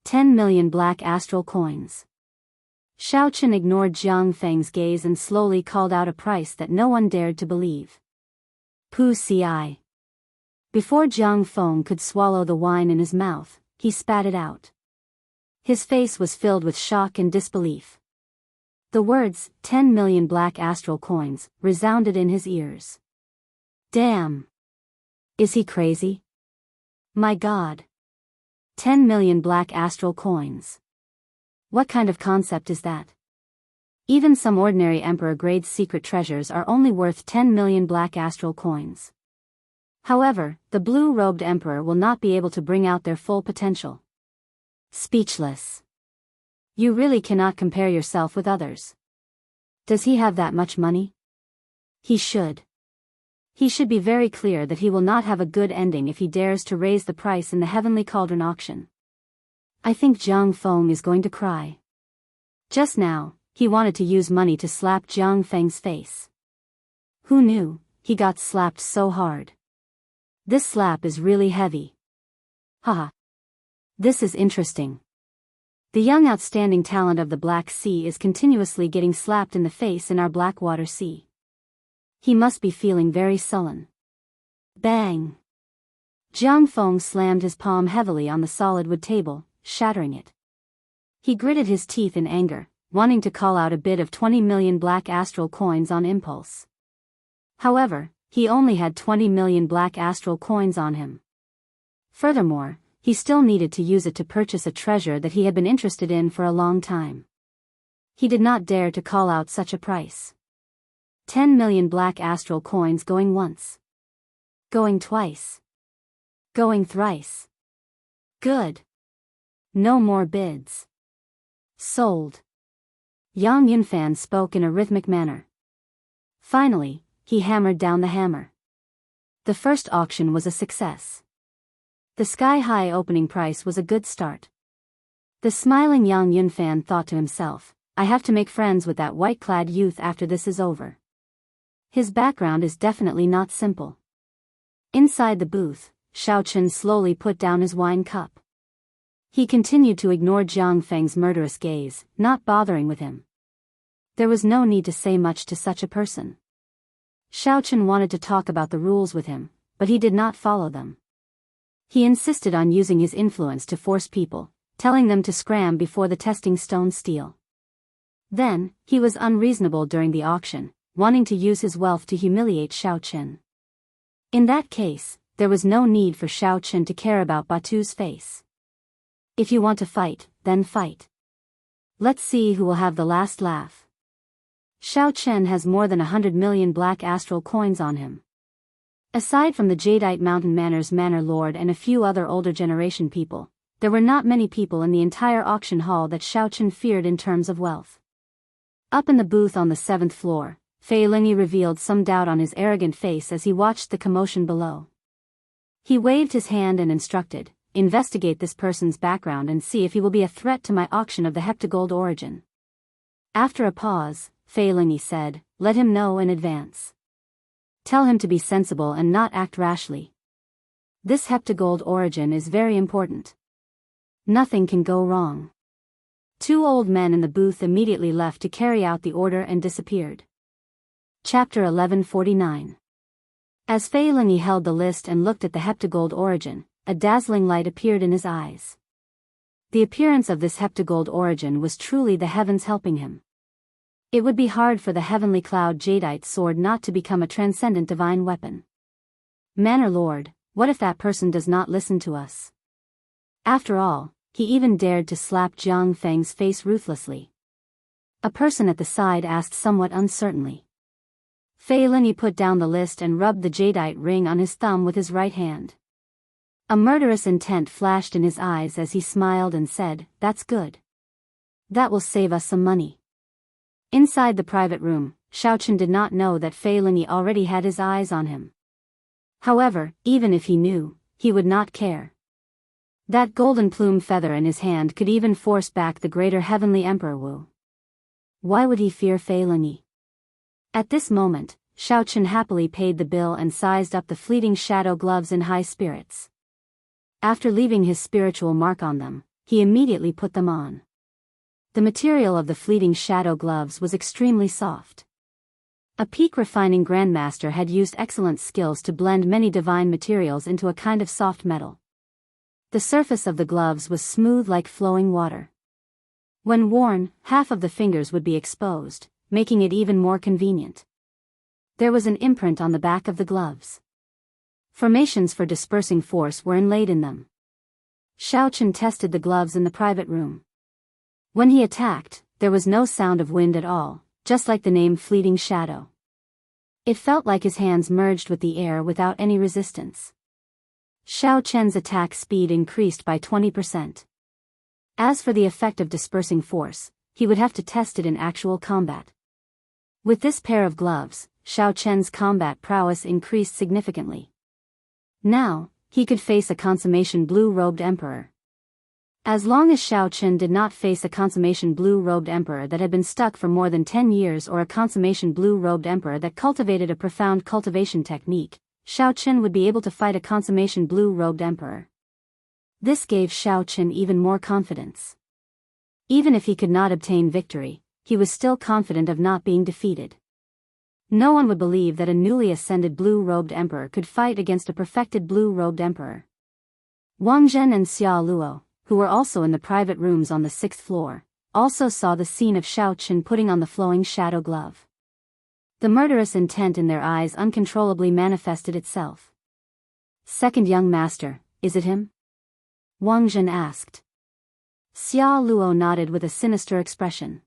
10 million black astral coins. Xiaochen ignored Jiang Feng's gaze and slowly called out a price that no one dared to believe. Pu ci. Before Jiang Feng could swallow the wine in his mouth, he spat it out. His face was filled with shock and disbelief. The words, 10 million black astral coins, resounded in his ears. Damn! Is he crazy? My God! 10 million black astral coins. What kind of concept is that? Even some ordinary emperor-grade secret treasures are only worth 10 million black astral coins. However, the blue-robed emperor will not be able to bring out their full potential. Speechless. You really cannot compare yourself with others. Does he have that much money? He should. He should be very clear that he will not have a good ending if he dares to raise the price in the Heavenly Cauldron auction. I think Jiang Feng is going to cry. Just now, he wanted to use money to slap Jiang Feng's face. Who knew, he got slapped so hard. This slap is really heavy. Haha. This is interesting. The young outstanding talent of the Black Sea is continuously getting slapped in the face in our Blackwater Sea. He must be feeling very sullen. Bang! Jiang Feng slammed his palm heavily on the solid wood table, shattering it. He gritted his teeth in anger, wanting to call out a bid of 20 million black astral coins on impulse. However, he only had 20 million black astral coins on him. Furthermore, he still needed to use it to purchase a treasure that he had been interested in for a long time. He did not dare to call out such a price. 10 million black astral coins going once. Going twice. Going thrice. Good. No more bids. Sold. Yang Yunfan spoke in a rhythmic manner. Finally, he hammered down the hammer. The first auction was a success. The sky-high opening price was a good start. The smiling Yang Yunfan thought to himself, I have to make friends with that white-clad youth after this is over. His background is definitely not simple. Inside the booth, Xiaochen slowly put down his wine cup. He continued to ignore Jiang Feng's murderous gaze, not bothering with him. There was no need to say much to such a person. Xiao Chen wanted to talk about the rules with him, but he did not follow them. He insisted on using his influence to force people, telling them to scram before the testing stone steal. Then, he was unreasonable during the auction, wanting to use his wealth to humiliate Xiao Chen. In that case, there was no need for Xiao Chen to care about Batu's face. If you want to fight, then fight. Let's see who will have the last laugh. Xiao Chen has more than 100 million black astral coins on him. Aside from the Jadeite Mountain Manor's Manor Lord and a few other older generation people, there were not many people in the entire auction hall that Xiao Chen feared in terms of wealth. Up in the booth on the 7th floor, Fei Lingyi revealed some doubt on his arrogant face as he watched the commotion below. He waved his hand and instructed, investigate this person's background and see if he will be a threat to my auction of the heptagold origin. After a pause, Fei Lingyi said, let him know in advance. Tell him to be sensible and not act rashly. This heptagold origin is very important. Nothing can go wrong. 2 old men in the booth immediately left to carry out the order and disappeared. Chapter 1149. As Fei Lingyi held the list and looked at the heptagold origin, a dazzling light appeared in his eyes. The appearance of this heptagold origin was truly the heavens helping him. It would be hard for the heavenly cloud jadeite sword not to become a transcendent divine weapon. Manor Lord, what if that person does not listen to us? After all, he even dared to slap Jiang Feng's face ruthlessly. A person at the side asked somewhat uncertainly. Fei Lingyi put down the list and rubbed the jadeite ring on his thumb with his right hand. A murderous intent flashed in his eyes as he smiled and said, that's good. That will save us some money. Inside the private room, Xiao Chen did not know that Fei Lingyi already had his eyes on him. However, even if he knew, he would not care. That golden plume feather in his hand could even force back the greater heavenly Emperor Wu. Why would he fear Fei Lingyi? At this moment, Xiao Chen happily paid the bill and sized up the fleeting shadow gloves in high spirits. After leaving his spiritual mark on them, he immediately put them on. The material of the fleeting shadow gloves was extremely soft. A peak refining grandmaster had used excellent skills to blend many divine materials into a kind of soft metal. The surface of the gloves was smooth like flowing water. When worn, half of the fingers would be exposed, making it even more convenient. There was an imprint on the back of the gloves. Formations for dispersing force were inlaid in them. Xiao Chen tested the gloves in the private room. When he attacked, there was no sound of wind at all, just like the name Fleeting Shadow. It felt like his hands merged with the air without any resistance. Xiao Chen's attack speed increased by 20%. As for the effect of dispersing force, he would have to test it in actual combat. With this pair of gloves, Xiao Chen's combat prowess increased significantly. Now, he could face a consummation blue-robed emperor. As long as Xiao Chen did not face a consummation blue-robed emperor that had been stuck for more than 10 years or a consummation blue-robed emperor that cultivated a profound cultivation technique, Xiao Chen would be able to fight a consummation blue-robed emperor. This gave Xiao Chen even more confidence. Even if he could not obtain victory, he was still confident of not being defeated. No one would believe that a newly ascended blue-robed emperor could fight against a perfected blue-robed emperor. Wang Zhen and Xia Luo, who were also in the private rooms on the 6th floor, also saw the scene of Xiao Chen putting on the flowing shadow glove. The murderous intent in their eyes uncontrollably manifested itself. Second young master, is it him? Wang Zhen asked. Xia Luo nodded with a sinister expression.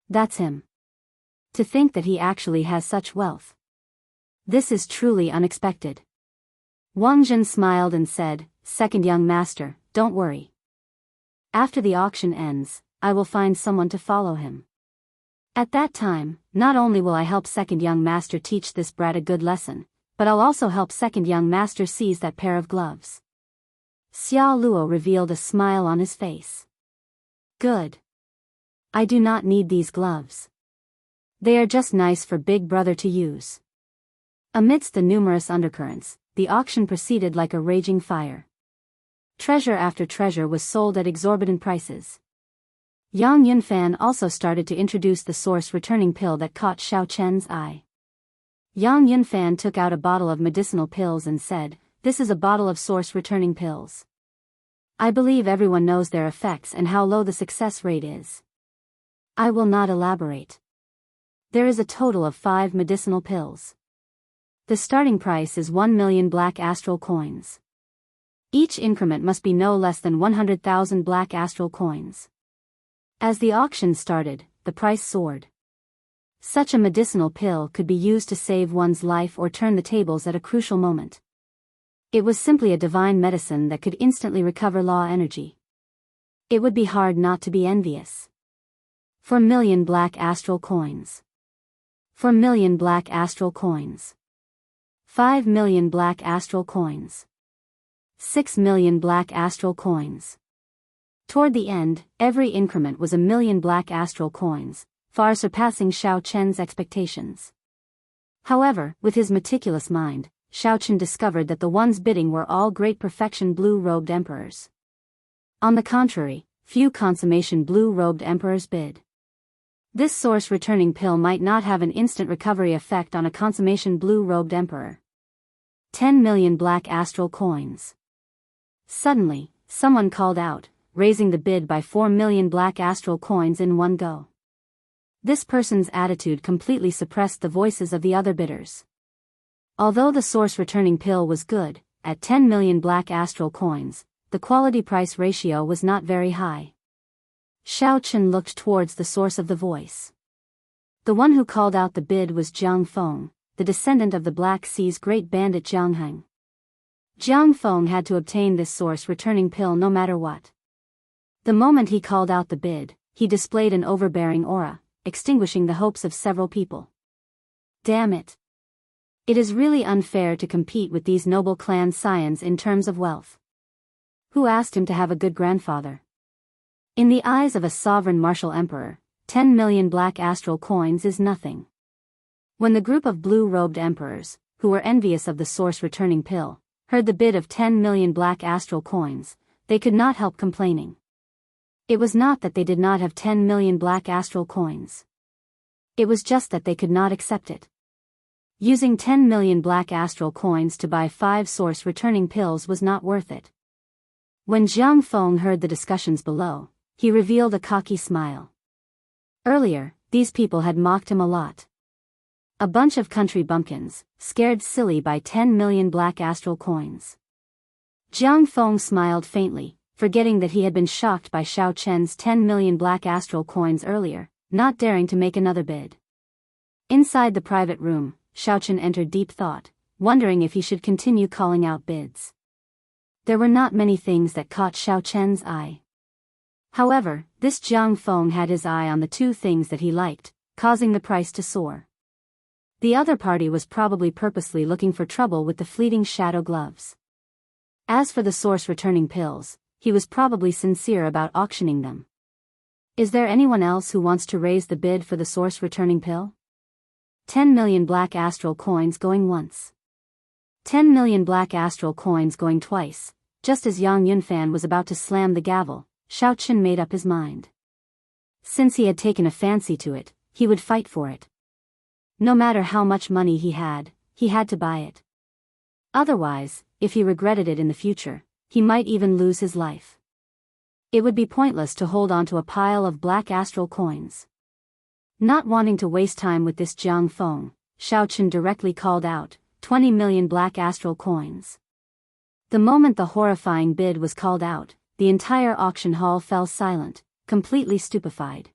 That's him. To think that he actually has such wealth. This is truly unexpected. Wang Zhen smiled and said, Second young master, don't worry. After the auction ends, I will find someone to follow him. At that time, not only will I help second young master teach this brat a good lesson, but I'll also help second young master seize that pair of gloves. Xia Luo revealed a smile on his face. Good. I do not need these gloves. They are just nice for Big Brother to use. Amidst the numerous undercurrents, the auction proceeded like a raging fire. Treasure after treasure was sold at exorbitant prices. Yang Yunfan also started to introduce the source returning pill that caught Xiao Chen's eye. Yang Yunfan took out a bottle of medicinal pills and said, "This is a bottle of source-returning pills. I believe everyone knows their effects and how low the success rate is. I will not elaborate. There is a total of 5 medicinal pills. The starting price is 1 million black astral coins. Each increment must be no less than 100,000 black astral coins." As the auction started, the price soared. Such a medicinal pill could be used to save one's life or turn the tables at a crucial moment. It was simply a divine medicine that could instantly recover law energy. It would be hard not to be envious. 4 million black astral coins. 4 million black astral coins. 5 million black astral coins. 6 million black astral coins. Toward the end, every increment was 1 million black astral coins, far surpassing Xiao Chen's expectations. However, with his meticulous mind, Xiao Chen discovered that the ones bidding were all great perfection blue-robed emperors. On the contrary, few consummation blue-robed emperors bid. This source-returning pill might not have an instant recovery effect on a consummation blue-robed emperor. 10 million black astral coins. Suddenly, someone called out, raising the bid by 4 million black astral coins in one go. This person's attitude completely suppressed the voices of the other bidders. Although the source-returning pill was good, at 10 million black astral coins, the quality-price ratio was not very high. Xiao Chen looked towards the source of the voice. The one who called out the bid was Jiang Feng, the descendant of the Black Sea's great bandit Jiang Heng. Jiang Feng had to obtain this source-returning pill no matter what. The moment he called out the bid, he displayed an overbearing aura, extinguishing the hopes of several people. Damn it! It is really unfair to compete with these noble clan scions in terms of wealth. Who asked him to have a good grandfather? In the eyes of a sovereign martial emperor, 10 million black astral coins is nothing. When the group of blue-robed emperors, who were envious of the source-returning pill, heard the bid of 10 million black astral coins, they could not help complaining. It was not that they did not have 10 million black astral coins. It was just that they could not accept it. Using 10 million black astral coins to buy 5 source-returning pills was not worth it. When Jiang Feng heard the discussions below, he revealed a cocky smile. Earlier, these people had mocked him a lot. A bunch of country bumpkins, scared silly by 10 million black astral coins. Jiang Feng smiled faintly, forgetting that he had been shocked by Xiao Chen's 10 million black astral coins earlier, not daring to make another bid. Inside the private room, Xiao Chen entered deep thought, wondering if he should continue calling out bids. There were not many things that caught Xiao Chen's eye. However, this Jiang Feng had his eye on the 2 things that he liked, causing the price to soar. The other party was probably purposely looking for trouble with the fleeting shadow gloves. As for the source-returning pills, he was probably sincere about auctioning them. Is there anyone else who wants to raise the bid for the source-returning pill? 10 million black astral coins going once. 10 million black astral coins going twice. Just as Yang Yunfan was about to slam the gavel, Xiao Chen made up his mind. Since he had taken a fancy to it, he would fight for it. No matter how much money he had to buy it. Otherwise, if he regretted it in the future, he might even lose his life. It would be pointless to hold on to a pile of black astral coins. Not wanting to waste time with this Jiang Feng, Xiao Chen directly called out, 20 million black astral coins. The moment the horrifying bid was called out, the entire auction hall fell silent, completely stupefied.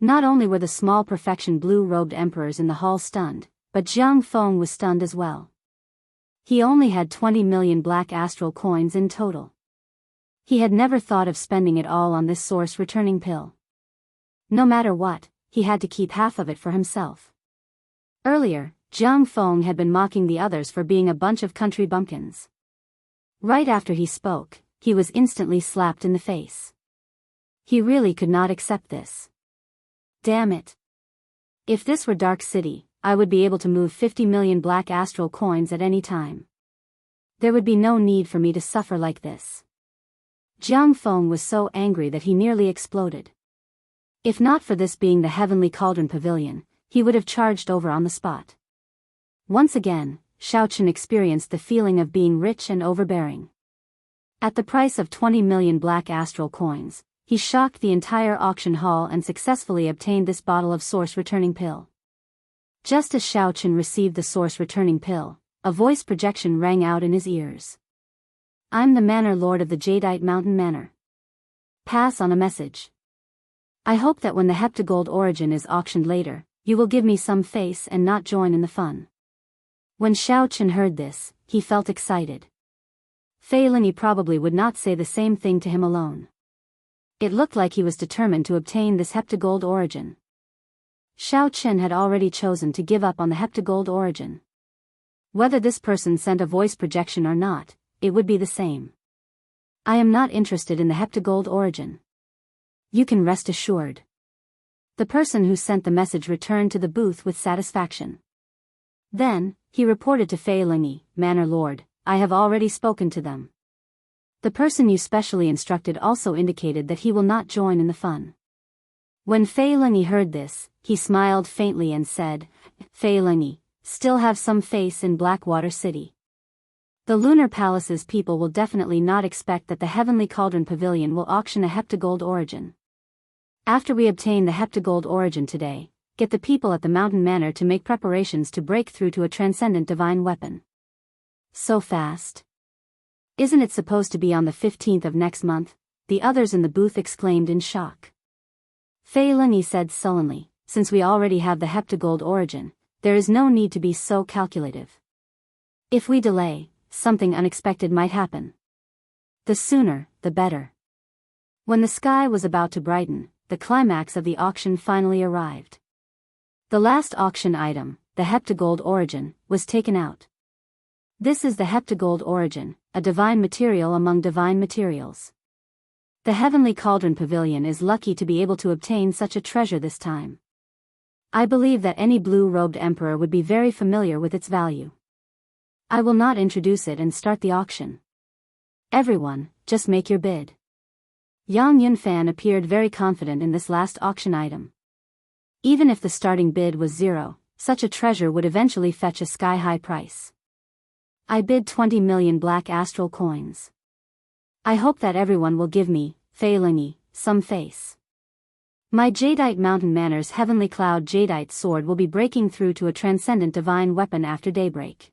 Not only were the small perfection blue-robed emperors in the hall stunned, but Jiang Feng was stunned as well. He only had 20 million black astral coins in total. He had never thought of spending it all on this source-returning pill. No matter what, he had to keep half of it for himself. Earlier, Jiang Feng had been mocking the others for being a bunch of country bumpkins. Right after he spoke, he was instantly slapped in the face. He really could not accept this. Damn it. If this were Dark City, I would be able to move 50 million black astral coins at any time. There would be no need for me to suffer like this. Jiang Feng was so angry that he nearly exploded. If not for this being the Heavenly Cauldron Pavilion, he would have charged over on the spot. Once again, Xiao Chen experienced the feeling of being rich and overbearing. At the price of 20 million black astral coins, he shocked the entire auction hall and successfully obtained this bottle of source returning pill. Just as Xiao Chen received the source returning pill, a voice projection rang out in his ears. I'm the Manor Lord of the Jadeite Mountain Manor. Pass on a message. I hope that when the heptagold origin is auctioned later, you will give me some face and not join in the fun. When Xiao Chen heard this, he felt excited. Fei Lingyi probably would not say the same thing to him alone. It looked like he was determined to obtain this heptagold origin. Xiao Chen had already chosen to give up on the heptagold origin. Whether this person sent a voice projection or not, it would be the same. I am not interested in the heptagold origin. You can rest assured. The person who sent the message returned to the booth with satisfaction. Then, he reported to Fei Lingyi, Manor Lord, I have already spoken to them. The person you specially instructed also indicated that he will not join in the fun. When Fei Lingyi heard this, he smiled faintly and said, Fei Lingyi, still have some face in Blackwater City. The Lunar Palace's people will definitely not expect that the Heavenly Cauldron Pavilion will auction a heptagold origin. After we obtain the heptagold origin today, get the people at the Mountain Manor to make preparations to break through to a transcendent divine weapon. So fast? Isn't it supposed to be on the 15th of next month? The others in the booth exclaimed in shock. Fei Lingyi said sullenly, since we already have the heptagold origin, there is no need to be so calculative. If we delay, something unexpected might happen. The sooner, the better. When the sky was about to brighten, the climax of the auction finally arrived. The last auction item, the heptagold origin, was taken out. This is the heptagold origin, a divine material among divine materials. The Heavenly Cauldron Pavilion is lucky to be able to obtain such a treasure this time. I believe that any blue-robed emperor would be very familiar with its value. I will not introduce it and start the auction. Everyone, just make your bid. Yang Yunfan appeared very confident in this last auction item. Even if the starting bid was 0, such a treasure would eventually fetch a sky-high price. I bid 20 million black astral coins. I hope that everyone will give me, Fei Lingyi, some face. My Jadeite Mountain Manor's Heavenly Cloud Jadeite sword will be breaking through to a transcendent divine weapon after daybreak.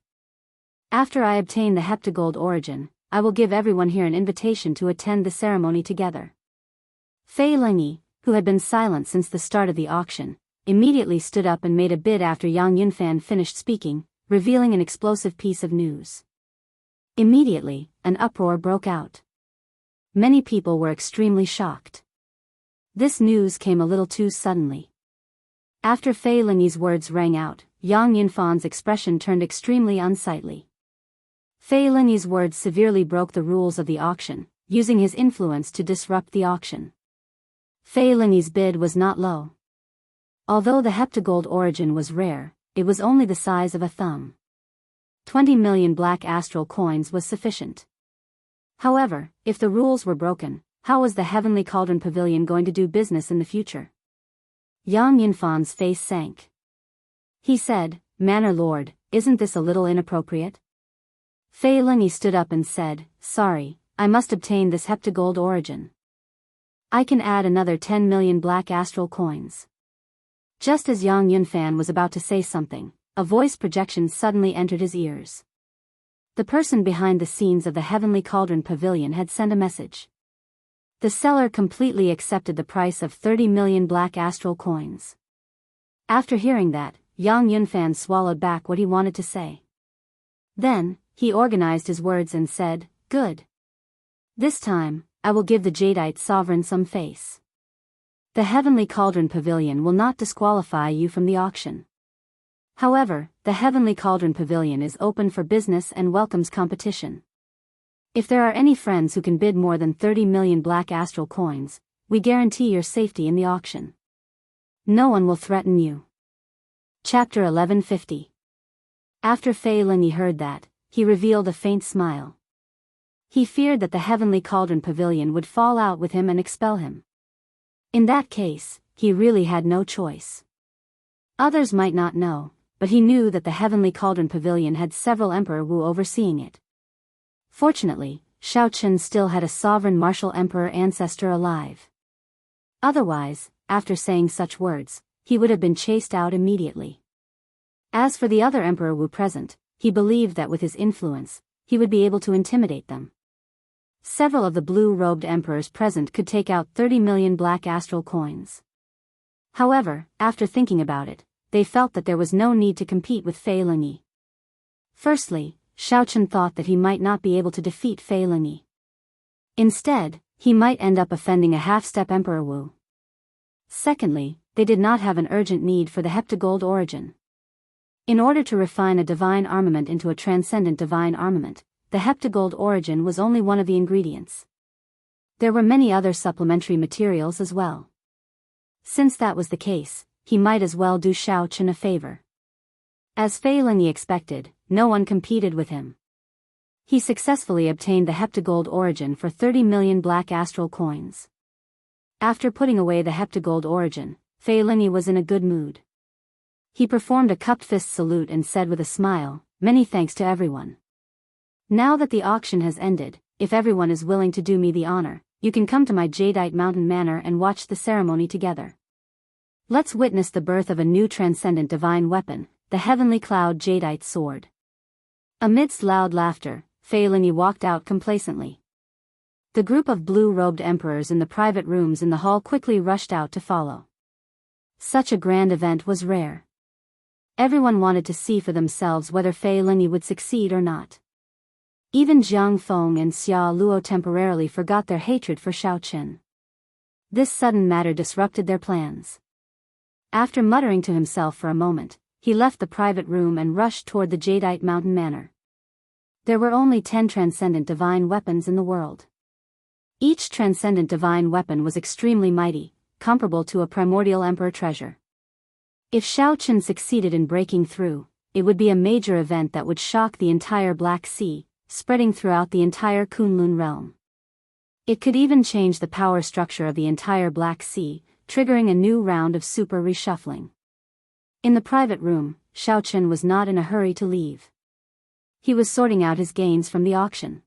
After I obtain the heptagold origin, I will give everyone here an invitation to attend the ceremony together. Fei Lingyi, who had been silent since the start of the auction, immediately stood up and made a bid after Yang Yunfan finished speaking, revealing an explosive piece of news. Immediately, an uproar broke out. Many people were extremely shocked. This news came a little too suddenly. After Fei Lingyi's words rang out, Yang Yunfan's expression turned extremely unsightly. Fei Lingyi's words severely broke the rules of the auction, using his influence to disrupt the auction. Fei Lingyi's bid was not low. Although the heptagold origin was rare, it was only the size of a thumb. 20 million black astral coins was sufficient. However, if the rules were broken, how was the Heavenly Cauldron Pavilion going to do business in the future? Yang Yunfan's face sank. He said, Manor Lord, isn't this a little inappropriate? Fei Lingyi stood up and said, sorry, I must obtain this heptagold origin. I can add another 10 million black astral coins. Just as Yang Yunfan was about to say something, a voice projection suddenly entered his ears. The person behind the scenes of the Heavenly Cauldron Pavilion had sent a message. The seller completely accepted the price of 30 million black astral coins. After hearing that, Yang Yunfan swallowed back what he wanted to say. Then, he organized his words and said, good. This time, I will give the Jadeite sovereign some face. The Heavenly Cauldron Pavilion will not disqualify you from the auction. However, the Heavenly Cauldron Pavilion is open for business and welcomes competition. If there are any friends who can bid more than 30 million black astral coins, we guarantee your safety in the auction. No one will threaten you. Chapter 1150. After Fei Lingyi heard that, he revealed a faint smile. He feared that the Heavenly Cauldron Pavilion would fall out with him and expel him. In that case, he really had no choice. Others might not know, but he knew that the Heavenly Cauldron Pavilion had several Emperor Wu overseeing it. Fortunately, Shao Chen still had a sovereign martial emperor ancestor alive. Otherwise, after saying such words, he would have been chased out immediately. As for the other Emperor Wu present, he believed that with his influence, he would be able to intimidate them. Several of the blue-robed emperors present could take out 30 million black astral coins. However, after thinking about it, they felt that there was no need to compete with Fei Lingyi. Firstly, Shao Chen thought that he might not be able to defeat Fei Lingyi. Instead, he might end up offending a half-step Emperor Wu. Secondly, they did not have an urgent need for the heptagold origin. In order to refine a divine armament into a transcendent divine armament, the heptagold origin was only one of the ingredients. There were many other supplementary materials as well. Since that was the case, he might as well do Shao Chen a favor. As Fei Lingyi expected, no one competed with him. He successfully obtained the heptagold origin for 30 million black astral coins. After putting away the heptagold origin, Fei Lingyi was in a good mood. He performed a cupped fist salute and said with a smile, "Many thanks to everyone. Now that the auction has ended, if everyone is willing to do me the honor, you can come to my Jadeite Mountain Manor and watch the ceremony together. Let's witness the birth of a new transcendent divine weapon, the Heavenly Cloud Jadeite Sword." Amidst loud laughter, Fei Lingyi walked out complacently. The group of blue-robed emperors in the private rooms in the hall quickly rushed out to follow. Such a grand event was rare. Everyone wanted to see for themselves whether Fei Lingyi would succeed or not. Even Jiang Feng and Xia Luo temporarily forgot their hatred for Shao Chen. This sudden matter disrupted their plans. After muttering to himself for a moment, he left the private room and rushed toward the Jadeite Mountain Manor. There were only 10 transcendent divine weapons in the world. Each transcendent divine weapon was extremely mighty, comparable to a primordial emperor treasure. If Shao Chen succeeded in breaking through, it would be a major event that would shock the entire Black Sea, spreading throughout the entire Kunlun realm. It could even change the power structure of the entire Black Sea, triggering a new round of super reshuffling. In the private room, Shao Chen was not in a hurry to leave. He was sorting out his gains from the auction.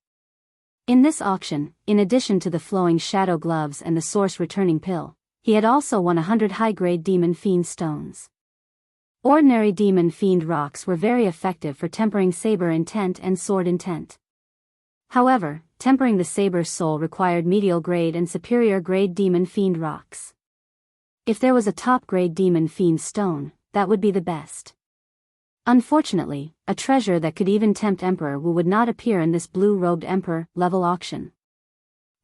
In this auction, in addition to the flowing shadow gloves and the source returning pill, he had also won 100 high-grade demon fiend stones. Ordinary demon fiend rocks were very effective for tempering saber intent and sword intent. However, tempering the saber's soul required medial grade and superior grade demon fiend rocks. If there was a top-grade demon fiend stone, that would be the best. Unfortunately, a treasure that could even tempt Emperor Wu would not appear in this blue-robed Emperor-level auction.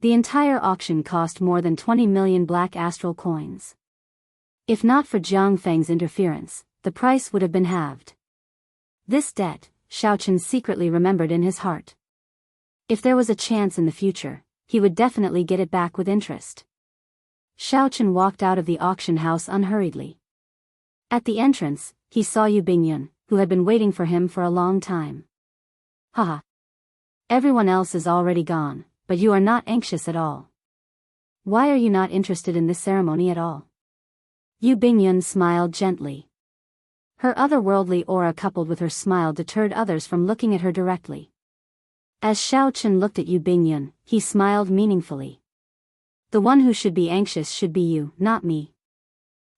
The entire auction cost more than 20 million black astral coins. If not for Jiang Feng's interference, the price would have been halved. This debt, Shao Chen secretly remembered in his heart. If there was a chance in the future, he would definitely get it back with interest. Shao Chen walked out of the auction house unhurriedly. At the entrance, he saw Yu Bingyun, who had been waiting for him for a long time. Haha. Everyone else is already gone, but you are not anxious at all. Why are you not interested in this ceremony at all? Yu Bingyun smiled gently. Her otherworldly aura coupled with her smile deterred others from looking at her directly. As Shao Chen looked at Yu Bingyun, he smiled meaningfully. The one who should be anxious should be you, not me.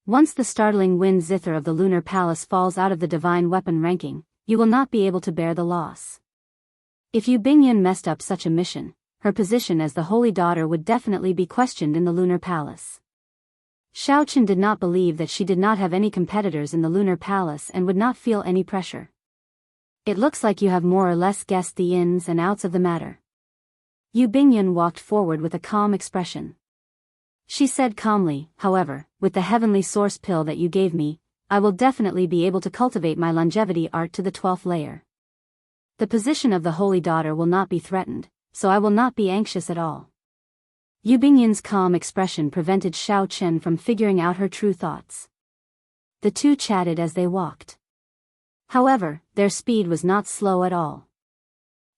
Once the startling wind zither of the lunar palace falls out of the divine weapon ranking, you will not be able to bear the loss. If Yu Bingyun messed up such a mission, her position as the holy daughter would definitely be questioned in the lunar palace. Shao Chen did not believe that she did not have any competitors in the lunar palace and would not feel any pressure. It looks like you have more or less guessed the ins and outs of the matter. Yu Bingyun walked forward with a calm expression. She said calmly, however, with the heavenly source pill that you gave me, I will definitely be able to cultivate my longevity art to the 12th layer. The position of the holy daughter will not be threatened, so I will not be anxious at all. Yu Bingyun's calm expression prevented Shao Chen from figuring out her true thoughts. The two chatted as they walked. However, their speed was not slow at all.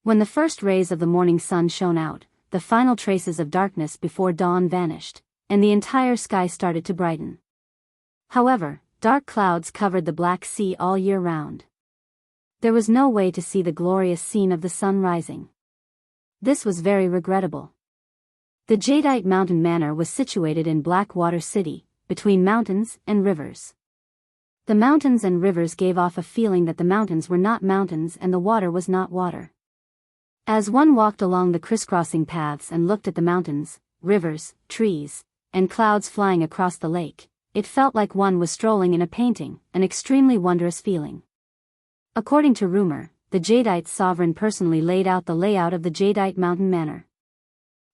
When the first rays of the morning sun shone out, the final traces of darkness before dawn vanished, and the entire sky started to brighten. However, dark clouds covered the Black Sea all year round. There was no way to see the glorious scene of the sun rising. This was very regrettable. The Jadeite Mountain Manor was situated in Blackwater City, between mountains and rivers. The mountains and rivers gave off a feeling that the mountains were not mountains and the water was not water. As one walked along the crisscrossing paths and looked at the mountains, rivers, trees, and clouds flying across the lake, it felt like one was strolling in a painting, an extremely wondrous feeling. According to rumor, the Jadeite sovereign personally laid out the layout of the Jadeite Mountain Manor.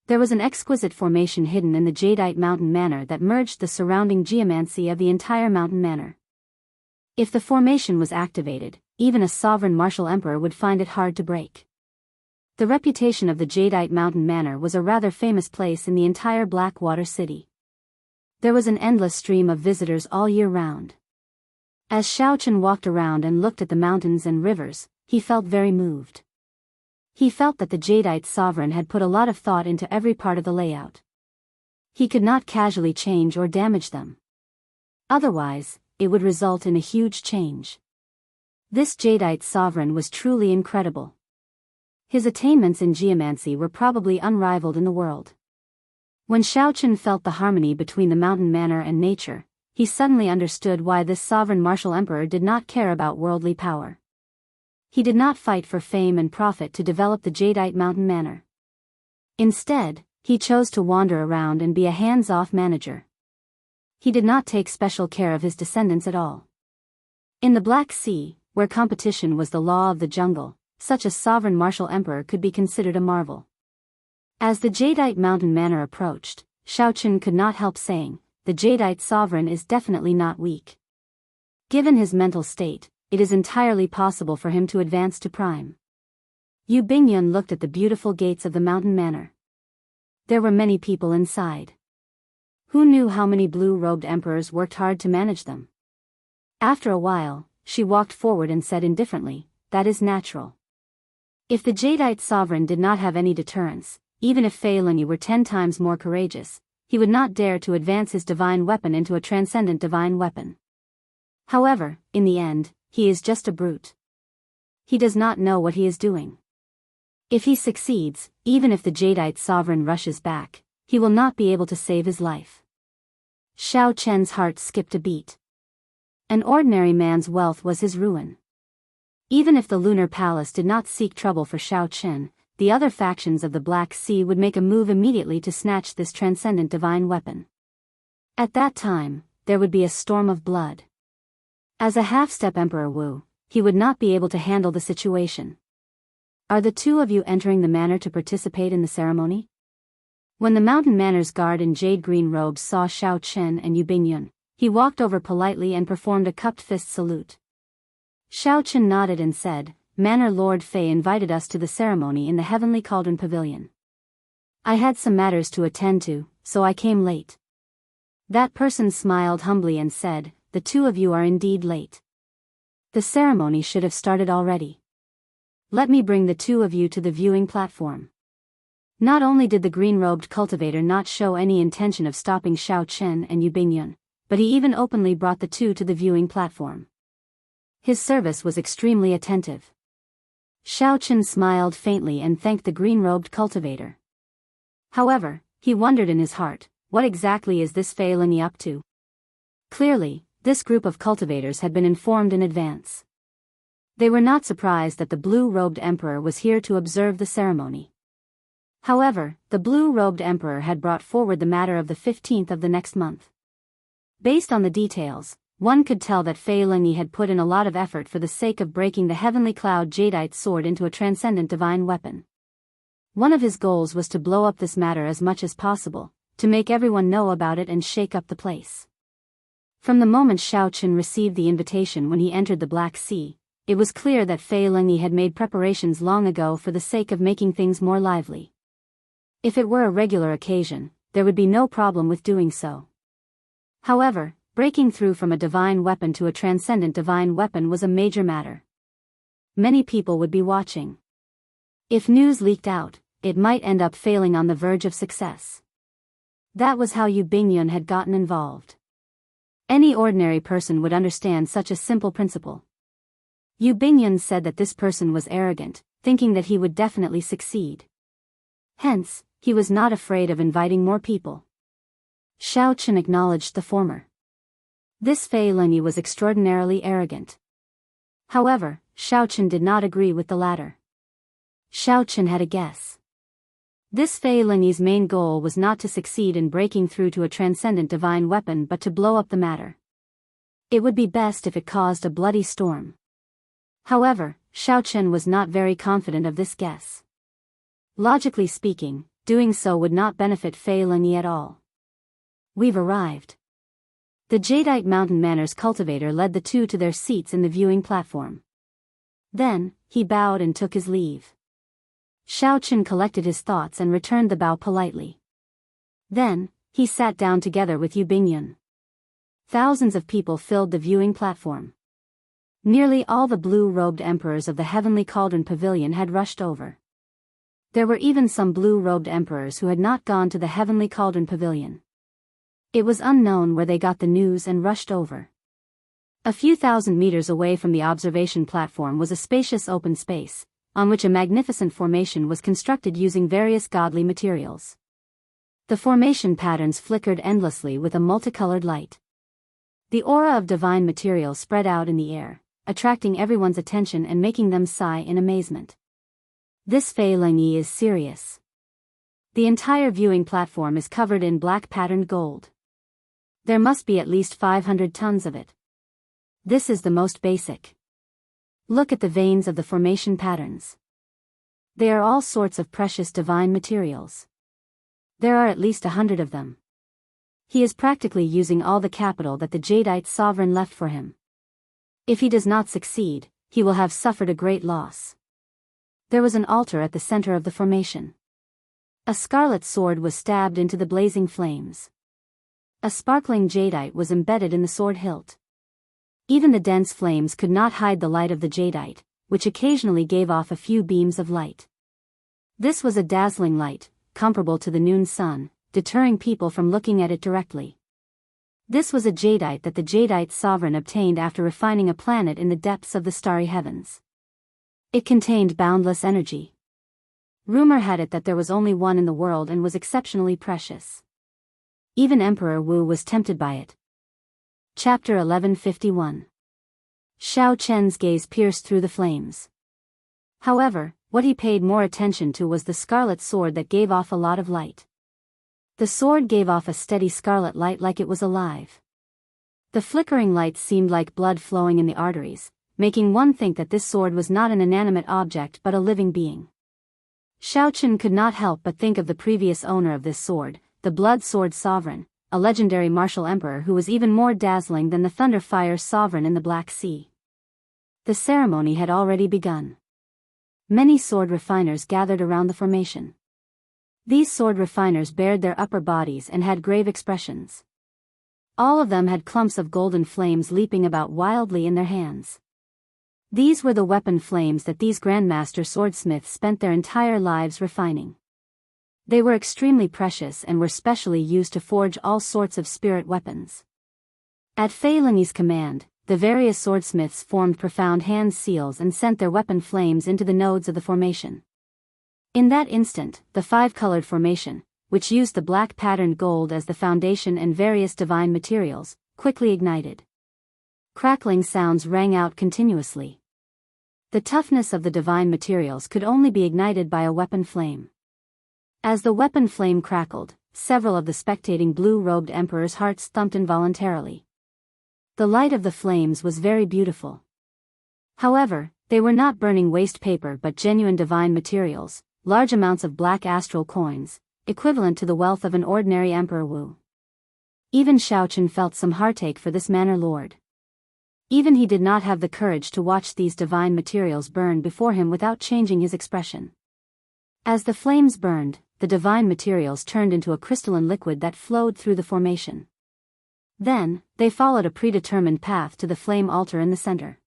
There was an exquisite formation hidden in the Jadeite Mountain Manor that merged the surrounding geomancy of the entire mountain manor. If the formation was activated, even a sovereign martial emperor would find it hard to break. The reputation of the Jadeite Mountain Manor was a rather famous place in the entire Blackwater City. There was an endless stream of visitors all year round. As Xiao Chen walked around and looked at the mountains and rivers, he felt very moved. He felt that the Jadeite sovereign had put a lot of thought into every part of the layout. He could not casually change or damage them. Otherwise, it would result in a huge change. This Jadeite sovereign was truly incredible. His attainments in geomancy were probably unrivaled in the world. When Xiao Chen felt the harmony between the mountain manor and nature, he suddenly understood why this sovereign martial emperor did not care about worldly power. He did not fight for fame and profit to develop the Jadeite Mountain Manor. Instead, he chose to wander around and be a hands-off manager. He did not take special care of his descendants at all. In the Black Sea, where competition was the law of the jungle, such a sovereign martial emperor could be considered a marvel. As the Jadeite Mountain Manor approached, Xiao Chen could not help saying, "The Jadeite sovereign is definitely not weak. Given his mental state, it is entirely possible for him to advance to prime." Yu Bingyun looked at the beautiful gates of the mountain manor. There were many people inside. Who knew how many blue-robed emperors worked hard to manage them? After a while, she walked forward and said indifferently, "That is natural." If the Jadeite sovereign did not have any deterrence, even if Fei Lingyi were 10 times more courageous, he would not dare to advance his divine weapon into a transcendent divine weapon. However, in the end, he is just a brute. He does not know what he is doing. If he succeeds, even if the Jadeite sovereign rushes back, he will not be able to save his life. Xiao Chen's heart skipped a beat. An ordinary man's wealth was his ruin. Even if the Lunar Palace did not seek trouble for Xiao Chen, the other factions of the Black Sea would make a move immediately to snatch this transcendent divine weapon. At that time, there would be a storm of blood. As a half-step Emperor Wu, he would not be able to handle the situation. "Are the two of you entering the manor to participate in the ceremony?" When the mountain manor's guard in jade green robes saw Xiao Chen and Yu Bingyun, he walked over politely and performed a cupped fist salute. Xiao Chen nodded and said, "Manor Lord Fei invited us to the ceremony in the Heavenly Cauldron Pavilion. I had some matters to attend to, so I came late." That person smiled humbly and said, "The two of you are indeed late. The ceremony should have started already. Let me bring the two of you to the viewing platform." Not only did the green-robed cultivator not show any intention of stopping Xiao Chen and Yu Bingyun, but he even openly brought the two to the viewing platform. His service was extremely attentive. Xiao Chen smiled faintly and thanked the green-robed cultivator. However, he wondered in his heart, what exactly is this Fei Lingyi up to? Clearly, this group of cultivators had been informed in advance. They were not surprised that the blue-robed emperor was here to observe the ceremony. However, the blue-robed emperor had brought forward the matter of the 15th of the next month. Based on the details, one could tell that Fei Lingyi had put in a lot of effort for the sake of breaking the heavenly cloud jadeite sword into a transcendent divine weapon. One of his goals was to blow up this matter as much as possible, to make everyone know about it and shake up the place. From the moment Xiao Chen received the invitation when he entered the Black Sea, it was clear that Fei Lingyi had made preparations long ago for the sake of making things more lively. If it were a regular occasion, there would be no problem with doing so. However, breaking through from a divine weapon to a transcendent divine weapon was a major matter. Many people would be watching. If news leaked out, it might end up failing on the verge of success. That was how Yu Bingyun had gotten involved. Any ordinary person would understand such a simple principle. Yu Bingyan said that this person was arrogant, thinking that he would definitely succeed. Hence, he was not afraid of inviting more people. Xiao Chen acknowledged the former. This Fei Lingyi was extraordinarily arrogant. However, Xiao Chen did not agree with the latter. Xiao Chen had a guess. This Fei Lingyi's main goal was not to succeed in breaking through to a transcendent divine weapon but to blow up the matter. It would be best if it caused a bloody storm. However, Xiao Chen was not very confident of this guess. Logically speaking, doing so would not benefit Fei Lingyi at all. We've arrived. The Jadeite Mountain Manor's cultivator led the two to their seats in the viewing platform. Then, he bowed and took his leave. Xiao Chen collected his thoughts and returned the bow politely. Then, he sat down together with Yu Bingyan. Thousands of people filled the viewing platform. Nearly all the blue-robed emperors of the Heavenly Cauldron Pavilion had rushed over. There were even some blue-robed emperors who had not gone to the Heavenly Cauldron Pavilion. It was unknown where they got the news and rushed over. A few thousand meters away from the observation platform was a spacious open space, on which a magnificent formation was constructed using various godly materials. The formation patterns flickered endlessly with a multicolored light. The aura of divine material spread out in the air, attracting everyone's attention and making them sigh in amazement. This Fei Lingyi is serious. The entire viewing platform is covered in black patterned gold. There must be at least 500 tons of it. This is the most basic. Look at the veins of the formation patterns. They are all sorts of precious divine materials. There are at least 100 of them. He is practically using all the capital that the Jadeite sovereign left for him. If he does not succeed, he will have suffered a great loss. There was an altar at the center of the formation. A scarlet sword was stabbed into the blazing flames. A sparkling jadeite was embedded in the sword hilt. Even the dense flames could not hide the light of the jadeite, which occasionally gave off a few beams of light. This was a dazzling light, comparable to the noon sun, deterring people from looking at it directly. This was a jadeite that the Jadeite sovereign obtained after refining a planet in the depths of the starry heavens. It contained boundless energy. Rumor had it that there was only one in the world and was exceptionally precious. Even Emperor Wu was tempted by it. Chapter 1151. Xiao Chen's gaze pierced through the flames. However, what he paid more attention to was the scarlet sword that gave off a lot of light. The sword gave off a steady scarlet light like it was alive. The flickering light seemed like blood flowing in the arteries, making one think that this sword was not an inanimate object but a living being. Xiao Chen could not help but think of the previous owner of this sword, the Blood Sword Sovereign, a legendary martial emperor who was even more dazzling than the Thunder Fire Sovereign in the Black Sea. The ceremony had already begun. Many sword refiners gathered around the formation. These sword refiners bared their upper bodies and had grave expressions. All of them had clumps of golden flames leaping about wildly in their hands. These were the weapon flames that these Grandmaster swordsmiths spent their entire lives refining. They were extremely precious and were specially used to forge all sorts of spirit weapons. At Fei Lingyi's command, the various swordsmiths formed profound hand seals and sent their weapon flames into the nodes of the formation. In that instant, the five-colored formation, which used the black patterned gold as the foundation and various divine materials, quickly ignited. Crackling sounds rang out continuously. The toughness of the divine materials could only be ignited by a weapon flame. As the weapon flame crackled, several of the spectating blue-robed emperors' hearts thumped involuntarily. The light of the flames was very beautiful. However, they were not burning waste paper but genuine divine materials, large amounts of black astral coins, equivalent to the wealth of an ordinary Emperor Wu. Even Xiao Chen felt some heartache for this manor lord. Even he did not have the courage to watch these divine materials burn before him without changing his expression. As the flames burned, the divine materials turned into a crystalline liquid that flowed through the formation. Then, they followed a predetermined path to the flame altar in the center.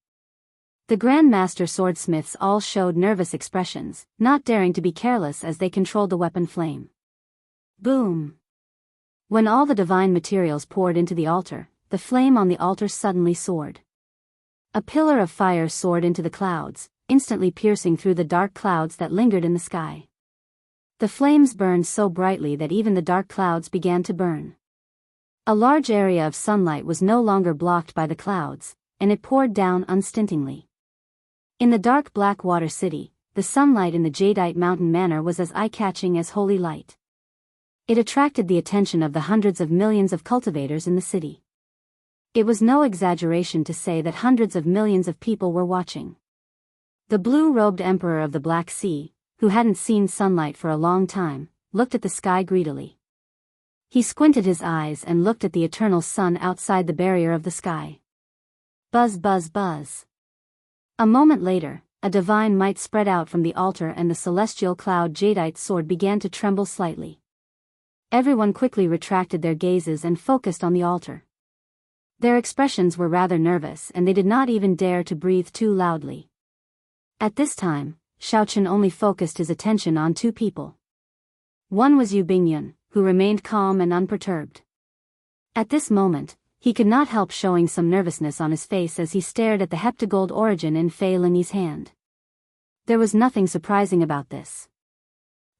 The Grandmaster swordsmiths all showed nervous expressions, not daring to be careless as they controlled the weapon flame. Boom! When all the divine materials poured into the altar, the flame on the altar suddenly soared. A pillar of fire soared into the clouds, instantly piercing through the dark clouds that lingered in the sky. The flames burned so brightly that even the dark clouds began to burn. A large area of sunlight was no longer blocked by the clouds, and it poured down unstintingly. In the dark black water city, the sunlight in the jadeite mountain manor was as eye-catching as holy light. It attracted the attention of the hundreds of millions of cultivators in the city. It was no exaggeration to say that hundreds of millions of people were watching. The blue-robed emperor of the Black Sea, who hadn't seen sunlight for a long time, looked at the sky greedily. He squinted his eyes and looked at the eternal sun outside the barrier of the sky. Buzz, buzz, buzz. A moment later, a divine might spread out from the altar and the celestial cloud jadeite sword began to tremble slightly. Everyone quickly retracted their gazes and focused on the altar. Their expressions were rather nervous and they did not even dare to breathe too loudly. At this time, Xiaochen only focused his attention on two people. One was Yu Bingyun, who remained calm and unperturbed. At this moment, he could not help showing some nervousness on his face as he stared at the heptagold origin in Fei Lingyi's hand. There was nothing surprising about this.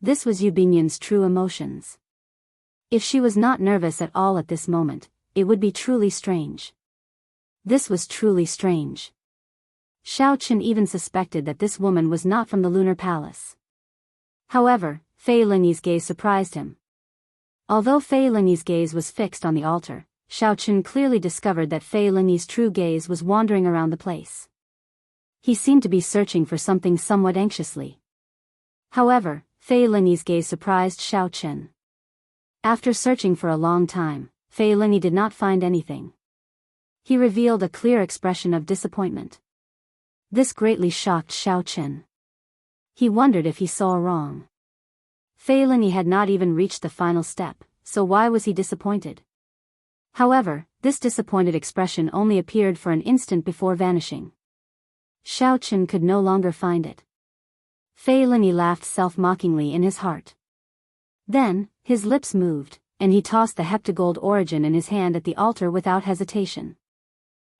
This was Yu Bingyun's true emotions. If she was not nervous at all at this moment, it would be truly strange. This was truly strange. Xiaochen even suspected that this woman was not from the lunar palace. However, Fei Lingyi's gaze surprised him. Although Fei Lingyi's gaze was fixed on the altar, Xiaochen clearly discovered that Fei Lingyi's true gaze was wandering around the place. He seemed to be searching for something somewhat anxiously. However, Fei Lingyi's gaze surprised Xiaochen. After searching for a long time, Fei Lingyi did not find anything. He revealed a clear expression of disappointment. This greatly shocked Xiaochen. He wondered if he saw wrong. Fei Lingyi had not even reached the final step, so why was he disappointed? However, this disappointed expression only appeared for an instant before vanishing. Xiaochen could no longer find it. Fei Lingyi laughed self-mockingly in his heart. Then, his lips moved, and he tossed the heptagold origin in his hand at the altar without hesitation.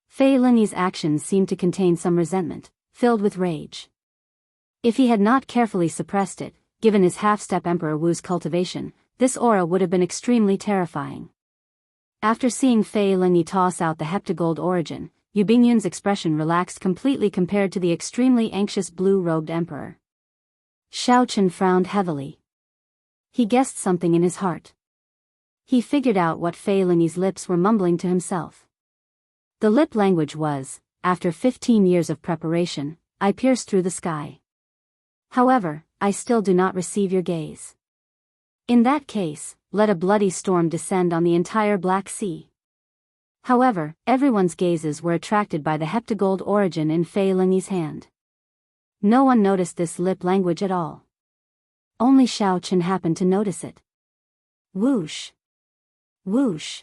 Fei Lingyi's actions seemed to contain some resentment, filled with rage. If he had not carefully suppressed it, given his half-step Emperor Wu's cultivation, this aura would have been extremely terrifying. After seeing Fei Lingyi toss out the heptagold origin, Yu Bingyun's expression relaxed completely compared to the extremely anxious blue-robed emperor. Xiaochen frowned heavily. He guessed something in his heart. He figured out what Fei Lingyi's lips were mumbling to himself. The lip language was, after 15 years of preparation, I pierced through the sky. However, I still do not receive your gaze. In that case, let a bloody storm descend on the entire Black Sea. However, everyone's gazes were attracted by the heptagold origin in Fei Lingyi's hand. No one noticed this lip language at all. Only Xiaochen happened to notice it. Whoosh! Whoosh!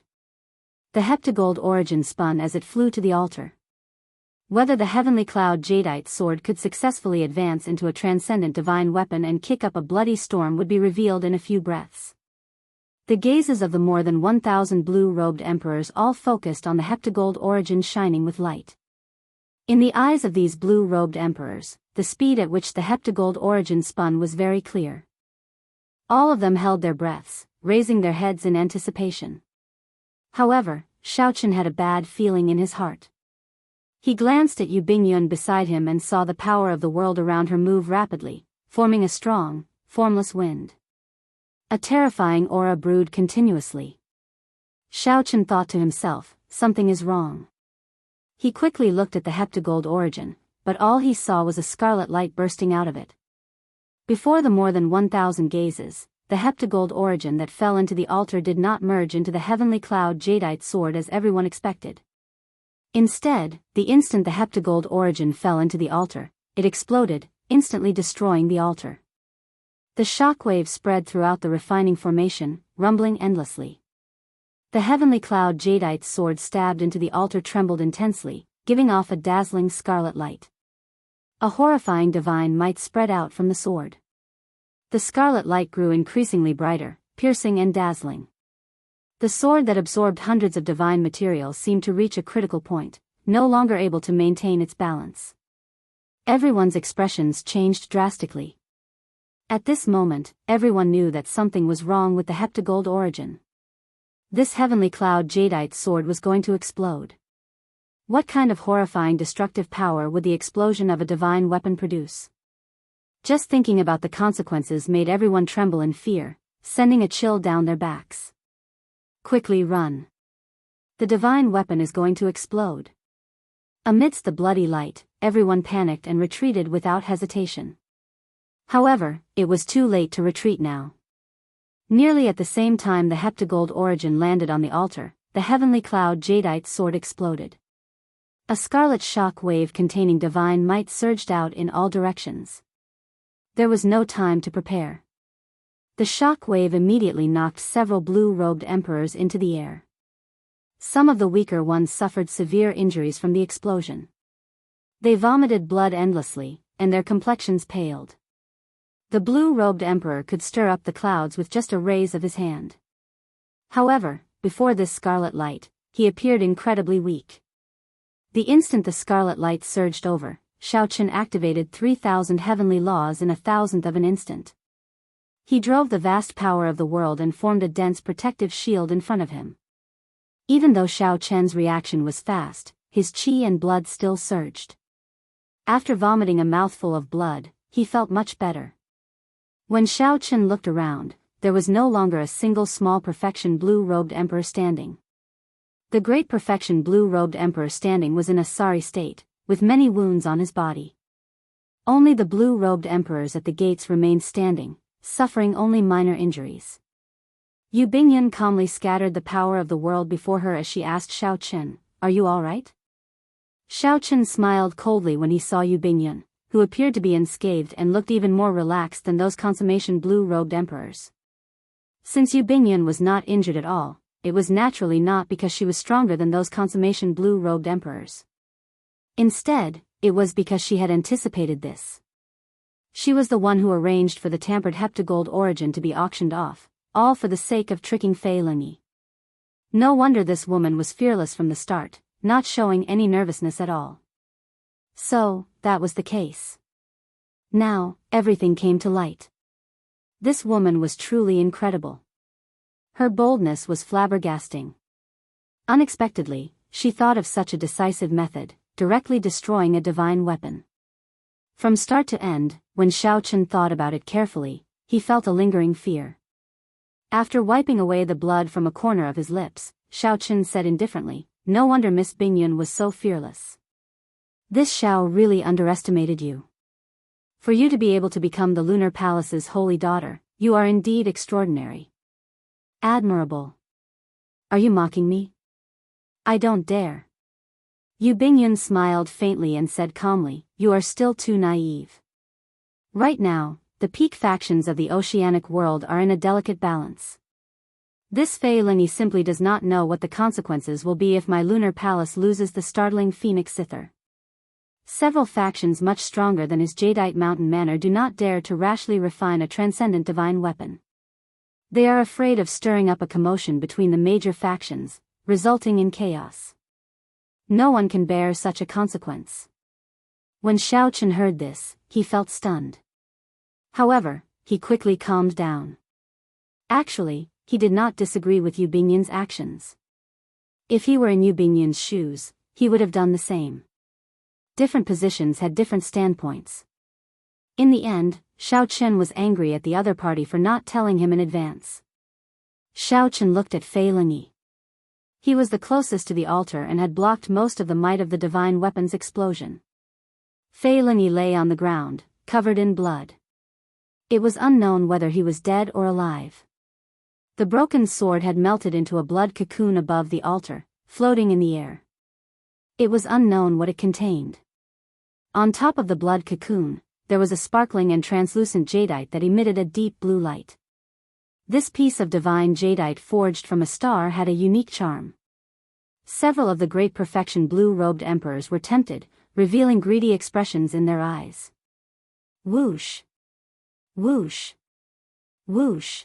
The heptagold origin spun as it flew to the altar. Whether the heavenly cloud jadeite sword could successfully advance into a transcendent divine weapon and kick up a bloody storm would be revealed in a few breaths. The gazes of the more than 1,000 blue-robed emperors all focused on the heptagold origin shining with light. In the eyes of these blue-robed emperors, the speed at which the heptagold origin spun was very clear. All of them held their breaths, raising their heads in anticipation. However, Xiaochen had a bad feeling in his heart. He glanced at Yu Bingyun beside him and saw the power of the world around her move rapidly, forming a strong, formless wind. A terrifying aura brewed continuously. Xiaochen thought to himself, something is wrong. He quickly looked at the heptagold origin, but all he saw was a scarlet light bursting out of it. Before the more than 1,000 gazes, the heptagold origin that fell into the altar did not merge into the heavenly cloud jadeite sword as everyone expected. Instead, the instant the heptagold origin fell into the altar, it exploded, instantly destroying the altar. The shockwave spread throughout the refining formation, rumbling endlessly. The heavenly cloud jadeite sword stabbed into the altar trembled intensely, giving off a dazzling scarlet light. A horrifying divine might spread out from the sword. The scarlet light grew increasingly brighter, piercing and dazzling. The sword that absorbed hundreds of divine materials seemed to reach a critical point, no longer able to maintain its balance. Everyone's expressions changed drastically. At this moment, everyone knew that something was wrong with the heptagold origin. This heavenly cloud jadeite sword was going to explode. What kind of horrifying destructive power would the explosion of a divine weapon produce? Just thinking about the consequences made everyone tremble in fear, sending a chill down their backs. Quickly run. The divine weapon is going to explode. Amidst the bloody light, everyone panicked and retreated without hesitation. However, it was too late to retreat now. Nearly at the same time the heptagold origin landed on the altar, the heavenly cloud jadeite sword exploded. A scarlet shock wave containing divine might surged out in all directions. There was no time to prepare. The shock wave immediately knocked several blue-robed emperors into the air. Some of the weaker ones suffered severe injuries from the explosion. They vomited blood endlessly, and their complexions paled. The blue-robed emperor could stir up the clouds with just a raise of his hand. However, before this scarlet light, he appeared incredibly weak. The instant the scarlet light surged over, Xiaochen activated 3,000 heavenly laws in 1,000th of an instant. He drove the vast power of the world and formed a dense protective shield in front of him. Even though Xiaochen's reaction was fast, his qi and blood still surged. After vomiting a mouthful of blood, he felt much better. When Xiaochen looked around, there was no longer a single small perfection blue-robed emperor standing. The great perfection blue-robed emperor standing was in a sorry state, with many wounds on his body. Only the blue-robed emperors at the gates remained standing, suffering only minor injuries. Yu Bingyan calmly scattered the power of the world before her as she asked Xiaochen, "Are you all right?" Xiaochen smiled coldly when he saw Yu Bingyan, who appeared to be unscathed and looked even more relaxed than those consummation blue-robed emperors. Since Yu Bingyan was not injured at all, it was naturally not because she was stronger than those consummation blue-robed emperors. Instead, it was because she had anticipated this. She was the one who arranged for the tampered heptagold origin to be auctioned off, all for the sake of tricking Fei Lingyi. No wonder this woman was fearless from the start, not showing any nervousness at all. So, that was the case. Now, everything came to light. This woman was truly incredible. Her boldness was flabbergasting. Unexpectedly, she thought of such a decisive method, directly destroying a divine weapon. From start to end, when Xiaochen thought about it carefully, he felt a lingering fear. After wiping away the blood from a corner of his lips, Xiaochen said indifferently, "No wonder Miss Bingyun was so fearless. This Xiao really underestimated you. For you to be able to become the Lunar Palace's holy daughter, you are indeed extraordinary. Admirable. Are you mocking me? I don't dare." Yu Bingyun smiled faintly and said calmly, "You are still too naive. Right now, the peak factions of the oceanic world are in a delicate balance. This Fei Lingyi simply does not know what the consequences will be if my lunar palace loses the startling Phoenix Scyther. Several factions much stronger than his Jadeite Mountain Manor do not dare to rashly refine a transcendent divine weapon. They are afraid of stirring up a commotion between the major factions, resulting in chaos. No one can bear such a consequence." When Xiaochen heard this, he felt stunned. However, he quickly calmed down. Actually, he did not disagree with Yu Bingyan's actions. If he were in Yu Bingyan's shoes, he would have done the same. Different positions had different standpoints. In the end, Xiaochen was angry at the other party for not telling him in advance. Xiaochen looked at Fei Lingyi. He was the closest to the altar and had blocked most of the might of the divine weapon's explosion. Fei Lingyi lay on the ground, covered in blood. It was unknown whether he was dead or alive. The broken sword had melted into a blood cocoon above the altar, floating in the air. It was unknown what it contained. On top of the blood cocoon, there was a sparkling and translucent jadeite that emitted a deep blue light. This piece of divine jadeite forged from a star had a unique charm. Several of the great perfection blue-robed emperors were tempted, revealing greedy expressions in their eyes. Whoosh! Whoosh! Whoosh!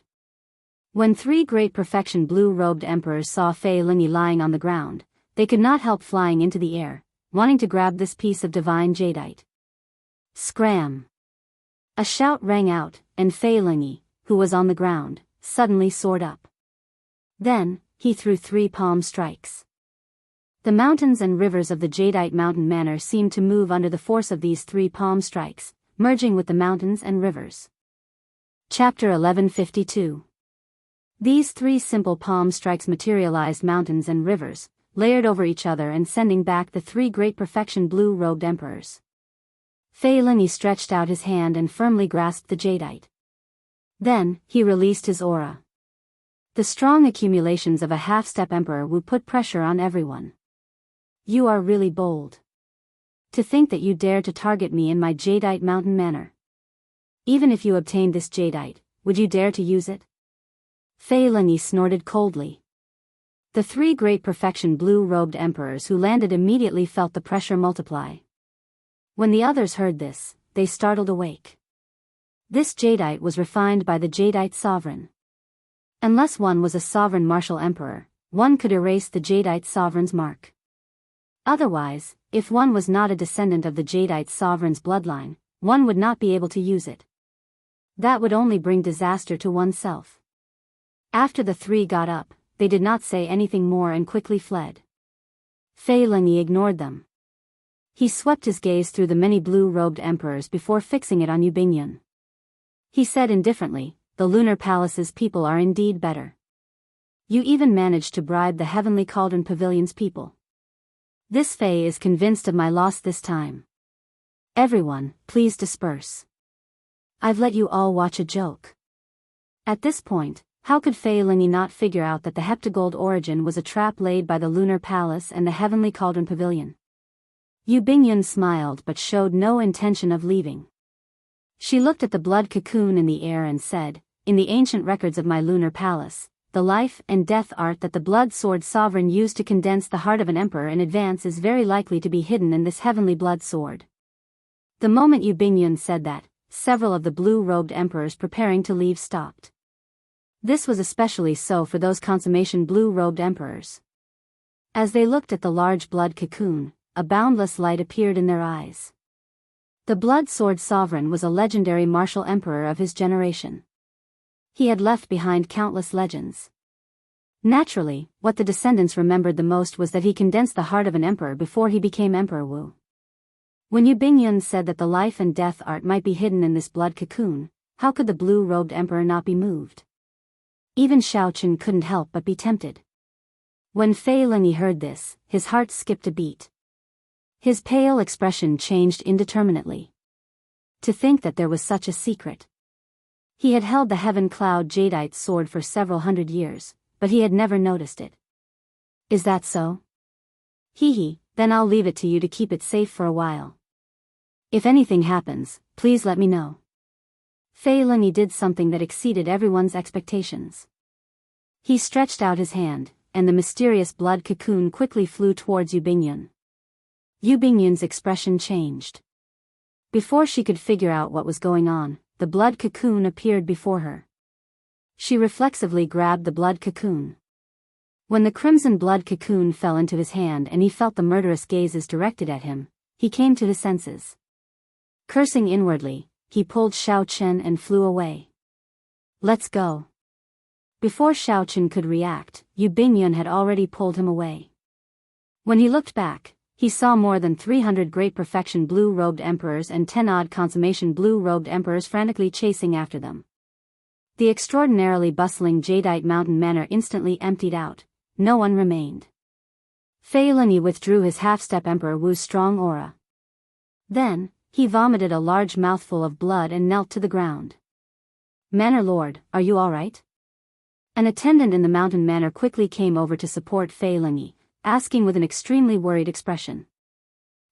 When three great perfection blue-robed emperors saw Fei Lingyi lying on the ground, they could not help flying into the air, wanting to grab this piece of divine jadeite. Scram! A shout rang out, and Fei Lingyi, who was on the ground, suddenly soared up. Then, he threw 3 palm strikes. The mountains and rivers of the jadeite mountain manor seemed to move under the force of these 3 palm strikes, merging with the mountains and rivers. Chapter 1152. These 3 simple palm strikes materialized mountains and rivers, layered over each other and sending back the 3 great perfection blue-robed emperors. Fei Lingyi stretched out his hand and firmly grasped the jadeite. Then, he released his aura. The strong accumulations of a half-step emperor would put pressure on everyone. You are really bold. To think that you dare to target me in my jadeite mountain manor. Even if you obtained this jadeite, would you dare to use it? Fei Lingyi snorted coldly. The 3 great perfection blue-robed emperors who landed immediately felt the pressure multiply. When the others heard this, they startled awake. This jadeite was refined by the jadeite sovereign. Unless one was a sovereign martial emperor, one could erase the jadeite sovereign's mark. Otherwise, if one was not a descendant of the jadeite sovereign's bloodline, one would not be able to use it. That would only bring disaster to oneself. After the 3 got up, they did not say anything more and quickly fled. Fei Lingyi ignored them. He swept his gaze through the many blue-robed emperors before fixing it on Yu Bingyun. He said indifferently, "The Lunar Palace's people are indeed better. You even managed to bribe the Heavenly Cauldron Pavilion's people. This Fei is convinced of my loss this time. Everyone, please disperse. I've let you all watch a joke." At this point, how could Fei Lingyi not figure out that the heptagold origin was a trap laid by the Lunar Palace and the Heavenly Cauldron Pavilion? Yu Bingyun smiled but showed no intention of leaving. She looked at the blood cocoon in the air and said, "In the ancient records of my Lunar Palace, the life and death art that the blood sword sovereign used to condense the heart of an emperor in advance is very likely to be hidden in this heavenly blood sword." The moment Yu Bingyun said that, several of the blue-robed emperors preparing to leave stopped. This was especially so for those consummation blue-robed emperors. As they looked at the large blood cocoon, a boundless light appeared in their eyes. The blood sword sovereign was a legendary martial emperor of his generation. He had left behind countless legends. Naturally, what the descendants remembered the most was that he condensed the heart of an emperor before he became Emperor Wu. When Yu Bingyun said that the life and death art might be hidden in this blood cocoon, how could the blue-robed emperor not be moved? Even Shao Chen couldn't help but be tempted. When Fei Lingyi heard this, his heart skipped a beat. His pale expression changed indeterminately. To think that there was such a secret. He had held the Heaven Cloud Jadeite sword for several hundred years, but he had never noticed it. Is that so? Hee, then I'll leave it to you to keep it safe for a while. If anything happens, please let me know. Fei Lingyi did something that exceeded everyone's expectations. He stretched out his hand, and the mysterious blood cocoon quickly flew towards Yu Bingyun. Yu Bingyun's expression changed. Before she could figure out what was going on, the blood cocoon appeared before her. She reflexively grabbed the blood cocoon. When the crimson blood cocoon fell into his hand and he felt the murderous gazes directed at him, he came to his senses. Cursing inwardly, he pulled Shao Chen and flew away. "Let's go." Before Shao Chen could react, Yu Bingyun had already pulled him away. When he looked back, he saw more than 300 great perfection blue-robed emperors and 10-odd consummation blue-robed emperors frantically chasing after them. The extraordinarily bustling jadeite mountain manor instantly emptied out. No one remained. Fei Lingyi withdrew his half-step Emperor Wu's strong aura. Then, he vomited a large mouthful of blood and knelt to the ground. "Manor Lord, are you all right?" An attendant in the mountain manor quickly came over to support Fei Lingyi, asking with an extremely worried expression.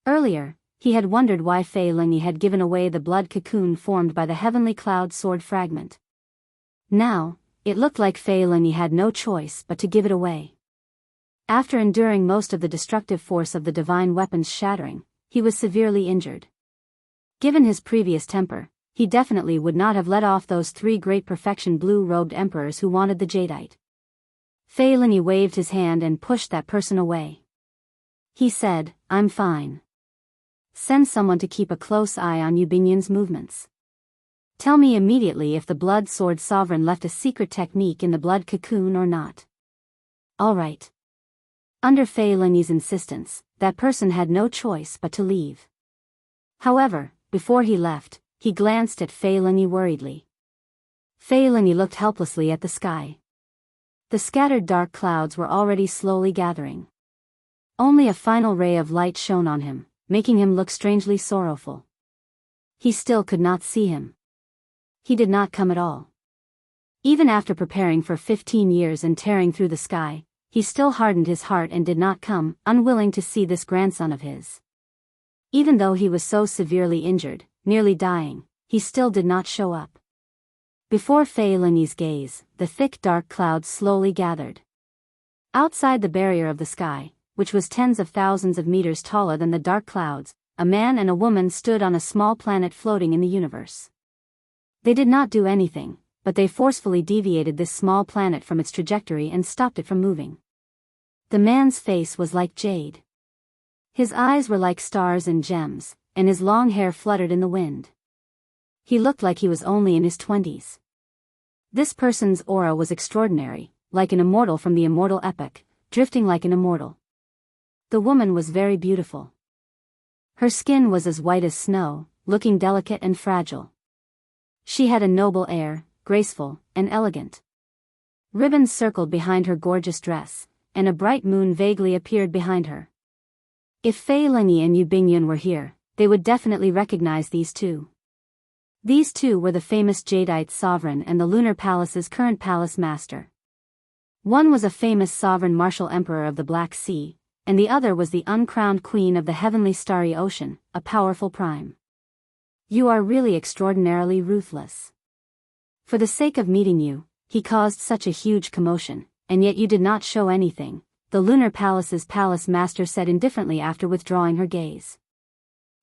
Earlier, he had wondered why Fei Lingyi had given away the blood cocoon formed by the heavenly cloud sword fragment. Now, it looked like Fei Lingyi had no choice but to give it away. After enduring most of the destructive force of the divine weapon's shattering, he was severely injured. Given his previous temper, he definitely would not have let off those three great perfection blue-robed emperors who wanted the jadeite. Feilani waved his hand and pushed that person away. He said, "I'm fine. Send someone to keep a close eye on Eubinion's movements. Tell me immediately if the blood sword sovereign left a secret technique in the blood cocoon or not." All right. Under Feilani's insistence, that person had no choice but to leave. However, before he left, he glanced at Feilani worriedly. Feilani looked helplessly at the sky. The scattered dark clouds were already slowly gathering. Only a final ray of light shone on him, making him look strangely sorrowful. He still could not see him. He did not come at all. Even after preparing for 15 years and tearing through the sky, he still hardened his heart and did not come, unwilling to see this grandson of his. Even though he was so severely injured, nearly dying, he still did not show up. Before Feilani's gaze, the thick dark clouds slowly gathered. Outside the barrier of the sky, which was tens of thousands of meters taller than the dark clouds, a man and a woman stood on a small planet floating in the universe. They did not do anything, but they forcefully deviated this small planet from its trajectory and stopped it from moving. The man's face was like jade. His eyes were like stars and gems, and his long hair fluttered in the wind. He looked like he was only in his 20s. This person's aura was extraordinary, like an immortal from the immortal epic, drifting like an immortal. The woman was very beautiful. Her skin was as white as snow, looking delicate and fragile. She had a noble air, graceful and elegant. Ribbons circled behind her gorgeous dress, and a bright moon vaguely appeared behind her. If Feilani and Eubinion were here, they would definitely recognize these two. These two were the famous Jadeite sovereign and the Lunar Palace's current palace master. One was a famous sovereign martial emperor of the Black Sea, and the other was the uncrowned queen of the heavenly starry ocean, a powerful prime. You are really extraordinarily ruthless. For the sake of meeting you, he caused such a huge commotion, and yet you did not show anything, the Lunar Palace's palace master said indifferently after withdrawing her gaze.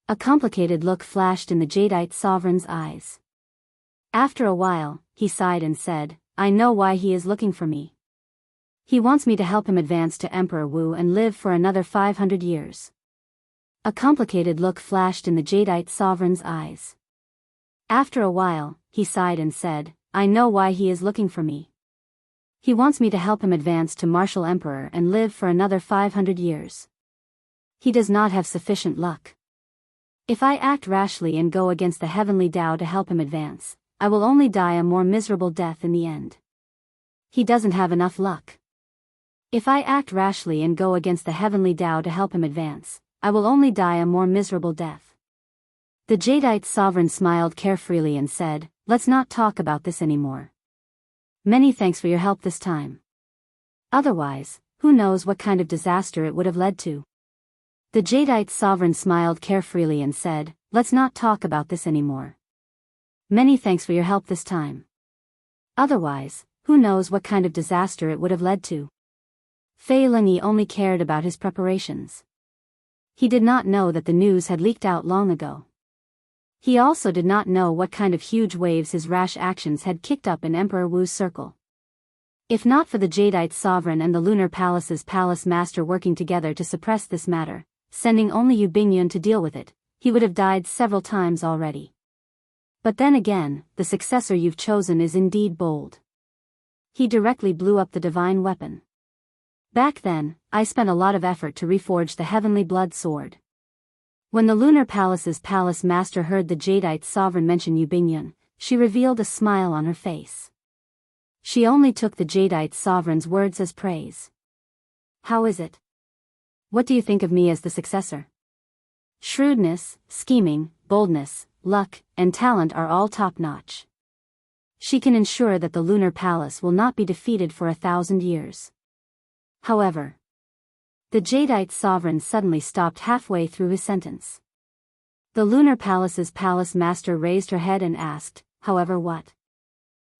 A complicated look flashed in the Jadeite sovereign's eyes. After a while, he sighed and said, "I know why he is looking for me. He wants me to help him advance to Emperor Wu and live for another 500 years. A complicated look flashed in the Jadeite sovereign's eyes. After a while, he sighed and said, "I know why he is looking for me. He wants me to help him advance to Martial Emperor and live for another 500 years. He does not have sufficient luck. If I act rashly and go against the heavenly Tao to help him advance, I will only die a more miserable death in the end. He doesn't have enough luck. If I act rashly and go against the heavenly Tao to help him advance, I will only die a more miserable death." The Jadeite sovereign smiled carefreely and said, "Let's not talk about this anymore. Many thanks for your help this time. Otherwise, who knows what kind of disaster it would have led to." The Jadeite sovereign smiled carefreely and said, "Let's not talk about this anymore. Many thanks for your help this time. Otherwise, who knows what kind of disaster it would have led to." Feilani only cared about his preparations. He did not know that the news had leaked out long ago. He also did not know what kind of huge waves his rash actions had kicked up in Emperor Wu's circle. If not for the Jadeite sovereign and the Lunar Palace's palace master working together to suppress this matter, sending only Eubinion to deal with it, he would have died several times already. But then again, the successor you've chosen is indeed bold. He directly blew up the divine weapon. Back then, I spent a lot of effort to reforge the heavenly blood sword. When the Lunar Palace's palace master heard the Jadeite sovereign mention Eubinion, she revealed a smile on her face. She only took the Jadeite sovereign's words as praise. "How is it? What do you think of me as the successor?" Shrewdness, scheming, boldness, luck, and talent are all top-notch. She can ensure that the Lunar Palace will not be defeated for 1,000 years. However, the Jadeite sovereign suddenly stopped halfway through his sentence. The Lunar Palace's palace master raised her head and asked, "However what?"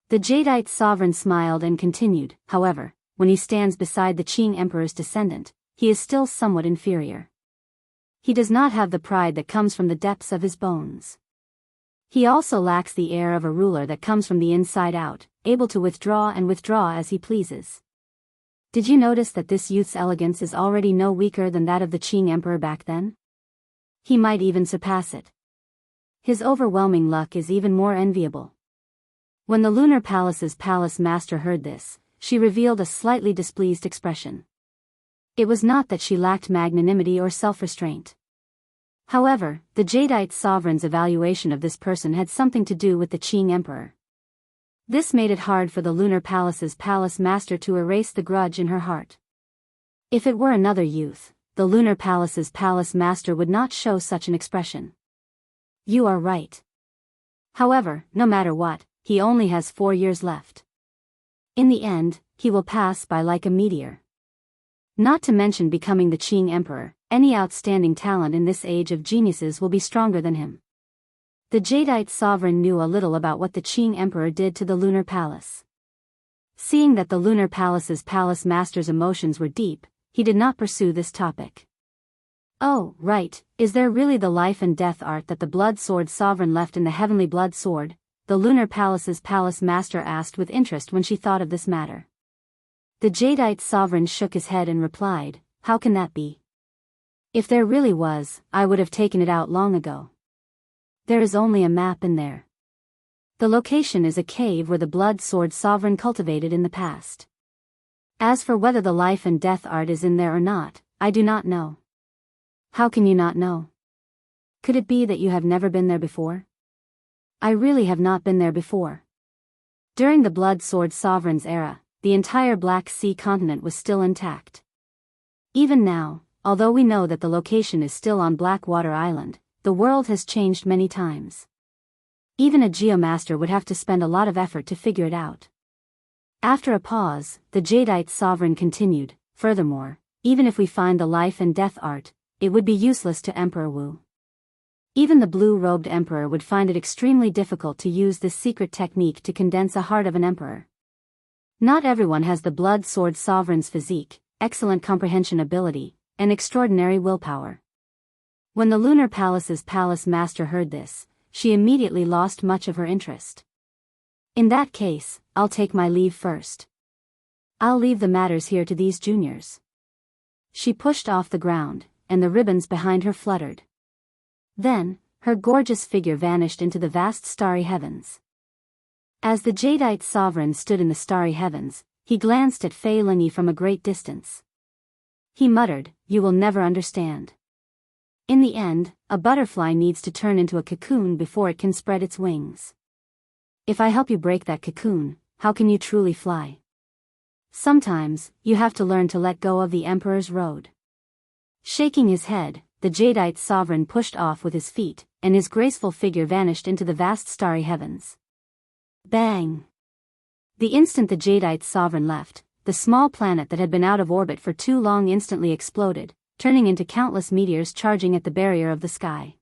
The Jadeite sovereign smiled and continued, "However, when he stands beside the Qing Emperor's descendant, he is still somewhat inferior. He does not have the pride that comes from the depths of his bones. He also lacks the air of a ruler that comes from the inside out, able to withdraw and withdraw as he pleases. Did you notice that this youth's elegance is already no weaker than that of the Qing emperor back then? He might even surpass it. His overwhelming luck is even more enviable. When the Lunar Palace's palace master heard this, she revealed a slightly displeased expression. It was not that she lacked magnanimity or self-restraint. However, the Jadeite sovereign's evaluation of this person had something to do with the Qing emperor. This made it hard for the Lunar Palace's palace master to erase the grudge in her heart. If it were another youth, the Lunar Palace's palace master would not show such an expression. You are right. However, no matter what, he only has 4 years left. In the end, he will pass by like a meteor. Not to mention becoming the Qing emperor, any outstanding talent in this age of geniuses will be stronger than him. The Jadeite sovereign knew a little about what the Qing emperor did to the Lunar Palace. Seeing that the Lunar Palace's palace master's emotions were deep, he did not pursue this topic. Oh, right, is there really the life and death art that the Blood Sword sovereign left in the heavenly blood sword? The Lunar Palace's palace master asked with interest when she thought of this matter. The Jadeite sovereign shook his head and replied, how can that be? If there really was, I would have taken it out long ago. There is only a map in there. The location is a cave where the Blood Sword sovereign cultivated in the past. As for whether the life and death art is in there or not, I do not know. How can you not know? Could it be that you have never been there before? I really have not been there before. During the Blood Sword sovereign's era, the entire Black Sea continent was still intact. Even now, although we know that the location is still on Blackwater Island, the world has changed many times. Even a geomaster would have to spend a lot of effort to figure it out. After a pause, the Jadeite sovereign continued, furthermore, even if we find the life and death art, it would be useless to Emperor Wu. Even the blue-robed emperor would find it extremely difficult to use this secret technique to condense a heart of an emperor. Not everyone has the Blood Sword sovereign's physique, excellent comprehension ability, and extraordinary willpower. When the Lunar Palace's palace master heard this, she immediately lost much of her interest. In that case, I'll take my leave first. I'll leave the matters here to these juniors. She pushed off the ground, and the ribbons behind her fluttered. Then, her gorgeous figure vanished into the vast starry heavens. As the Jadeite sovereign stood in the starry heavens, he glanced at Fei Lingyi from a great distance. He muttered, you will never understand. In the end, a butterfly needs to turn into a cocoon before it can spread its wings. If I help you break that cocoon, how can you truly fly? Sometimes, you have to learn to let go of the emperor's road. Shaking his head, the Jadeite sovereign pushed off with his feet, and his graceful figure vanished into the vast starry heavens. Bang! The instant the Jadeite sovereign left, the small planet that had been out of orbit for too long instantly exploded, turning into countless meteors charging at the barrier of the sky.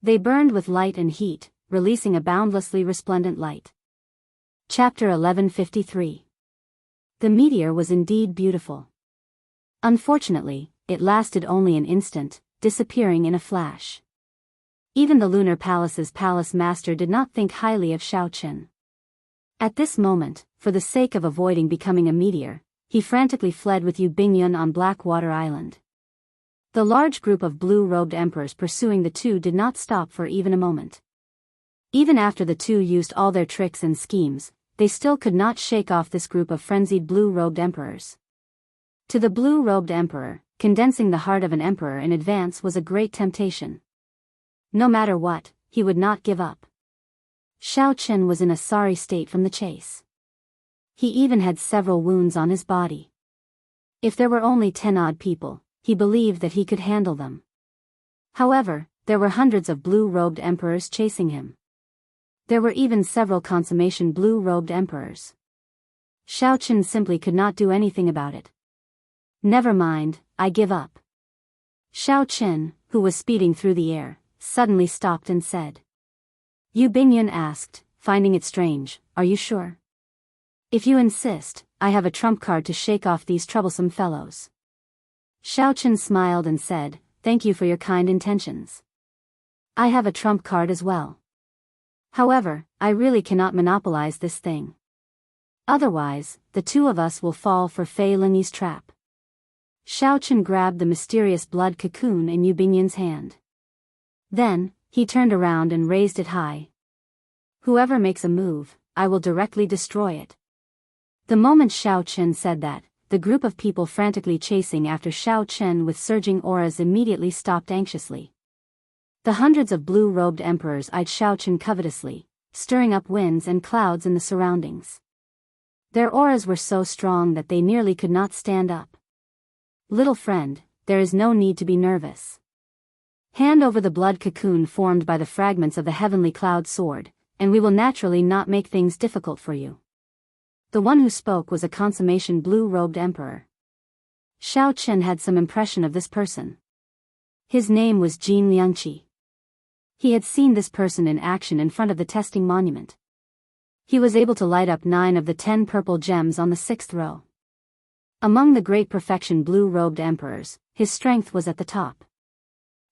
They burned with light and heat, releasing a boundlessly resplendent light. Chapter 1153. The meteor was indeed beautiful. Unfortunately, it lasted only an instant, disappearing in a flash. Even the Lunar Palace's palace master did not think highly of Xiao Qin. At this moment, for the sake of avoiding becoming a meteor, he frantically fled with Yu Bingyun on Blackwater Island. The large group of blue-robed emperors pursuing the two did not stop for even a moment. Even after the two used all their tricks and schemes, they still could not shake off this group of frenzied blue-robed emperors. To the blue-robed emperor, condensing the heart of an emperor in advance was a great temptation. No matter what, he would not give up. Xiao Qin was in a sorry state from the chase. He even had several wounds on his body. If there were only 10 odd people, he believed that he could handle them. However, there were hundreds of blue-robed emperors chasing him. There were even several consummation blue-robed emperors. Xiao Qin simply could not do anything about it. Never mind, I give up. Xiao Qin, who was speeding through the air, suddenly stopped and said. Yu Bingyun asked, finding it strange, are you sure? If you insist, I have a trump card to shake off these troublesome fellows. Xiao Qin smiled and said, thank you for your kind intentions. I have a trump card as well. However, I really cannot monopolize this thing. Otherwise, the two of us will fall for Fei Lingyi's trap. Xiao Chen grabbed the mysterious blood cocoon in Yu Bingyan's hand. Then, he turned around and raised it high. Whoever makes a move, I will directly destroy it. The moment Xiao Chen said that, the group of people frantically chasing after Xiao Chen with surging auras immediately stopped anxiously. The hundreds of blue-robed emperors eyed Xiao Chen covetously, stirring up winds and clouds in the surroundings. Their auras were so strong that they nearly could not stand up. Little friend, there is no need to be nervous. Hand over the blood cocoon formed by the fragments of the heavenly cloud sword, and we will naturally not make things difficult for you. The one who spoke was a consummation blue-robed emperor. Xiao Chen had some impression of this person. His name was Jin Liangqi. He had seen this person in action in front of the testing monument. He was able to light up 9 of the 10 purple gems on the 6th row. Among the great perfection blue-robed emperors, his strength was at the top.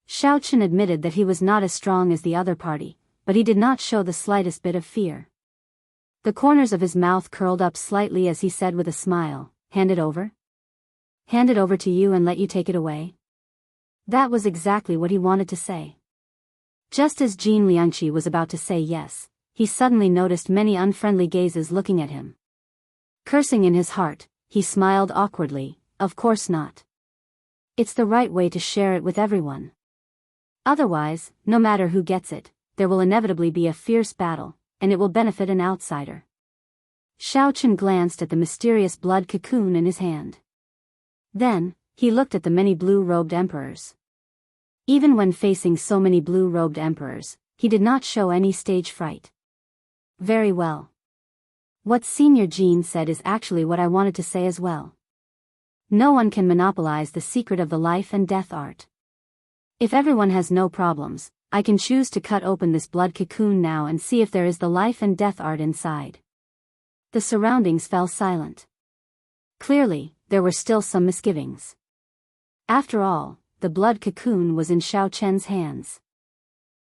Xiao Chen admitted that he was not as strong as the other party, but he did not show the slightest bit of fear. The corners of his mouth curled up slightly as he said with a smile, "Hand it over? Hand it over to you and let you take it away?" That was exactly what he wanted to say. Just as Jin Liangqi was about to say yes, he suddenly noticed many unfriendly gazes looking at him. Cursing in his heart, he smiled awkwardly, "Of course not. It's the right way to share it with everyone. Otherwise, no matter who gets it, there will inevitably be a fierce battle, and it will benefit an outsider." Xiao Chen glanced at the mysterious blood cocoon in his hand. Then, he looked at the many blue-robed emperors. Even when facing so many blue-robed emperors, he did not show any stage fright. "Very well. What Senior Jin said is actually what I wanted to say as well. No one can monopolize the secret of the life and death art. If everyone has no problems, I can choose to cut open this blood cocoon now and see if there is the life and death art inside." The surroundings fell silent. Clearly, there were still some misgivings. After all, the blood cocoon was in Xiao Chen's hands.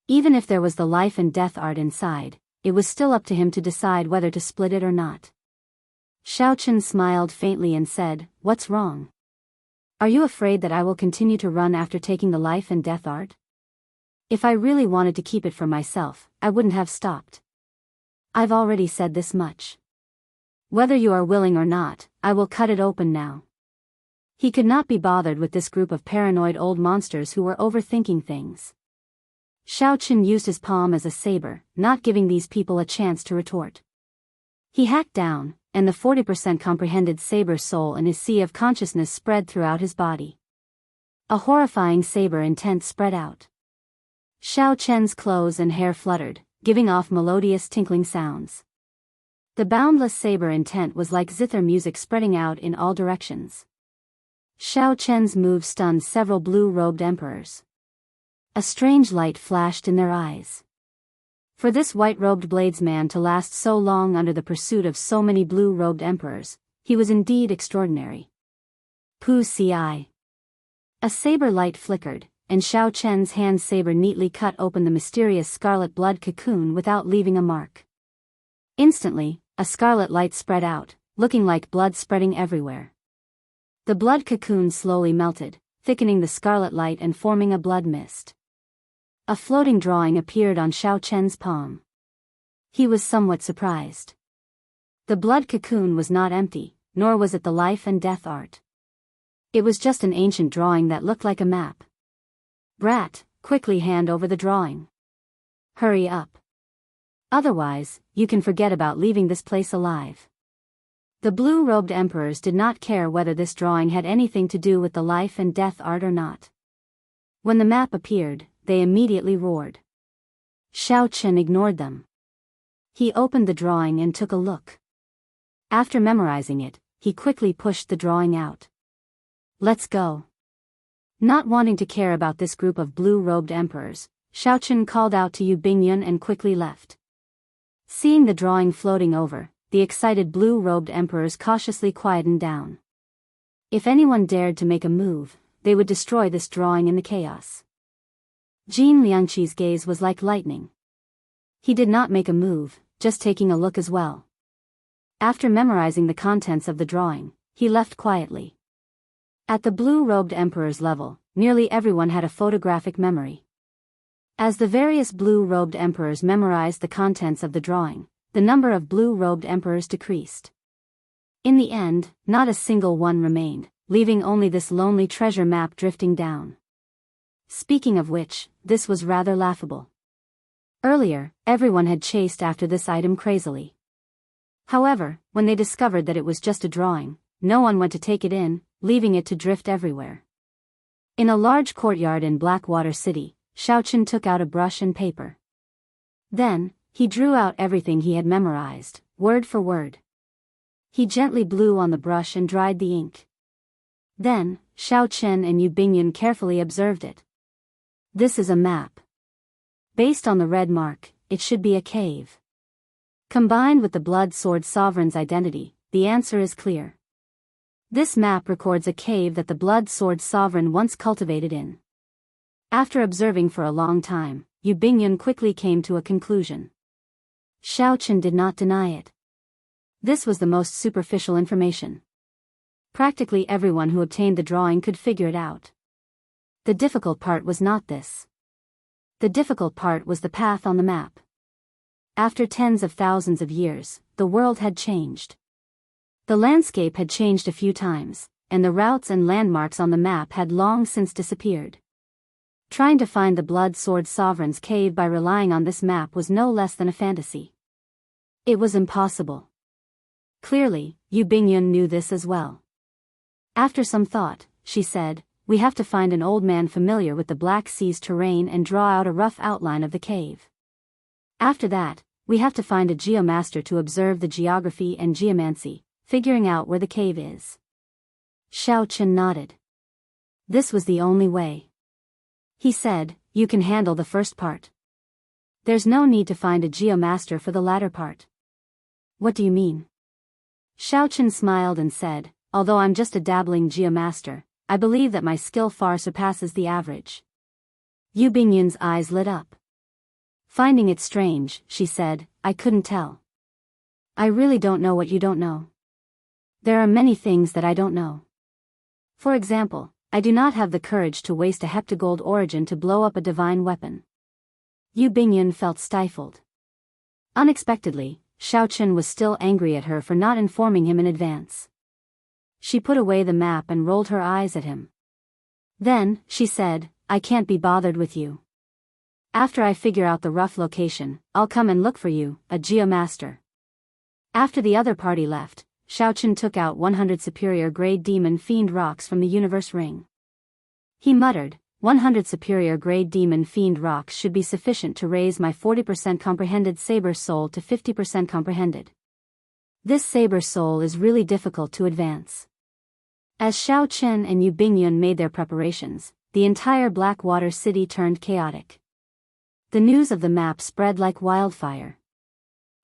Even if there was the life and death art inside, it was still up to him to decide whether to split it or not. Xiao Chen smiled faintly and said, "What's wrong? Are you afraid that I will continue to run after taking the life and death art? If I really wanted to keep it for myself, I wouldn't have stopped. I've already said this much. Whether you are willing or not, I will cut it open now." He could not be bothered with this group of paranoid old monsters who were overthinking things. Xiao Chen used his palm as a saber, not giving these people a chance to retort. He hacked down, and the 40% comprehended saber soul in his sea of consciousness spread throughout his body. A horrifying saber intent spread out. Xiao Chen's clothes and hair fluttered, giving off melodious tinkling sounds. The boundless saber intent was like zither music spreading out in all directions. Xiao Chen's move stunned several blue-robed emperors. A strange light flashed in their eyes. For this white-robed bladesman to last so long under the pursuit of so many blue-robed emperors, he was indeed extraordinary. Pu Si. A saber light flickered, and Xiao Chen's hand saber neatly cut open the mysterious scarlet blood cocoon without leaving a mark. Instantly, a scarlet light spread out, looking like blood spreading everywhere. The blood cocoon slowly melted, thickening the scarlet light and forming a blood mist. A floating drawing appeared on Xiao Chen's palm. He was somewhat surprised. The blood cocoon was not empty, nor was it the life and death art. It was just an ancient drawing that looked like a map. "Brat, quickly hand over the drawing. Hurry up. Otherwise, you can forget about leaving this place alive." The blue-robed emperors did not care whether this drawing had anything to do with the life and death art or not. When the map appeared, they immediately roared. Xiao Chen ignored them. He opened the drawing and took a look. After memorizing it, he quickly pushed the drawing out. "Let's go." Not wanting to care about this group of blue-robed emperors, Xiao Chen called out to Yu Bingyun and quickly left. Seeing the drawing floating over, the excited blue-robed emperors cautiously quietened down. If anyone dared to make a move, they would destroy this drawing in the chaos. Jin Liangqi's gaze was like lightning. He did not make a move, just taking a look as well. After memorizing the contents of the drawing, he left quietly. At the blue-robed emperor's level, nearly everyone had a photographic memory. As the various blue-robed emperors memorized the contents of the drawing, the number of blue-robed emperors decreased. In the end, not a single one remained, leaving only this lonely treasure map drifting down. Speaking of which, this was rather laughable. Earlier, everyone had chased after this item crazily. However, when they discovered that it was just a drawing, no one went to take it in, leaving it to drift everywhere. In a large courtyard in Blackwater City, Xiaochen took out a brush and paper. Then, he drew out everything he had memorized, word for word. He gently blew on the brush and dried the ink. Then, Xiaochen and Yu Bingyan carefully observed it. This is a map. Based on the red mark, it should be a cave. Combined with the blood sword sovereign's identity, the answer is clear. This map records a cave that the blood sword sovereign once cultivated in. After observing for a long time, Yu Bingyan quickly came to a conclusion. Xiaochen did not deny it. This was the most superficial information. Practically everyone who obtained the drawing could figure it out. The difficult part was not this. The difficult part was the path on the map. After tens of thousands of years, the world had changed. The landscape had changed a few times, and the routes and landmarks on the map had long since disappeared. Trying to find the Blood Sword Sovereign's cave by relying on this map was no less than a fantasy. It was impossible. Clearly, Yu Bingyan knew this as well. After some thought, she said, "We have to find an old man familiar with the Black Sea's terrain and draw out a rough outline of the cave. After that, we have to find a geomaster to observe the geography and geomancy, figuring out where the cave is." Xiaochen nodded. This was the only way. He said, "You can handle the first part. There's no need to find a geomaster for the latter part." "What do you mean?" Xiaochen smiled and said, "Although I'm just a dabbling geomaster, I believe that my skill far surpasses the average." Yu Bingyan's eyes lit up. Finding it strange, she said, "I couldn't tell. I really don't know what you don't know. There are many things that I don't know. For example, I do not have the courage to waste a heptagold origin to blow up a divine weapon." Yu Bingyan felt stifled. Unexpectedly, Xiaochen was still angry at her for not informing him in advance. She put away the map and rolled her eyes at him. Then, she said, "I can't be bothered with you. After I figure out the rough location, I'll come and look for you, a geomaster." After the other party left, Xiaochen took out 100 superior grade demon fiend rocks from the universe ring. He muttered, 100 superior grade demon fiend rocks should be sufficient to raise my 40% comprehended saber soul to 50% comprehended. This saber soul is really difficult to advance. As Xiaochen and Yu Bingyan made their preparations, the entire Blackwater City turned chaotic. The news of the map spread like wildfire.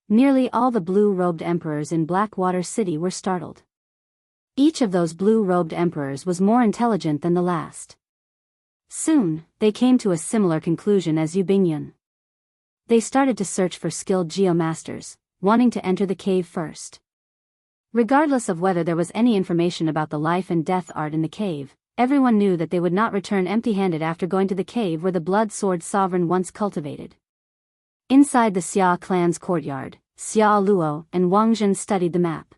Nearly all the blue-robed emperors in Blackwater City were startled. Each of those blue-robed emperors was more intelligent than the last. Soon, they came to a similar conclusion as Yu Bingyan. They started to search for skilled geomasters, wanting to enter the cave first. Regardless of whether there was any information about the life and death art in the cave, everyone knew that they would not return empty-handed after going to the cave where the Blood Sword Sovereign once cultivated. Inside the Xia clan's courtyard, Xia Luo and Wang Zhen studied the map.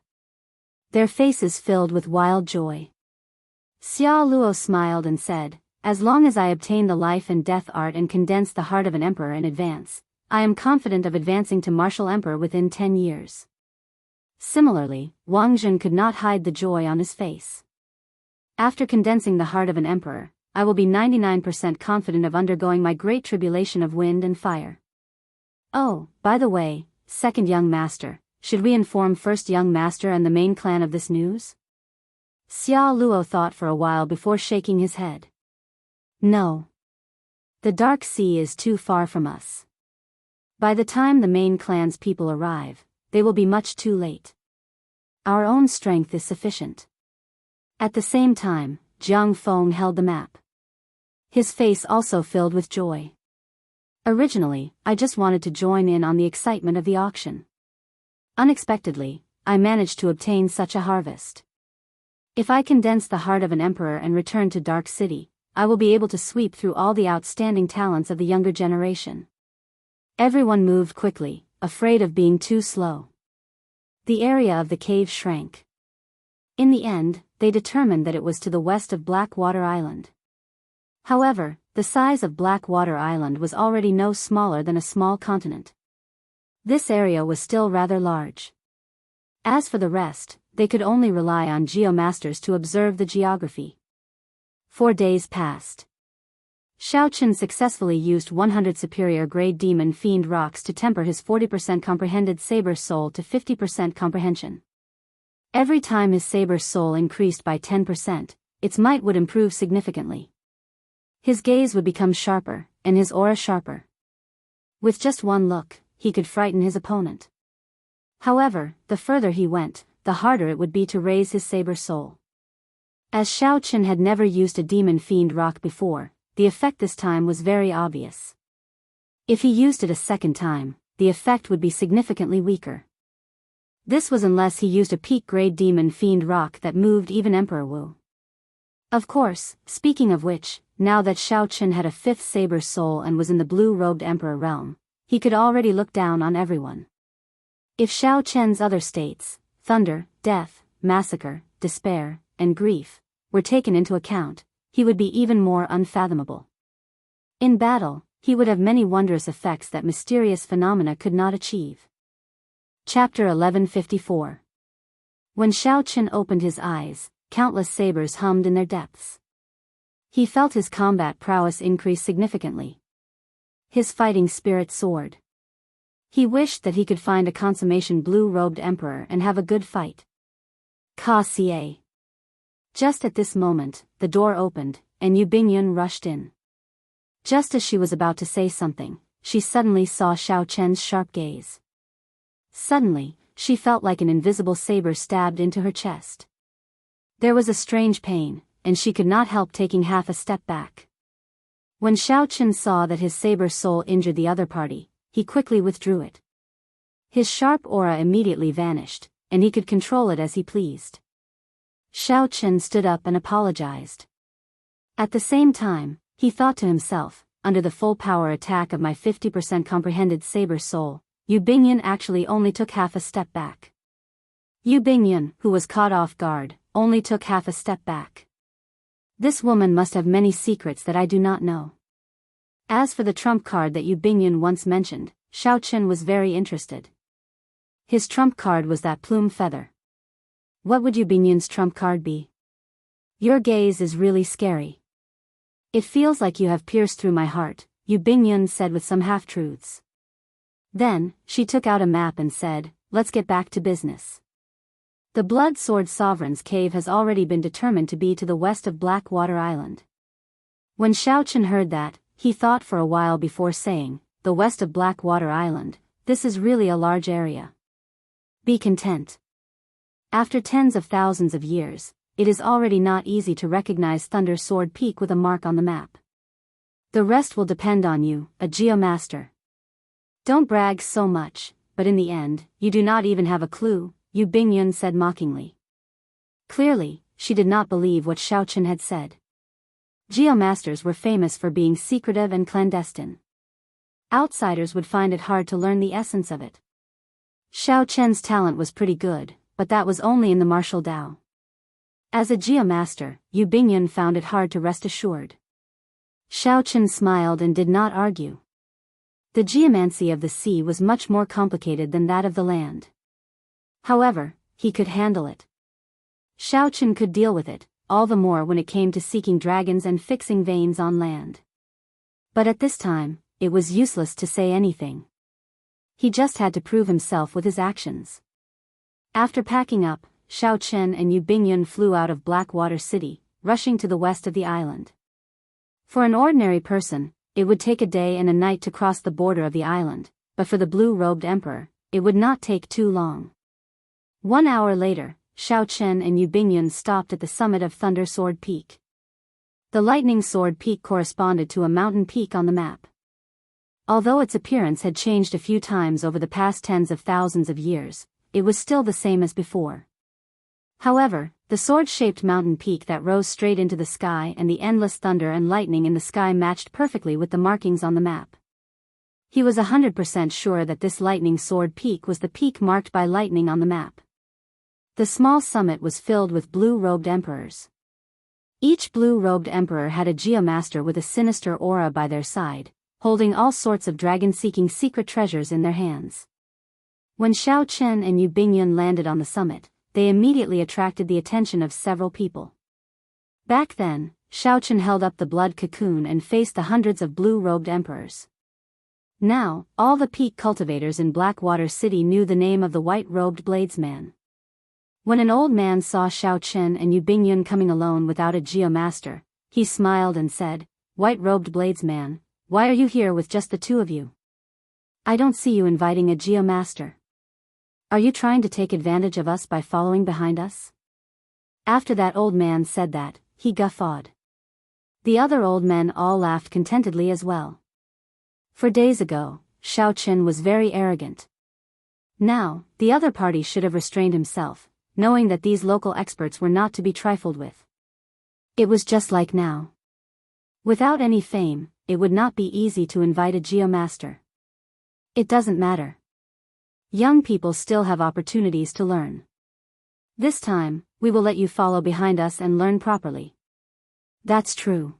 Their faces filled with wild joy. Xia Luo smiled and said, "As long as I obtain the life and death art and condense the heart of an emperor in advance, I am confident of advancing to martial emperor within 10 years. Similarly, Wang Zhen could not hide the joy on his face. "After condensing the heart of an emperor, I will be 99% confident of undergoing my great tribulation of wind and fire. Oh, by the way, second young master, should we inform first young master and the main clan of this news?" Xia Luo thought for a while before shaking his head. "No. The Dark Sea is too far from us. By the time the main clan's people arrive, they will be much too late. Our own strength is sufficient." At the same time, Jiang Feng held the map. His face also filled with joy. Originally, I just wanted to join in on the excitement of the auction. Unexpectedly, I managed to obtain such a harvest. If I condense the heart of an emperor and return to Dark City, I will be able to sweep through all the outstanding talents of the younger generation. Everyone moved quickly, afraid of being too slow. The area of the cave shrank. In the end, they determined that it was to the west of Blackwater Island. However, the size of Blackwater Island was already no smaller than a small continent. This area was still rather large. As for the rest, they could only rely on geomasters to observe the geography. 4 days passed. Xiaochen successfully used 100 superior grade demon fiend rocks to temper his 40% comprehended saber soul to 50% comprehension. Every time his saber soul increased by 10%, its might would improve significantly. His gaze would become sharper, and his aura sharper. With just one look, he could frighten his opponent. However, the further he went, the harder it would be to raise his saber soul. As Xiaochen had never used a demon fiend rock before, the effect this time was very obvious. If he used it a second time, the effect would be significantly weaker. This was unless he used a peak-grade demon fiend rock that moved even Emperor Wu. Of course, speaking of which, now that Xiaochen had a 5th saber soul and was in the blue-robed Emperor realm, he could already look down on everyone. If Xiaochen's other states, thunder, death, massacre, despair, and grief, were taken into account, he would be even more unfathomable. In battle, he would have many wondrous effects that mysterious phenomena could not achieve. Chapter 1154. When Xiaochen opened his eyes, countless sabers hummed in their depths. He felt his combat prowess increase significantly. His fighting spirit soared. He wished that he could find a consummation blue-robed emperor and have a good fight. Ka-ca. Just at this moment, the door opened, and Yu Bingyun rushed in. Just as she was about to say something, she suddenly saw Xiaochen's sharp gaze. Suddenly, she felt like an invisible saber stabbed into her chest. There was a strange pain, and she could not help taking half a step back. When Xiaochen saw that his saber soul injured the other party, he quickly withdrew it. His sharp aura immediately vanished, and he could control it as he pleased. Xiaochen stood up and apologized. At the same time, he thought to himself, under the full power attack of my 50% comprehended saber soul, Yu Bingyun actually only took half a step back. Yu Bingyun, who was caught off guard, only took half a step back. This woman must have many secrets that I do not know. As for the trump card that Yu Bingyun once mentioned, Xiaochen was very interested. His trump card was that plume feather. What would Yu Bingyun's trump card be? Your gaze is really scary. It feels like you have pierced through my heart, Yu Bingyun said with some half-truths. Then, she took out a map and said, let's get back to business. The Blood Sword Sovereign's cave has already been determined to be to the west of Blackwater Island. When Xiaochen heard that, he thought for a while before saying, the west of Blackwater Island, this is really a large area. Be content. After tens of thousands of years, it is already not easy to recognize Thunder Sword Peak with a mark on the map. The rest will depend on you, a geomaster. Don't brag so much, but in the end, you do not even have a clue, Yu Bingyun said mockingly. Clearly, she did not believe what Xiaochen had said. Geomasters were famous for being secretive and clandestine. Outsiders would find it hard to learn the essence of it. Xiaochen's talent was pretty good, but that was only in the martial Dao. As a geomaster, Yu Bingyun found it hard to rest assured. Xiaochen smiled and did not argue. The geomancy of the sea was much more complicated than that of the land. However, he could handle it. Xiaochen could deal with it, all the more when it came to seeking dragons and fixing veins on land. But at this time, it was useless to say anything. He just had to prove himself with his actions. After packing up, Xiaochen and Yu Bingyun flew out of Blackwater City, rushing to the west of the island. For an ordinary person, it would take a day and a night to cross the border of the island, but for the blue-robed emperor, it would not take too long. 1 hour later, Xiaochen and Yu Bingyun stopped at the summit of Thunder Sword Peak. The Lightning Sword Peak corresponded to a mountain peak on the map. Although its appearance had changed a few times over the past tens of thousands of years, it was still the same as before. However, the sword-shaped mountain peak that rose straight into the sky and the endless thunder and lightning in the sky matched perfectly with the markings on the map. He was 100% sure that this lightning sword peak was the peak marked by lightning on the map. The small summit was filled with blue-robed emperors. Each blue-robed emperor had a geomaster with a sinister aura by their side, holding all sorts of dragon-seeking secret treasures in their hands. When Xiao Chen and Yu Bingyun landed on the summit, they immediately attracted the attention of several people. Back then, Xiao Chen held up the blood cocoon and faced the hundreds of blue-robed emperors. Now, all the peak cultivators in Blackwater City knew the name of the white-robed bladesman. When an old man saw Xiao Chen and Yu Bingyun coming alone without a geomaster, he smiled and said, "White-robed bladesman, why are you here with just the two of you? I don't see you inviting a geomaster. Are you trying to take advantage of us by following behind us?" After that old man said that, he guffawed. The other old men all laughed contentedly as well. For days ago, Xiao Chen was very arrogant. Now, the other party should have restrained himself, knowing that these local experts were not to be trifled with. It was just like now. Without any fame, it would not be easy to invite a geomaster. It doesn't matter. Young people still have opportunities to learn. This time, we will let you follow behind us and learn properly. That's true.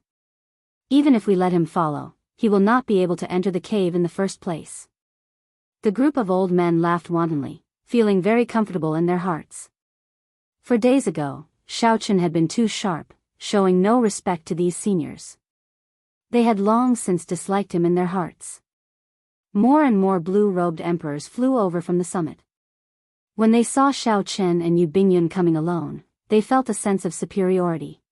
Even if we let him follow, he will not be able to enter the cave in the first place. The group of old men laughed wantonly, feeling very comfortable in their hearts. For days ago, Xiao Chen had been too sharp, showing no respect to these seniors. They had long since disliked him in their hearts. More and more blue-robed emperors flew over from the summit. When they saw Xiao Chen and Yu Bingyun coming alone, they felt a sense of superiority.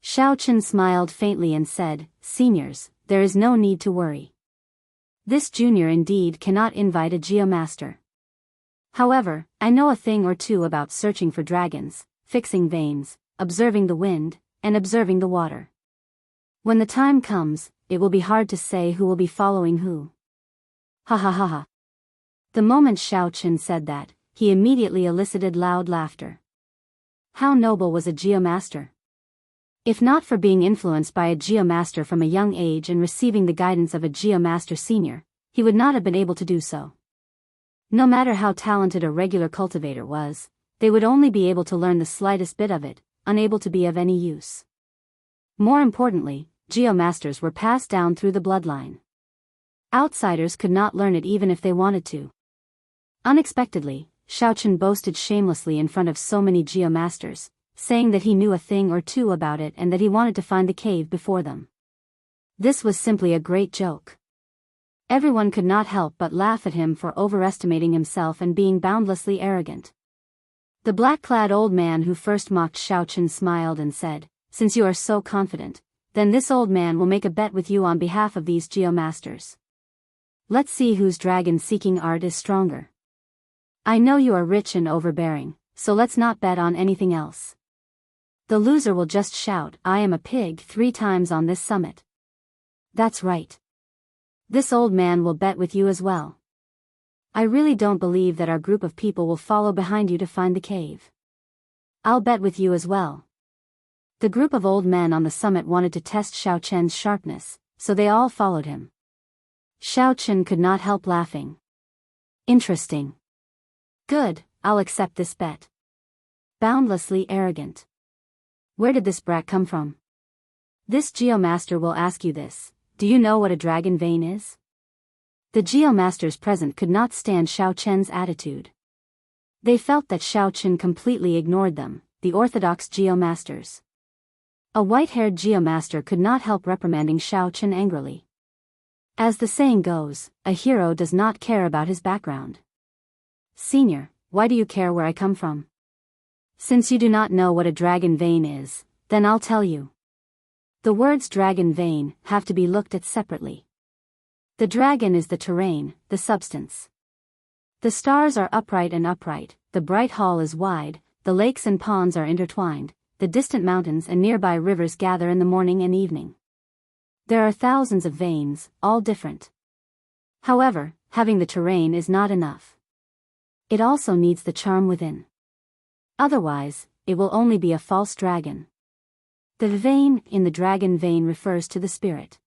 Xiao Chen smiled faintly and said, "Seniors, there is no need to worry. This junior indeed cannot invite a geomaster. However, I know a thing or two about searching for dragons, fixing veins, observing the wind, and observing the water. When the time comes, it will be hard to say who will be following who." Ha ha ha ha. The moment Xiao Chen said that, he immediately elicited loud laughter. How noble was a geomaster! If not for being influenced by a geomaster from a young age and receiving the guidance of a geomaster senior, he would not have been able to do so. No matter how talented a regular cultivator was, they would only be able to learn the slightest bit of it, unable to be of any use. More importantly, geomasters were passed down through the bloodline. Outsiders could not learn it even if they wanted to. Unexpectedly, Xiao Chen boasted shamelessly in front of so many geomasters, saying that he knew a thing or two about it and that he wanted to find the cave before them. This was simply a great joke. Everyone could not help but laugh at him for overestimating himself and being boundlessly arrogant. The black-clad old man who first mocked Xiao Chen smiled and said, "Since you are so confident, then this old man will make a bet with you on behalf of these geomasters. Let's see whose dragon-seeking art is stronger. I know you are rich and overbearing, so let's not bet on anything else. The loser will just shout, 'I am a pig' 3 times on this summit." That's right. This old man will bet with you as well. I really don't believe that our group of people will follow behind you to find the cave. I'll bet with you as well. The group of old men on the summit wanted to test Xiao Chen's sharpness, so they all followed him. Xiao Chen could not help laughing. Interesting. Good, I'll accept this bet. Boundlessly arrogant. Where did this brat come from? This geomaster will ask you this: do you know what a dragon vein is? The geomasters present could not stand Xiao Chen's attitude. They felt that Xiao Chen completely ignored them, the orthodox geomasters. A white-haired geomaster could not help reprimanding Xiao Chen angrily. As the saying goes, a hero does not care about his background. "Senior, why do you care where I come from? Since you do not know what a dragon vein is, then I'll tell you. The words dragon vein have to be looked at separately. The dragon is the terrain, the substance. The stars are upright and upright, the bright hall is wide, the lakes and ponds are intertwined, the distant mountains and nearby rivers gather in the morning and evening. There are thousands of veins, all different. However, having the terrain is not enough. It also needs the charm within. Otherwise, it will only be a false dragon. The vein in the dragon vein refers to the spirit.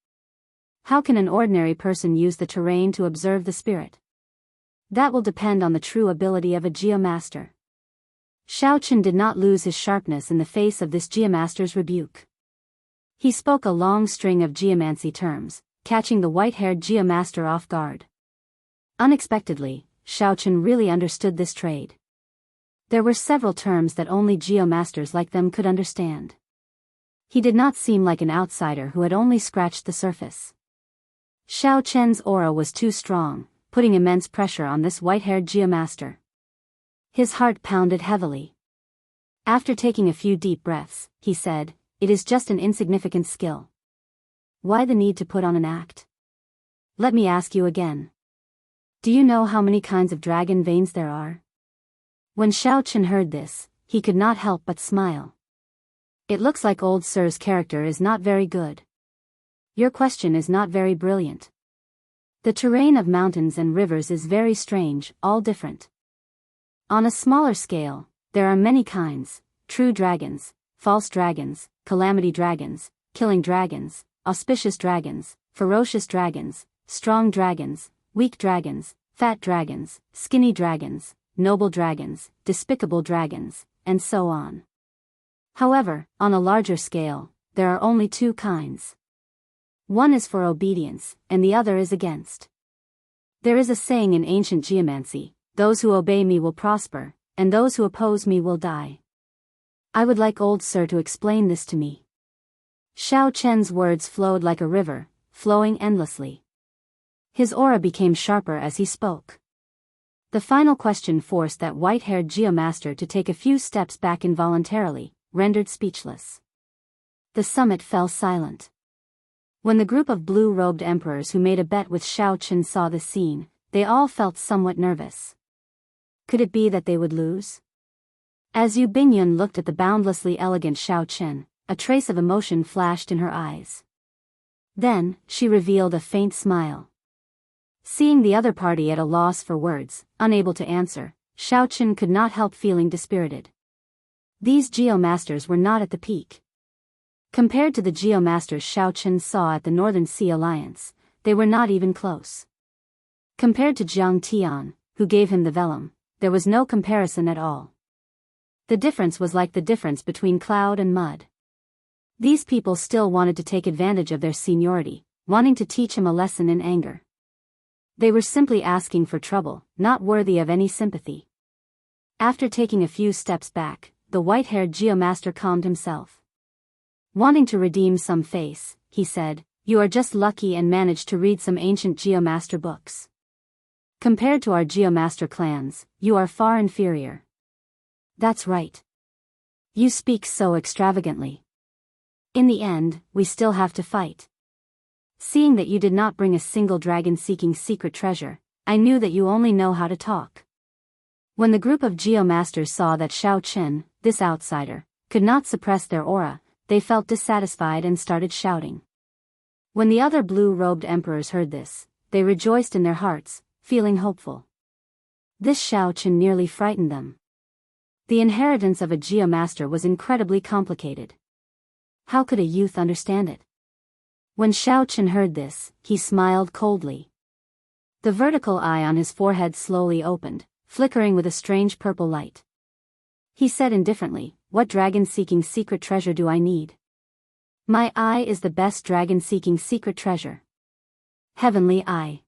How can an ordinary person use the terrain to observe the spirit? That will depend on the true ability of a geomaster. Xiaochen did not lose his sharpness in the face of this geomaster's rebuke. He spoke a long string of geomancy terms, catching the white-haired geomaster off guard. Unexpectedly, Xiaochen really understood this trade. There were several terms that only geomasters like them could understand. He did not seem like an outsider who had only scratched the surface. Xiaochen's aura was too strong, putting immense pressure on this white-haired geomaster. His heart pounded heavily. After taking a few deep breaths, he said, "It is just an insignificant skill. Why the need to put on an act? Let me ask you again. Do you know how many kinds of dragon veins there are?" When Xiaochen heard this, he could not help but smile. "It looks like old Sir's character is not very good. Your question is not very brilliant. The terrain of mountains and rivers is very strange, all different. On a smaller scale, there are many kinds: true dragons, false dragons, calamity dragons, killing dragons, auspicious dragons, ferocious dragons, strong dragons, weak dragons, fat dragons, skinny dragons, noble dragons, despicable dragons, and so on. However, on a larger scale, there are only two kinds. One is for obedience, and the other is against. There is a saying in ancient geomancy: those who obey me will prosper, and those who oppose me will die. I would like old Sir to explain this to me." Xiaochen's words flowed like a river, flowing endlessly. His aura became sharper as he spoke. The final question forced that white-haired geomaster to take a few steps back involuntarily, rendered speechless. The summit fell silent. When the group of blue-robed emperors who made a bet with Xiaochen saw this scene, they all felt somewhat nervous. Could it be that they would lose? As Yu Bingyun looked at the boundlessly elegant Xiaochen, a trace of emotion flashed in her eyes. Then, she revealed a faint smile. Seeing the other party at a loss for words, unable to answer, Xiaochen could not help feeling dispirited. These geomasters were not at the peak. Compared to the geomasters Xiaochen saw at the Northern Sea Alliance, they were not even close. Compared to Jiang Tian, who gave him the vellum, there was no comparison at all. The difference was like the difference between cloud and mud. These people still wanted to take advantage of their seniority, wanting to teach him a lesson in anger. They were simply asking for trouble, not worthy of any sympathy. After taking a few steps back, the white-haired geomaster calmed himself. Wanting to redeem some face, he said, "You are just lucky and managed to read some ancient geomaster books. Compared to our geomaster clans, you are far inferior." "That's right. You speak so extravagantly. In the end, we still have to fight. Seeing that you did not bring a single dragon-seeking secret treasure, I knew that you only know how to talk." When the group of geomasters saw that Xiaochen, this outsider, could not suppress their aura, they felt dissatisfied and started shouting. When the other blue-robed emperors heard this, they rejoiced in their hearts, feeling hopeful. This Xiaochen nearly frightened them. The inheritance of a geomaster was incredibly complicated. How could a youth understand it? When Xiaochen heard this, he smiled coldly. The vertical eye on his forehead slowly opened, flickering with a strange purple light. He said indifferently, "What dragon-seeking secret treasure do I need? My eye is the best dragon-seeking secret treasure. Heavenly Eye."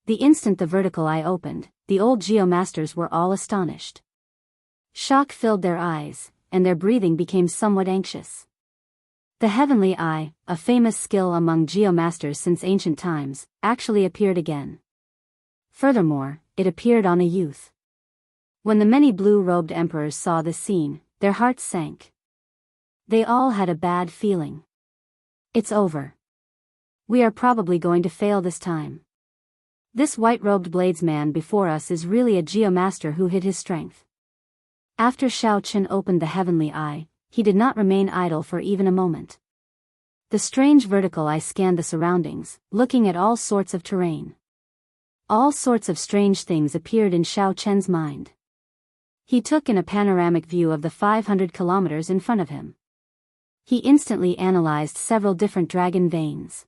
The instant the vertical eye opened, the old geomasters were all astonished. Shock filled their eyes, and their breathing became somewhat anxious. The Heavenly Eye, a famous skill among geomasters since ancient times, actually appeared again. Furthermore, it appeared on a youth. When the many blue-robed emperors saw this scene, their hearts sank. They all had a bad feeling. "It's over. We are probably going to fail this time. This white-robed bladesman before us is really a geomaster who hid his strength." After Xiaochen opened the Heavenly Eye, he did not remain idle for even a moment. The strange vertical eye scanned the surroundings, looking at all sorts of terrain. All sorts of strange things appeared in Xiao Chen's mind. He took in a panoramic view of the 500 kilometers in front of him. He instantly analyzed several different dragon veins.